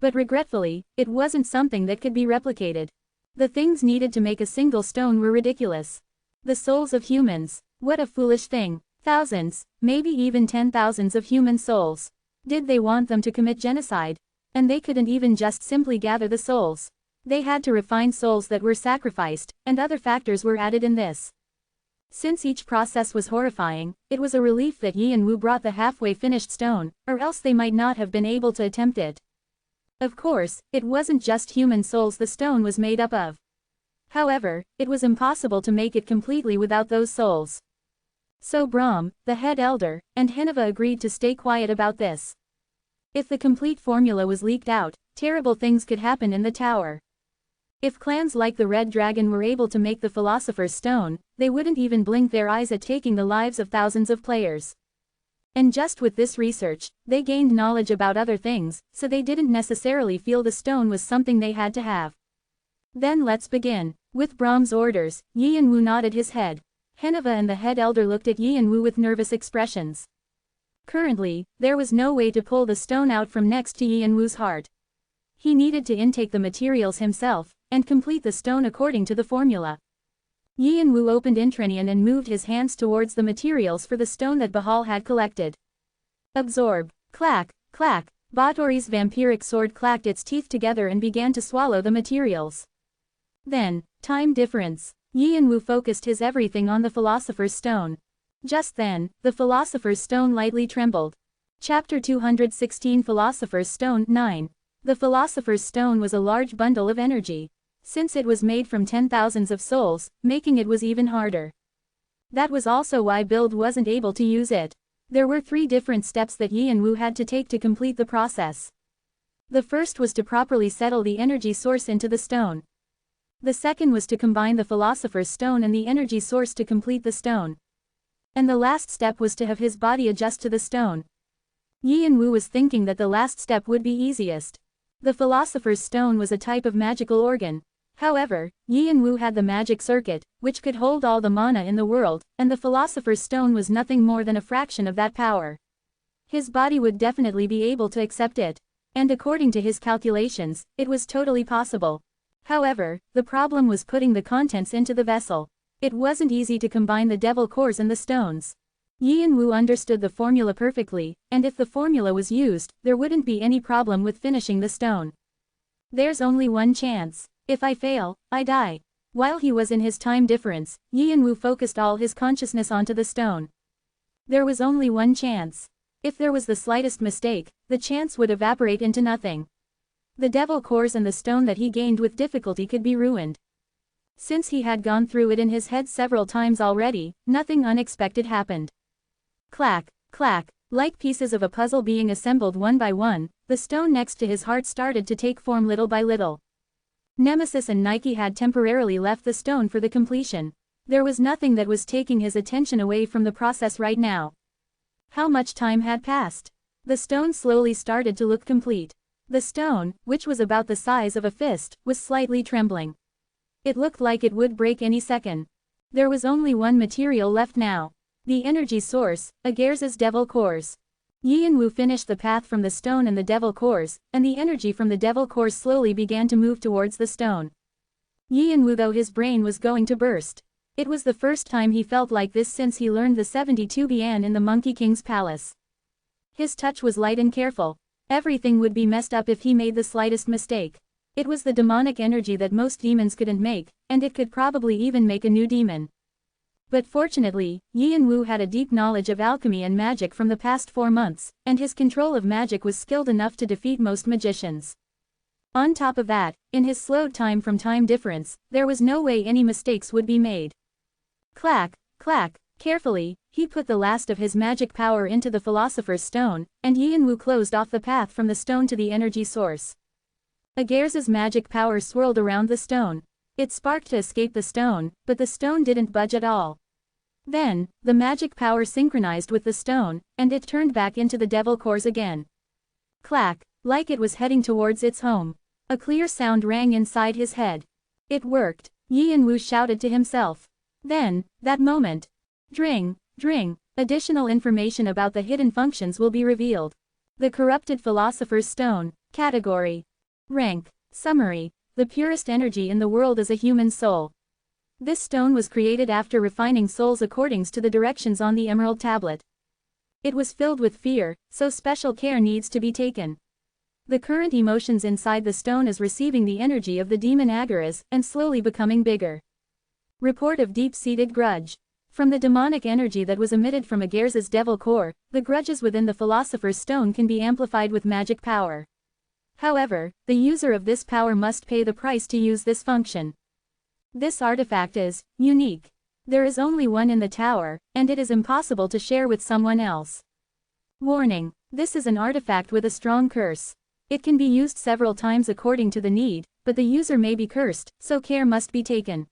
[SPEAKER 1] But regretfully, it wasn't something that could be replicated. The things needed to make a single stone were ridiculous. The souls of humans. What a foolish thing. Thousands, maybe even 10,000s of human souls. Did they want them to commit genocide? And they couldn't even just simply gather the souls. They had to refine souls that were sacrificed, and other factors were added in this. Since each process was horrifying, it was a relief that Yi and Wu brought the halfway finished stone, or else they might not have been able to attempt it. Of course, it wasn't just human souls the stone was made up of. However, it was impossible to make it completely without those souls. So Brahm, the head elder, and Heneva agreed to stay quiet about this. If the complete formula was leaked out, terrible things could happen in the tower. If clans like the Red Dragon were able to make the Philosopher's Stone, they wouldn't even blink their eyes at taking the lives of thousands of players. And just with this research, they gained knowledge about other things, so they didn't necessarily feel the stone was something they had to have. Then let's begin. With Brahm's orders, Yi and Wu nodded his head. Heneva and the head elder looked at Yi and Wu with nervous expressions. Currently, there was no way to pull the stone out from next to Yi and Wu's heart. He needed to intake the materials himself, and complete the stone according to the formula. Yi and Wu opened Intranian and moved his hands towards the materials for the stone that Bahal had collected. Absorb. Clack, clack. Batory's vampiric sword clacked its teeth together and began to swallow the materials. Then, time difference. Yi and Wu focused his everything on the Philosopher's Stone. Just then, the Philosopher's Stone lightly trembled. Chapter 216 Philosopher's Stone 9. The Philosopher's Stone was a large bundle of energy. Since it was made from 10,000s of souls, making it was even harder. That was also why Build wasn't able to use it. There were 3 different steps that Yi and Wu had to take to complete the process. The first was to properly settle the energy source into the stone. The second was to combine the Philosopher's Stone and the energy source to complete the stone. And the last step was to have his body adjust to the stone. Yi and Wu was thinking that the last step would be easiest. The Philosopher's Stone was a type of magical organ. However, Yi and Wu had the magic circuit, which could hold all the mana in the world, and the Philosopher's Stone was nothing more than a fraction of that power. His body would definitely be able to accept it. And according to his calculations, it was totally possible. However, the problem was putting the contents into the vessel. It wasn't easy to combine the devil cores and the stones. Yi and Wu understood the formula perfectly, and if the formula was used, there wouldn't be any problem with finishing the stone. There's only one chance. If I fail, I die. While he was in his time difference, Yi and Wu focused all his consciousness onto the stone. There was only one chance. If there was the slightest mistake, the chance would evaporate into nothing. The devil cores and the stone that he gained with difficulty could be ruined. Since he had gone through it in his head several times already, nothing unexpected happened. Clack, clack, like pieces of a puzzle being assembled one by one, the stone next to his heart started to take form little by little. Nemesis and Nike had temporarily left the stone for the completion. There was nothing that was taking his attention away from the process right now. How much time had passed? The stone slowly started to look complete. The stone, which was about the size of a fist, was slightly trembling. It looked like it would break any second. There was only one material left now. The energy source, Agers's devil cores. Yi and Wu finished the path from the stone and the devil cores, and the energy from the devil cores slowly began to move towards the stone. Yi and Wu, though his brain was going to burst. It was the first time he felt like this since he learned the 72 Bian in the Monkey King's palace. His touch was light and careful. Everything would be messed up if he made the slightest mistake. It was the demonic energy that most demons couldn't make, and it could probably even make a new demon. But fortunately, Yi and Wu had a deep knowledge of alchemy and magic from the past 4 months, and his control of magic was skilled enough to defeat most magicians. On top of that, in his slowed time from time difference, there was no way any mistakes would be made. Clack, clack, carefully, he put the last of his magic power into the Philosopher's Stone, and Yi and Wu closed off the path from the stone to the energy source. Agers's magic power swirled around the stone. It sparked to escape the stone, but the stone didn't budge at all. Then, the magic power synchronized with the stone, and it turned back into the devil cores again. Clack, like it was heading towards its home. A clear sound rang inside his head. It worked, Yi and Wu shouted to himself. Then, that moment. Dring, dring, additional information about the hidden functions will be revealed. The Corrupted Philosopher's Stone. Category. Rank. Summary. The purest energy in the world is a human soul. This stone was created after refining souls according to the directions on the emerald tablet. It was filled with fear, so special care needs to be taken. The current emotions inside the stone is receiving the energy of the demon Agaras and slowly becoming bigger. Report of deep-seated grudge. From the demonic energy that was emitted from Agaras' devil core, the grudges within the Philosopher's Stone can be amplified with magic power. However, the user of this power must pay the price to use this function. This artifact is unique. There is only one in the tower, and it is impossible to share with someone else. Warning: this is an artifact with a strong curse. It can be used several times according to the need, but the user may be cursed, so care must be taken.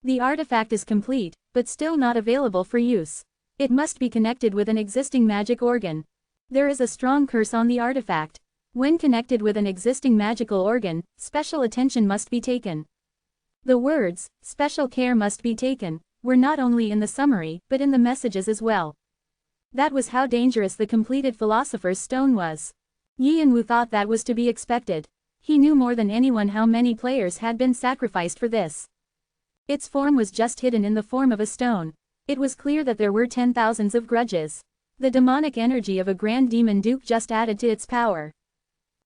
[SPEAKER 1] The artifact is complete, but still not available for use. It must be connected with an existing magic organ. There is a strong curse on the artifact. When connected with an existing magical organ, special attention must be taken. The words, "special care must be taken," were not only in the summary, but in the messages as well. That was how dangerous the completed Philosopher's Stone was. Yi and Wu thought that was to be expected. He knew more than anyone how many players had been sacrificed for this. Its form was just hidden in the form of a stone. It was clear that there were 10,000s of grudges. The demonic energy of a Grand Demon Duke just added to its power.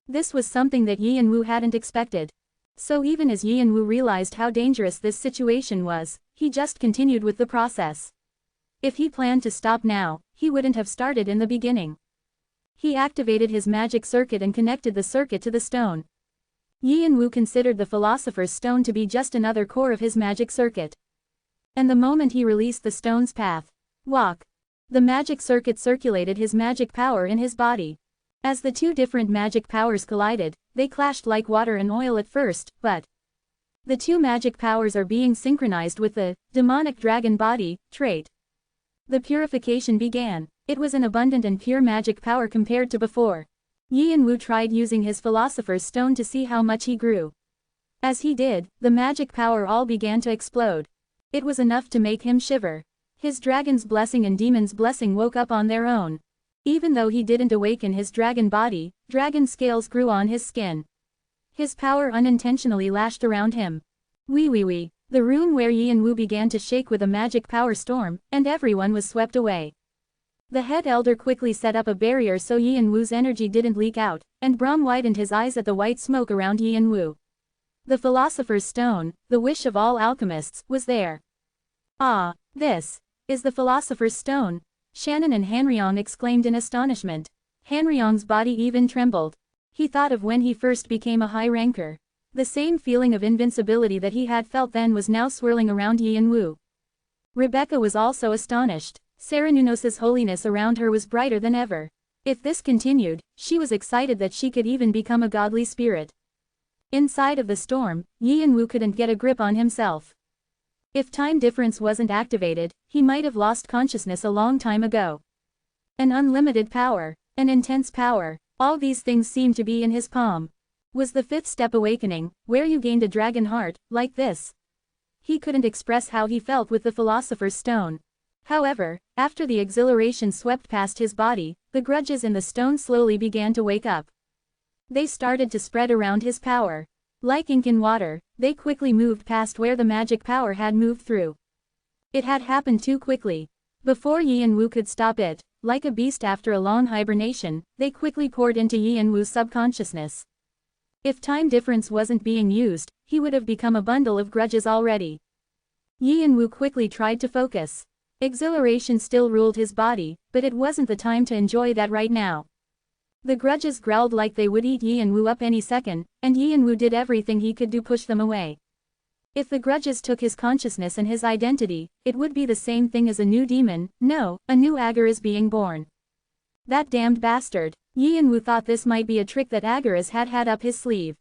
[SPEAKER 1] This was something that Yi and Wu hadn't expected. So even as Yi and Wu realized how dangerous this situation was, he just continued with the process. If he planned to stop now, he wouldn't have started in the beginning. He activated his magic circuit and connected the circuit to the stone. Yi and Wu considered the Philosopher's Stone to be just another core of his magic circuit. And the moment he released the stone's path, walk, the magic circuit circulated his magic power in his body. As the two different magic powers collided, they clashed like water and oil at first, but the two magic powers are being synchronized with the demonic dragon body trait. The purification began. It was an abundant and pure magic power compared to before. Yi and Wu tried using his Philosopher's Stone to see how much he grew. As he did, the magic power all began to explode. It was enough to make him shiver. His dragon's blessing and demon's blessing woke up on their own. Even though he didn't awaken his dragon body, dragon scales grew on his skin. His power unintentionally lashed around him. Wee. The room where Yi and Wu began to shake with a magic power storm, and everyone was swept away. The head elder quickly set up a barrier so Yi and Wu's energy didn't leak out, and Brahm widened his eyes at the white smoke around Yi and Wu. The Philosopher's Stone, the wish of all alchemists, was there. Ah, this is the Philosopher's Stone, Shannon and Hanryong exclaimed in astonishment. Hanryong's body even trembled. He thought of when he first became a high ranker. The same feeling of invincibility that he had felt then was now swirling around Yi and Wu. Rebecca was also astonished. Saranunos's holiness around her was brighter than ever. If this continued, she was excited that she could even become a godly spirit. Inside of the storm, Yi and Wu couldn't get a grip on himself. If time difference wasn't activated, he might have lost consciousness a long time ago. An unlimited power, an intense power, all these things seemed to be in his palm. Was the fifth step awakening, where you gained a dragon heart, like this? He couldn't express how he felt with the Philosopher's Stone. However, after the exhilaration swept past his body, the grudges in the stone slowly began to wake up. They started to spread around his power. Like ink in water, they quickly moved past where the magic power had moved through. It had happened too quickly. Before Yi and Wu could stop it, like a beast after a long hibernation, they quickly poured into Yi and Wu's subconsciousness. If time difference wasn't being used, he would have become a bundle of grudges already. Yi and Wu quickly tried to focus. Exhilaration still ruled his body, but it wasn't the time to enjoy that right now. The grudges growled like they would eat Yi and Wu up any second, and Yi and Wu did everything he could to push them away. If the grudges took his consciousness and his identity, it would be the same thing as a new demon, no, a new Agaras being born. That damned bastard. Yi and Wu thought this might be a trick that Agaras had up his sleeve.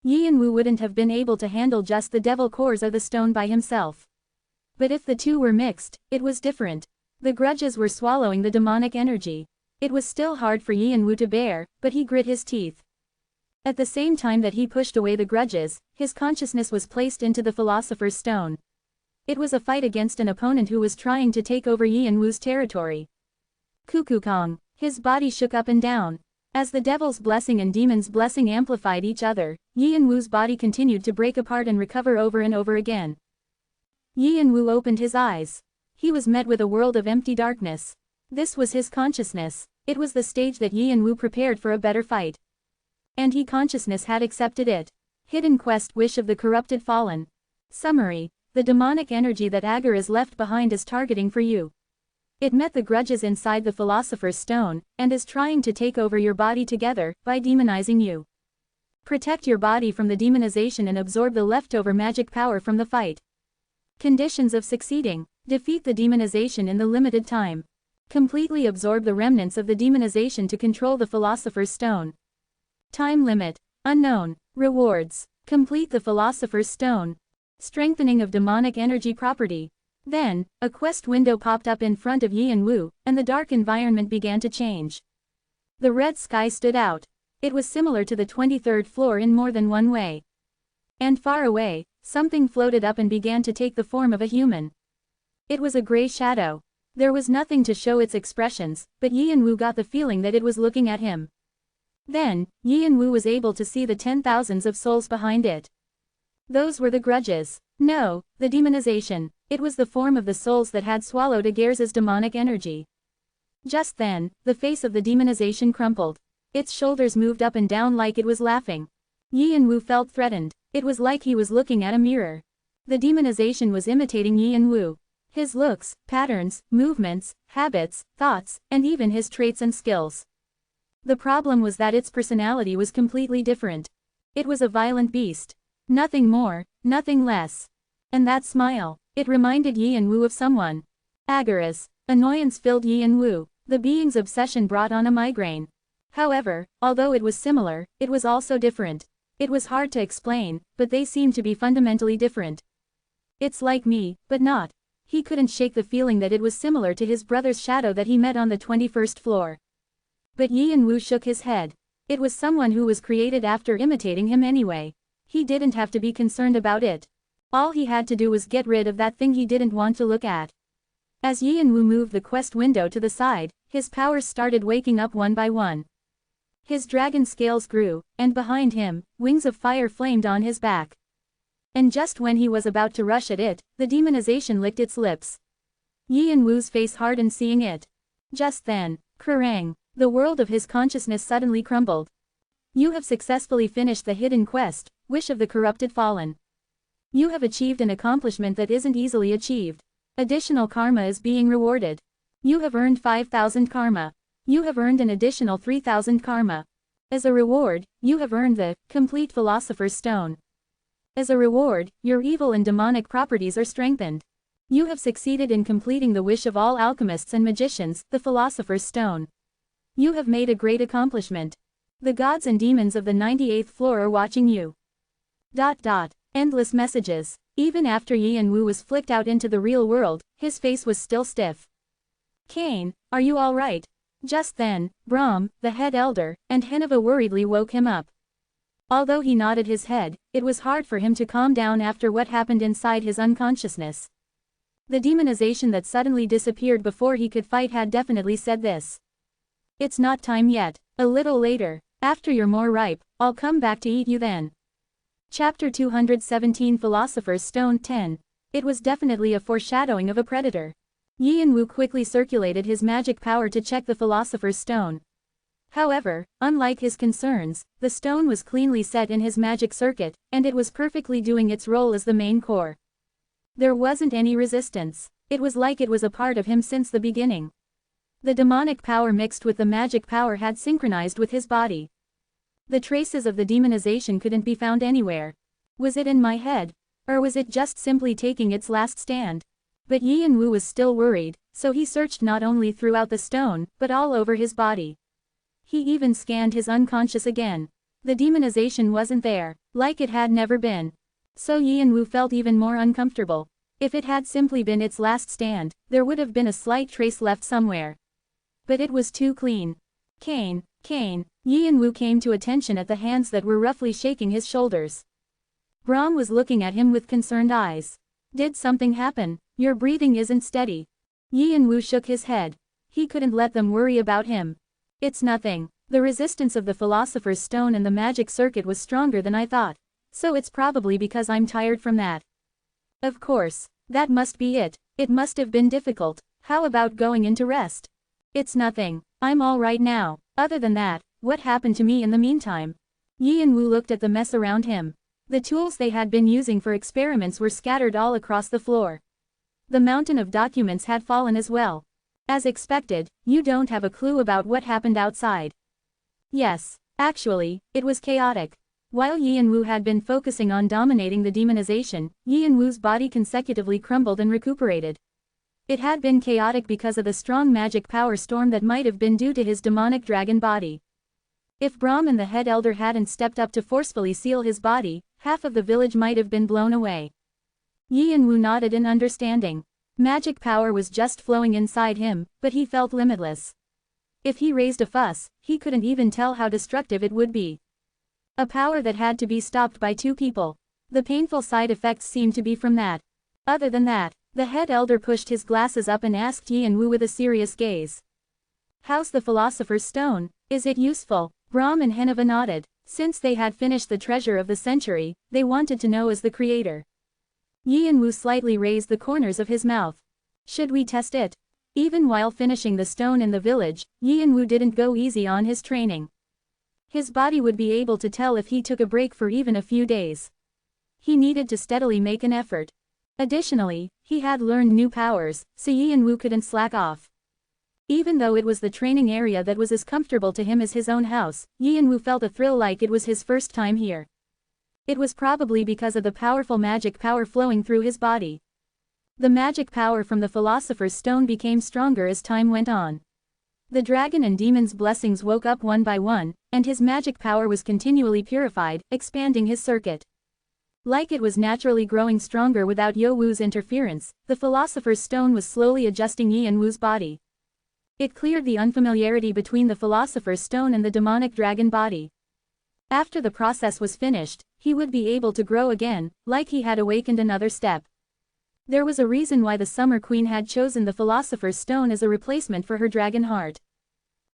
[SPEAKER 1] Yi and Wu wouldn't have been able to handle just the devil cores of the stone by himself. But if the two were mixed, it was different. The grudges were swallowing the demonic energy. It was still hard for Yi and Wu to bear, but he grit his teeth. At the same time that he pushed away the grudges, his consciousness was placed into the Philosopher's Stone. It was a fight against an opponent who was trying to take over Yi and Wu's territory. Cuckoo Kong. His body shook up and down. As the devil's blessing and demon's blessing amplified each other, Yi and Wu's body continued to break apart and recover over and over again. Yi Yanwu opened his eyes. He was met with a world of empty darkness. This was his consciousness. It was the stage that Yi Yanwu prepared for a better fight. And he consciousness had accepted it. Hidden quest wish of the corrupted fallen. Summary. The demonic energy that Agur is left behind is targeting for you. It met the grudges inside the Philosopher's Stone, and is trying to take over your body together, by demonizing you. Protect your body from the demonization and absorb the leftover magic power from the fight. Conditions of succeeding. Defeat the demonization in the limited time. Completely absorb the remnants of the demonization to control the Philosopher's Stone. Time limit. Unknown. Rewards. Complete the Philosopher's Stone. Strengthening of demonic energy property. Then, a quest window popped up in front of Yi Yanwu, and the dark environment began to change. The red sky stood out. It was similar to the 23rd floor in more than one way. And far away, something floated up and began to take the form of a human. It was a gray shadow. There was nothing to show its expressions, but Yi Yanwu got the feeling that it was looking at him. Then, Yi Yanwu was able to see the 10,000s of souls behind it. Those were the grudges. No, the demonization. It was the form of the souls that had swallowed Agur's demonic energy. Just then, the face of the demonization crumpled. Its shoulders moved up and down like it was laughing. Yi Yanwu felt threatened. It was like he was looking at a mirror. The demonization was imitating Yi Yanwu. His looks, patterns, movements, habits, thoughts, and even his traits and skills. The problem was that its personality was completely different. It was a violent beast. Nothing more, nothing less. And that smile, it reminded Yi Yanwu of someone. Agur's annoyance filled Yi Yanwu. The being's obsession brought on a migraine. However, although it was similar, it was also different. It was hard to explain, but they seemed to be fundamentally different. It's like me, but not. He couldn't shake the feeling that it was similar to his brother's shadow that he met on the 21st floor. But Yi Yanwu shook his head. It was someone who was created after imitating him anyway. He didn't have to be concerned about it. All he had to do was get rid of that thing he didn't want to look at. As Yi Yanwu moved the quest window to the side, his powers started waking up one by one. His dragon scales grew, and behind him, wings of fire flamed on his back. And just when he was about to rush at it, the demonization licked its lips. Yi Yanwu's face hardened seeing it. Just then, Kerrang! The world of his consciousness suddenly crumbled. You have successfully finished the hidden quest, Wish of the Corrupted Fallen. You have achieved an accomplishment that isn't easily achieved. Additional karma is being rewarded. You have earned 5,000 karma. You have earned an additional 3,000 karma. As a reward, you have earned the Complete Philosopher's Stone. As a reward, your evil and demonic properties are strengthened. You have succeeded in completing the wish of all alchemists and magicians, the Philosopher's Stone. You have made a great accomplishment. The gods and demons of the 98th floor are watching you. Endless messages. Even after Yi Yanwu was flicked out into the real world, his face was still stiff. Cain, are you all right? Just then, Brahm, the head elder, and Heneva worriedly woke him up. Although he nodded his head, it was hard for him to calm down after what happened inside his unconsciousness. The demonization that suddenly disappeared before he could fight had definitely said this. It's not time yet. A little later, after you're more ripe, I'll come back to eat you then. Chapter 217 Philosopher's Stone 10. It was definitely a foreshadowing of a predator. Yi Yanwu quickly circulated his magic power to check the Philosopher's Stone. However, unlike his concerns, the stone was cleanly set in his magic circuit, and it was perfectly doing its role as the main core. There wasn't any resistance. It was like it was a part of him since the beginning. The demonic power mixed with the magic power had synchronized with his body. The traces of the demonization couldn't be found anywhere. Was it in my head? Or was it just simply taking its last stand? But Yi Yanwu was still worried, so he searched not only throughout the stone, but all over his body. He even scanned his unconscious again. The demonization wasn't there, like it had never been. So Yi Yanwu felt even more uncomfortable. If it had simply been its last stand, there would have been a slight trace left somewhere. But it was too clean. Cain, Yi Yanwu came to attention at the hands that were roughly shaking his shoulders. Brahm was looking at him with concerned eyes. Did something happen? Your breathing isn't steady. Yi Yanwu shook his head. He couldn't let them worry about him. It's nothing. The resistance of the Philosopher's Stone and the magic circuit was stronger than I thought. So it's probably because I'm tired from that. Of course. That must be it. It must have been difficult. How about going into rest? It's nothing. I'm all right now. Other than that, what happened to me in the meantime? Yi and Wu looked at the mess around him. The tools they had been using for experiments were scattered all across the floor. The mountain of documents had fallen as well. As expected, you don't have a clue about what happened outside. Yes, actually, it was chaotic. While Yi and Wu had been focusing on dominating the demonization, Yi and Wu's body consecutively crumbled and recuperated. It had been chaotic because of the strong magic power storm that might have been due to his demonic dragon body. If Brahm and the head elder hadn't stepped up to forcefully seal his body, half of the village might have been blown away. Yi and Wu nodded in understanding. Magic power was just flowing inside him, but he felt limitless. If he raised a fuss, he couldn't even tell how destructive it would be. A power that had to be stopped by two people. The painful side effects seemed to be from that. Other than that, the head elder pushed his glasses up and asked Yi and Wu with a serious gaze. How's the Philosopher's Stone? Is it useful? Brahm and Heneva nodded. Since they had finished the treasure of the century, they wanted to know as the creator. Yi and Wu slightly raised the corners of his mouth. Should we test it? Even while finishing the stone in the village, Yi and Wu didn't go easy on his training. His body would be able to tell if he took a break for even a few days. He needed to steadily make an effort. Additionally, he had learned new powers, so Yi and Wu couldn't slack off. Even though it was the training area that was as comfortable to him as his own house, Yi and Wu felt a thrill like it was his first time here. It was probably because of the powerful magic power flowing through his body. The magic power from the Philosopher's Stone became stronger as time went on. The dragon and demon's blessings woke up one by one, and his magic power was continually purified, expanding his circuit. Like it was naturally growing stronger without Yo Wu's interference, the Philosopher's Stone was slowly adjusting Yi and Wu's body. It cleared the unfamiliarity between the Philosopher's Stone and the demonic dragon body. After the process was finished, he would be able to grow again, like he had awakened another step. There was a reason why the Summer Queen had chosen the Philosopher's Stone as a replacement for her dragon heart.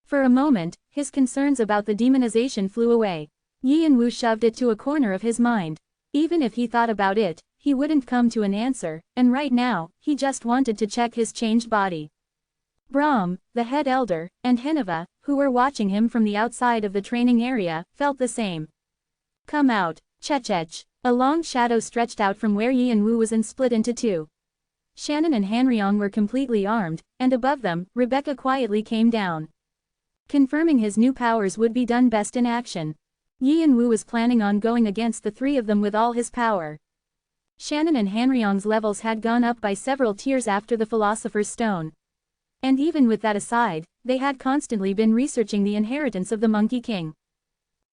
[SPEAKER 1] For a moment, his concerns about the demonization flew away. Yi and Wu shoved it to a corner of his mind. Even if he thought about it, he wouldn't come to an answer, and right now, he just wanted to check his changed body. Brahm, the head elder, and Heneva, who were watching him from the outside of the training area, felt the same. Come out, Chechech. A long shadow stretched out from where Yi and Wu was and split into two. Shannon and Hanryong were completely armed, and above them, Rebecca quietly came down. Confirming his new powers would be done best in action. Yi and Wu was planning on going against the three of them with all his power. Shannon and Hanryong's levels had gone up by several tiers after the Philosopher's Stone. And even with that aside, they had constantly been researching the inheritance of the Monkey King.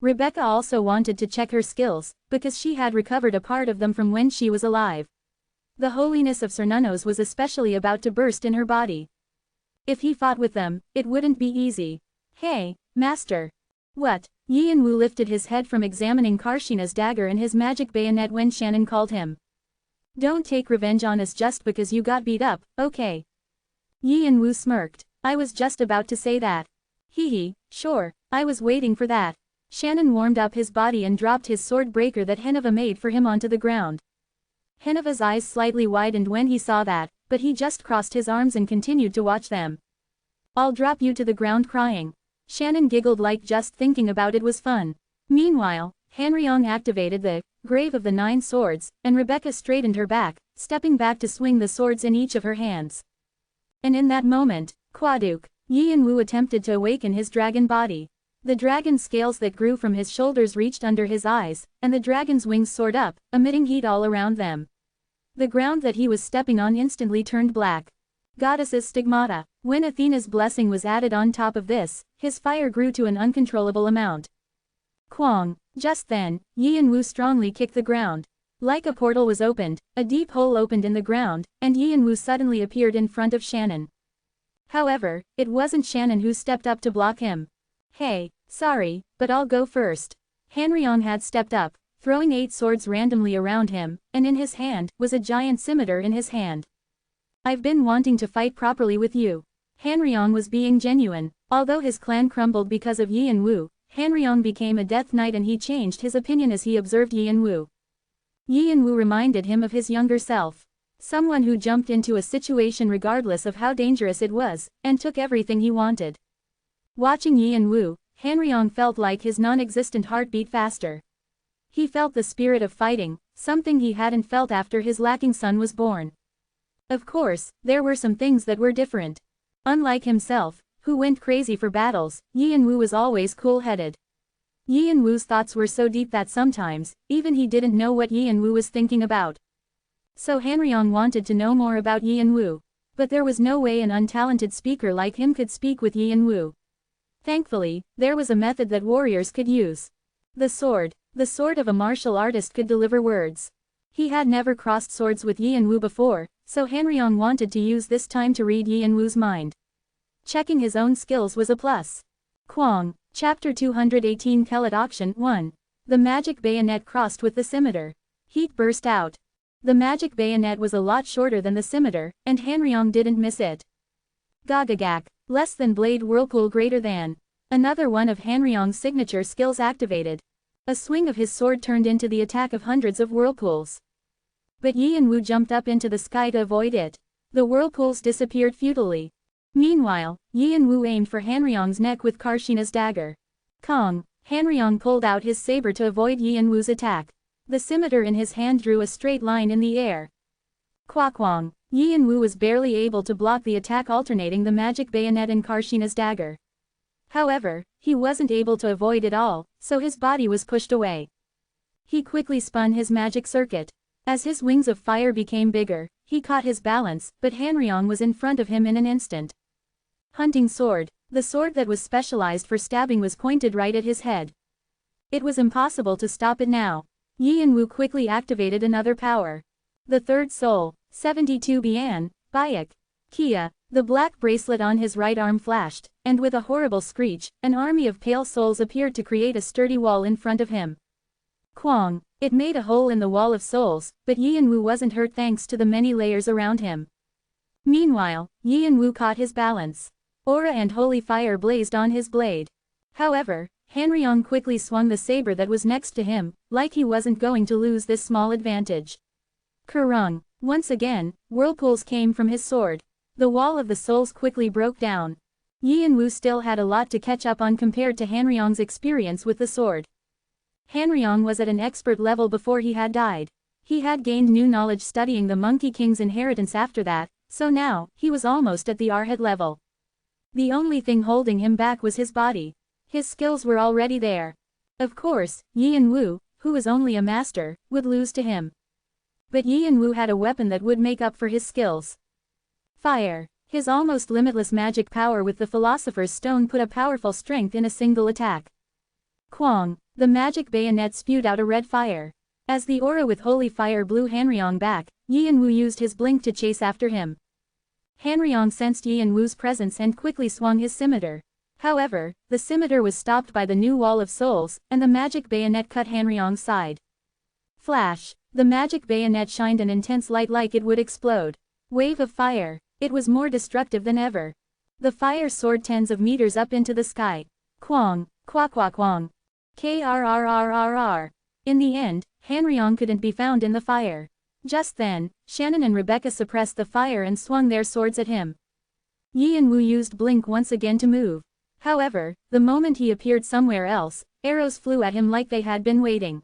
[SPEAKER 1] Rebecca also wanted to check her skills, because she had recovered a part of them from when she was alive. The holiness of Cernunos was especially about to burst in her body. If he fought with them, it wouldn't be easy. Hey, Master. What? Yi and Wu lifted his head from examining Karshina's dagger and his magic bayonet when Shannon called him. Don't take revenge on us just because you got beat up, okay? Yi and Wu smirked. I was just about to say that. Hee, sure, I was waiting for that. Shannon warmed up his body and dropped his sword breaker that Heneva made for him onto the ground. Heneva's eyes slightly widened when he saw that, but he just crossed his arms and continued to watch them. I'll drop you to the ground crying. Shannon giggled like just thinking about it was fun. Meanwhile, Hanryong activated the Grave of the Nine Swords, and Rebecca straightened her back, stepping back to swing the swords in each of her hands. And in that moment, Quaduk, Yi and Wu attempted to awaken his dragon body. The dragon scales that grew from his shoulders reached under his eyes, and the dragon's wings soared up, emitting heat all around them. The ground that he was stepping on instantly turned black. Goddess's stigmata. When Athena's blessing was added on top of this, his fire grew to an uncontrollable amount. Kwang. Just then, Yi and Wu strongly kicked the ground. Like a portal was opened, a deep hole opened in the ground, and Yi and Wu suddenly appeared in front of Shannon. However, it wasn't Shannon who stepped up to block him. Hey, sorry, but I'll go first. Hanryong had stepped up, throwing 8 swords randomly around him, and in his hand, was a giant scimitar in his hand. I've been wanting to fight properly with you. Hanryong was being genuine. Although his clan crumbled because of Yi and Wu, Hanryong became a death knight and he changed his opinion as he observed Yi and Wu. Yi and Wu reminded him of his younger self. Someone who jumped into a situation regardless of how dangerous it was, and took everything he wanted. Watching Yi and Wu, Hanryong felt like his non-existent heart beat faster. He felt the spirit of fighting, something he hadn't felt after his lacking son was born. Of course, there were some things that were different. Unlike himself, who went crazy for battles, Yi and Wu was always cool-headed. Yi and Wu's thoughts were so deep that sometimes, even he didn't know what Yi and Wu was thinking about. So Hanryong wanted to know more about Yi and Wu. But there was no way an untalented speaker like him could speak with Yi and Wu. Thankfully, there was a method that warriors could use. The sword. The sword of a martial artist could deliver words. He had never crossed swords with Yi and Wu before, so Hanryong wanted to use this time to read Yi and Wu's mind. Checking his own skills was a plus. Kwang. Chapter 218 Kelet Auction 1. The magic bayonet crossed with the scimitar. Heat burst out. The magic bayonet was a lot shorter than the scimitar, and Hanryong didn't miss it. Gagagak. Less than blade whirlpool greater than. Another one of Hanryong's signature skills activated. A swing of his sword turned into the attack of hundreds of whirlpools. But Yi and Wu jumped up into the sky to avoid it. The whirlpools disappeared futilely. Meanwhile, Yi and Wu aimed for Hanryong's neck with Karshina's dagger. Kong. Hanryong pulled out his saber to avoid Yi and Wu's attack. The scimitar in his hand drew a straight line in the air. Quakwang. Yi and Wu was barely able to block the attack, alternating the magic bayonet and Karshina's dagger. However, he wasn't able to avoid it all, so his body was pushed away. He quickly spun his magic circuit. As his wings of fire became bigger, he caught his balance, but Hanryong was in front of him in an instant. Hunting sword. The sword that was specialized for stabbing was pointed right at his head. It was impossible to stop it now. Yi and Wu quickly activated another power. The third soul. 72 Bian, Bayak. Kia. The black bracelet on his right arm flashed, and with a horrible screech, an army of pale souls appeared to create a sturdy wall in front of him. Kwang. It made a hole in the wall of souls, but Yi and Wu wasn't hurt thanks to the many layers around him. Meanwhile, Yi and Wu caught his balance. Aura and holy fire blazed on his blade. However, Hanryong quickly swung the saber that was next to him, like he wasn't going to lose this small advantage. Kurung. Once again, whirlpools came from his sword. The wall of the souls quickly broke down. Yi and Wu still had a lot to catch up on compared to Hanryong's experience with the sword. Hanryong was at an expert level before he had died. He had gained new knowledge studying the Monkey King's inheritance after that, so now, he was almost at the Arhat level. The only thing holding him back was his body. His skills were already there. Of course, Yi and Wu, who was only a master, would lose to him. But Yi and Wu had a weapon that would make up for his skills. Fire. His almost limitless magic power with the Philosopher's Stone put a powerful strength in a single attack. Kwang. The magic bayonet spewed out a red fire. As the aura with holy fire blew Hanryong back, Yi and Wu used his blink to chase after him. Hanryong sensed Yi and Wu's presence and quickly swung his scimitar. However, the scimitar was stopped by the new wall of souls, and the magic bayonet cut Hanryong's side. Flash. The magic bayonet shined an intense light like it would explode. Wave of fire. It was more destructive than ever. The fire soared tens of meters up into the sky. Kwang. Kwang. Krrrrrr. In the end, Hanryong couldn't be found in the fire. Just then, Shannon and Rebecca suppressed the fire and swung their swords at him. Yi and Wu used blink once again to move. However, the moment he appeared somewhere else, arrows flew at him like they had been waiting.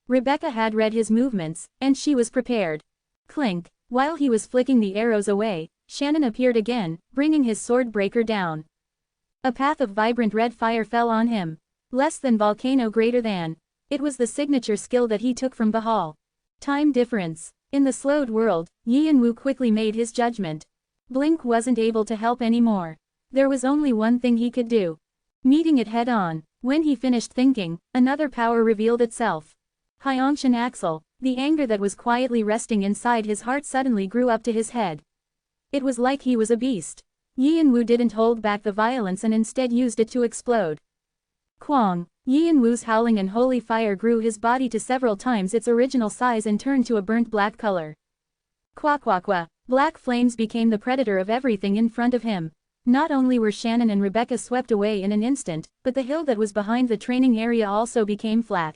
[SPEAKER 1] Rebecca had read his movements, and she was prepared. Clink. While he was flicking the arrows away, Shannon appeared again, bringing his sword breaker down. A path of vibrant red fire fell on him. Less than volcano greater than. It was the signature skill that he took from Bahal. Time difference. In the slowed world, Yi and Wu quickly made his judgment. Blink wasn't able to help anymore. There was only one thing he could do. Meeting it head on. When he finished thinking, another power revealed itself. Hyongshan Axel. The anger that was quietly resting inside his heart suddenly grew up to his head. It was like he was a beast. Yi and Wu didn't hold back the violence and instead used it to explode. Kwang. Yi and Wu's howling and holy fire grew his body to several times its original size and turned to a burnt black color. Quaquaqua. Black flames became the predator of everything in front of him. Not only were Shannon and Rebecca swept away in an instant, but the hill that was behind the training area also became flat.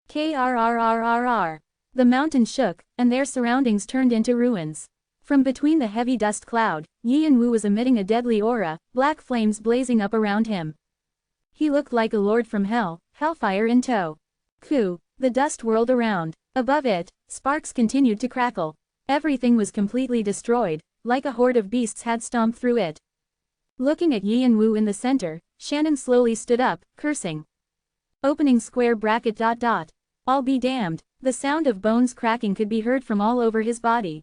[SPEAKER 1] Krrrrrrr. The mountain shook, and their surroundings turned into ruins. From between the heavy dust cloud, Yin Wu was emitting a deadly aura, black flames blazing up around him. He looked like a lord from hell, hellfire in tow. Ku! The dust whirled around. Above it, sparks continued to crackle. Everything was completely destroyed, like a horde of beasts had stomped through it. Looking at Yin Wu in the center, Shannon slowly stood up, cursing. Opening square bracket ... I'll be damned. The sound of bones cracking could be heard from all over his body.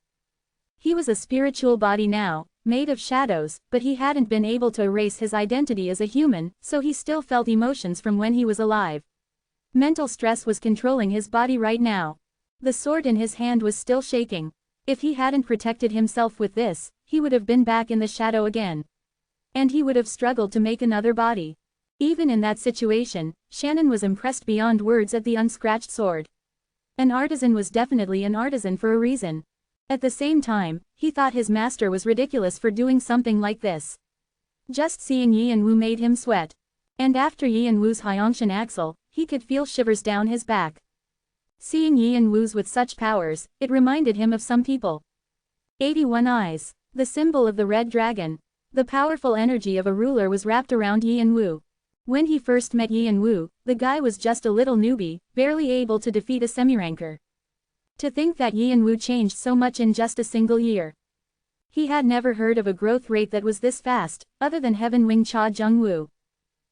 [SPEAKER 1] He was a spiritual body now, made of shadows, but he hadn't been able to erase his identity as a human, so he still felt emotions from when he was alive. Mental stress was controlling his body right now. The sword in his hand was still shaking. If he hadn't protected himself with this, he would have been back in the shadow again. And he would have struggled to make another body. Even in that situation, Shannon was impressed beyond words at the unscratched sword. An artisan was definitely an artisan for a reason. At the same time, he thought his master was ridiculous for doing something like this. Just seeing Yin Wu made him sweat. And after Yin Wu's Hyongshan axle, he could feel shivers down his back. Seeing Yin Wu's with such powers, it reminded him of some people. 81 eyes. The symbol of the red dragon. The powerful energy of a ruler was wrapped around Yin Wu. When he first met Yin Wu, the guy was just a little newbie, barely able to defeat a semi-ranker. To think that Yin Wu changed so much in just a single year. He had never heard of a growth rate that was this fast, other than Heaven Wing Cha Jung Wu.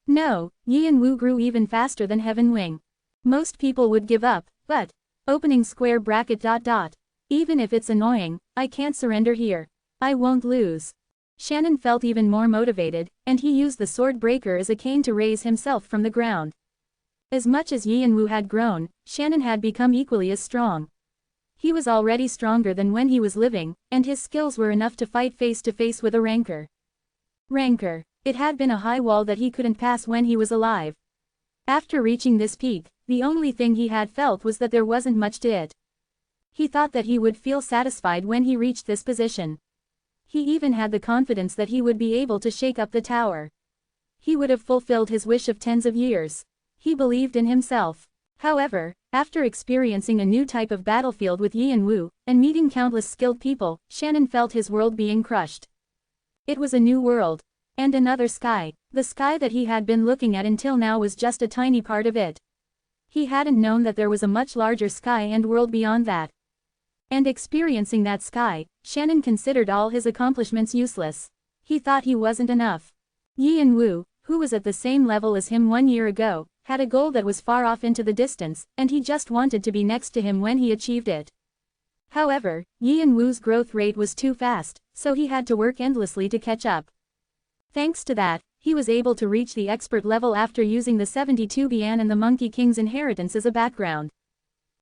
[SPEAKER 1] No, Yin Wu grew even faster than Heaven Wing. Most people would give up, but, opening square bracket ... Even if it's annoying, I can't surrender here. I won't lose. Shannon felt even more motivated, and he used the sword breaker as a cane to raise himself from the ground. As much as Yin Wu had grown, Shannon had become equally as strong. He was already stronger than when he was living, and his skills were enough to fight face to face with a ranker. Ranker. It had been a high wall that he couldn't pass when he was alive. After reaching this peak, the only thing he had felt was that there wasn't much to it. He thought that he would feel satisfied when he reached this position. He even had the confidence that he would be able to shake up the tower. He would have fulfilled his wish of tens of years. He believed in himself. However, after experiencing a new type of battlefield with Yin Wu, and meeting countless skilled people, Shannon felt his world being crushed. It was a new world. And another sky. The sky that he had been looking at until now was just a tiny part of it. He hadn't known that there was a much larger sky and world beyond that. And experiencing that sky, Shannon considered all his accomplishments useless. He thought he wasn't enough. Yin Wu, who was at the same level as him 1 year ago, had a goal that was far off into the distance, and he just wanted to be next to him when he achieved it. However, Yin Wu's growth rate was too fast, so he had to work endlessly to catch up. Thanks to that, he was able to reach the expert level after using the 72 Bian and the Monkey King's inheritance as a background.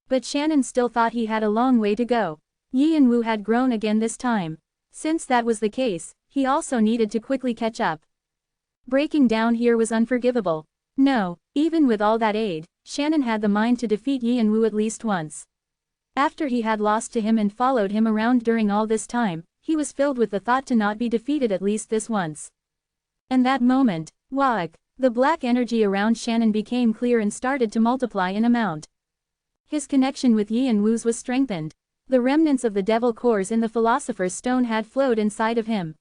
[SPEAKER 1] But Shannon still thought he had a long way to go. Yin Wu had grown again this time. Since that was the case, he also needed to quickly catch up. Breaking down here was unforgivable. No, even with all that aid, Shannon had the mind to defeat Yin Wu at least once. After he had lost to him and followed him around during all this time, he was filled with the thought to not be defeated at least this once. And that moment, Waak, the black energy around Shannon became clear and started to multiply in amount. His connection with Yin Wu's was strengthened. The remnants of the devil cores in the Philosopher's Stone had flowed inside of him.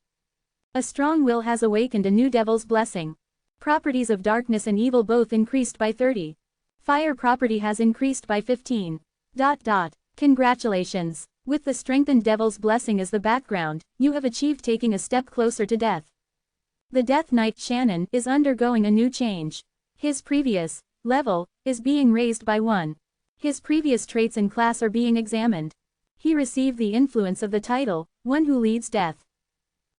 [SPEAKER 1] A strong will has awakened a new devil's blessing. Properties of darkness and evil both increased by 30. Fire property has increased by 15. Congratulations. With the strengthened devil's blessing as the background, you have achieved taking a step closer to death. The Death Knight Shannon is undergoing a new change. His previous level is being raised by 1. His previous traits and class are being examined. He received the influence of the title, One Who Leads Death.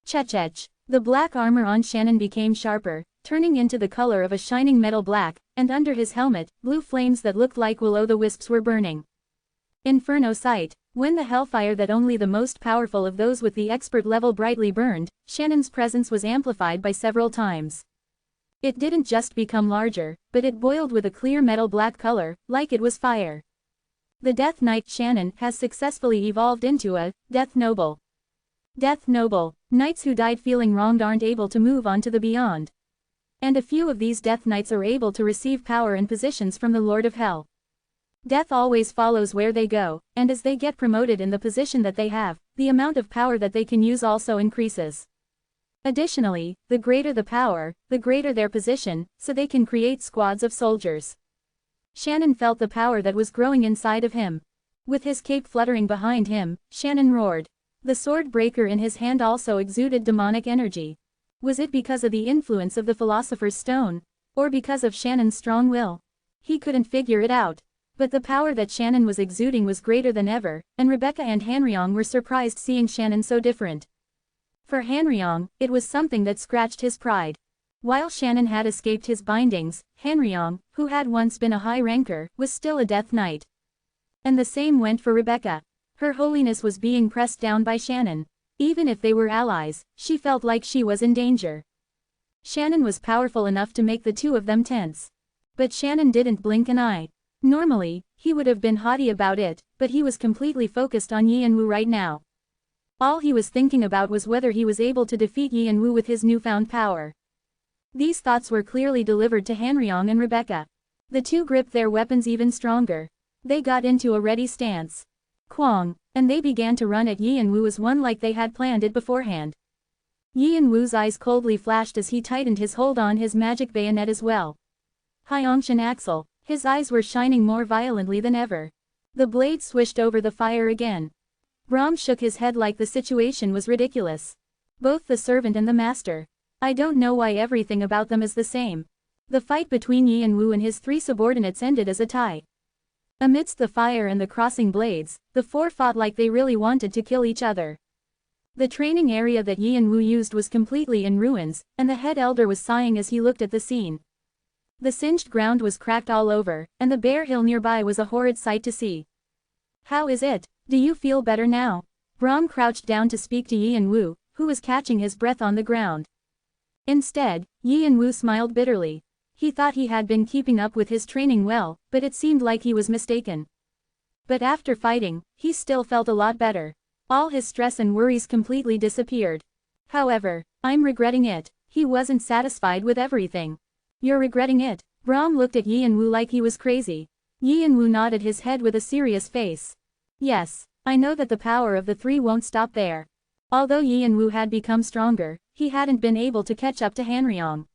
[SPEAKER 1] Chechech. The black armor on Shannon became sharper, turning into the color of a shining metal black, and under his helmet, blue flames that looked like will-o'-the-wisps were burning. Inferno sight. When the hellfire that only the most powerful of those with the expert level brightly burned, Shannon's presence was amplified by several times. It didn't just become larger, but it boiled with a clear metal black color, like it was fire. The Death Knight Shannon has successfully evolved into a Death Noble. Death Noble. Knights who died feeling wronged aren't able to move on to the beyond. And a few of these Death Knights are able to receive power and positions from the Lord of Hell. Death always follows where they go, and as they get promoted in the position that they have, the amount of power that they can use also increases. Additionally, the greater the power, the greater their position, so they can create squads of soldiers. Shannon felt the power that was growing inside of him. With his cape fluttering behind him, Shannon roared. The sword breaker in his hand also exuded demonic energy. Was it because of the influence of the Philosopher's Stone? Or because of Shannon's strong will? He couldn't figure it out. But the power that Shannon was exuding was greater than ever, and Rebecca and Hanryong were surprised seeing Shannon so different. For Hanryong, it was something that scratched his pride. While Shannon had escaped his bindings, Hanryong, who had once been a high ranker, was still a Death Knight. And the same went for Rebecca. Her holiness was being pressed down by Shannon. Even if they were allies, she felt like she was in danger. Shannon was powerful enough to make the two of them tense. But Shannon didn't blink an eye. Normally, he would have been haughty about it, but he was completely focused on Yi and Wu right now. All he was thinking about was whether he was able to defeat Yi and Wu with his newfound power. These thoughts were clearly delivered to Hanryong and Rebecca. The two gripped their weapons even stronger. They got into a ready stance. Kwang, and they began to run at Yi and Wu as one like they had planned it beforehand. Yi and Wu's eyes coldly flashed as he tightened his hold on his magic bayonet as well. Hyeongshan Axel. His eyes were shining more violently than ever. The blade swished over the fire again. Brahm shook his head like the situation was ridiculous. Both the servant and the master. I don't know why everything about them is the same. The fight between Yi and Wu and his three subordinates ended as a tie. Amidst the fire and the crossing blades, the four fought like they really wanted to kill each other. The training area that Yi and Wu used was completely in ruins, and the head elder was sighing as he looked at the scene. The singed ground was cracked all over, and the bare hill nearby was a horrid sight to see. How is it? Do you feel better now? Brahm crouched down to speak to Yi and Wu, who was catching his breath on the ground. Instead, Yi and Wu smiled bitterly. He thought he had been keeping up with his training well, but it seemed like he was mistaken. But after fighting, he still felt a lot better. All his stress and worries completely disappeared. However, I'm regretting it. He wasn't satisfied with everything. You're regretting it? Brahm looked at Yi and Wu like he was crazy. Yi and Wu nodded his head with a serious face. Yes, I know that the power of the three won't stop there. Although Yi and Wu had become stronger, he hadn't been able to catch up to Hanryong.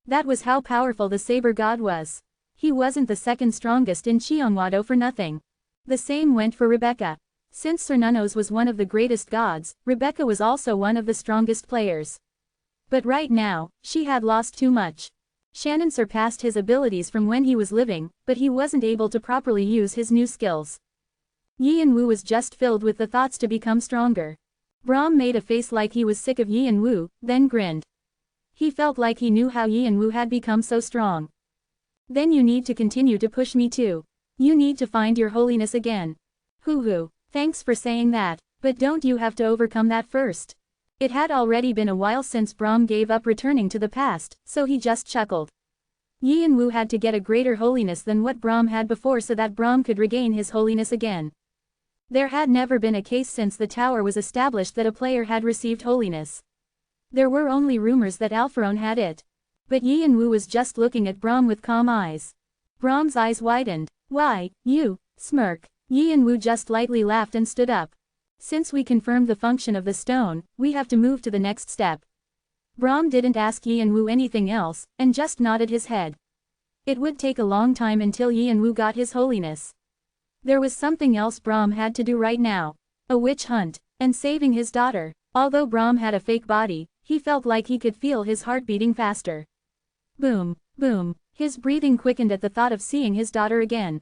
[SPEAKER 1] That was how powerful the Saber God was. He wasn't the second strongest in Cheongwado for nothing. The same went for Rebecca. Since Cernunnos was one of the greatest gods, Rebecca was also one of the strongest players. But right now, she had lost too much. Shannon surpassed his abilities from when he was living, but he wasn't able to properly use his new skills. Yi and Wu was just filled with the thoughts to become stronger. Brahm made a face like he was sick of Yi and Wu, then grinned. He felt like he knew how Yi and Wu had become so strong. Then you need to continue to push me too. You need to find your holiness again. Hoo-hoo, thanks for saying that, but don't you have to overcome that first? It had already been a while since Brahm gave up returning to the past, so he just chuckled. Yi and Wu had to get a greater holiness than what Brahm had before so that Brahm could regain his holiness again. There had never been a case since the tower was established that a player had received holiness. There were only rumors that Alpharon had it. But Yi and Wu was just looking at Brahm with calm eyes. Brahm's eyes widened. Why, you, smirk. Yi and Wu just lightly laughed and stood up. Since we confirmed the function of the stone, we have to move to the next step. Brahm didn't ask Yi and Wu anything else, and just nodded his head. It would take a long time until Yi and Wu got his holiness. There was something else Brahm had to do right now. A witch hunt, and saving his daughter. Although Brahm had a fake body, he felt like he could feel his heart beating faster. Boom, boom, his breathing quickened at the thought of seeing his daughter again.